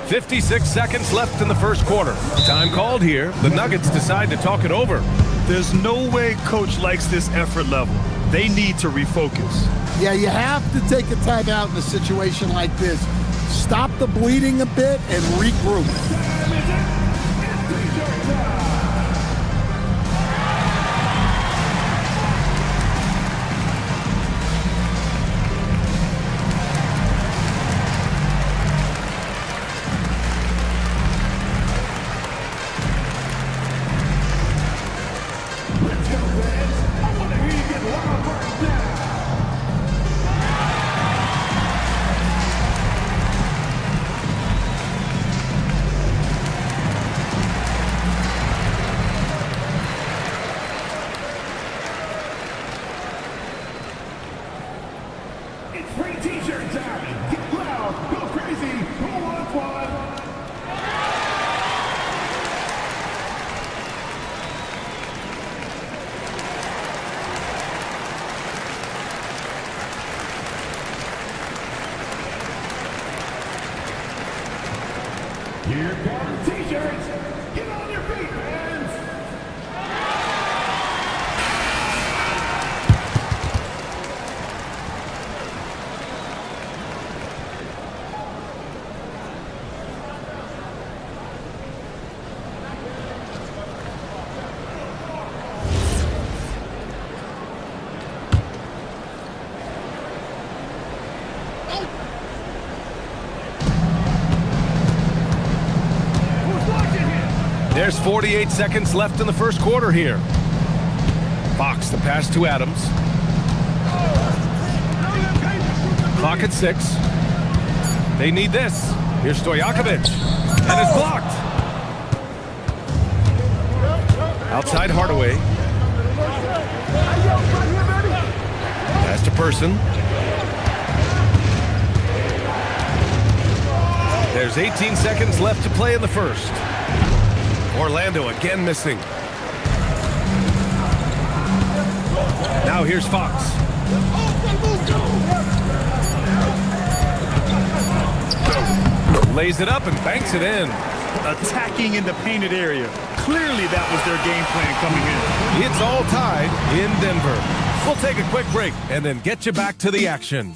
56 seconds left in the first quarter. Time called here. The Nuggets decide to talk it over. There's no way coach likes this effort level. They need to refocus. Yeah, you have to take a timeout in a situation like this. Stop the bleeding a bit and regroup. Here come T-shirts. Get on your feet, fans. There's 48 seconds left in the first quarter here. Fox, the pass to Adams. Clock at 6. They need this. Here's Stojakovic. And it's blocked. Outside Hardaway. Pass to Person. There's 18 seconds left to play in the first. Orlando again missing. Now here's Fox. Lays it up and banks it in. Attacking in the painted area. Clearly that was their game plan coming in. It's all tied in Denver. We'll take a quick break and then get you back to the action.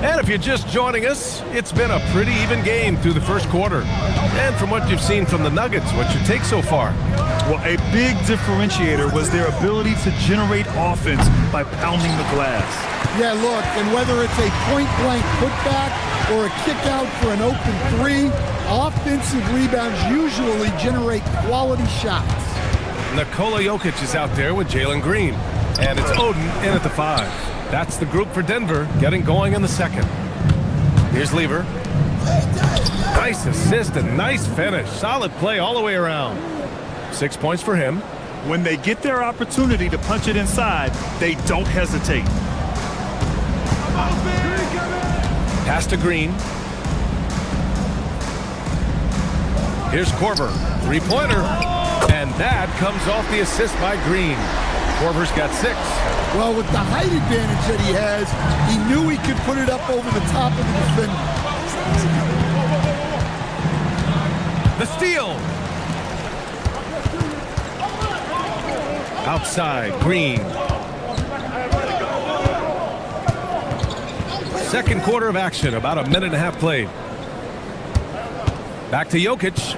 And if you're just joining us, it's been a pretty even game through the first quarter. And from what you've seen from the Nuggets, what's your take so far? Well, a big differentiator was their ability to generate offense by pounding the glass. Yeah, look, and whether it's a point-blank putback or a kick out for an open three, offensive rebounds usually generate quality shots. Nikola Jokic is out there with Jalen Green. And it's Oden in at the 5. That's the group for Denver getting going in the second. Here's Lever. Nice assist and nice finish. Solid play all the way around. 6 points for him. When they get their opportunity to punch it inside, they don't hesitate. Pass to Green. Here's Korver. Three-pointer. And that comes off the assist by Green. Korver's got 6. Well, with the height advantage that he has, he knew he could put it up over the top of the defender. The steal. Outside, Green. Second quarter of action, about a minute and a half played. Back to Jokic.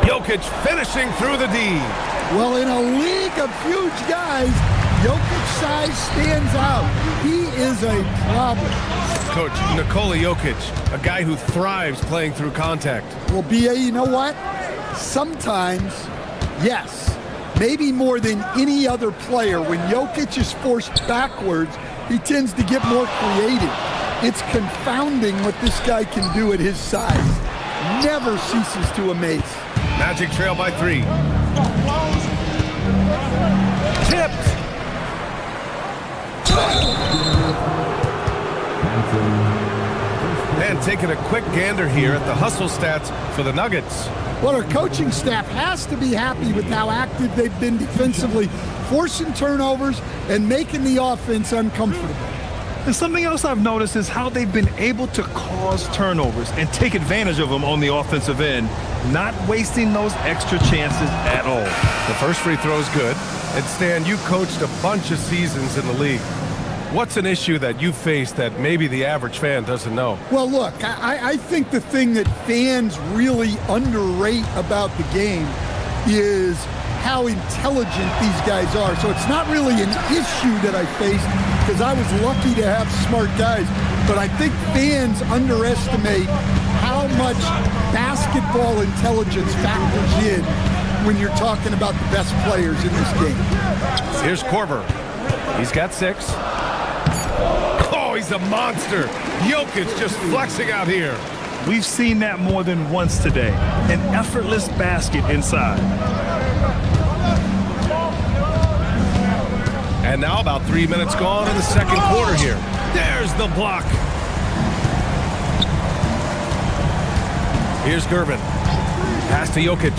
Jokic finishing through the D. Well, in a league of huge guys, Jokic's size stands out. He is a problem. Coach, Nikola Jokic, a guy who thrives playing through contact. Well, B.A., you know what? Sometimes, yes, maybe more than any other player, when Jokic is forced backwards, he tends to get more creative. It's confounding what this guy can do at his size. Never ceases to amaze. Magic trail by 3. Tipped. And taking a quick gander here at the hustle stats for the Nuggets. Well, our coaching staff has to be happy with how active they've been defensively, forcing turnovers and making the offense uncomfortable. And something else I've noticed is how they've been able to cause turnovers and take advantage of them on the offensive end, not wasting those extra chances at all. The first free throw is good. And Stan, you coached a bunch of seasons in the league. What's an issue that you face that maybe the average fan doesn't know? Well, look, I think the thing that fans really underrate about the game is how intelligent these guys are. So it's not really an issue that I faced because I was lucky to have smart guys. But I think fans underestimate how much basketball intelligence factors in when you're talking about the best players in this game. Here's Korver. He's got 6. Oh, he's a monster. Jokic just flexing out here. We've seen that more than once today. An effortless basket inside. And now about 3 minutes gone in the second quarter here. There's the block. Here's Gervin. Pass to Jokic.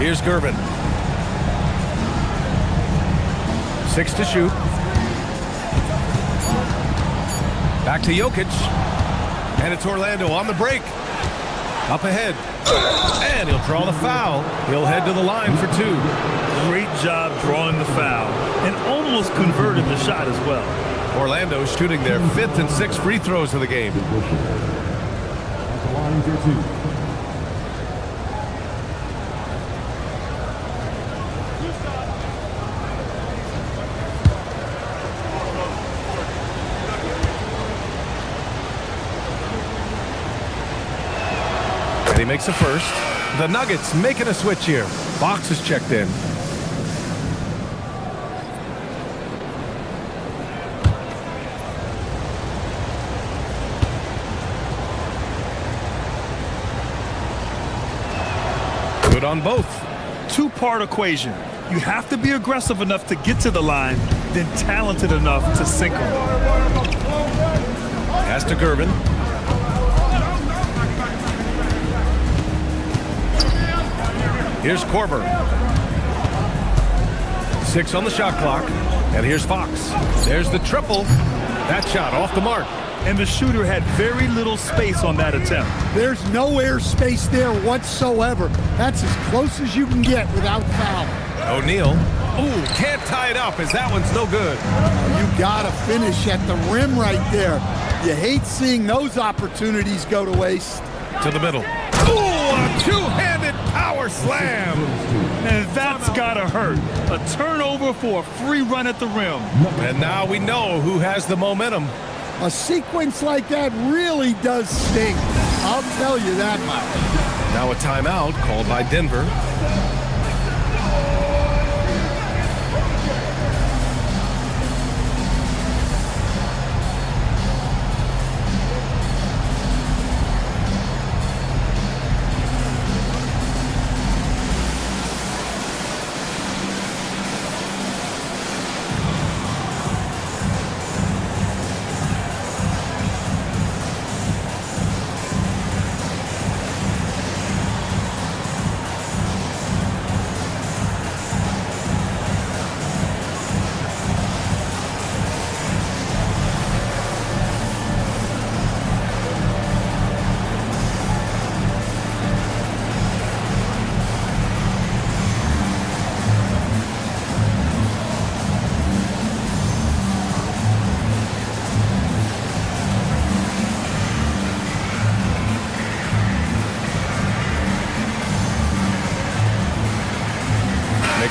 Here's Gervin. 6 to shoot. Back to Jokic. And it's Orlando on the break. Up ahead. And he'll draw the foul. He'll head to the line for 2. Great job drawing the foul and almost converted the shot as well. Orlando shooting their 5th and 6th free throws of the game. At the line for 2. And he makes a first. The Nuggets making a switch here. Fox is checked in. Good on both. Two-part equation. You have to be aggressive enough to get to the line, then talented enough to sink them. Pass to Gervin. Here's Korver. 6 on the shot clock. And here's Fox. There's the triple. That shot off the mark. And the shooter had very little space on that attempt. There's no air space there whatsoever. That's as close as you can get without foul. O'Neal. Ooh, can't tie it up as that one's no good. You gotta finish at the rim right there. You hate seeing those opportunities go to waste. To the middle. Ooh, a two-handed power slam. And that's gotta hurt. A turnover for a free run at the rim. And now we know who has the momentum. A sequence like that really does sting. I'll tell you that much. Now a timeout called by Denver.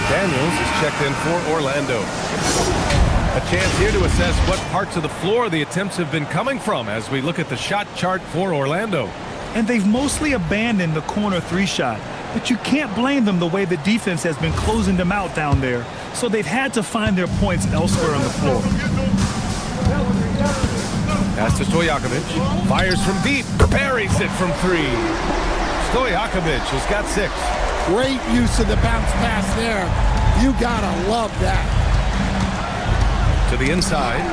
Daniels is checked in for Orlando. A chance here to assess what parts of the floor the attempts have been coming from as we look at the shot chart for Orlando. And they've mostly abandoned the corner 3 shot, but you can't blame them the way the defense has been closing them out down there. So they've had to find their points elsewhere on the floor. Pass to Stojakovic. Fires from deep. Buries it from 3. Stojakovic has got 6. Great use of the bounce pass there. You gotta love that. To the inside.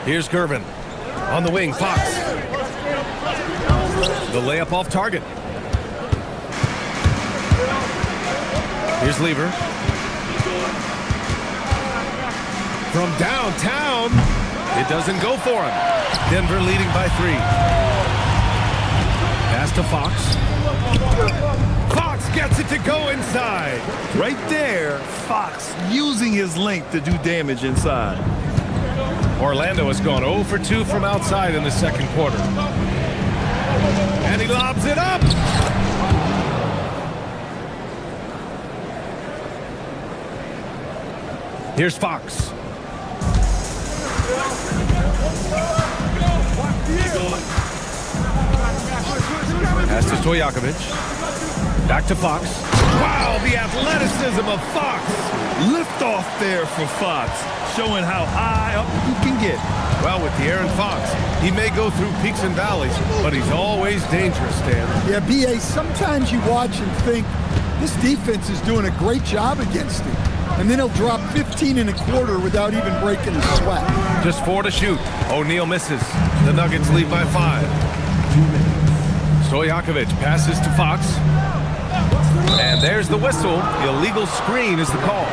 Here's Gervin. On the wing, Fox. The layup off target. Here's Lever. From downtown. It doesn't go for him. Denver leading by 3. Pass to Fox. Fox gets it to go inside. Right there, Fox using his length to do damage inside. Orlando has gone 0 for 2 from outside in the second quarter. And he lobs it up. Here's Fox. Pass to Stojakovic. Back to Fox. Wow, the athleticism of Fox. Lift off there for Fox, showing how high up you can get. Well, with De'Aaron Fox, he may go through peaks and valleys, but he's always dangerous, Dan. Yeah, B.A., sometimes you watch and think, this defense is doing a great job against him. And then he'll drop 15 and a quarter without even breaking a sweat. Just 4 to shoot. O'Neal misses. The Nuggets lead by 5. Stojakovic passes to Fox. And there's the whistle. Illegal screen is the call.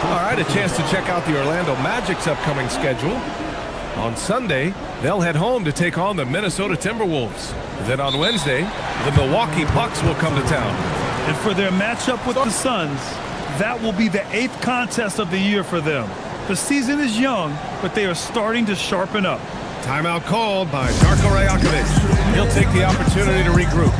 All right, a chance to check out the Orlando Magic's upcoming schedule. On Sunday, they'll head home to take on the Minnesota Timberwolves. Then on Wednesday, the Milwaukee Bucks will come to town. And for their matchup with the Suns, that will be the 8th contest of the year for them. The season is young, but they are starting to sharpen up. Timeout called by Darko Rajakovic. He'll take the opportunity to regroup.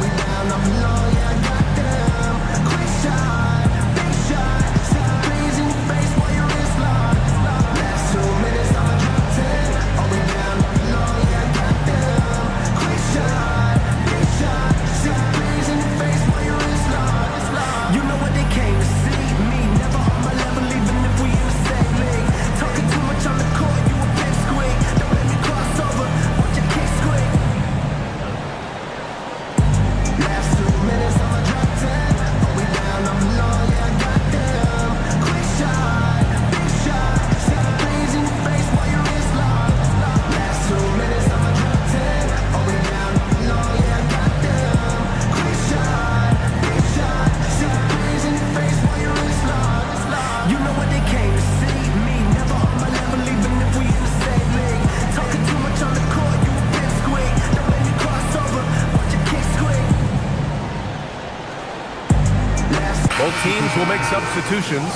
Both teams will make substitutions.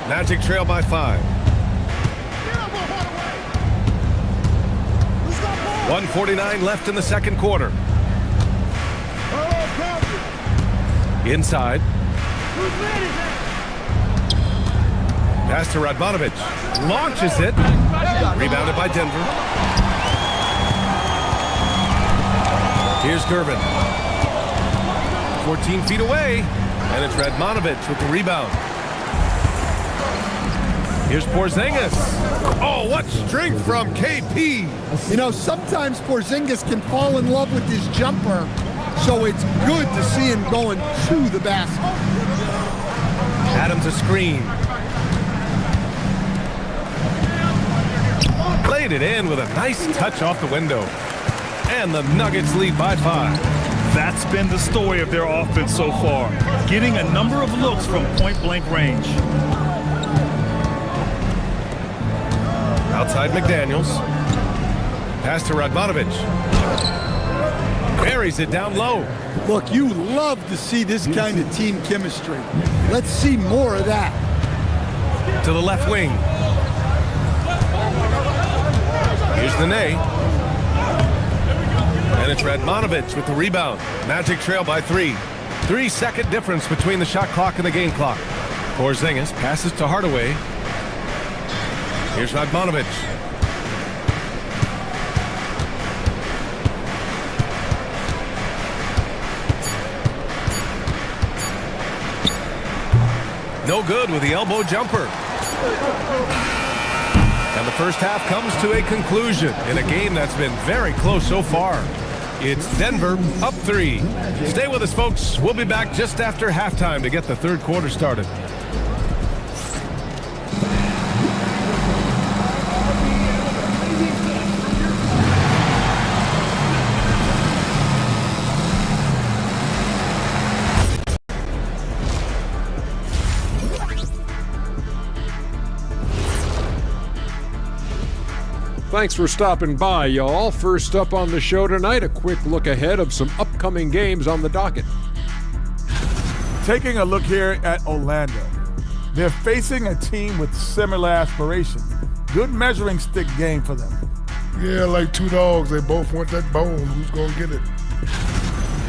Magic trail by 5. 1:49 left in the second quarter. Inside. Pass to Radmanovic. Launches it. Rebounded by Denver. Here's Gervin. 14 feet away. And it's Radmanovic with the rebound. Here's Porzingis. Oh, what strength from KP. You know, sometimes Porzingis can fall in love with his jumper, so it's good to see him going to the basket. Adams a screen. Played it in with a nice touch off the window. And the Nuggets lead by 5. That's been the story of their offense so far, getting a number of looks from point-blank range. Outside McDaniels. Pass to Radmanovic. Buries it down low. Look, you love to see this kind of team chemistry. Let's see more of that. To the left wing. Here's Nene. And it's Radmanovic with the rebound. Magic trail by 3. 3-second difference between the shot clock and the game clock. Porzingis passes to Hardaway. Here's Radmanovic. No good with the elbow jumper. And the first half comes to a conclusion in a game that's been very close so far. It's Denver up 3. Stay with us, folks. We'll be back just after halftime to get the third quarter started. Thanks for stopping by, y'all. First up on the show tonight, a quick look ahead of some upcoming games on the docket. Taking a look here at Orlando. They're facing a team with similar aspirations. Good measuring stick game for them. Yeah, like two dogs. They both want that bone. Who's going to get it?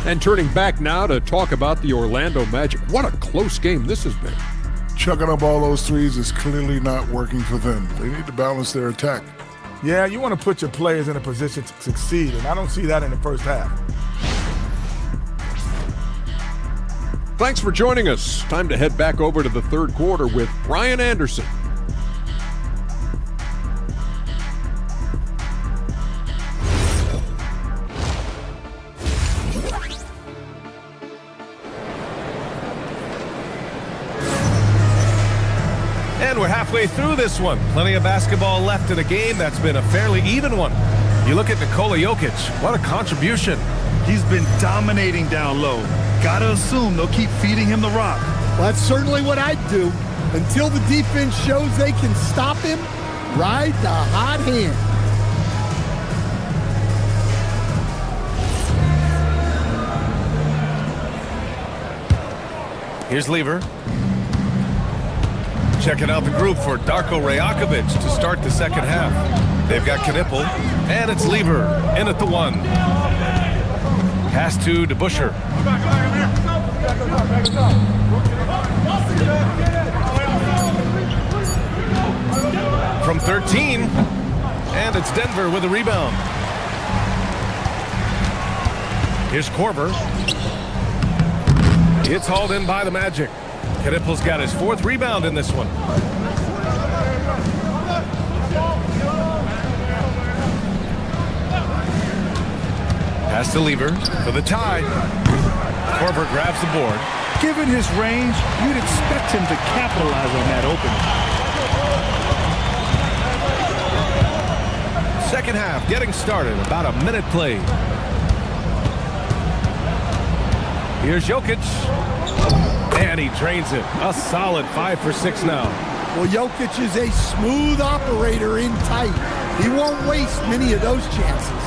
And turning back now to talk about the Orlando Magic. What a close game this has been. Chucking up all those threes is clearly not working for them. They need to balance their attack. Yeah, you want to put your players in a position to succeed, and I don't see that in the first half. Thanks for joining us. Time to head back over to the third quarter with Brian Anderson. And we're halfway halfway through this one. Plenty of basketball left in a game that's been a fairly even one. You look at Nikola Jokic. What a contribution. He's been dominating down low. Gotta assume they'll keep feeding him the rock. Well, that's certainly what I'd do. Until the defense shows they can stop him, ride the hot hand. Here's Lever. Checking out the group for Darko Rajakovic to start the second half. They've got Knipple, and it's Lever in at the 1. Pass to DeBuscher. From 13, and it's Denver with a rebound. Here's Korver. It's hauled in by the Magic. Knipple's got his 4th rebound in this one. Pass to Lever for the tie. Korver grabs the board. Given his range, you'd expect him to capitalize on that opening. Second half getting started. About a minute played. Here's Jokic. And he drains it. A solid 5 for 6 now. Well, Jokic is a smooth operator in tight. He won't waste many of those chances.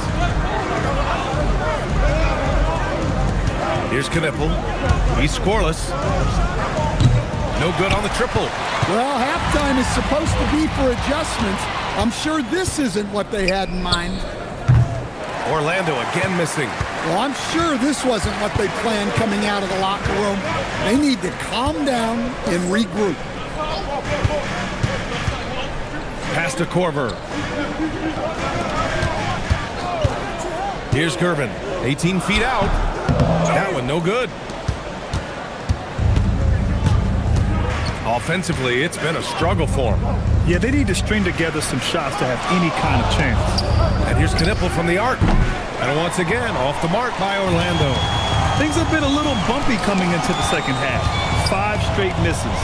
Here's Knipple. He's scoreless. No good on the triple. Well, halftime is supposed to be for adjustments. I'm sure this isn't what they had in mind. Orlando again missing. Well, I'm sure this wasn't what they planned coming out of the locker room. They need to calm down and regroup. Pass to Korver. Here's Gervin. 18 feet out. That one no good. Offensively, it's been a struggle for them. Yeah, they need to string together some shots to have any kind of chance. And here's Knipple from the arc. And once again, off the mark by Orlando. Things have been a little bumpy coming into the second half. 5 straight misses.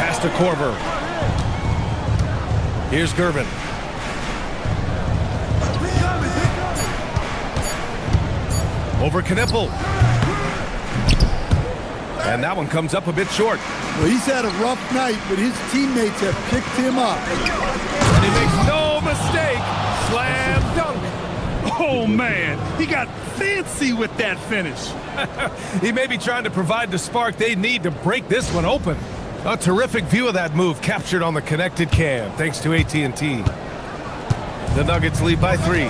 Pass to Korver. Here's Gervin. Over Knipple. And that one comes up a bit short. Well, he's had a rough night, but his teammates have picked him up. And he makes no mistake. Slam dunk. Oh, man. He got fancy with that finish. He may be trying to provide the spark they need to break this one open. A terrific view of that move captured on the connected cam, thanks to AT&T. The Nuggets lead by 3.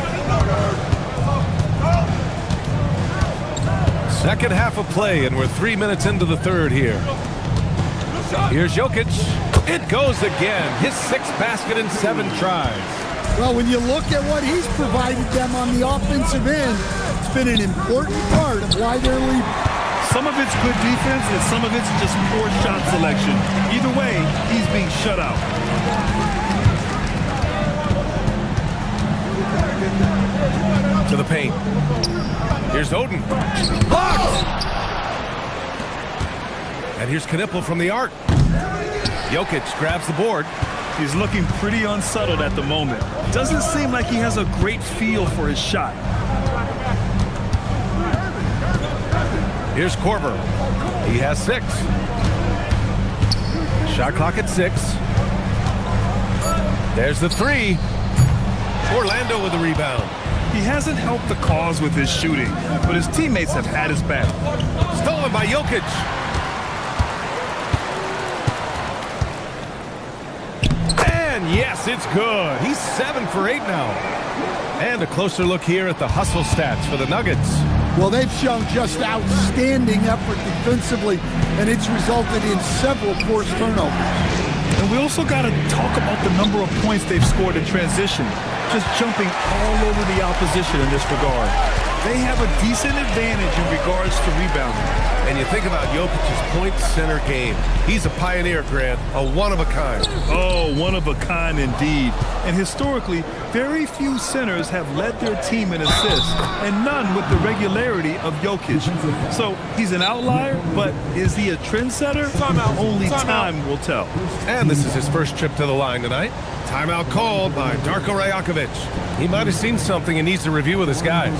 Second half of play, and we're 3 minutes into the third here. Here's Jokic. It goes again. His 6th basket in 7 tries. Well, when you look at what he's provided them on the offensive end, it's been an important part of why they're leading. Some of it's good defense, and some of it's just poor shot selection. Either way, he's being shut out. To the paint. Here's Oden. Blocked! And here's Knipple from the arc. Jokic grabs the board. He's looking pretty unsettled at the moment. Doesn't seem like he has a great feel for his shot. Here's Korver. He has 6. Shot clock at 6. There's the 3. Orlando with the rebound. He hasn't helped the cause with his shooting, but his teammates have had his back. Stolen by Jokic. And yes, it's good. He's 7 for 8 now. And a closer look here at the hustle stats for the Nuggets. Well, they've shown just outstanding effort defensively, and it's resulted in several forced turnovers. And we also got to talk about the number of points they've scored in transition, just jumping all over the opposition in this regard. they have a decent advantage in regards to rebounding. And you think about Jokic's point center game. He's a pioneer, Grant, a one-of-a-kind. Oh, one of a kind indeed. And historically, very few centers have led their team in assists, and none with the regularity of Jokic. So he's an outlier, but is he a trendsetter? Only time will tell. And this is his first trip to the line tonight. Timeout called by Darko Rajakovic. He might have seen something and needs to review with his guys.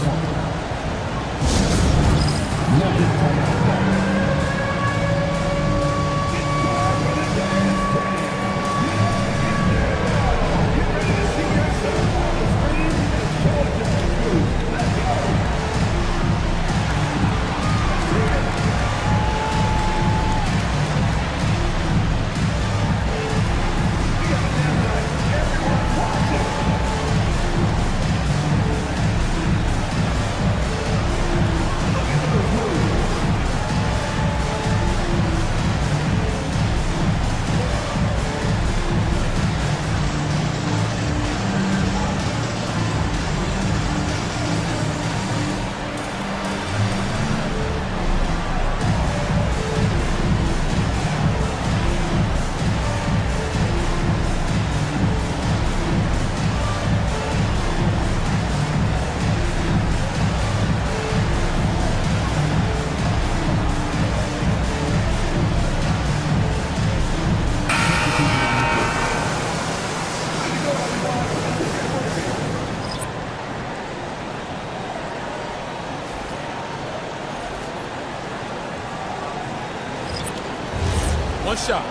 One shot.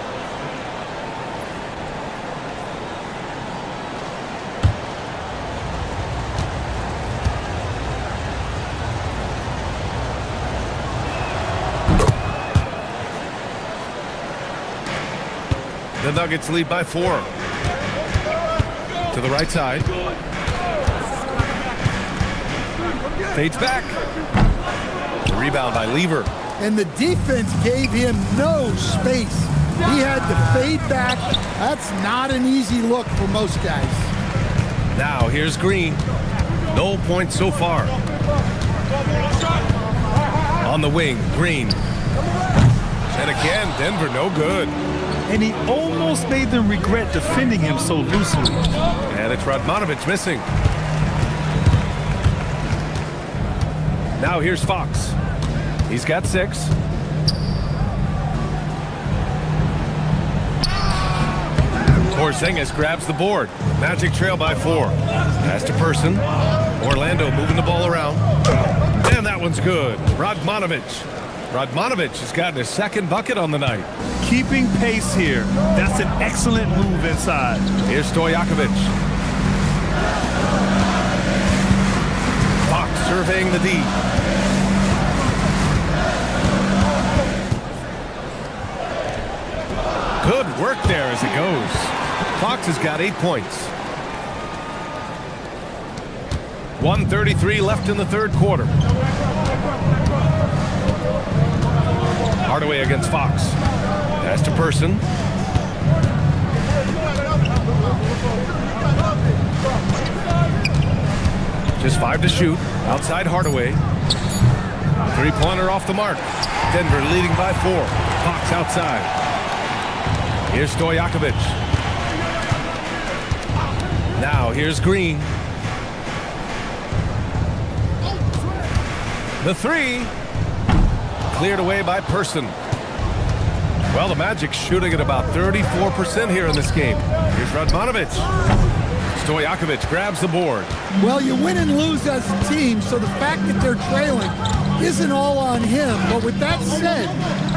The Nuggets lead by 4. To the right side. Fades back. The rebound by Lever. And the defense gave him no space. He had to fade back. That's not an easy look for most guys. Now here's Green. No points so far. On the wing, Green. And again, Denver no good. And he almost made them regret defending him so loosely. And it's Radmanovic missing. Now here's Fox. He's got 6. Porzingis grabs the board. Magic trail by 4. Pass to Person. Orlando moving the ball around. And that one's good. Radmanovic. Radmanovic has gotten his second bucket on the night. Keeping pace here. That's an excellent move inside. Here's Stojakovic. Fox surveying the D. Good work there as it goes. Fox has got 8 points. 1:33 left in the third quarter. Hardaway against Fox. Pass to Person. Just 5 to shoot. Outside Hardaway. 3-pointer off the mark. Denver leading by 4. Fox outside. Here's Stojakovic. Now here's Green. The 3. Cleared away by Person. Well, the Magic shooting at about 34% here in this game. Here's Radmanovic. Stojakovic grabs the board. Well, you win and lose as a team, so the fact that they're trailing isn't all on him. But with that said,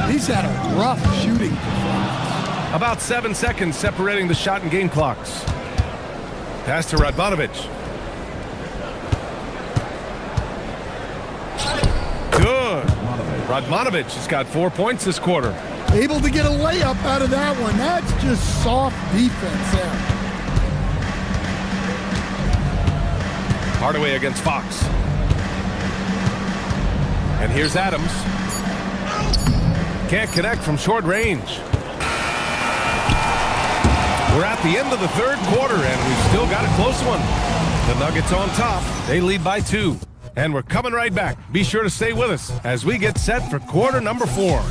he's had a rough shooting performance. About 7 seconds separating the shot and game clocks. Pass to Radmanovic. Good. Radmanovic has got 4 points this quarter. Able to get a layup out of that one. That's just soft defense there. Hardaway against Fox. And here's Adams. Can't connect from short range. We're at the end of the third quarter, and we've still got a close one. The Nuggets on top. They lead by 2. And we're coming right back. Be sure to stay with us as we get set for quarter number 4.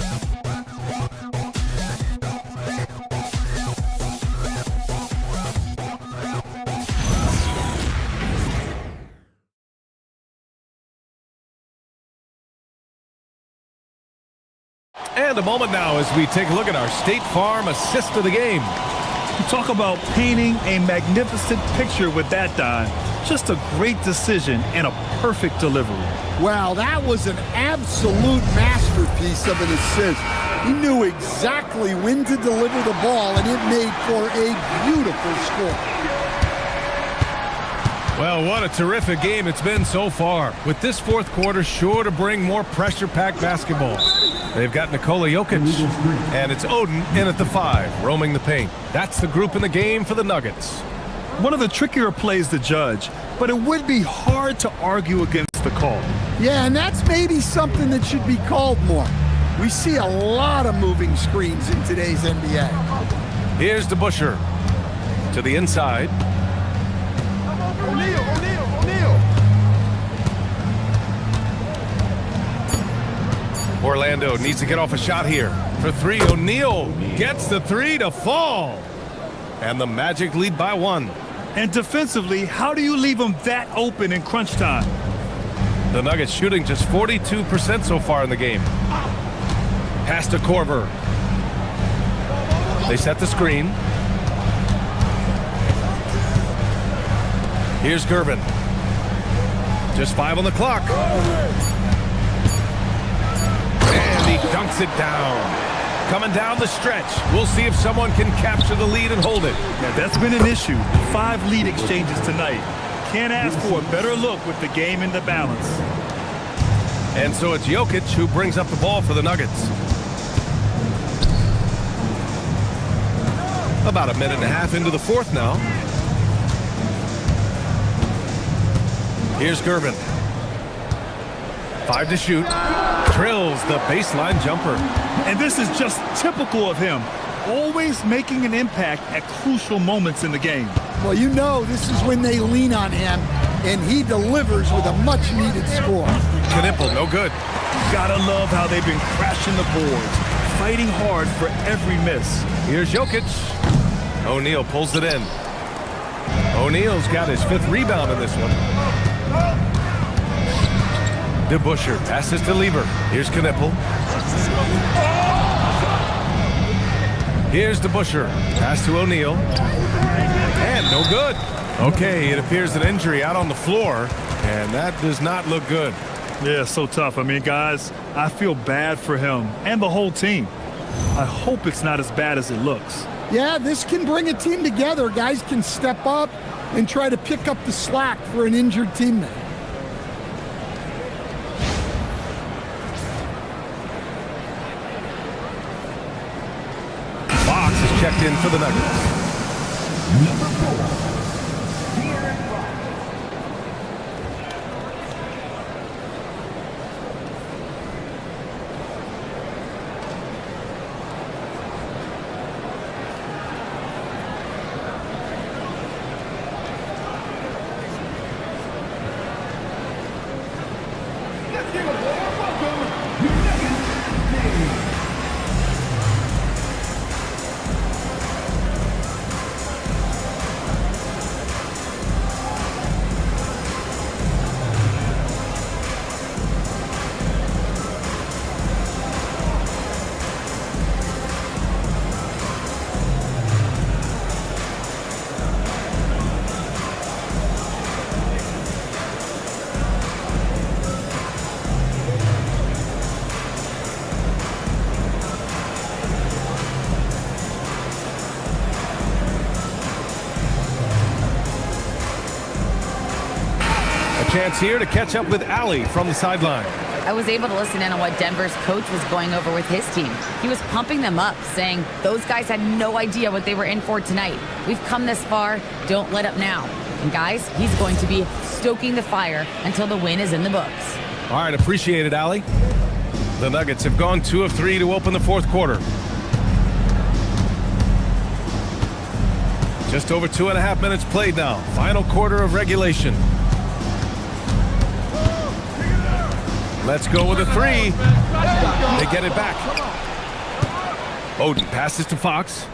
And a moment now as we take a look at our State Farm assist of the game. You talk about painting a magnificent picture with that, Don. Just a great decision and a perfect delivery. Wow, that was an absolute masterpiece of an assist. He knew exactly when to deliver the ball, and it made for a beautiful score. Well, what a terrific game it's been so far, with this fourth quarter sure to bring more pressure-packed basketball. They've got Nikola Jokic, and it's Odin in at the 5, roaming the paint. That's the group in the game for the Nuggets. One of the trickier plays to judge, but it would be hard to argue against the call. Yeah, and that's maybe something that should be called more. We see a lot of moving screens in today's NBA. Here's DeBusschere to the inside. O'Neal. Orlando needs to get off a shot here. For 3, O'Neal gets the 3 to fall. And the Magic lead by 1. And defensively, how do you leave them that open in crunch time? The Nuggets shooting just 42% so far in the game. Pass to Korver. They set the screen. Here's Gervin. Just 5 on the clock. And he dunks it down. Coming down the stretch. We'll see if someone can capture the lead and hold it. Yeah, that's been an issue. 5 lead exchanges tonight. Can't ask for a better look with the game in the balance. And so it's Jokic who brings up the ball for the Nuggets. About a minute and a half into the fourth now. Here's Gervin. 5 to shoot. Drills the baseline jumper. And this is just typical of him. Always making an impact at crucial moments in the game. Well, you know this is when they lean on him, and he delivers with a much-needed score. Knipple, no good. Gotta love how they've been crashing the boards, fighting hard for every miss. Here's Jokic. O'Neal pulls it in. O'Neal's got his 5th rebound in this one. DeBusschere passes to Lever. Here's Knipple. Here's DeBusschere. Pass to O'Neal. And no good. Okay, it appears an injury out on the floor, and that does not look good. Yeah, so tough. I mean, guys, I feel bad for him and the whole team. I hope it's not as bad as it looks. Yeah, this can bring a team together. Guys can step up and try to pick up the slack for an injured teammate. Fox is checked in for the Nuggets. Number 4. Chance here to catch up with Allie from the sideline. I was able to listen in on what Denver's coach was going over with his team. He was pumping them up, saying those guys had no idea what they were in for tonight. We've come this far, don't let up now. And guys, he's going to be stoking the fire until the win is in the books. All right, appreciate it, Allie. The Nuggets have gone 2 of 3 to open the fourth quarter. Just over 2.5 minutes played now. Final quarter of regulation. Let's go with a three. They get it back. Oden passes to Fox.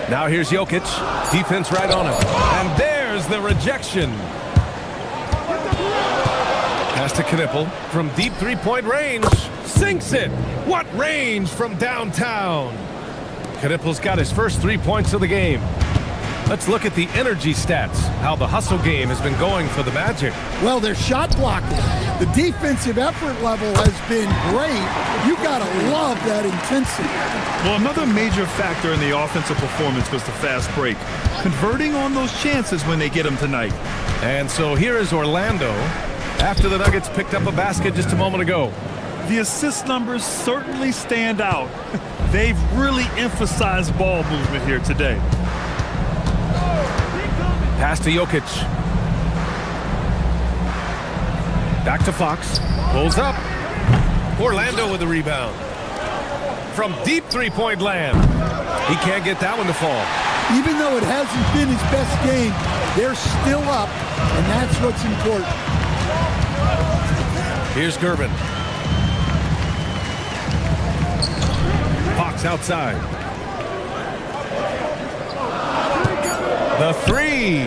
Now here's Jokic. Defense right on him. And there's the rejection. Pass to Knipple from deep three-point range. Sinks it. What range from downtown. Knipple's got his first 3 points of the game. Let's look at the energy stats, how the hustle game has been going for the Magic. Well, their shot blocking, the defensive effort level has been great. You got to love that intensity. Well, another major factor in the offensive performance was the fast break, converting on those chances when they get them tonight. And so here is Orlando after the Nuggets picked up a basket just a moment ago. The assist numbers certainly stand out. They've really emphasized ball movement here today. Pass to Jokic. Back to Fox. Pulls up. Orlando with the rebound. From deep three-point land. He can't get that one to fall. Even though it hasn't been his best game, they're still up, and that's what's important. Here's Gervin. Fox outside. The three.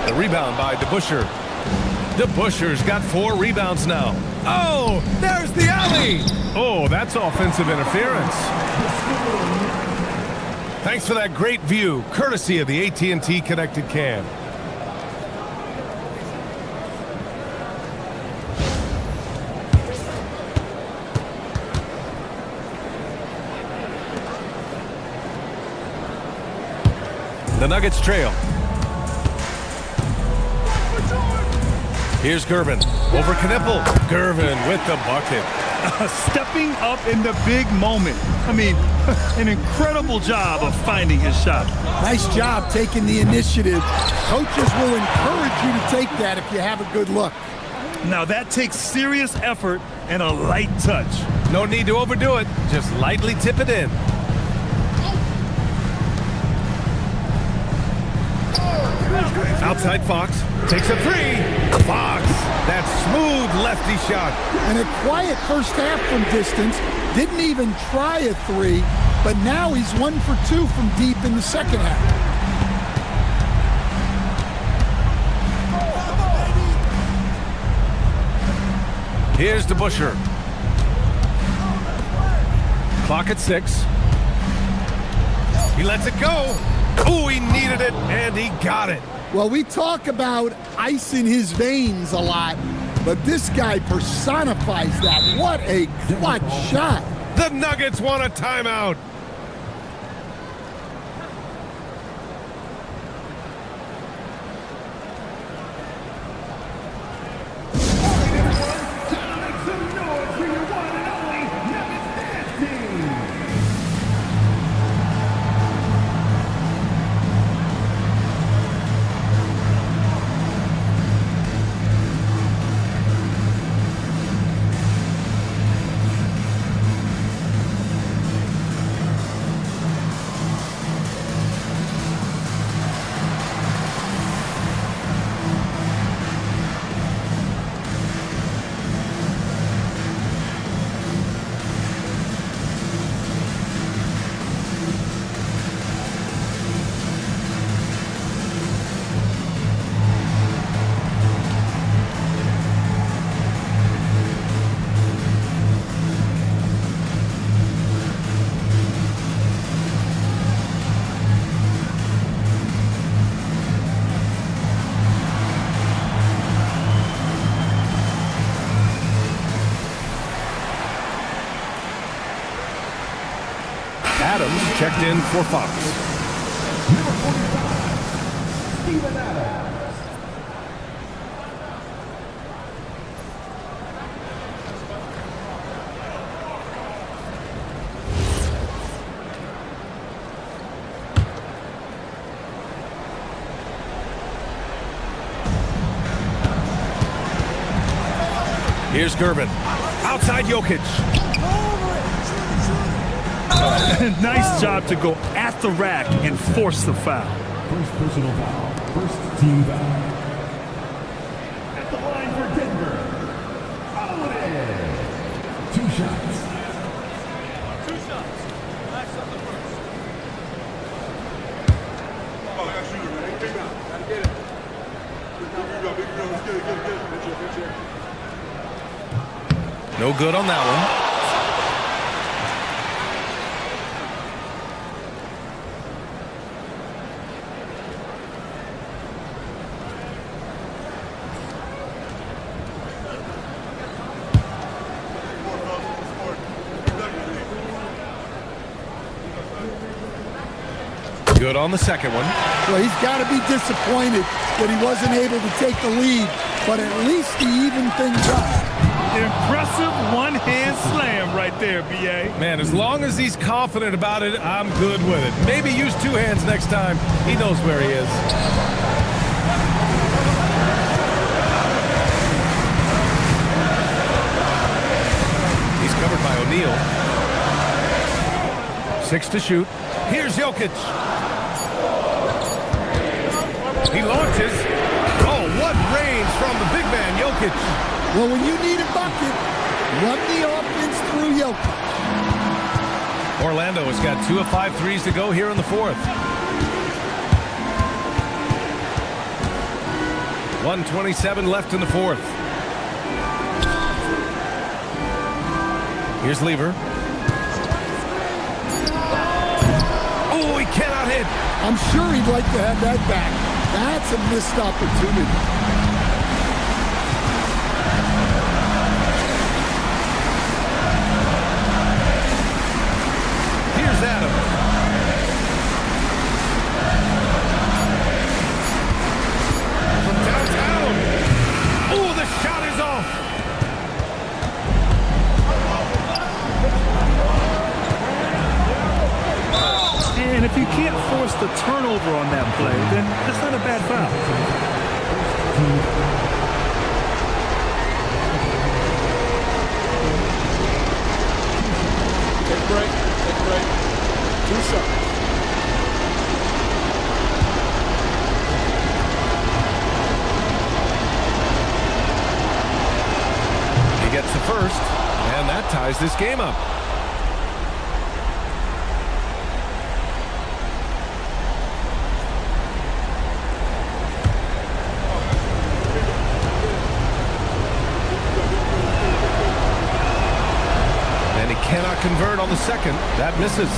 The rebound by DeBusschere. DeBusschere's got 4 rebounds now. Oh, there's the alley. Oh, that's offensive interference. Thanks for that great view, courtesy of the AT&T Connected Cam. The Nuggets trail. Here's Gervin. Over Knipple. Gervin with the bucket. Stepping up in the big moment. I mean, an incredible job of finding his shot. Nice job taking the initiative. Coaches will encourage you to take that if you have a good look. Now that takes serious effort and a light touch. No need to overdo it. Just lightly tip it in. Outside Fox. Takes a three. Fox. That smooth lefty shot. And a quiet first half from distance. Didn't even try a three. But now he's 1 for 2 from deep in the second half. Here's DeBusschere. Clock at 6. He lets it go. Oh, he needed it, and he got it. Well, we talk about ice in his veins a lot, but this guy personifies that. What a clutch shot. The Nuggets want a timeout. Adams checked in for Fox. Number 45, Steven Adams. Here's Gervin. Outside Jokic. Nice job to go at the rack and force the foul. First personal foul. First team foul. shots. No good on that one. Good on the second one. Well, he's got to be disappointed that he wasn't able to take the lead, but at least he evened things up. Impressive one-hand slam right there, B.A. Man, as long as he's confident about it, I'm good with it. Maybe use two hands next time. He knows where he is. He's covered by O'Neal. 6 to shoot. Here's Jokic. He launches. Oh, what range from the big man, Jokic. Well, when you need a bucket, run the offense through Jokic. Orlando has got 2 of 5 threes to go here in the fourth. 1:27 left in the fourth. Here's Lever. Oh, he cannot hit. I'm sure he'd like to have that back. That's a missed opportunity. Here's Adams. From downtown. Oh, the shot is off. And if you can't force the turnover on that play, then that's not a bad foul. Take a break. Take a break. 2 shots. He gets the first, and that ties this game up. Cannot convert on the second. That misses.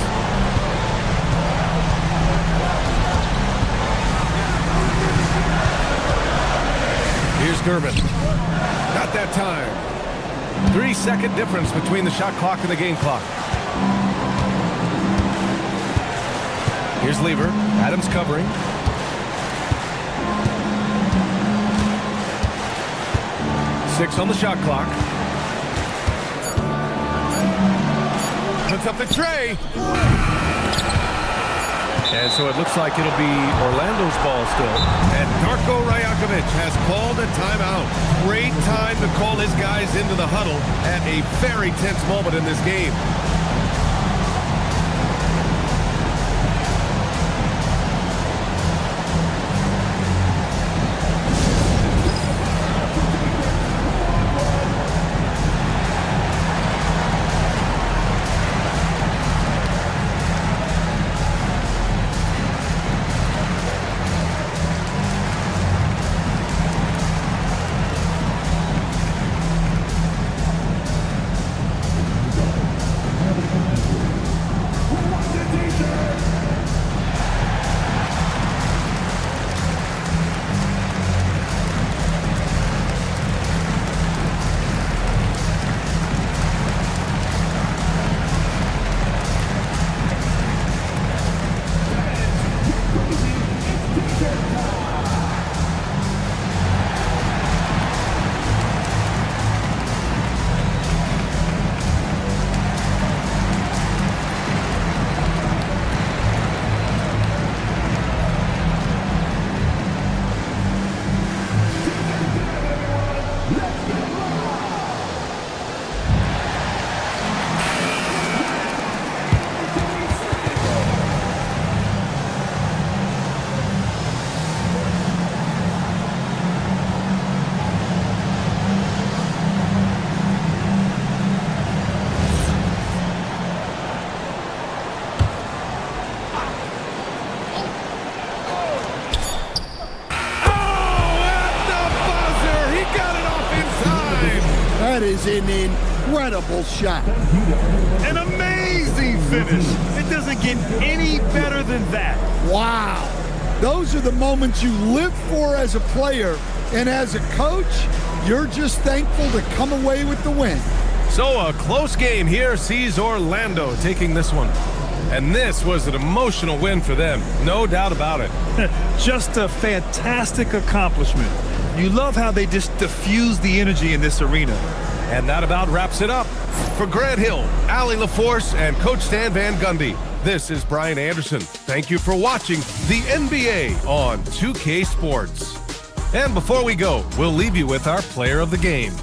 Here's Durbin. Not that time. 3-second difference between the shot clock and the game clock. Here's Lever. Adams covering. Six on the shot clock. Puts up the tray. And so it looks like it'll be Orlando's ball still. And Darko Rajakovic has called a timeout. Great time to call his guys into the huddle at a very tense moment in this game. That is an incredible shot. An amazing finish. It doesn't get any better than that. Wow. Those are the moments you live for as a player, and as a coach, you're just thankful to come away with the win. So a close game here sees Orlando taking this one. And this was an emotional win for them, no doubt about it. Just a fantastic accomplishment. You love how they just diffuse the energy in this arena. And that about wraps it up. For Grant Hill, Allie LaForce, and Coach Stan Van Gundy, this is Brian Anderson. Thank you for watching the NBA on 2K Sports. And before we go, we'll leave you with our player of the game.